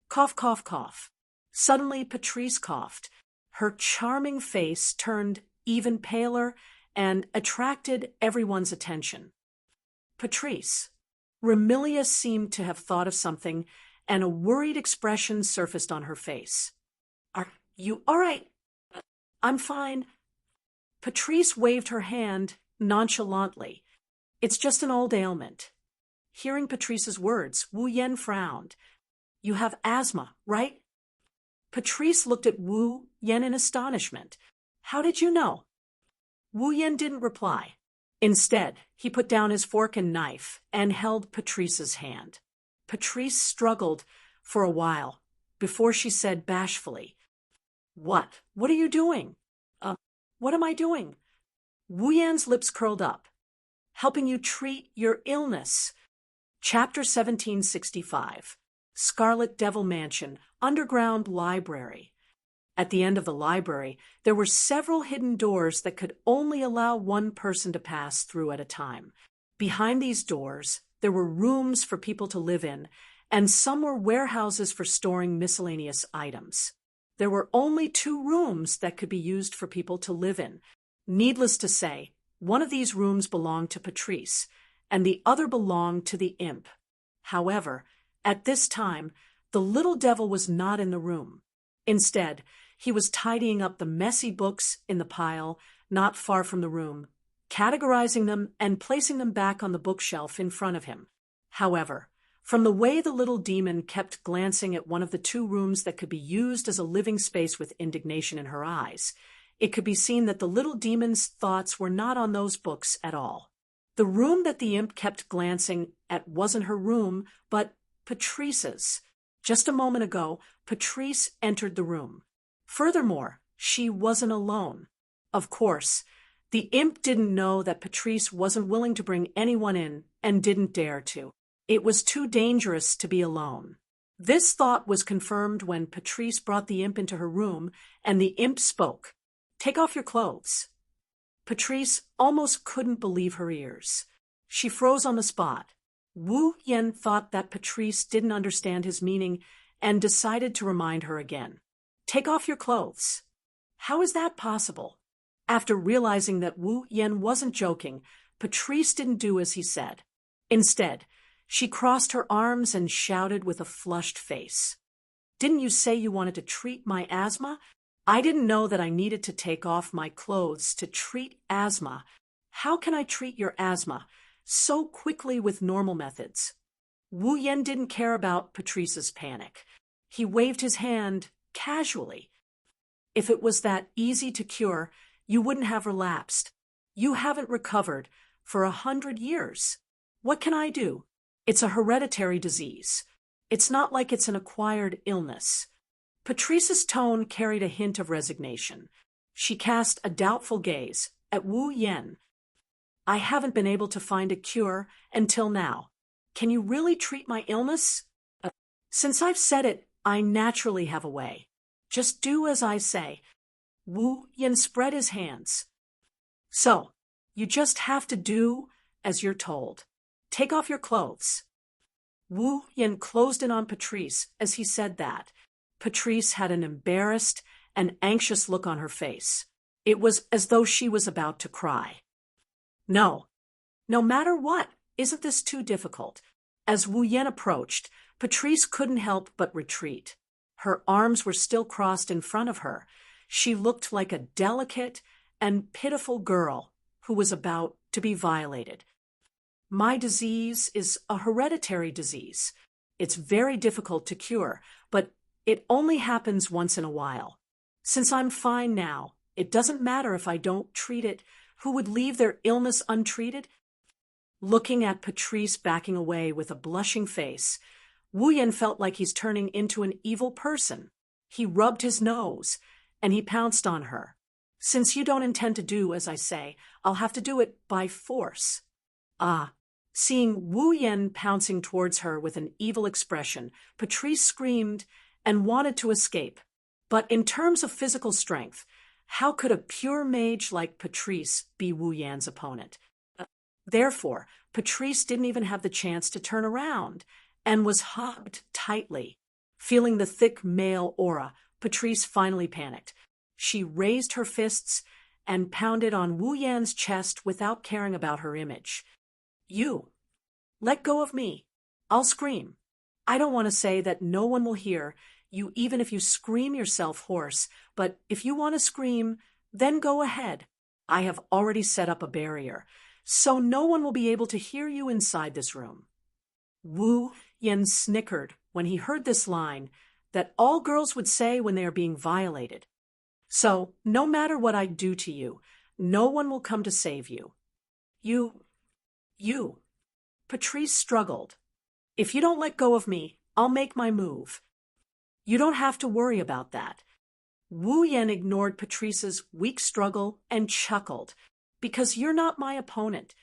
Speaker 1: Cough, cough, cough. Suddenly Patrice coughed. Her charming face turned even paler and attracted everyone's attention. Patrice. Remilia seemed to have thought of something, and a worried expression surfaced on her face. Are you all right? I'm fine. Patrice waved her hand nonchalantly. It's just an old ailment. Hearing Patrice's words, Wu Yan frowned. You have asthma, right? Patrice looked at Wu Yan in astonishment. How did you know? Wu Yan didn't reply. Instead, he put down his fork and knife and held Patrice's hand. Patrice struggled for a while before she said bashfully, What? What are you doing? What am I doing? Wu Yan's lips curled up. Helping you treat your illness. Chapter 1765. Scarlet Devil Mansion, Underground Library. At the end of the library, there were several hidden doors that could only allow one person to pass through at a time. Behind these doors, there were rooms for people to live in, and some were warehouses for storing miscellaneous items. There were only 2 rooms that could be used for people to live in. Needless to say, one of these rooms belonged to Patrice, and the other belonged to the imp. However, at this time, the little devil was not in the room. Instead, he was tidying up the messy books in the pile not far from the room, categorizing them and placing them back on the bookshelf in front of him. However, from the way the little demon kept glancing at one of the 2 rooms that could be used as a living space with indignation in her eyes, it could be seen that the little demon's thoughts were not on those books at all. The room that the imp kept glancing at wasn't her room, but Patrice's. Just a moment ago, Patrice entered the room. Furthermore, she wasn't alone. Of course, the imp didn't know that Patrice wasn't willing to bring anyone in and didn't dare to. It was too dangerous to be alone. This thought was confirmed when Patrice brought the imp into her room and the imp spoke. Take off your clothes. Patrice almost couldn't believe her ears. She froze on the spot. Wu Yan thought that Patrice didn't understand his meaning and decided to remind her again. Take off your clothes. How is that possible? After realizing that Wu Yan wasn't joking, Patrice didn't do as he said. Instead, she crossed her arms and shouted with a flushed face. Didn't you say you wanted to treat my asthma? I didn't know that I needed to take off my clothes to treat asthma. How can I treat your asthma so quickly with normal methods? Wu Yan didn't care about Patrice's panic. He waved his hand casually. If it was that easy to cure, you wouldn't have relapsed. You haven't recovered for 100 years. What can I do? It's a hereditary disease. It's not like it's an acquired illness. Patrice's tone carried a hint of resignation. She cast a doubtful gaze at Wu Yan. I haven't been able to find a cure until now. Can you really treat my illness? Since I've said it, I naturally have a way. Just do as I say. Wu Yan spread his hands. So, you just have to do as you're told. Take off your clothes. Wu Yan closed in on Patrice as he said that. Patrice had an embarrassed and anxious look on her face. It was as though she was about to cry. No, no matter what, isn't this too difficult? As Wu Yan approached, Patrice couldn't help but retreat. Her arms were still crossed in front of her. She looked like a delicate and pitiful girl who was about to be violated. My disease is a hereditary disease. It's very difficult to cure, but it only happens once in a while. Since I'm fine now, it doesn't matter if I don't treat it. Who would leave their illness untreated? Looking at Patrice backing away with a blushing face, Wu Yan felt like he's turning into an evil person. He rubbed his nose, and he pounced on her. Since you don't intend to do as I say, I'll have to do it by force. Ah. Seeing Wu Yan pouncing towards her with an evil expression, Patrice screamed and wanted to escape. But in terms of physical strength, how could a pure mage like Patrice be Wu Yan's opponent? Therefore, Patrice didn't even have the chance to turn around and was hugged tightly. Feeling the thick male aura, Patrice finally panicked. She raised her fists and pounded on Wu Yan's chest without caring about her image. You. Let go of me. I'll scream. I don't want to say that no one will hear you even if you scream yourself hoarse, but if you want to scream, then go ahead. I have already set up a barrier, so no one will be able to hear you inside this room. Wu Yan snickered when he heard this line that all girls would say when they are being violated. So, no matter what I do to you, no one will come to save you. You. Patrice struggled. If you don't let go of me, I'll make my move. You don't have to worry about that. Wu Yan ignored Patrice's weak struggle and chuckled. Because you're not my opponent.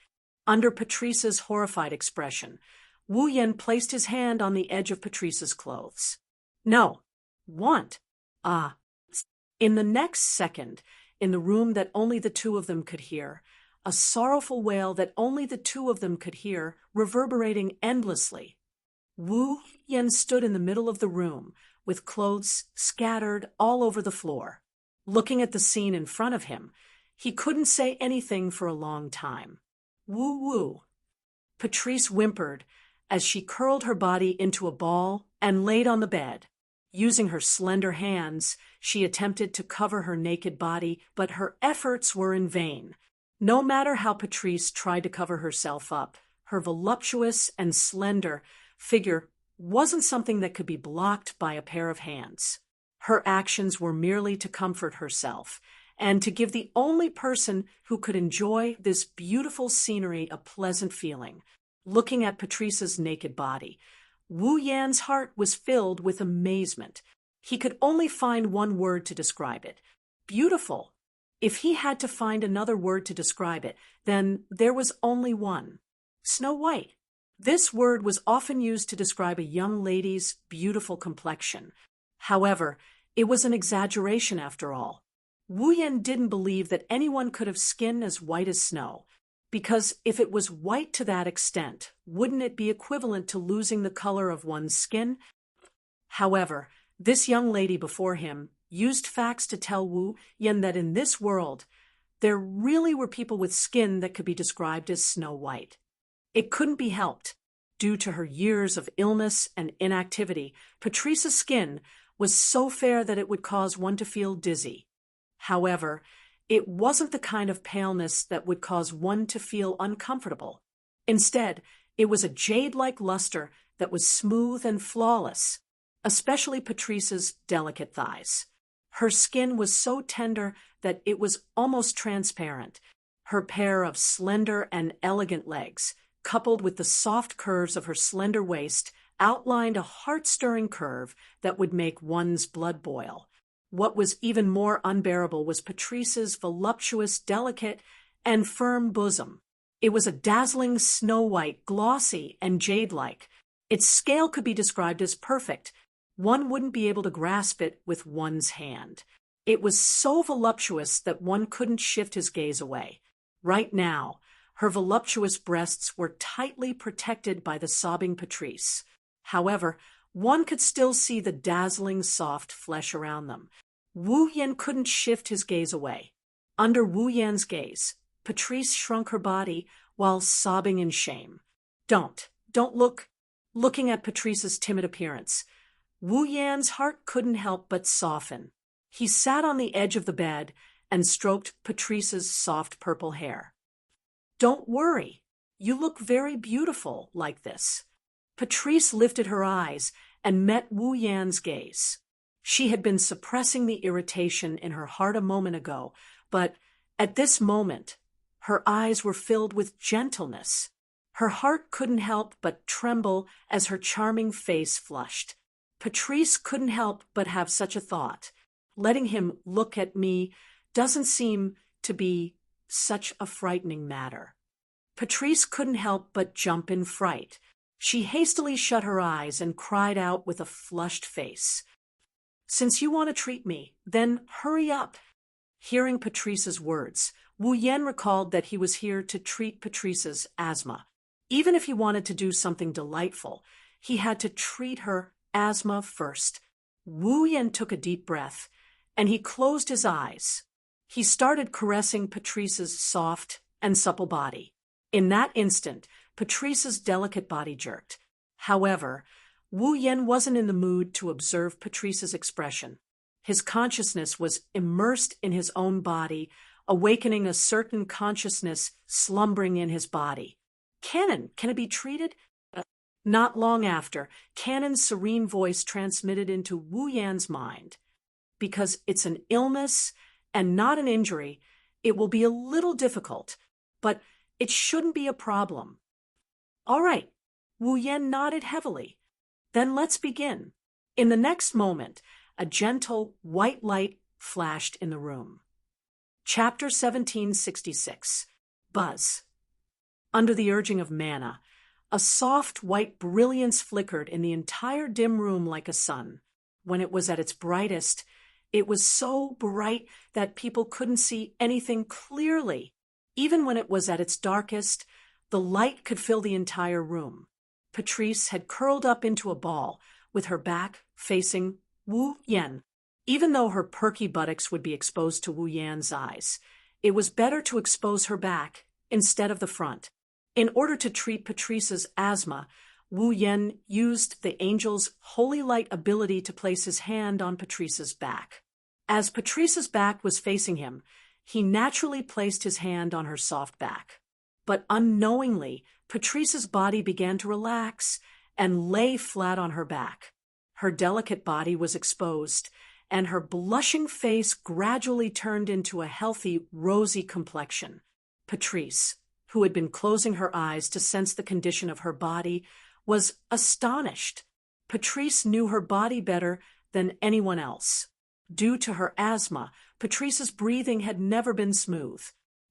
Speaker 1: Under Patrice's horrified expression, Wu Yan placed his hand on the edge of Patrice's clothes. No. Want. In the next second, in the room that only the two of them could hear, a sorrowful wail that only the two of them could hear, reverberating endlessly. Wu Yan stood in the middle of the room, with clothes scattered all over the floor. Looking at the scene in front of him, he couldn't say anything for a long time. Woo. Patrice whimpered as she curled her body into a ball and laid on the bed. Using her slender hands, she attempted to cover her naked body, but her efforts were in vain. No matter how Patrice tried to cover herself up, her voluptuous and slender figure wasn't something that could be blocked by a pair of hands. Her actions were merely to comfort herself and to give the only person who could enjoy this beautiful scenery a pleasant feeling. Looking at Patrice's naked body, Wu Yan's heart was filled with amazement. He could only find one word to describe it. Beautiful. If he had to find another word to describe it, then there was only one. Snow White. This word was often used to describe a young lady's beautiful complexion. However, it was an exaggeration after all. Wu Yan didn't believe that anyone could have skin as white as snow, because if it was white to that extent, wouldn't it be equivalent to losing the color of one's skin? However, this young lady before him used facts to tell Wu Yan that in this world, there really were people with skin that could be described as snow white. It couldn't be helped. Due to her years of illness and inactivity, Patrice's skin was so fair that it would cause one to feel dizzy. However, it wasn't the kind of paleness that would cause one to feel uncomfortable. Instead, it was a jade-like luster that was smooth and flawless, especially Patrice's delicate thighs. Her skin was so tender that it was almost transparent. Her pair of slender and elegant legs, coupled with the soft curves of her slender waist, outlined a heart-stirring curve that would make one's blood boil. What was even more unbearable was Patrice's voluptuous, delicate, and firm bosom. It was a dazzling snow white, glossy, and jade-like. Its scale could be described as perfect. One wouldn't be able to grasp it with one's hand. It was so voluptuous that one couldn't shift his gaze away. Right now, her voluptuous breasts were tightly protected by the sobbing Patrice. However, one could still see the dazzling soft flesh around them. Wu Yan couldn't shift his gaze away. Under Wu Yan's gaze, Patrice shrunk her body while sobbing in shame. Don't look. Looking at Patrice's timid appearance, Wu Yan's heart couldn't help but soften. He sat on the edge of the bed and stroked Patrice's soft purple hair. Don't worry. You look very beautiful like this. Patrice lifted her eyes and met Wu Yan's gaze. She had been suppressing the irritation in her heart a moment ago, but at this moment, her eyes were filled with gentleness. Her heart couldn't help but tremble as her charming face flushed. Patrice couldn't help but have such a thought. Letting him look at me doesn't seem to be such a frightening matter. Patrice couldn't help but jump in fright. She hastily shut her eyes and cried out with a flushed face. Since you want to treat me, then hurry up. Hearing Patrice's words, Wu Yan recalled that he was here to treat Patrice's asthma. Even if he wanted to do something delightful, he had to treat her asthma first. Wu Yan took a deep breath, and he closed his eyes. He started caressing Patrice's soft and supple body. In that instant, Patrice's delicate body jerked. However, Wu Yan wasn't in the mood to observe Patrice's expression. His consciousness was immersed in his own body, awakening a certain consciousness slumbering in his body. Canon, can it be treated? Not long after, Canon's serene voice transmitted into Wu Yan's mind. Because it's an illness and not an injury, it will be a little difficult, but it shouldn't be a problem. All right, Wu Yan nodded heavily. Then let's begin. In the next moment, a gentle white light flashed in the room. Chapter 1766. Buzz. Under the urging of mana, a soft white brilliance flickered in the entire dim room like a sun. When it was at its brightest, it was so bright that people couldn't see anything clearly. Even when it was at its darkest, the light could fill the entire room. Patrice had curled up into a ball, with her back facing Wu Yan. Even though her perky buttocks would be exposed to Wu Yan's eyes, it was better to expose her back instead of the front. In order to treat Patrice's asthma, Wu Yan used the angel's holy light ability to place his hand on Patrice's back. As Patrice's back was facing him, he naturally placed his hand on her soft back. But unknowingly, Patrice's body began to relax and lay flat on her back. Her delicate body was exposed, and her blushing face gradually turned into a healthy, rosy complexion. Patrice, who had been closing her eyes to sense the condition of her body, was astonished. Patrice knew her body better than anyone else. Due to her asthma, Patrice's breathing had never been smooth.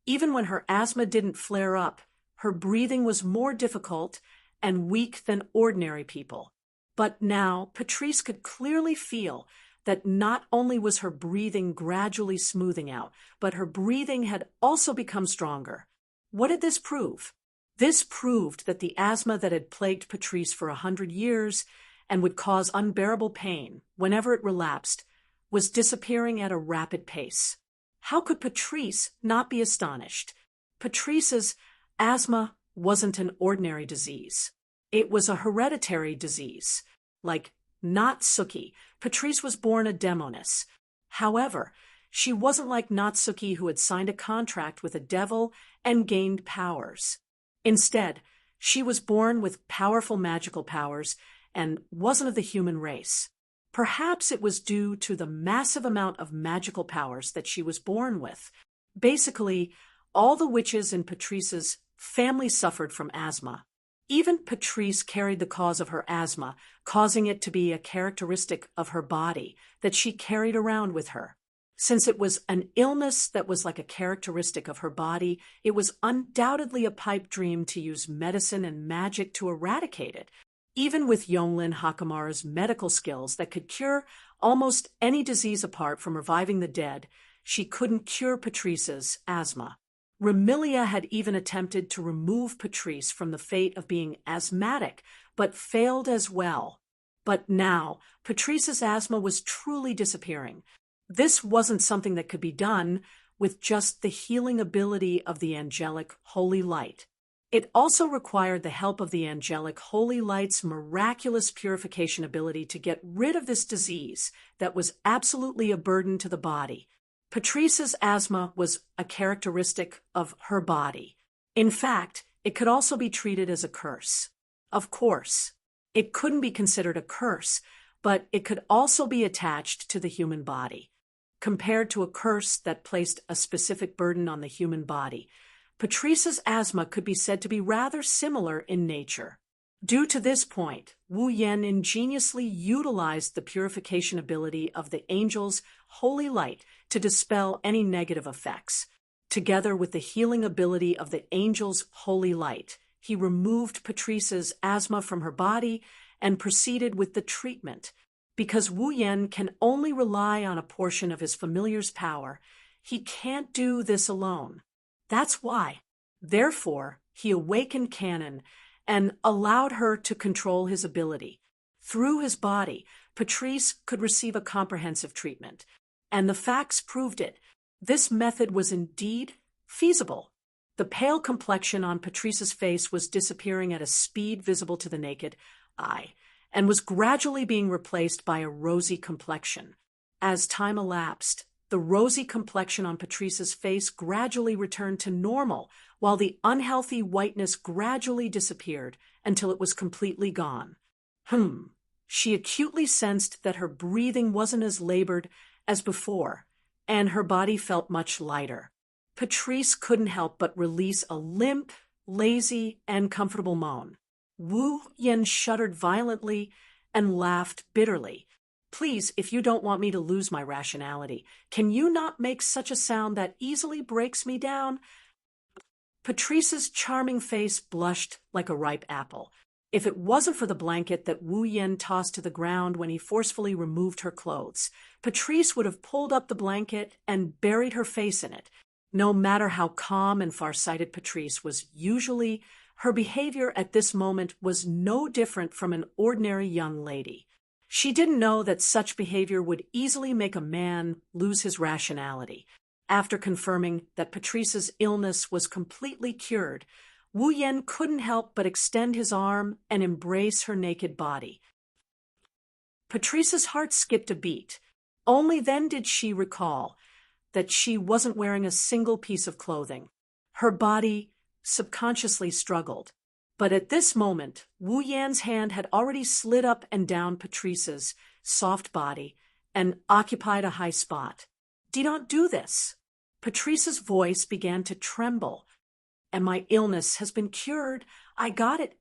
Speaker 1: Even when her asthma didn't flare up, her breathing was more difficult and weak than ordinary people. But now Patrice could clearly feel that not only was her breathing gradually smoothing out, but her breathing had also become stronger. What did this prove? This proved that the asthma that had plagued Patrice for 100 years and would cause unbearable pain whenever it relapsed was disappearing at a rapid pace. How could Patrice not be astonished? Patrice's asthma wasn't an ordinary disease. It was a hereditary disease. Like Natsuki, Patrice was born a demoness. However, she wasn't like Natsuki, who had signed a contract with a devil and gained powers. Instead, she was born with powerful magical powers and wasn't of the human race. Perhaps it was due to the massive amount of magical powers that she was born with. Basically, all the witches in Patrice's family suffered from asthma. Even Patrice carried the cause of her asthma, causing it to be a characteristic of her body that she carried around with her. Since it was an illness that was like a characteristic of her body, it was undoubtedly a pipe dream to use medicine and magic to eradicate it. Even with Yonglin Hakamara's medical skills that could cure almost any disease apart from reviving the dead, she couldn't cure Patrice's asthma. Remilia had even attempted to remove Patrice from the fate of being asthmatic, but failed as well. But now, Patrice's asthma was truly disappearing. This wasn't something that could be done with just the healing ability of the angelic holy light. It also required the help of the angelic holy light's miraculous purification ability to get rid of this disease that was absolutely a burden to the body. Patrice's asthma was a characteristic of her body. In fact, it could also be treated as a curse. Of course, it couldn't be considered a curse, but it could also be attached to the human body. Compared to a curse that placed a specific burden on the human body, Patrice's asthma could be said to be rather similar in nature. Due to this point, Wu Yan ingeniously utilized the purification ability of the angel's holy light to dispel any negative effects. Together with the healing ability of the angel's holy light, he removed Patrice's asthma from her body and proceeded with the treatment. Because Wu Yan can only rely on a portion of his familiar's power, he can't do this alone. That's why. Therefore, he awakened Canon and allowed her to control his ability. Through his body, Patrice could receive a comprehensive treatment, and the facts proved it. This method was indeed feasible. The pale complexion on Patrice's face was disappearing at a speed visible to the naked eye, and was gradually being replaced by a rosy complexion. As time elapsed, the rosy complexion on Patrice's face gradually returned to normal, while the unhealthy whiteness gradually disappeared until it was completely gone. She acutely sensed that her breathing wasn't as labored as before, and her body felt much lighter. Patrice couldn't help but release a limp, lazy, and comfortable moan. Wu Yan shuddered violently and laughed bitterly. Please, if you don't want me to lose my rationality, can you not make such a sound that easily breaks me down? Patrice's charming face blushed like a ripe apple. If it wasn't for the blanket that Wu Yan tossed to the ground when he forcefully removed her clothes, Patrice would have pulled up the blanket and buried her face in it. No matter how calm and far-sighted Patrice was usually, her behavior at this moment was no different from an ordinary young lady. She didn't know that such behavior would easily make a man lose his rationality. After confirming that Patrice's illness was completely cured, Wu Yan couldn't help but extend his arm and embrace her naked body. Patrice's heart skipped a beat. Only then did she recall that she wasn't wearing a single piece of clothing. Her body subconsciously struggled. But at this moment, Wu Yan's hand had already slid up and down Patrice's soft body and occupied a high spot. Don't do this. Patrice's voice began to tremble. And my illness has been cured. I got it.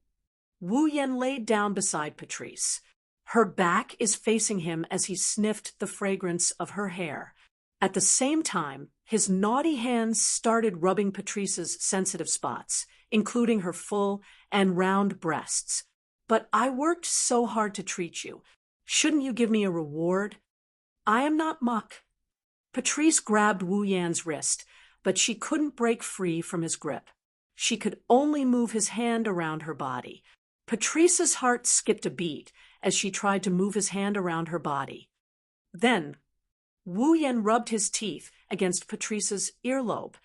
Speaker 1: Wu Yan laid down beside Patrice. Her back is facing him as he sniffed the fragrance of her hair. At the same time, his naughty hands started rubbing Patrice's sensitive spots, including her full and round breasts. But I worked so hard to treat you. Shouldn't you give me a reward? I am not muck. Patrice grabbed Wu Yan's wrist, but she couldn't break free from his grip. She could only move his hand around her body. Patrice's heart skipped a beat as she tried to move his hand around her body. Then, Wu Yan rubbed his teeth against Patrice's earlobe.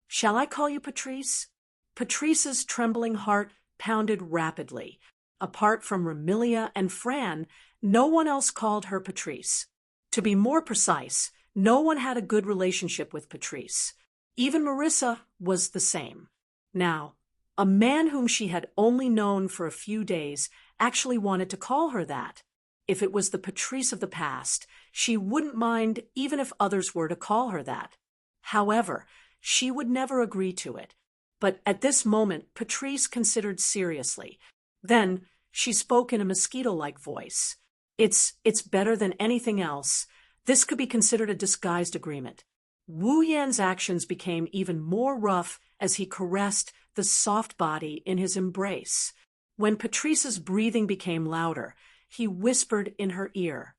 Speaker 1: Shall I call you Patrice? Patrice's trembling heart pounded rapidly. Apart from Remilia and Fran, no one else called her Patrice. To be more precise, no one had a good relationship with Patrice. Even Marissa was the same. Now, a man whom she had only known for a few days actually wanted to call her that. If it was the Patrice of the past, she wouldn't mind even if others were to call her that. However, she would never agree to it. But at this moment, Patrice considered seriously. Then she spoke in a mosquito-like voice. It's better than anything else. This could be considered a disguised agreement. Wu Yan's actions became even more rough as he caressed the soft body in his embrace. When Patrice's breathing became louder, he whispered in her ear,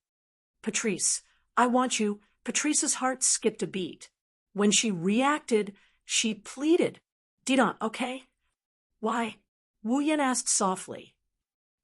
Speaker 1: Patrice, I want you. Patrice's heart skipped a beat. When she reacted, she pleaded, Didon, okay? Why? Wu Yan asked softly.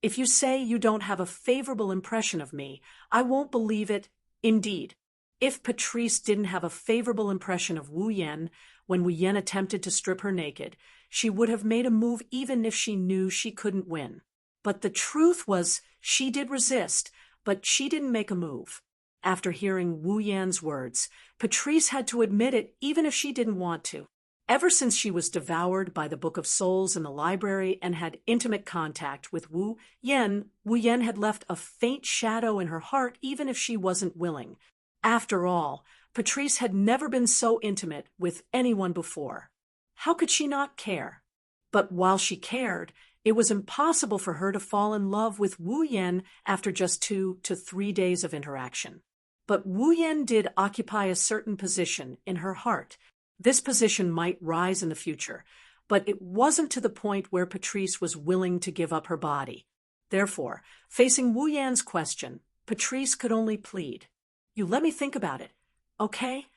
Speaker 1: If you say you don't have a favorable impression of me, I won't believe it. Indeed. If Patrice didn't have a favorable impression of Wu Yan when Wu Yan attempted to strip her naked, she would have made a move even if she knew she couldn't win. But the truth was, she did resist, but she didn't make a move. After hearing Wu Yan's words, Patrice had to admit it even if she didn't want to. Ever since she was devoured by the Book of Souls in the library and had intimate contact with Wu Yan had left a faint shadow in her heart even if she wasn't willing. After all, Patrice had never been so intimate with anyone before. How could she not care? But while she cared, it was impossible for her to fall in love with Wu Yan after just 2 to 3 days of interaction. But Wu Yan did occupy a certain position in her heart. This position might rise in the future, but it wasn't to the point where Patrice was willing to give up her body. Therefore, facing Wu Yan's question, Patrice could only plead, "You let me think about it, okay?"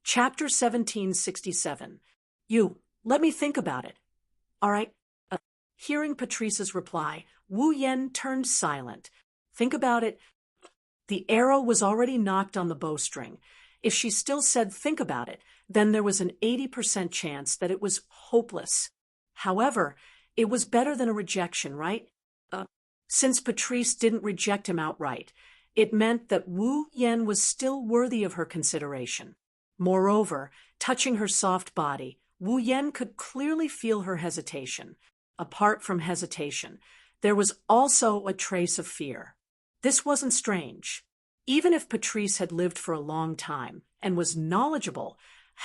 Speaker 1: Chapter 1767. You, let me think about it. All right. Hearing Patrice's reply, Wu Yan turned silent. Think about it. The arrow was already knocked on the bowstring. If she still said think about it, then there was an 80% chance that it was hopeless. However, it was better than a rejection, right? Since Patrice didn't reject him outright, it meant that Wu Yan was still worthy of her consideration. Moreover, touching her soft body, Wu Yan could clearly feel her hesitation. Apart from hesitation, there was also a trace of fear. This wasn't strange. Even if Patrice had lived for a long time and was knowledgeable,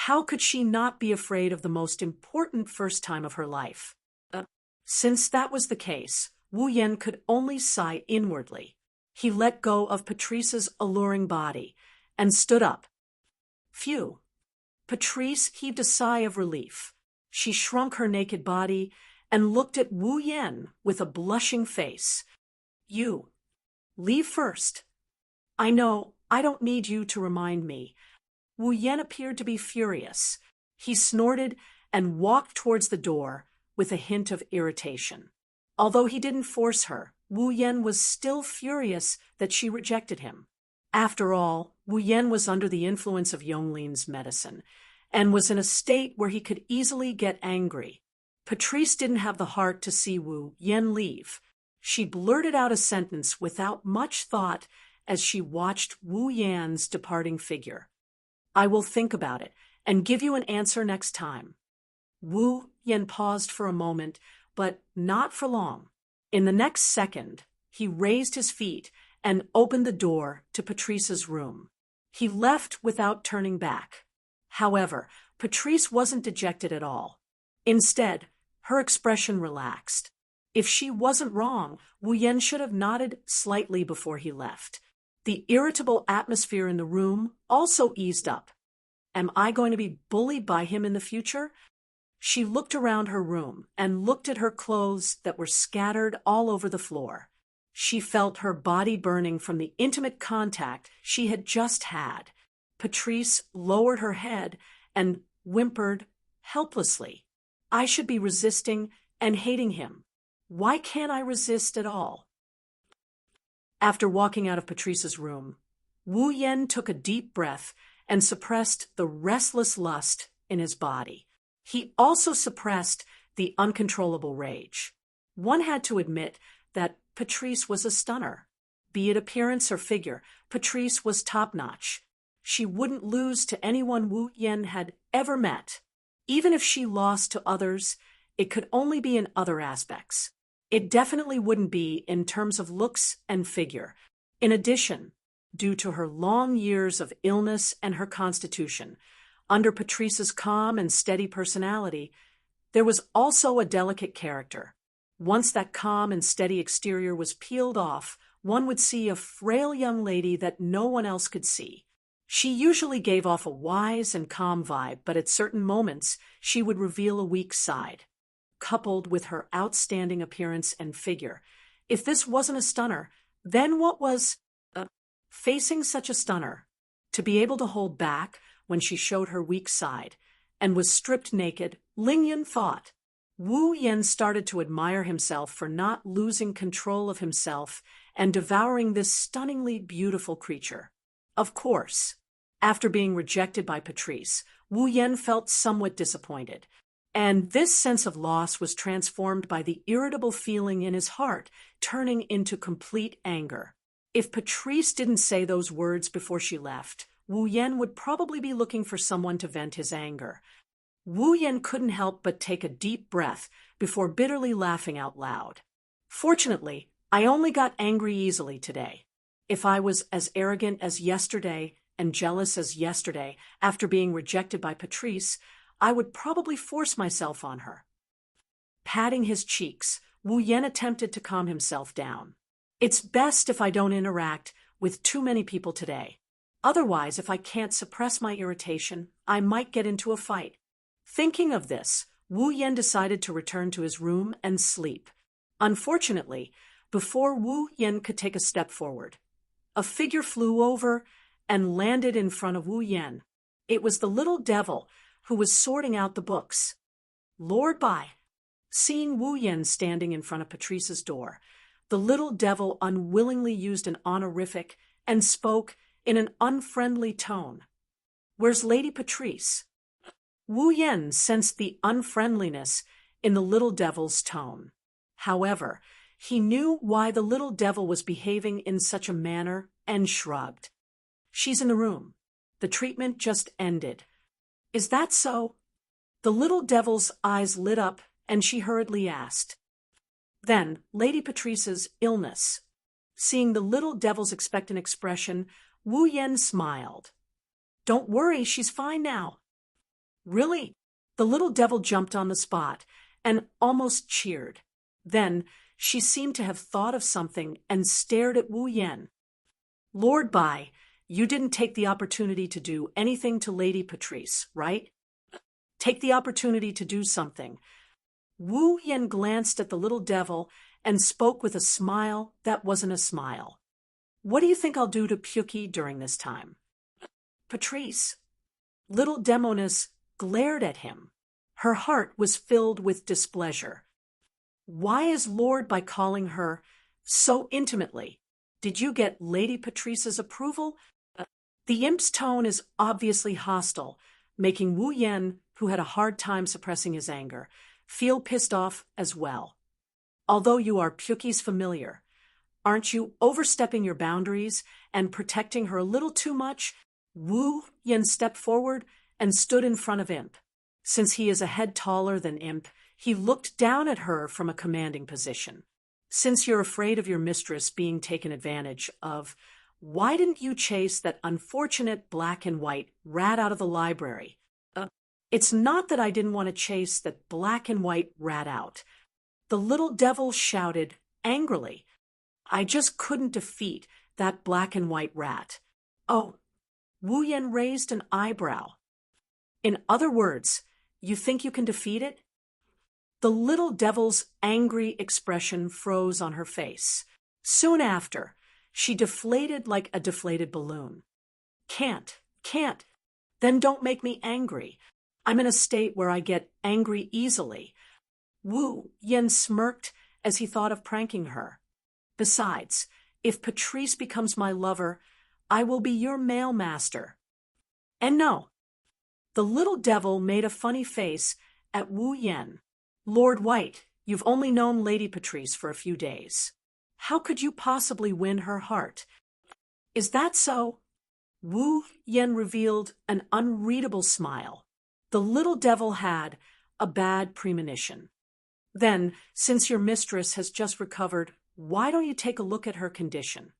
Speaker 1: how could she not be afraid of the most important first time of her life? Since that was the case, Wu Yan could only sigh inwardly. He let go of Patrice's alluring body and stood up. Phew! Patrice heaved a sigh of relief. She shrunk her naked body and looked at Wu Yan with a blushing face. You. Leave first. I know, I don't need you to remind me. Wu Yan appeared to be furious. He snorted and walked towards the door with a hint of irritation. Although he didn't force her, Wu Yan was still furious that she rejected him. After all, Wu Yan was under the influence of Yonglin's medicine and was in a state where he could easily get angry. Patrice didn't have the heart to see Wu Yan leave. She blurted out a sentence without much thought as she watched Wu Yan's departing figure. I will think about it and give you an answer next time. Wu Yan paused for a moment, but not for long. In the next second, he raised his feet and opened the door to Patrice's room. He left without turning back. However, Patrice wasn't dejected at all. Instead, her expression relaxed. If she wasn't wrong, Wu Yan should have nodded slightly before he left. The irritable atmosphere in the room also eased up. Am I going to be bullied by him in the future? She looked around her room and looked at her clothes that were scattered all over the floor. She felt her body burning from the intimate contact she had just had. Patrice lowered her head and whimpered helplessly. I should be resisting and hating him. Why can't I resist at all? After walking out of Patrice's room, Wu Yan took a deep breath and suppressed the restless lust in his body. He also suppressed the uncontrollable rage. One had to admit that Patrice was a stunner. Be it appearance or figure, Patrice was top-notch. She wouldn't lose to anyone Wu Yan had ever met. Even if she lost to others, it could only be in other aspects. It definitely wouldn't be in terms of looks and figure. In addition, due to her long years of illness and her constitution, under Patrice's calm and steady personality, there was also a delicate character. Once that calm and steady exterior was peeled off, one would see a frail young lady that no one else could see. She usually gave off a wise and calm vibe, but at certain moments, she would reveal a weak side. Coupled with her outstanding appearance and figure, if this wasn't a stunner, then what was? Facing such a stunner, to be able to hold back when she showed her weak side and was stripped naked, Ling Yun thought. Wu Yan started to admire himself for not losing control of himself and devouring this stunningly beautiful creature. Of course. After being rejected by Patrice, Wu Yen felt somewhat disappointed, and this sense of loss was transformed by the irritable feeling in his heart, turning into complete anger. If Patrice didn't say those words before she left, Wu Yen would probably be looking for someone to vent his anger. Wu Yen couldn't help but take a deep breath before bitterly laughing out loud. Fortunately, I only got angry easily today. If I was as arrogant as yesterday and jealous as yesterday after being rejected by Patrice, I would probably force myself on her. Patting his cheeks, Wu Yen attempted to calm himself down. It's best if I don't interact with too many people today. Otherwise, if I can't suppress my irritation, I might get into a fight. Thinking of this, Wu Yen decided to return to his room and sleep. Unfortunately, before Wu Yen could take a step forward, a figure flew over and landed in front of Wu Yen. It was the little devil who was sorting out the books. Lord Bai. Seeing Wu Yen standing in front of Patrice's door, the little devil unwillingly used an honorific and spoke in an unfriendly tone. Where's Lady Patrice? Wu Yen sensed the unfriendliness in the little devil's tone. However, he knew why the little devil was behaving in such a manner and shrugged. She's in the room. The treatment just ended. Is that so? The little devil's eyes lit up and she hurriedly asked. Then, Lady Patrice's illness. Seeing the little devil's expectant expression, Wu Yen smiled. Don't worry, she's fine now. Really? The little devil jumped on the spot and almost cheered. Then she seemed to have thought of something and stared at Wu Yen. Lord Bai, you didn't take the opportunity to do anything to Lady Patrice, right? Take the opportunity to do something. Wu Yen glanced at the little devil and spoke with a smile that wasn't a smile. What do you think I'll do to Pyuki during this time? Patrice. Little Demoness glared at him. Her heart was filled with displeasure. Why is Lord Bai calling her so intimately? Did you get Lady Patrice's approval? The imp's tone is obviously hostile, making Wu Yen, who had a hard time suppressing his anger, feel pissed off as well. Although you are Pyuki's familiar, aren't you overstepping your boundaries and protecting her a little too much? Wu Yen stepped forward and stood in front of Imp. Since he is a head taller than Imp, he looked down at her from a commanding position. Since you're afraid of your mistress being taken advantage of, why didn't you chase that unfortunate black and white rat out of the library? It's not that I didn't want to chase that black and white rat out. The little devil shouted angrily. I just couldn't defeat that black and white rat. Oh, Wu Yen raised an eyebrow. In other words, you think you can defeat it? The little devil's angry expression froze on her face. Soon after, she deflated like a deflated balloon. Can't. Then don't make me angry. I'm in a state where I get angry easily. Wu Yen smirked as he thought of pranking her. Besides, if Patrice becomes my lover, I will be your male master. And no. The little devil made a funny face at Wu Yen. Lord White, you've only known Lady Patrice for a few days. How could you possibly win her heart? Is that so? Wu Yen revealed an unreadable smile. The little devil had a bad premonition. Then, since your mistress has just recovered, why don't you take a look at her condition?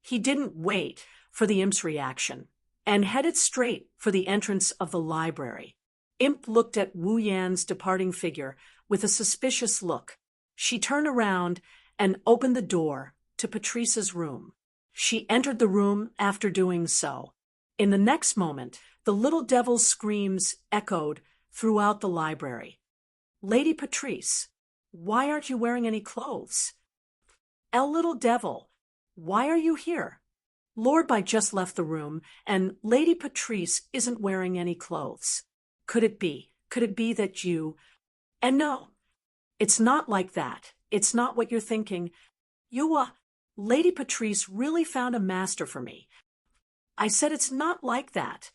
Speaker 1: He didn't wait for the imp's reaction and headed straight for the entrance of the library. Imp looked at Wu Yan's departing figure with a suspicious look. She turned around and opened the door to Patrice's room. She entered the room after doing so. In the next moment, the little devil's screams echoed throughout the library. Lady Patrice, why aren't you wearing any clothes? Little devil, why are you here? Lord Bai just left the room, and Lady Patrice isn't wearing any clothes. Could it be that you... And no, it's not like that. It's not what you're thinking. Lady Patrice really found a master for me. I said it's not like that.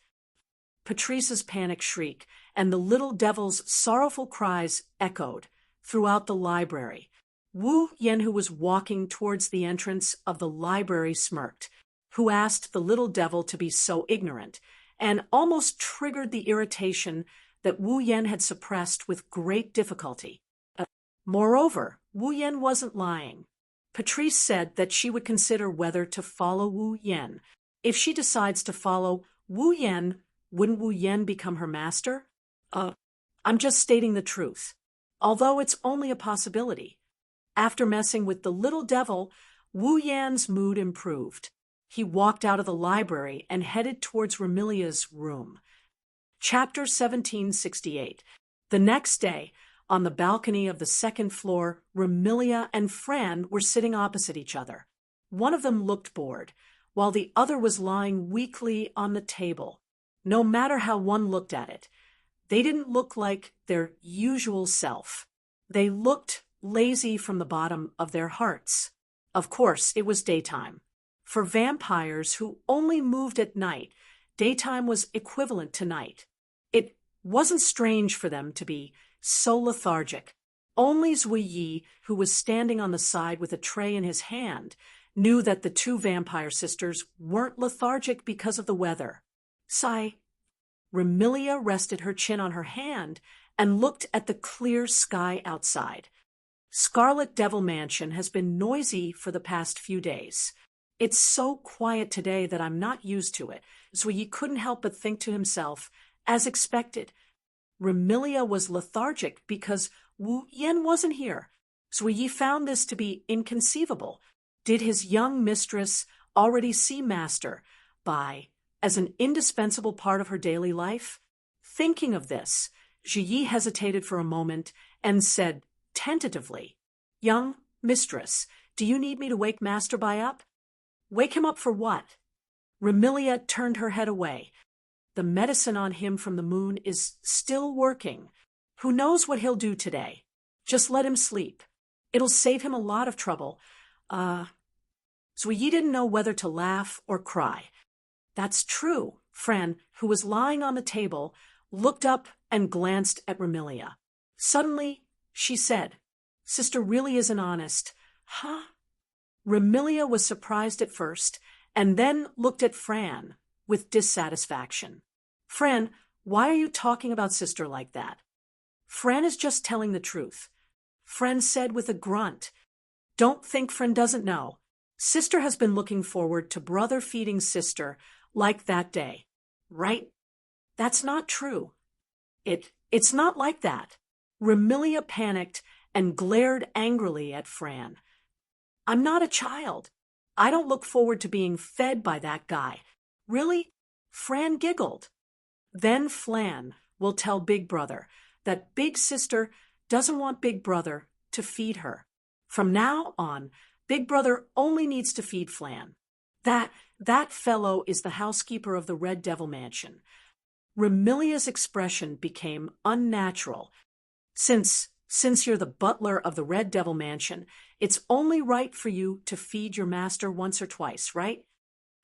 Speaker 1: Patrice's panic shriek and the little devil's sorrowful cries echoed throughout the library. Wu Yen, who was walking towards the entrance of the library, smirked, who asked the little devil to be so ignorant, and almost triggered the irritation that Wu Yen had suppressed with great difficulty. Moreover, Wu Yen wasn't lying. Patrice said that she would consider whether to follow Wu Yen. If she decides to follow Wu Yen, wouldn't Wu Yen become her master? I'm just stating the truth, although it's only a possibility. After messing with the little devil, Wu Yan's mood improved. He walked out of the library and headed towards Remilia's room. Chapter 1768. The next day, on the balcony of the second floor, Remilia and Fran were sitting opposite each other. One of them looked bored, while the other was lying weakly on the table. No matter how one looked at it, they didn't look like their usual self. They looked lazy from the bottom of their hearts. Of course, it was daytime. For vampires who only moved at night, daytime was equivalent to night. It wasn't strange for them to be so lethargic. Only Zui Yi, who was standing on the side with a tray in his hand, knew that the two vampire sisters weren't lethargic because of the weather. Sigh. Remilia rested her chin on her hand and looked at the clear sky outside. Scarlet Devil Mansion has been noisy for the past few days. It's so quiet today that I'm not used to it, so he couldn't help but think to himself, as expected. Remilia was lethargic because Wu Yen wasn't here. So Yi found this to be inconceivable. Did his young mistress already see Master by as an indispensable part of her daily life? Thinking of this, Yi hesitated for a moment and said tentatively, "Young mistress, do you need me to wake Master Bai up?" "Wake him up for what?" Remilia turned her head away. "The medicine on him from the moon is still working. Who knows what he'll do today? Just let him sleep. It'll save him a lot of trouble." So Yi didn't know whether to laugh or cry. "That's true." Fran, who was lying on the table, looked up and glanced at Remilia. Suddenly, she said, "Sister really isn't honest." "Huh?" Remilia was surprised at first, and then looked at Fran with dissatisfaction. "Fran, why are you talking about Sister like that?" "Fran is just telling the truth." Fran said with a grunt. "Don't think Fran doesn't know. Sister has been looking forward to brother feeding Sister like that day. Right?" "That's not true." It's not like that." Remilia panicked and glared angrily at Fran. "I'm not a child. I don't look forward to being fed by that guy." "Really?" Fran giggled. "Then Flan will tell Big Brother that Big Sister doesn't want Big Brother to feed her. From now on, Big Brother only needs to feed Flan. That fellow is the housekeeper of the Red Devil Mansion." Remilia's expression became unnatural. Since you're the butler of the Red Devil Mansion, it's only right for you to feed your master once or twice, right?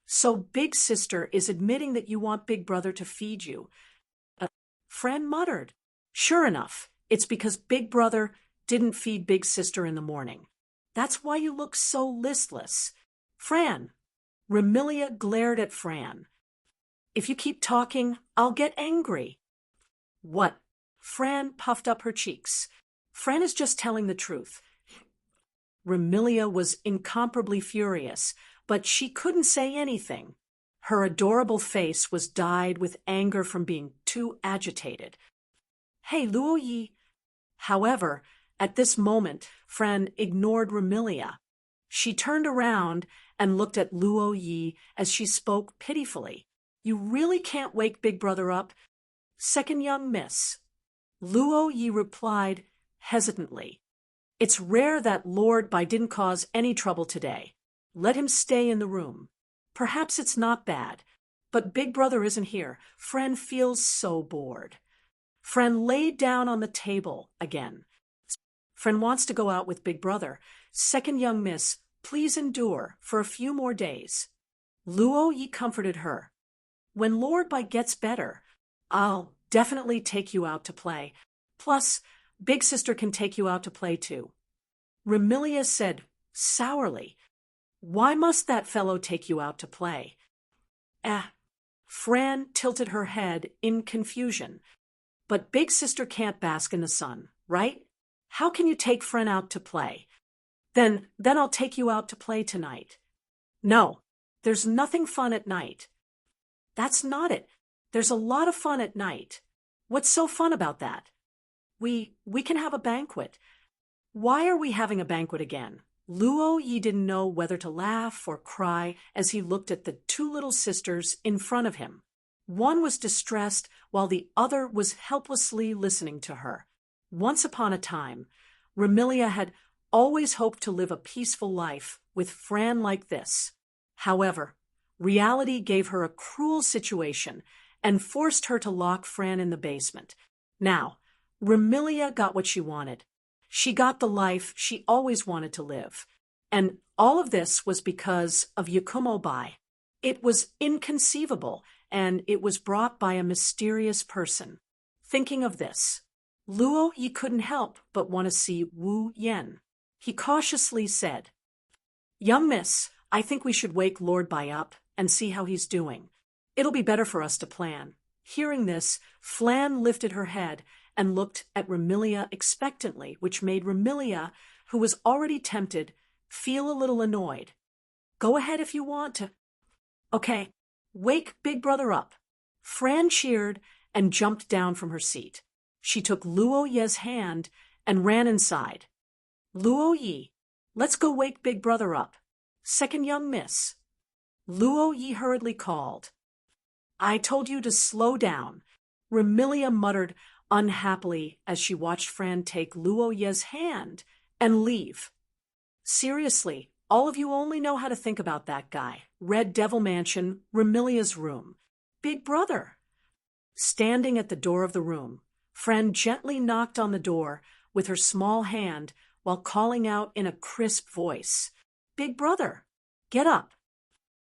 Speaker 1: So Big Sister is admitting that you want Big Brother to feed you." Fran muttered. "Sure enough, it's because Big Brother didn't feed Big Sister in the morning. That's why you look so listless." "Fran." Remilia glared at Fran. "If you keep talking, I'll get angry." "What?" Fran puffed up her cheeks. "Fran is just telling the truth." Remilia was incomparably furious, but she couldn't say anything. Her adorable face was dyed with anger from being too agitated. "Hey, Luo Yi." However, at this moment, Fran ignored Remilia. She turned around and looked at Luo Yi as she spoke pitifully. "You really can't wake Big Brother up?" "Second young miss." Luo Yi replied hesitantly. "It's rare that Lord Bai didn't cause any trouble today. Let him stay in the room. Perhaps it's not bad, but Big Brother isn't here. Fran feels so bored." Fran laid down on the table again. "Fran wants to go out with Big Brother. Second young miss, please endure for a few more days." Luo Yi comforted her. When Lord Bai gets better, I'll definitely take you out to play. Plus, Big Sister can take you out to play too. Remilia said sourly, Why must that fellow take you out to play? Fran tilted her head in confusion. But Big Sister can't bask in the sun, right? How can you take Fran out to play? Then I'll take you out to play tonight. No, there's nothing fun at night. That's not it. There's a lot of fun at night. What's so fun about that? We can have a banquet. Why are we having a banquet again? Luo Yi didn't know whether to laugh or cry as he looked at the two little sisters in front of him. One was distressed while the other was helplessly listening to her. Once upon a time, Remilia had always hoped to live a peaceful life with Fran like this. However, reality gave her a cruel situation and forced her to lock Fran in the basement. Now, Remilia got what she wanted. She got the life she always wanted to live. And all of this was because of Yakumo Bai. It was inconceivable, and it was brought by a mysterious person. Thinking of this, Luo Yi couldn't help but want to see Wu Yen. He cautiously said, Young miss, I think we should wake Lord Bai up and see how he's doing. It'll be better for us to plan. Hearing this, Flan lifted her head and looked at Remilia expectantly, which made Remilia, who was already tempted, feel a little annoyed. Go ahead if you want to. Okay, wake Big Brother up. Fran cheered and jumped down from her seat. She took Luo Ye's hand and ran inside. Luo Yi, let's go wake Big Brother up. Second young miss. Luo Yi hurriedly called. I told you to slow down. Remilia muttered unhappily as she watched Fran take Luo Ye's hand and leave. Seriously, all of you only know how to think about that guy. Red Devil Mansion, Remilia's room. Big Brother. Standing at the door of the room, Fran gently knocked on the door with her small hand while calling out in a crisp voice, Big Brother, get up.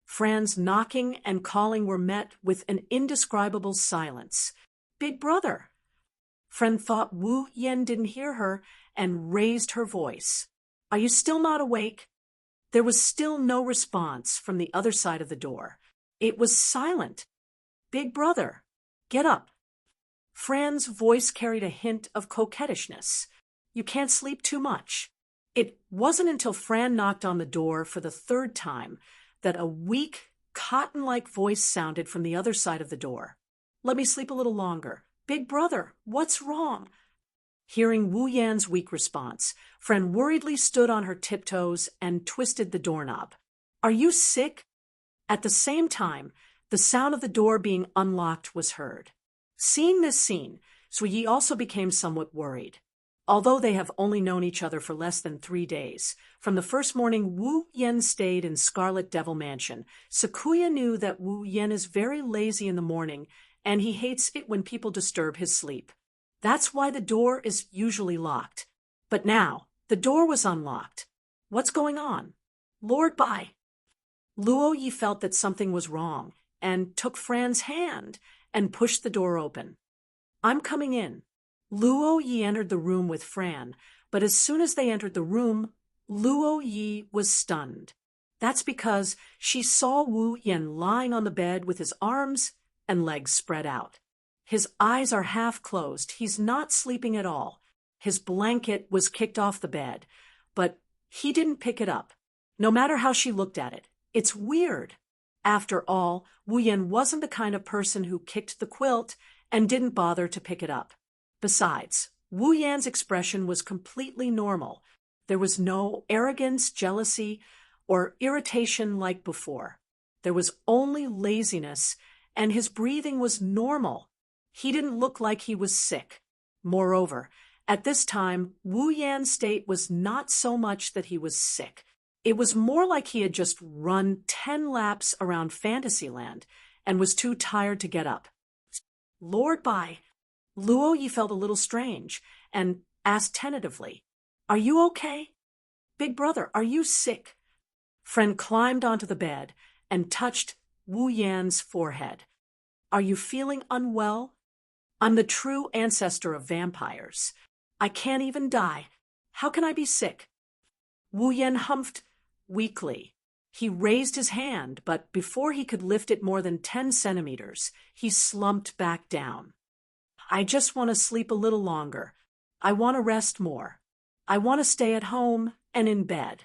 Speaker 1: Fran's knocking and calling were met with an indescribable silence. Big Brother. Fran thought Wu Yen didn't hear her and raised her voice. Are you still not awake? There was still no response from the other side of the door. It was silent. Big Brother, get up. Fran's voice carried a hint of coquettishness. You can't sleep too much. It wasn't until Fran knocked on the door for the third time that a weak, cotton-like voice sounded from the other side of the door. Let me sleep a little longer. Big Brother, what's wrong? Hearing Wu Yan's weak response, Fran worriedly stood on her tiptoes and twisted the doorknob. Are you sick? At the same time, the sound of the door being unlocked was heard. Seeing this scene, Sui Yi also became somewhat worried. Although they have only known each other for less than 3 days, from the first morning Wu Yen stayed in Scarlet Devil Mansion, Sakuya knew that Wu Yen is very lazy in the morning and he hates it when people disturb his sleep. That's why the door is usually locked. But now, the door was unlocked. What's going on? Lord Bai. Luo Yi felt that something was wrong and took Fran's hand and pushed the door open. I'm coming in. Luo Yi entered the room with Fran, but as soon as they entered the room, Luo Yi was stunned. That's because she saw Wu Yen lying on the bed with his arms and legs spread out. His eyes are half closed. He's not sleeping at all. His blanket was kicked off the bed, but he didn't pick it up, no matter how she looked at it. It's weird. After all, Wu Yen wasn't the kind of person who kicked the quilt and didn't bother to pick it up. Besides, Wu Yan's expression was completely normal. There was no arrogance, jealousy, or irritation like before. There was only laziness, and his breathing was normal. He didn't look like he was sick. Moreover, at this time, Wu Yan's state was not so much that he was sick. It was more like he had just run 10 laps around Fantasyland and was too tired to get up. Lord Bai. Luo Yi felt a little strange and asked tentatively, Are you okay? Big Brother, are you sick? Fran climbed onto the bed and touched Wu Yan's forehead. Are you feeling unwell? I'm the true ancestor of vampires. I can't even die. How can I be sick? Wu Yan humphed weakly. He raised his hand, but before he could lift it more than 10 centimeters, he slumped back down. I just want to sleep a little longer. I want to rest more. I want to stay at home and in bed.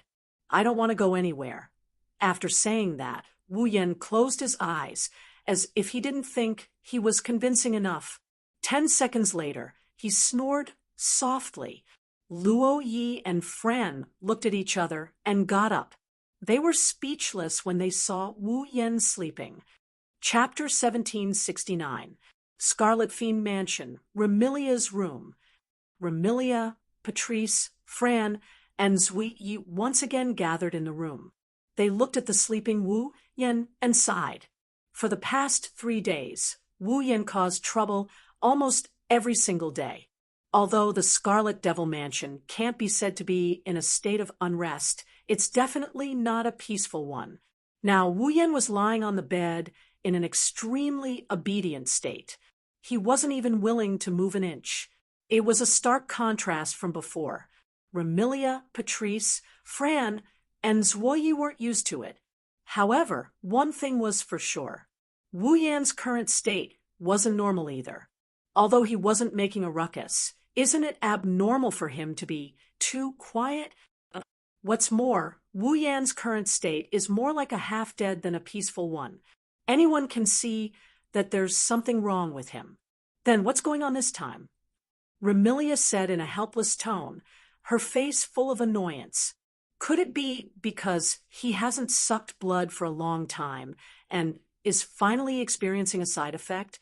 Speaker 1: I don't want to go anywhere. After saying that, Wu Yan closed his eyes, as if he didn't think he was convincing enough. 10 seconds later, he snored softly. Luo Yi and Fran looked at each other and got up. They were speechless when they saw Wu Yan sleeping. Chapter 1769. Scarlet Fiend Mansion, Remilia's room. Remilia, Patrice, Fran, and Zui Yi once again gathered in the room. They looked at the sleeping Wu Yan and sighed. For the past 3 days, Wu Yan caused trouble almost every single day. Although the Scarlet Devil Mansion can't be said to be in a state of unrest, it's definitely not a peaceful one. Now, Wu Yan was lying on the bed in an extremely obedient state. He wasn't even willing to move an inch. It was a stark contrast from before. Remilia, Patrice, Fran, and Zwoyi weren't used to it. However, one thing was for sure. Wu Yan's current state wasn't normal either. Although he wasn't making a ruckus, isn't it abnormal for him to be too quiet? What's more, Wu Yan's current state is more like a half-dead than a peaceful one. Anyone can see that there's something wrong with him. Then what's going on this time? Remilia said in a helpless tone, her face full of annoyance. Could it be because he hasn't sucked blood for a long time and is finally experiencing a side effect?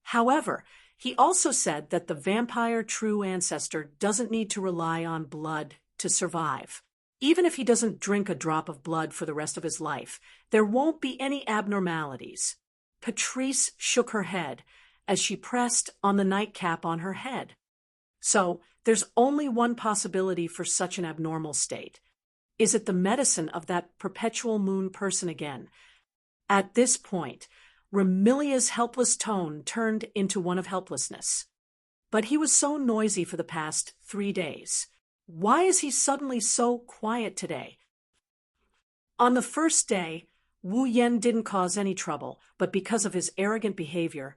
Speaker 1: However, he also said that the vampire true ancestor doesn't need to rely on blood to survive. Even if he doesn't drink a drop of blood for the rest of his life, there won't be any abnormalities. Patrice shook her head as she pressed on the nightcap on her head. So, there's only one possibility for such an abnormal state. Is it the medicine of that perpetual moon person again? At this point, Remilia's helpless tone turned into one of helplessness. But he was so noisy for the past 3 days. Why is he suddenly so quiet today? On the first day, Wu Yan didn't cause any trouble, but because of his arrogant behavior,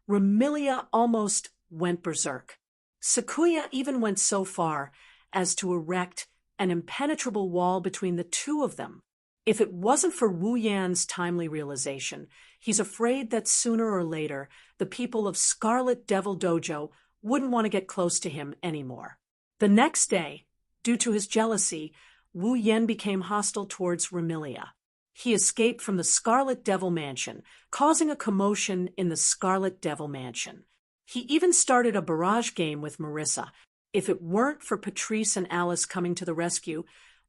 Speaker 1: Remilia almost went berserk. Sakuya even went so far as to erect an impenetrable wall between the two of them. If it wasn't for Wu Yan's timely realization, he's afraid that sooner or later the people of Scarlet Devil Dojo wouldn't want to get close to him anymore. The next day, due to his jealousy, Wu Yan became hostile towards Remilia. He escaped from the Scarlet Devil Mansion, causing a commotion in the Scarlet Devil Mansion. He even started a barrage game with Marissa. If it weren't for Patrice and Alice coming to the rescue,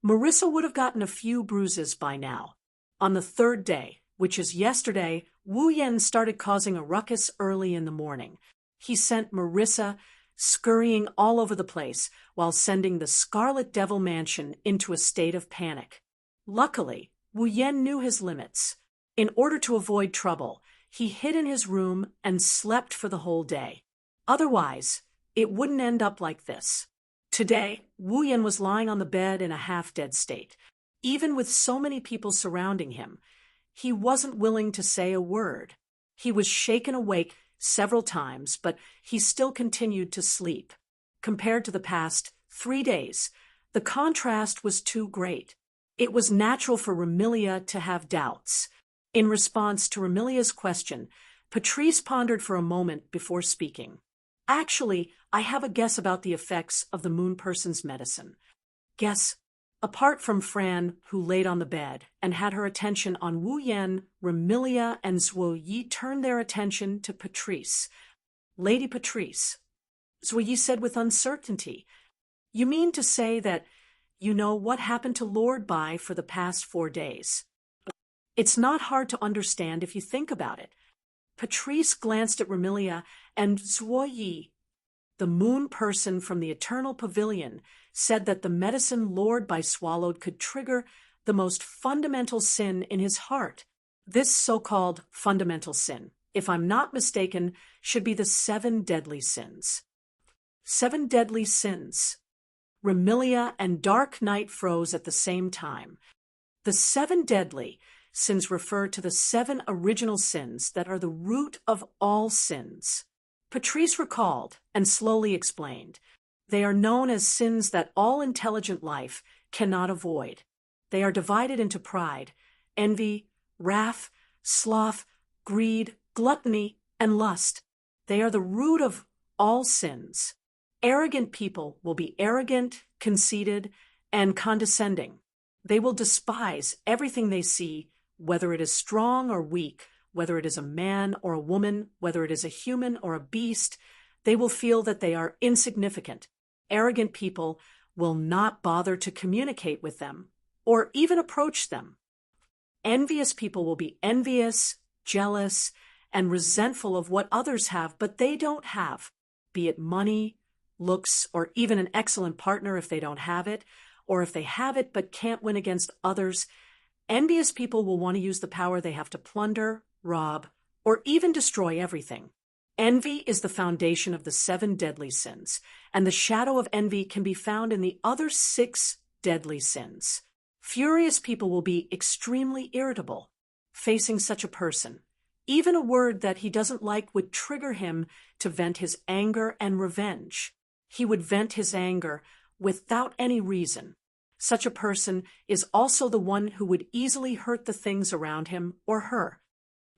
Speaker 1: Marissa would have gotten a few bruises by now. On the third day, which is yesterday, Wu Yan started causing a ruckus early in the morning. He sent Marissa scurrying all over the place while sending the Scarlet Devil Mansion into a state of panic. Luckily, Wu Yan knew his limits. In order to avoid trouble, he hid in his room and slept for the whole day. Otherwise, it wouldn't end up like this. Today, Wu Yan was lying on the bed in a half-dead state. Even with so many people surrounding him, he wasn't willing to say a word. He was shaken awake several times, but he still continued to sleep. Compared to the past 3 days, the contrast was too great. It was natural for Remilia to have doubts. In response to Remilia's question, Patrice pondered for a moment before speaking. Actually, I have a guess about the effects of the moon person's medicine. Guess? Apart from Fran, who laid on the bed and had her attention on Wu Yan, Remilia and Zwoyi turned their attention to Patrice. Lady Patrice, Zwoyi said with uncertainty, you mean to say that you know what happened to Lord Bai for the past 4 days? It's not hard to understand if you think about it. Patrice glanced at Remilia and Zwoyi. The moon person from the Eternal Pavilion said that the medicine Lord Bai swallowed could trigger the most fundamental sin in his heart. This so-called fundamental sin, if I'm not mistaken, should be the 7 deadly sins. 7 deadly sins. Remilia and dark night froze at the same time. The 7 deadly sins refer to the 7 original sins that are the root of all sins. Patrice recalled and slowly explained. They are known as sins that all intelligent life cannot avoid. They are divided into pride, envy, wrath, sloth, greed, gluttony, and lust. They are the root of all sins. Arrogant people will be arrogant, conceited, and condescending. They will despise everything they see, whether it is strong or weak, whether it is a man or a woman, whether it is a human or a beast. They will feel that they are insignificant. Arrogant people will not bother to communicate with them or even approach them. Envious people will be envious, jealous, and resentful of what others have, but they don't have, be it money, looks, or even an excellent partner if they don't have it, or if they have it but can't win against others. Envious people will want to use the power they have to plunder, rob, or even destroy everything. Envy is the foundation of the 7 deadly sins, and the shadow of envy can be found in the other 6 deadly sins. Furious people will be extremely irritable. Facing such a person, even a word that he doesn't like would trigger him to vent his anger and revenge. He would vent his anger without any reason. Such a person is also the one who would easily hurt the things around him or her.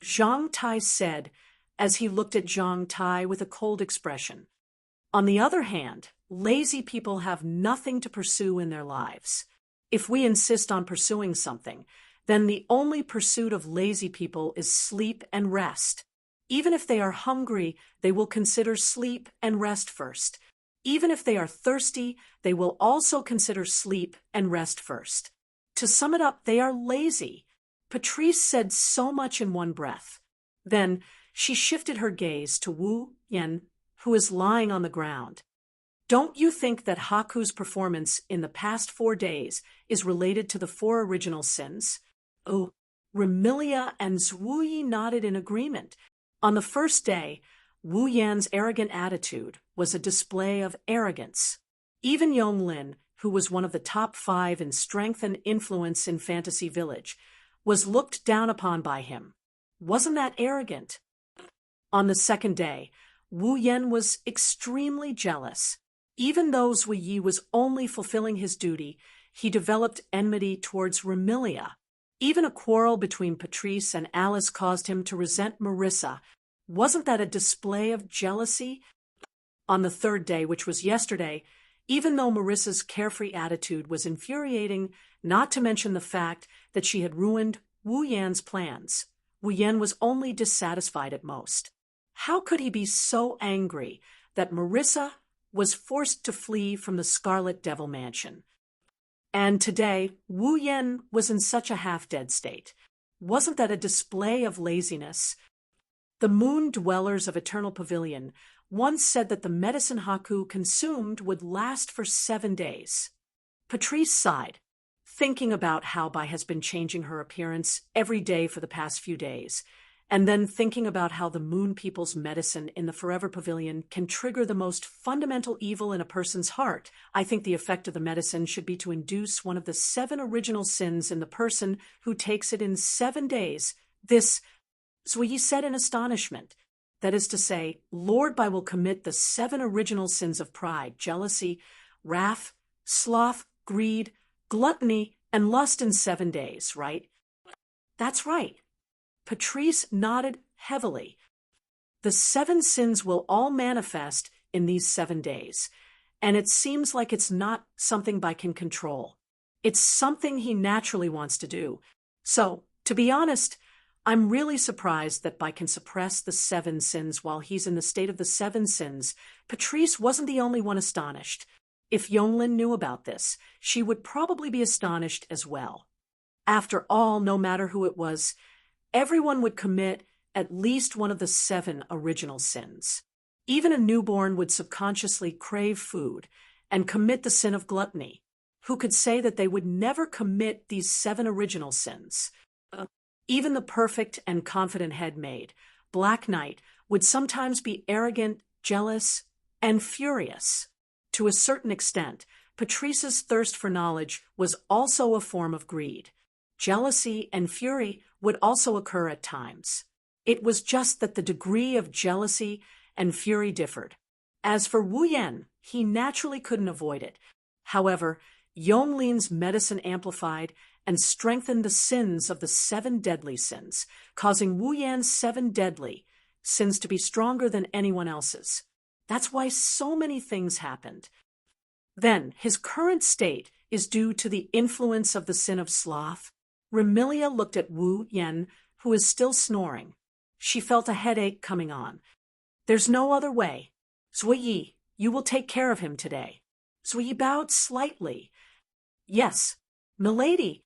Speaker 1: Zhang Tai said, as he looked at Zhang Tai with a cold expression. On the other hand, lazy people have nothing to pursue in their lives. If we insist on pursuing something, then the only pursuit of lazy people is sleep and rest. Even if they are hungry, they will consider sleep and rest first. Even if they are thirsty, they will also consider sleep and rest first. To sum it up, they are lazy. Patrice said so much in one breath. Then she shifted her gaze to Wu Yan, who is lying on the ground. Don't you think that Haku's performance in the past 4 days is related to the 4 original sins? Oh, Remilia and Zhuyi nodded in agreement. On the first day, Wu Yan's arrogant attitude was a display of arrogance. Even Yonglin, who was one of the top 5 in strength and influence in Fantasy Village, was looked down upon by him. Wasn't that arrogant? On the second day, Wu Yan was extremely jealous. Even though Zui Yi was only fulfilling his duty, he developed enmity towards Remilia. Even a quarrel between Patrice and Alice caused him to resent Marissa. Wasn't that a display of jealousy? On the third day, which was yesterday, even though Marissa's carefree attitude was infuriating, not to mention the fact that she had ruined Wu Yan's plans, Wu Yan was only dissatisfied at most. How could he be so angry that Marissa was forced to flee from the Scarlet Devil Mansion? And today, Wu Yan was in such a half-dead state. Wasn't that a display of laziness? The moon dwellers of Eternal Pavilion once said that the medicine Haku consumed would last for 7 days. Patrice sighed, thinking about how Bai has been changing her appearance every day for the past few days, and then thinking about how the moon people's medicine in the Forever Pavilion can trigger the most fundamental evil in a person's heart. I think the effect of the medicine should be to induce one of the 7 original sins in the person who takes it in 7 days. This, Zui said in astonishment. That is to say, Lord Bai will commit the 7 original sins of pride, jealousy, wrath, sloth, greed, gluttony, and lust in 7 days, right? That's right. Patrice nodded heavily. The 7 sins will all manifest in these 7 days, and it seems like it's not something Bai can control. It's something he naturally wants to do. So, to be honest, I'm really surprised that Bai can suppress the 7 sins while he's in the state of the 7 sins. Patrice wasn't the only one astonished. If Yonglin knew about this, she would probably be astonished as well. After all, no matter who it was, everyone would commit at least one of the 7 original sins. Even a newborn would subconsciously crave food and commit the sin of gluttony. who could say that they would never commit these 7 original sins. Even the perfect and confident head maid, Black Knight, would sometimes be arrogant, jealous, and furious. To a certain extent, Patrice's thirst for knowledge was also a form of greed. Jealousy and fury would also occur at times. It was just that the degree of jealousy and fury differed. As for Wu Yan, he naturally couldn't avoid it. However, Yonglin's medicine amplified and strengthened the sins of the 7 deadly sins, causing Wu Yan's 7 deadly sins to be stronger than anyone else's. That's why so many things happened. Then, his current state is due to the influence of the sin of sloth. Remilia looked at Wu Yan, who is still snoring. She felt a headache coming on. There's no other way. Zuyi, you will take care of him today. Zuyi bowed slightly. Yes, milady.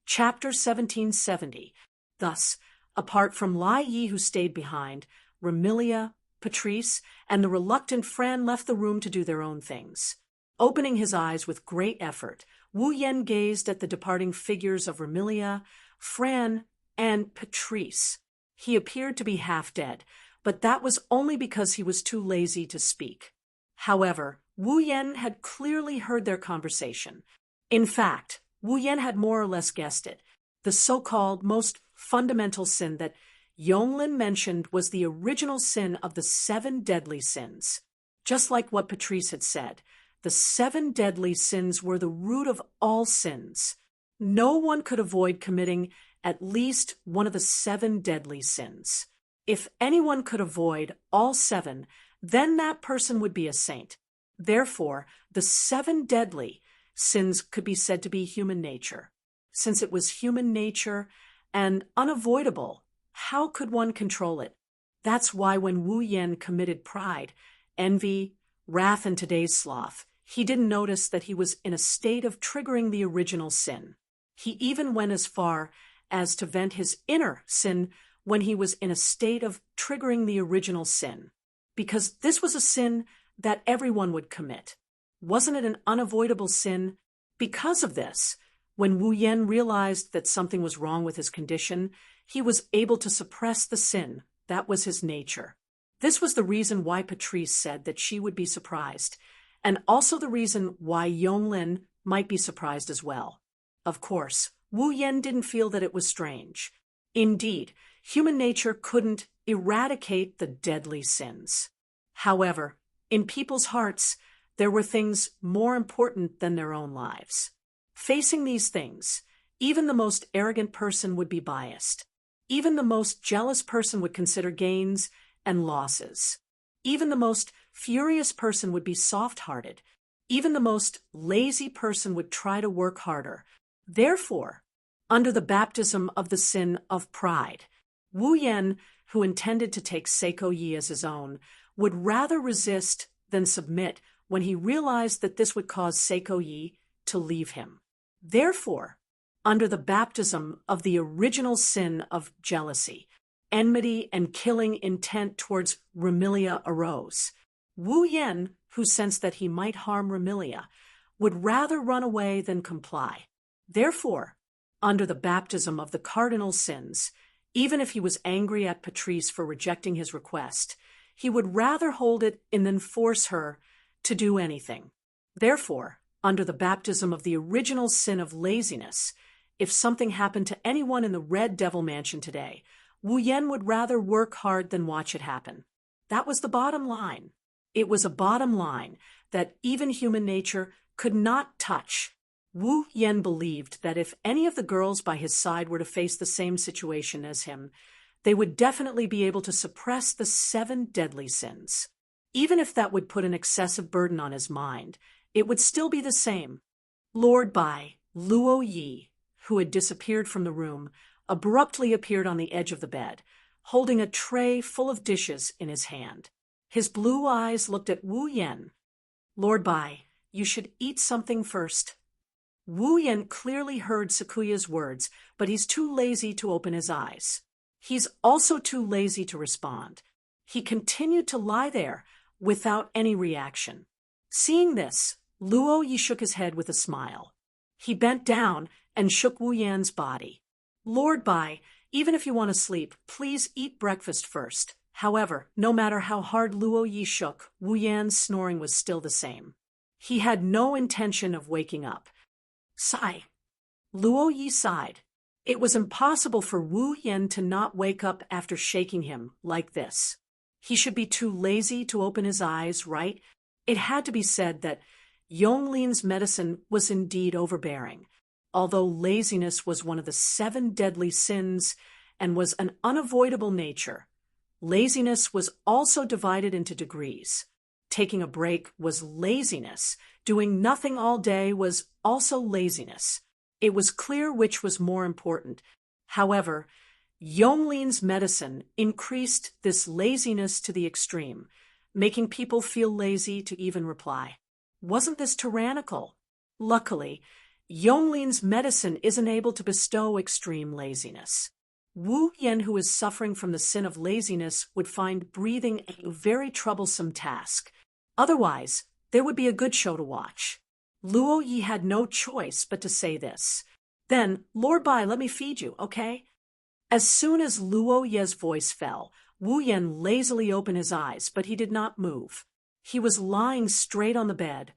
Speaker 1: Chapter 1770. Thus, apart from Lai Yi, who stayed behind, Remilia, Patrice, and the reluctant Fran left the room to do their own things. Opening his eyes with great effort, Wu Yan gazed at the departing figures of Remilia, Fran, and Patrice. He appeared to be half dead, but that was only because he was too lazy to speak. However, Wu Yan had clearly heard their conversation. In fact, Wu Yan had more or less guessed it. The so-called most fundamental sin that Yonglin mentioned was the original sin of the 7 deadly sins. Just like what Patrice had said, the 7 deadly sins were the root of all sins. No one could avoid committing at least one of the 7 deadly sins. If anyone could avoid all 7, then that person would be a saint. Therefore, the 7 deadly sins could be said to be human nature. Since it was human nature and unavoidable, how could one control it? That's why when Wu Yan committed pride, envy, wrath, and today's sloth, he didn't notice that he was in a state of triggering the original sin. He even went as far as to vent his inner sin when he was in a state of triggering the original sin, because this was a sin that everyone would commit. Wasn't it an unavoidable sin? Because of this, when Wu Yan realized that something was wrong with his condition, he was able to suppress the sin. That was his nature. This was the reason why Patrice said that she would be surprised, and also the reason why Yonglin might be surprised as well. Of course, Wu Yan didn't feel that it was strange. Indeed, human nature couldn't eradicate the deadly sins. However, in people's hearts, there were things more important than their own lives. Facing these things, even the most arrogant person would be biased. Even the most jealous person would consider gains and losses. Even the most furious person would be soft-hearted. Even the most lazy person would try to work harder. Therefore, under the baptism of the sin of pride, Wu Yan, who intended to take Seiko Yi as his own, would rather resist than submit when he realized that this would cause Seiko Yi to leave him. Therefore, under the baptism of the original sin of jealousy, enmity and killing intent towards Remilia arose. Wu Yan, who sensed that he might harm Remilia, would rather run away than comply. Therefore, under the baptism of the cardinal sins, even if he was angry at Patrice for rejecting his request, he would rather hold it and then force her to do anything. Therefore, under the baptism of the original sin of laziness, if something happened to anyone in the Red Devil Mansion today, Wu Yan would rather work hard than watch it happen. That was the bottom line. It was a bottom line that even human nature could not touch. Wu Yan believed that if any of the girls by his side were to face the same situation as him, they would definitely be able to suppress the 7 deadly sins. Even if that would put an excessive burden on his mind, it would still be the same. Lord Bai, Luo Yi, who had disappeared from the room, abruptly appeared on the edge of the bed, holding a tray full of dishes in his hand. His blue eyes looked at Wu Yan. Lord Bai, you should eat something first. Wu Yan clearly heard Sakuya's words, but he's too lazy to open his eyes. He's also too lazy to respond. He continued to lie there without any reaction. Seeing this, Luo Yi shook his head with a smile. He bent down and shook Wu Yan's body. Lord Bai, even if you want to sleep, please eat breakfast first. However, no matter how hard Luo Yi shook, Wu Yan's snoring was still the same. He had no intention of waking up. Sigh. Luo Yi sighed. It was impossible for Wu Yan to not wake up after shaking him like this. He should be too lazy to open his eyes, right? It had to be said that Yonglin's medicine was indeed overbearing. Although laziness was one of the 7 deadly sins and was an unavoidable nature, laziness was also divided into degrees. Taking a break was laziness. Doing nothing all day was also laziness. It was clear which was more important. However, Yonglin's medicine increased this laziness to the extreme, making people feel lazy to even reply. Wasn't this tyrannical? Luckily, Yonglin's medicine isn't able to bestow extreme laziness. Wu Yan, who is suffering from the sin of laziness, would find breathing a very troublesome task. Otherwise, there would be a good show to watch. Luo Yi had no choice but to say this. Then, Lord Bai, let me feed you, okay? As soon as Luo Ye's voice fell, Wu Yan lazily opened his eyes, but he did not move. He was lying straight on the bed,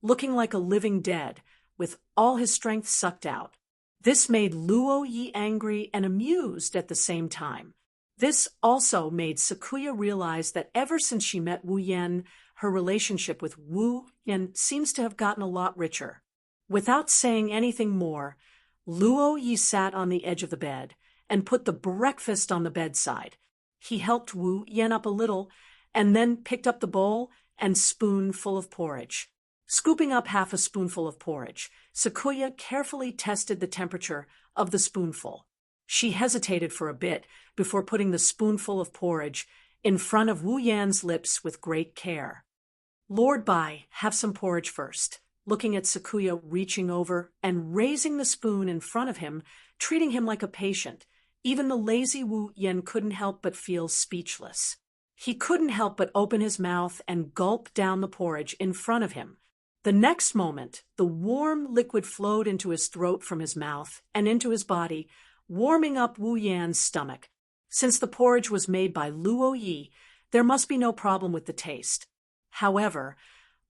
Speaker 1: looking like a living dead, with all his strength sucked out. This made Luo Yi angry and amused at the same time. This also made Sakuya realize that ever since she met Wu Yan, her relationship with Wu Yan seems to have gotten a lot richer. Without saying anything more, Luo Yi sat on the edge of the bed and put the breakfast on the bedside. He helped Wu Yan up a little and then picked up the bowl and spoon full of porridge. Scooping up half a spoonful of porridge, Sakuya carefully tested the temperature of the spoonful. She hesitated for a bit before putting the spoonful of porridge in front of Wu Yan's lips with great care. Lord Bai, have some porridge first, looking at Sakuya reaching over and raising the spoon in front of him, treating him like a patient. Even the lazy Wu Yan couldn't help but feel speechless. He couldn't help but open his mouth and gulp down the porridge in front of him. The next moment, the warm liquid flowed into his throat from his mouth and into his body, warming up Wu Yan's stomach. Since the porridge was made by Luo Yi, there must be no problem with the taste. However,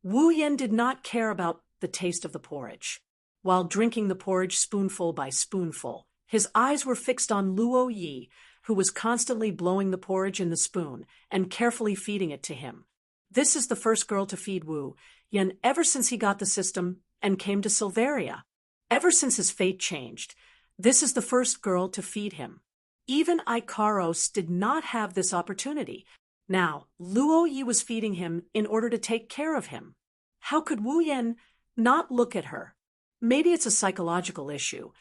Speaker 1: Wu Yan did not care about the taste of the porridge. While drinking the porridge spoonful by spoonful, his eyes were fixed on Luo Yi, who was constantly blowing the porridge in the spoon and carefully feeding it to him. This is the first girl to feed Wu Yan ever since he got the system and came to Silveria. Ever since his fate changed, this is the first girl to feed him. Even Ikaros did not have this opportunity. Now, Luo Yi was feeding him in order to take care of him. How could Wu Yan not look at her? Maybe it's a psychological issue,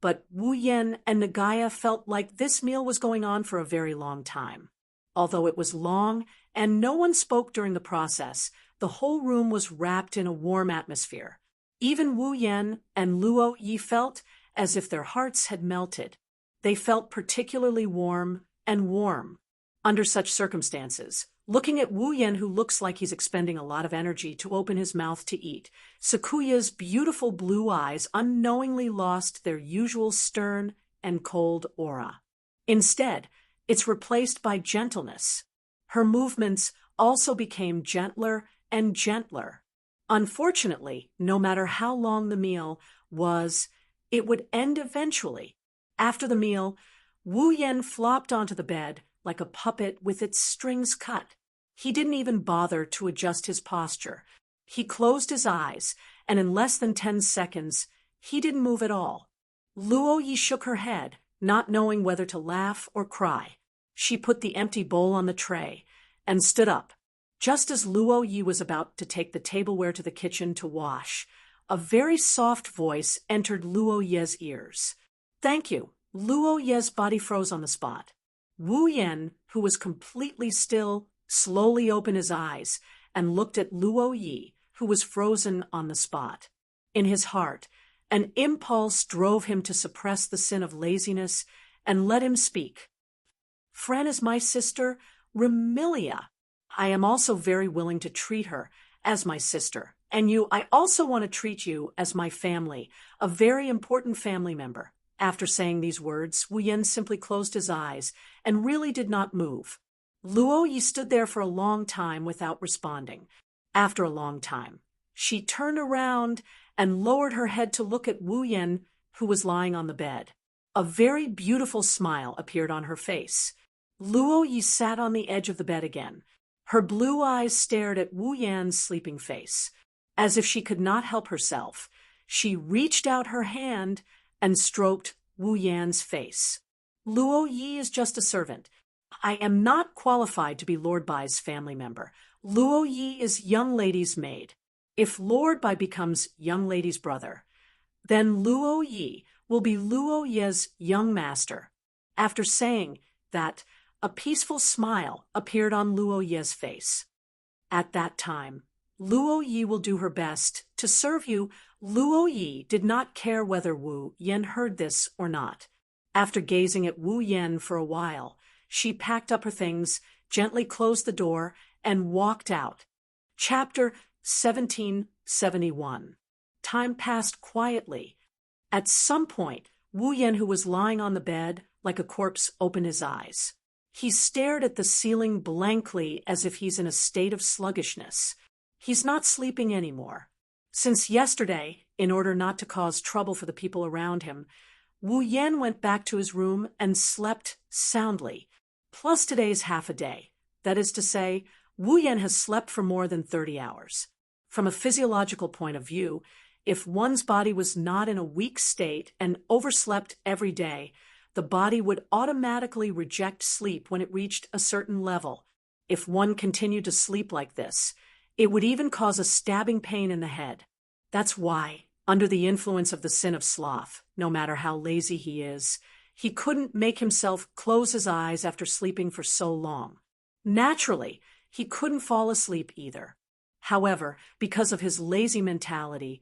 Speaker 1: but Wu Yan and Nagaya felt like this meal was going on for a very long time. Although it was long and no one spoke during the process, the whole room was wrapped in a warm atmosphere. Even Wu Yan and Luo Yi felt as if their hearts had melted. They felt particularly warm and warm. Under such circumstances, looking at Wu Yan, who looks like he's expending a lot of energy to open his mouth to eat, Sakuya's beautiful blue eyes unknowingly lost their usual stern and cold aura. Instead, it's replaced by gentleness. Her movements also became gentler and gentler. Unfortunately, no matter how long the meal was, it would end eventually. After the meal, Wu Yan flopped onto the bed like a puppet with its strings cut. He didn't even bother to adjust his posture. He closed his eyes, and in less than 10 seconds, he didn't move at all. Luo Yi shook her head, not knowing whether to laugh or cry. She put the empty bowl on the tray and stood up. Just as Luo Yi was about to take the tableware to the kitchen to wash, a very soft voice entered Luo Ye's ears. "Thank you." Luo Ye's body froze on the spot. Wu Yan, who was completely still, slowly opened his eyes and looked at Luo Yi, who was frozen on the spot. In his heart, an impulse drove him to suppress the sin of laziness and let him speak. "Fran is my sister, Remilia. I am also very willing to treat her as my sister, And I also want to treat you as my family, a very important family member. After saying these words, Wu Yen simply closed his eyes and really did not move. Luo Yi stood there for a long time without responding. After a long time, she turned around and lowered her head to look at Wu Yen, who was lying on the bed. A very beautiful smile appeared on her face. Luo Yi sat on the edge of the bed again. Her blue eyes stared at Wu Yan's sleeping face. As if she could not help herself, she reached out her hand and stroked Wu Yan's face. Luo Yi is just a servant. I am not qualified to be Lord Bai's family member. Luo Yi is young lady's maid. If Lord Bai becomes young lady's brother, then Luo Yi will be Luo Ye's young master. After saying that, a peaceful smile appeared on Luo Ye's face. At that time, Luo Yi will do her best to serve you. Luo Yi did not care whether Wu Yen heard this or not. After gazing at Wu Yen for a while, she packed up her things, gently closed the door, and walked out. Chapter 1771. Time passed quietly. At some point, Wu Yen, who was lying on the bed like a corpse, opened his eyes. He stared at the ceiling blankly as if he's in a state of sluggishness. He's not sleeping anymore. Since yesterday, in order not to cause trouble for the people around him, Wu Yen went back to his room and slept soundly. Plus today's half a day. That is to say, Wu Yen has slept for more than 30 hours. From a physiological point of view, if one's body was not in a weak state and overslept every day, the body would automatically reject sleep when it reached a certain level. If one continued to sleep like this, it would even cause a stabbing pain in the head. That's why, under the influence of the sin of sloth, no matter how lazy he is, he couldn't make himself close his eyes after sleeping for so long. Naturally, he couldn't fall asleep either. However, because of his lazy mentality,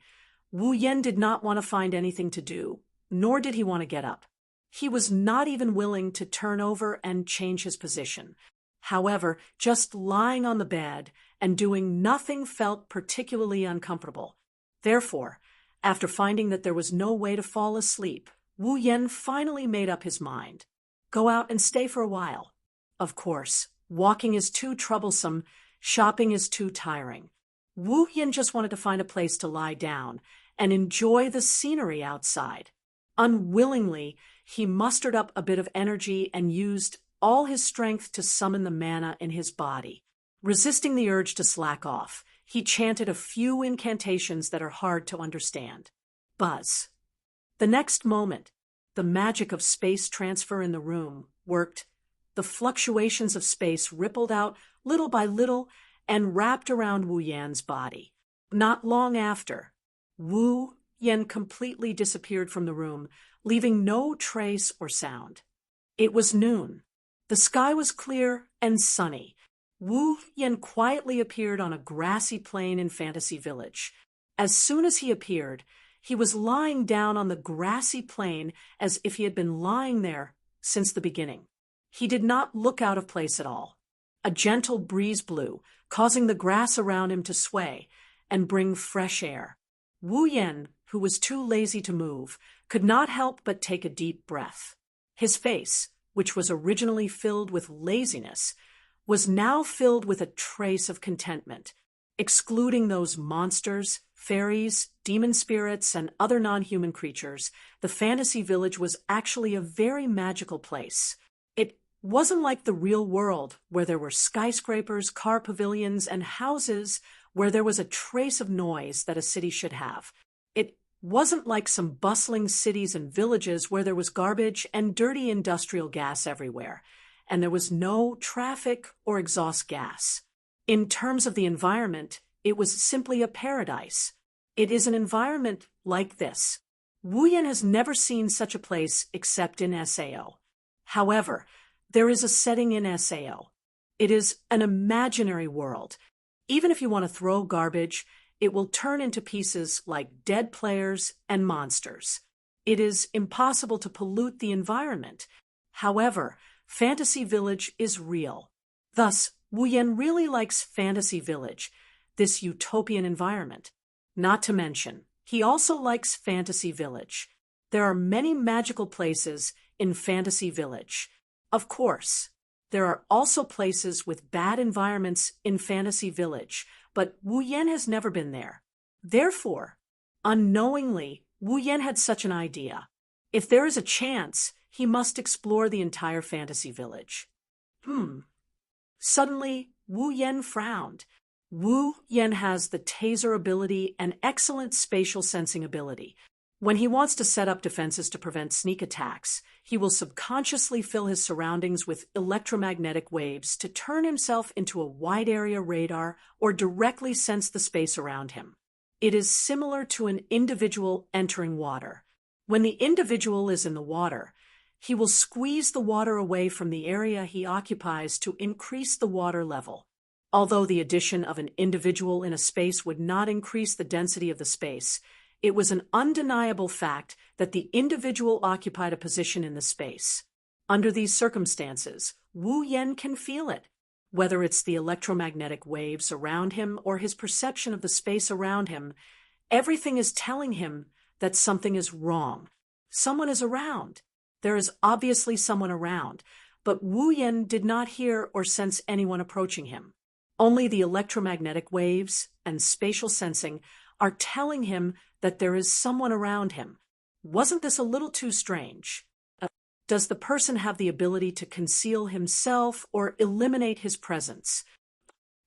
Speaker 1: Wu Yen did not want to find anything to do, nor did he want to get up. He was not even willing to turn over and change his position. However, just lying on the bed and doing nothing felt particularly uncomfortable. Therefore, after finding that there was no way to fall asleep, Wu Yen finally made up his mind. Go out and stay for a while. Of course, walking is too troublesome, shopping is too tiring. Wu Yen just wanted to find a place to lie down and enjoy the scenery outside. Unwillingly, he mustered up a bit of energy and used all his strength to summon the mana in his body. Resisting the urge to slack off, he chanted a few incantations that are hard to understand. Buzz. The next moment, the magic of space transfer in the room worked. The fluctuations of space rippled out little by little and wrapped around Wu Yan's body. Not long after, Wu Yen completely disappeared from the room, leaving no trace or sound. It was noon. The sky was clear and sunny. Wu Yen quietly appeared on a grassy plain in Fantasy Village. As soon as he appeared, he was lying down on the grassy plain as if he had been lying there since the beginning. He did not look out of place at all. A gentle breeze blew, causing the grass around him to sway and bring fresh air. Wu Yen, who was too lazy to move, could not help but take a deep breath. His face, which was originally filled with laziness, was now filled with a trace of contentment. Excluding those monsters, fairies, demon spirits, and other non-human creatures, the Fantasy Village was actually a very magical place. It wasn't like the real world, where there were skyscrapers, car pavilions, and houses where there was a trace of noise that a city should have. It wasn't like some bustling cities and villages where there was garbage and dirty industrial gas everywhere, and there was no traffic or exhaust gas. In terms of the environment, it was simply a paradise. It is an environment like this. Wu Yen has never seen such a place except in Sao. However, there is a setting in Sao. It is an imaginary world. Even if you want to throw garbage, it will turn into pieces like dead players and monsters. It is impossible to pollute the environment. However, Fantasy Village is real. Thus, Wu Yen really likes Fantasy Village, this utopian environment. Not to mention, he also likes Fantasy Village. There are many magical places in Fantasy Village. Of course, there are also places with bad environments in Fantasy Village, but Wu Yan has never been there. Therefore, unknowingly, Wu Yan had such an idea. If there is a chance, he must explore the entire Fantasy Village. Suddenly, Wu Yan frowned. Wu Yan has the taser ability and excellent spatial sensing ability. When he wants to set up defenses to prevent sneak attacks, he will subconsciously fill his surroundings with electromagnetic waves to turn himself into a wide-area radar or directly sense the space around him. It is similar to an individual entering water. When the individual is in the water, he will squeeze the water away from the area he occupies to increase the water level. Although the addition of an individual in a space would not increase the density of the space, it was an undeniable fact that the individual occupied a position in the space. Under these circumstances, Wu Yan can feel it. Whether it's the electromagnetic waves around him or his perception of the space around him, everything is telling him that something is wrong. Someone is around. There is obviously someone around, but Wu Yan did not hear or sense anyone approaching him. Only the electromagnetic waves and spatial sensing are telling him that there is someone around him. Wasn't this a little too strange? Does the person have the ability to conceal himself or eliminate his presence?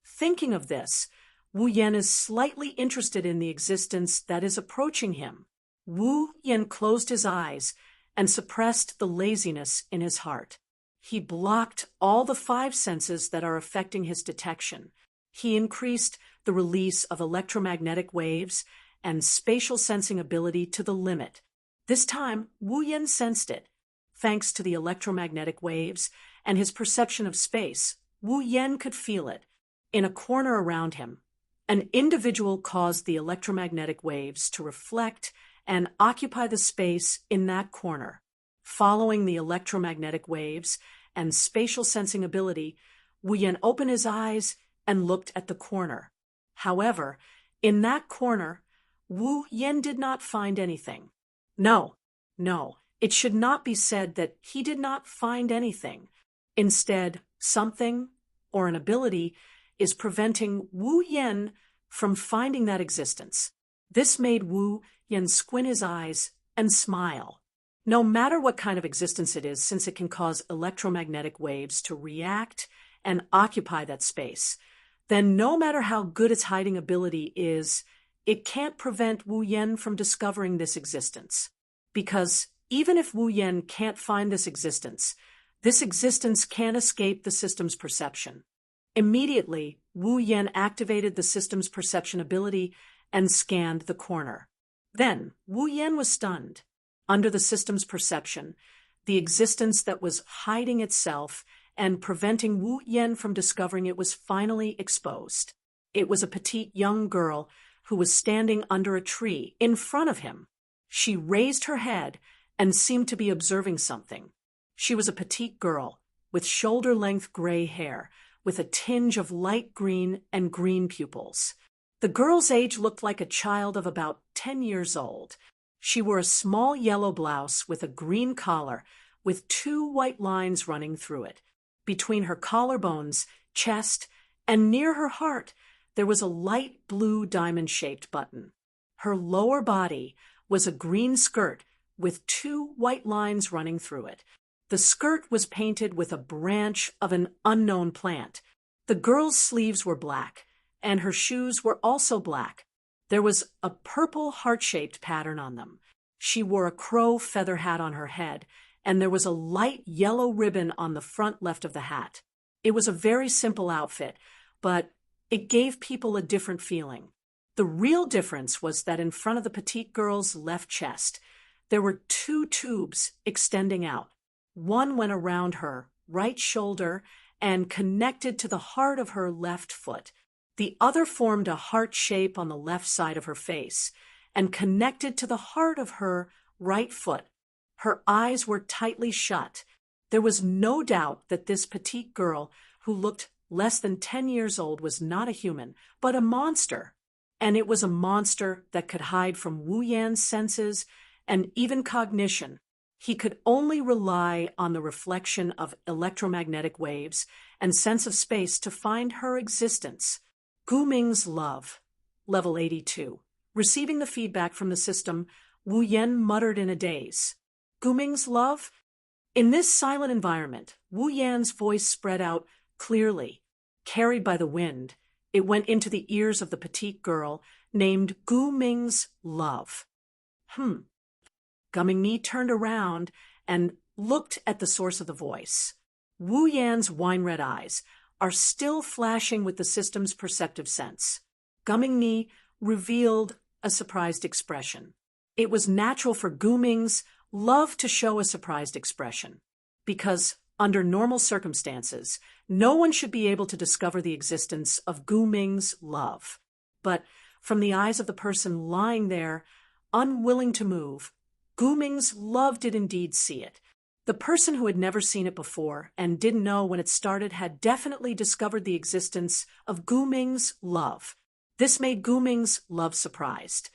Speaker 1: Thinking of this, Wu Yan is slightly interested in the existence that is approaching him. Wu Yan closed his eyes and suppressed the laziness in his heart. He blocked all the 5 senses that are affecting his detection. He increased the release of electromagnetic waves and spatial sensing ability to the limit. This time, Wu Yan sensed it. Thanks to the electromagnetic waves and his perception of space, Wu Yan could feel it. In a corner around him, an individual caused the electromagnetic waves to reflect and occupy the space in that corner. Following the electromagnetic waves and spatial sensing ability, Wu Yan opened his eyes and looked at the corner. However, in that corner, Wu Yan did not find anything. No, it should not be said that he did not find anything. Instead, something, or an ability, is preventing Wu Yan from finding that existence. This made Wu Yan squint his eyes and smile. No matter what kind of existence it is, since it can cause electromagnetic waves to react and occupy that space, then no matter how good its hiding ability is, it can't prevent Wu Yan from discovering this existence. Because even if Wu Yan can't find this existence can't escape the system's perception. Immediately, Wu Yan activated the system's perception ability and scanned the corner. Then, Wu Yan was stunned. Under the system's perception, the existence that was hiding itself and preventing Wu Yan from discovering it was finally exposed. It was a petite young girl who was standing under a tree in front of him. She raised her head and seemed to be observing something. She was a petite girl with shoulder-length gray hair, with a tinge of light green and green pupils. The girl's age looked like a child of about 10 years old. She wore a small yellow blouse with a green collar with 2 white lines running through it. Between her collarbones, chest, and near her heart, there was a light blue diamond-shaped button. Her lower body was a green skirt with 2 white lines running through it. The skirt was painted with a branch of an unknown plant. The girl's sleeves were black, and her shoes were also black. There was a purple heart-shaped pattern on them. She wore a crow feather hat on her head, and there was a light yellow ribbon on the front left of the hat. It was a very simple outfit, but it gave people a different feeling. The real difference was that in front of the petite girl's left chest, there were 2 tubes extending out. One went around her right shoulder and connected to the heart of her left foot. The other formed a heart shape on the left side of her face and connected to the heart of her right foot. Her eyes were tightly shut. There was no doubt that this petite girl, who looked less than 10 years old, was not a human, but a monster. and it was a monster that could hide from Wu Yan's senses and even cognition. He could only rely on the reflection of electromagnetic waves and sense of space to find her existence. Gu Ming's love. Level 82. Receiving the feedback from the system, Wu Yan muttered in a daze. Gu Ming's love? In this silent environment, Wu Yan's voice spread out clearly. Carried by the wind, it went into the ears of the petite girl named Gu Ming's love. Gu Ming turned around and looked at the source of the voice. Wu Yan's wine-red eyes are still flashing with the system's perceptive sense. Gu Ming revealed a surprised expression. It was natural for Gu Ming's love to show a surprised expression, because under normal circumstances, no one should be able to discover the existence of Gu Ming's love. But from the eyes of the person lying there, unwilling to move, Gu Ming's love did indeed see it. The person who had never seen it before and didn't know when it started had definitely discovered the existence of Gu Ming's love. This made Gu Ming's love surprised.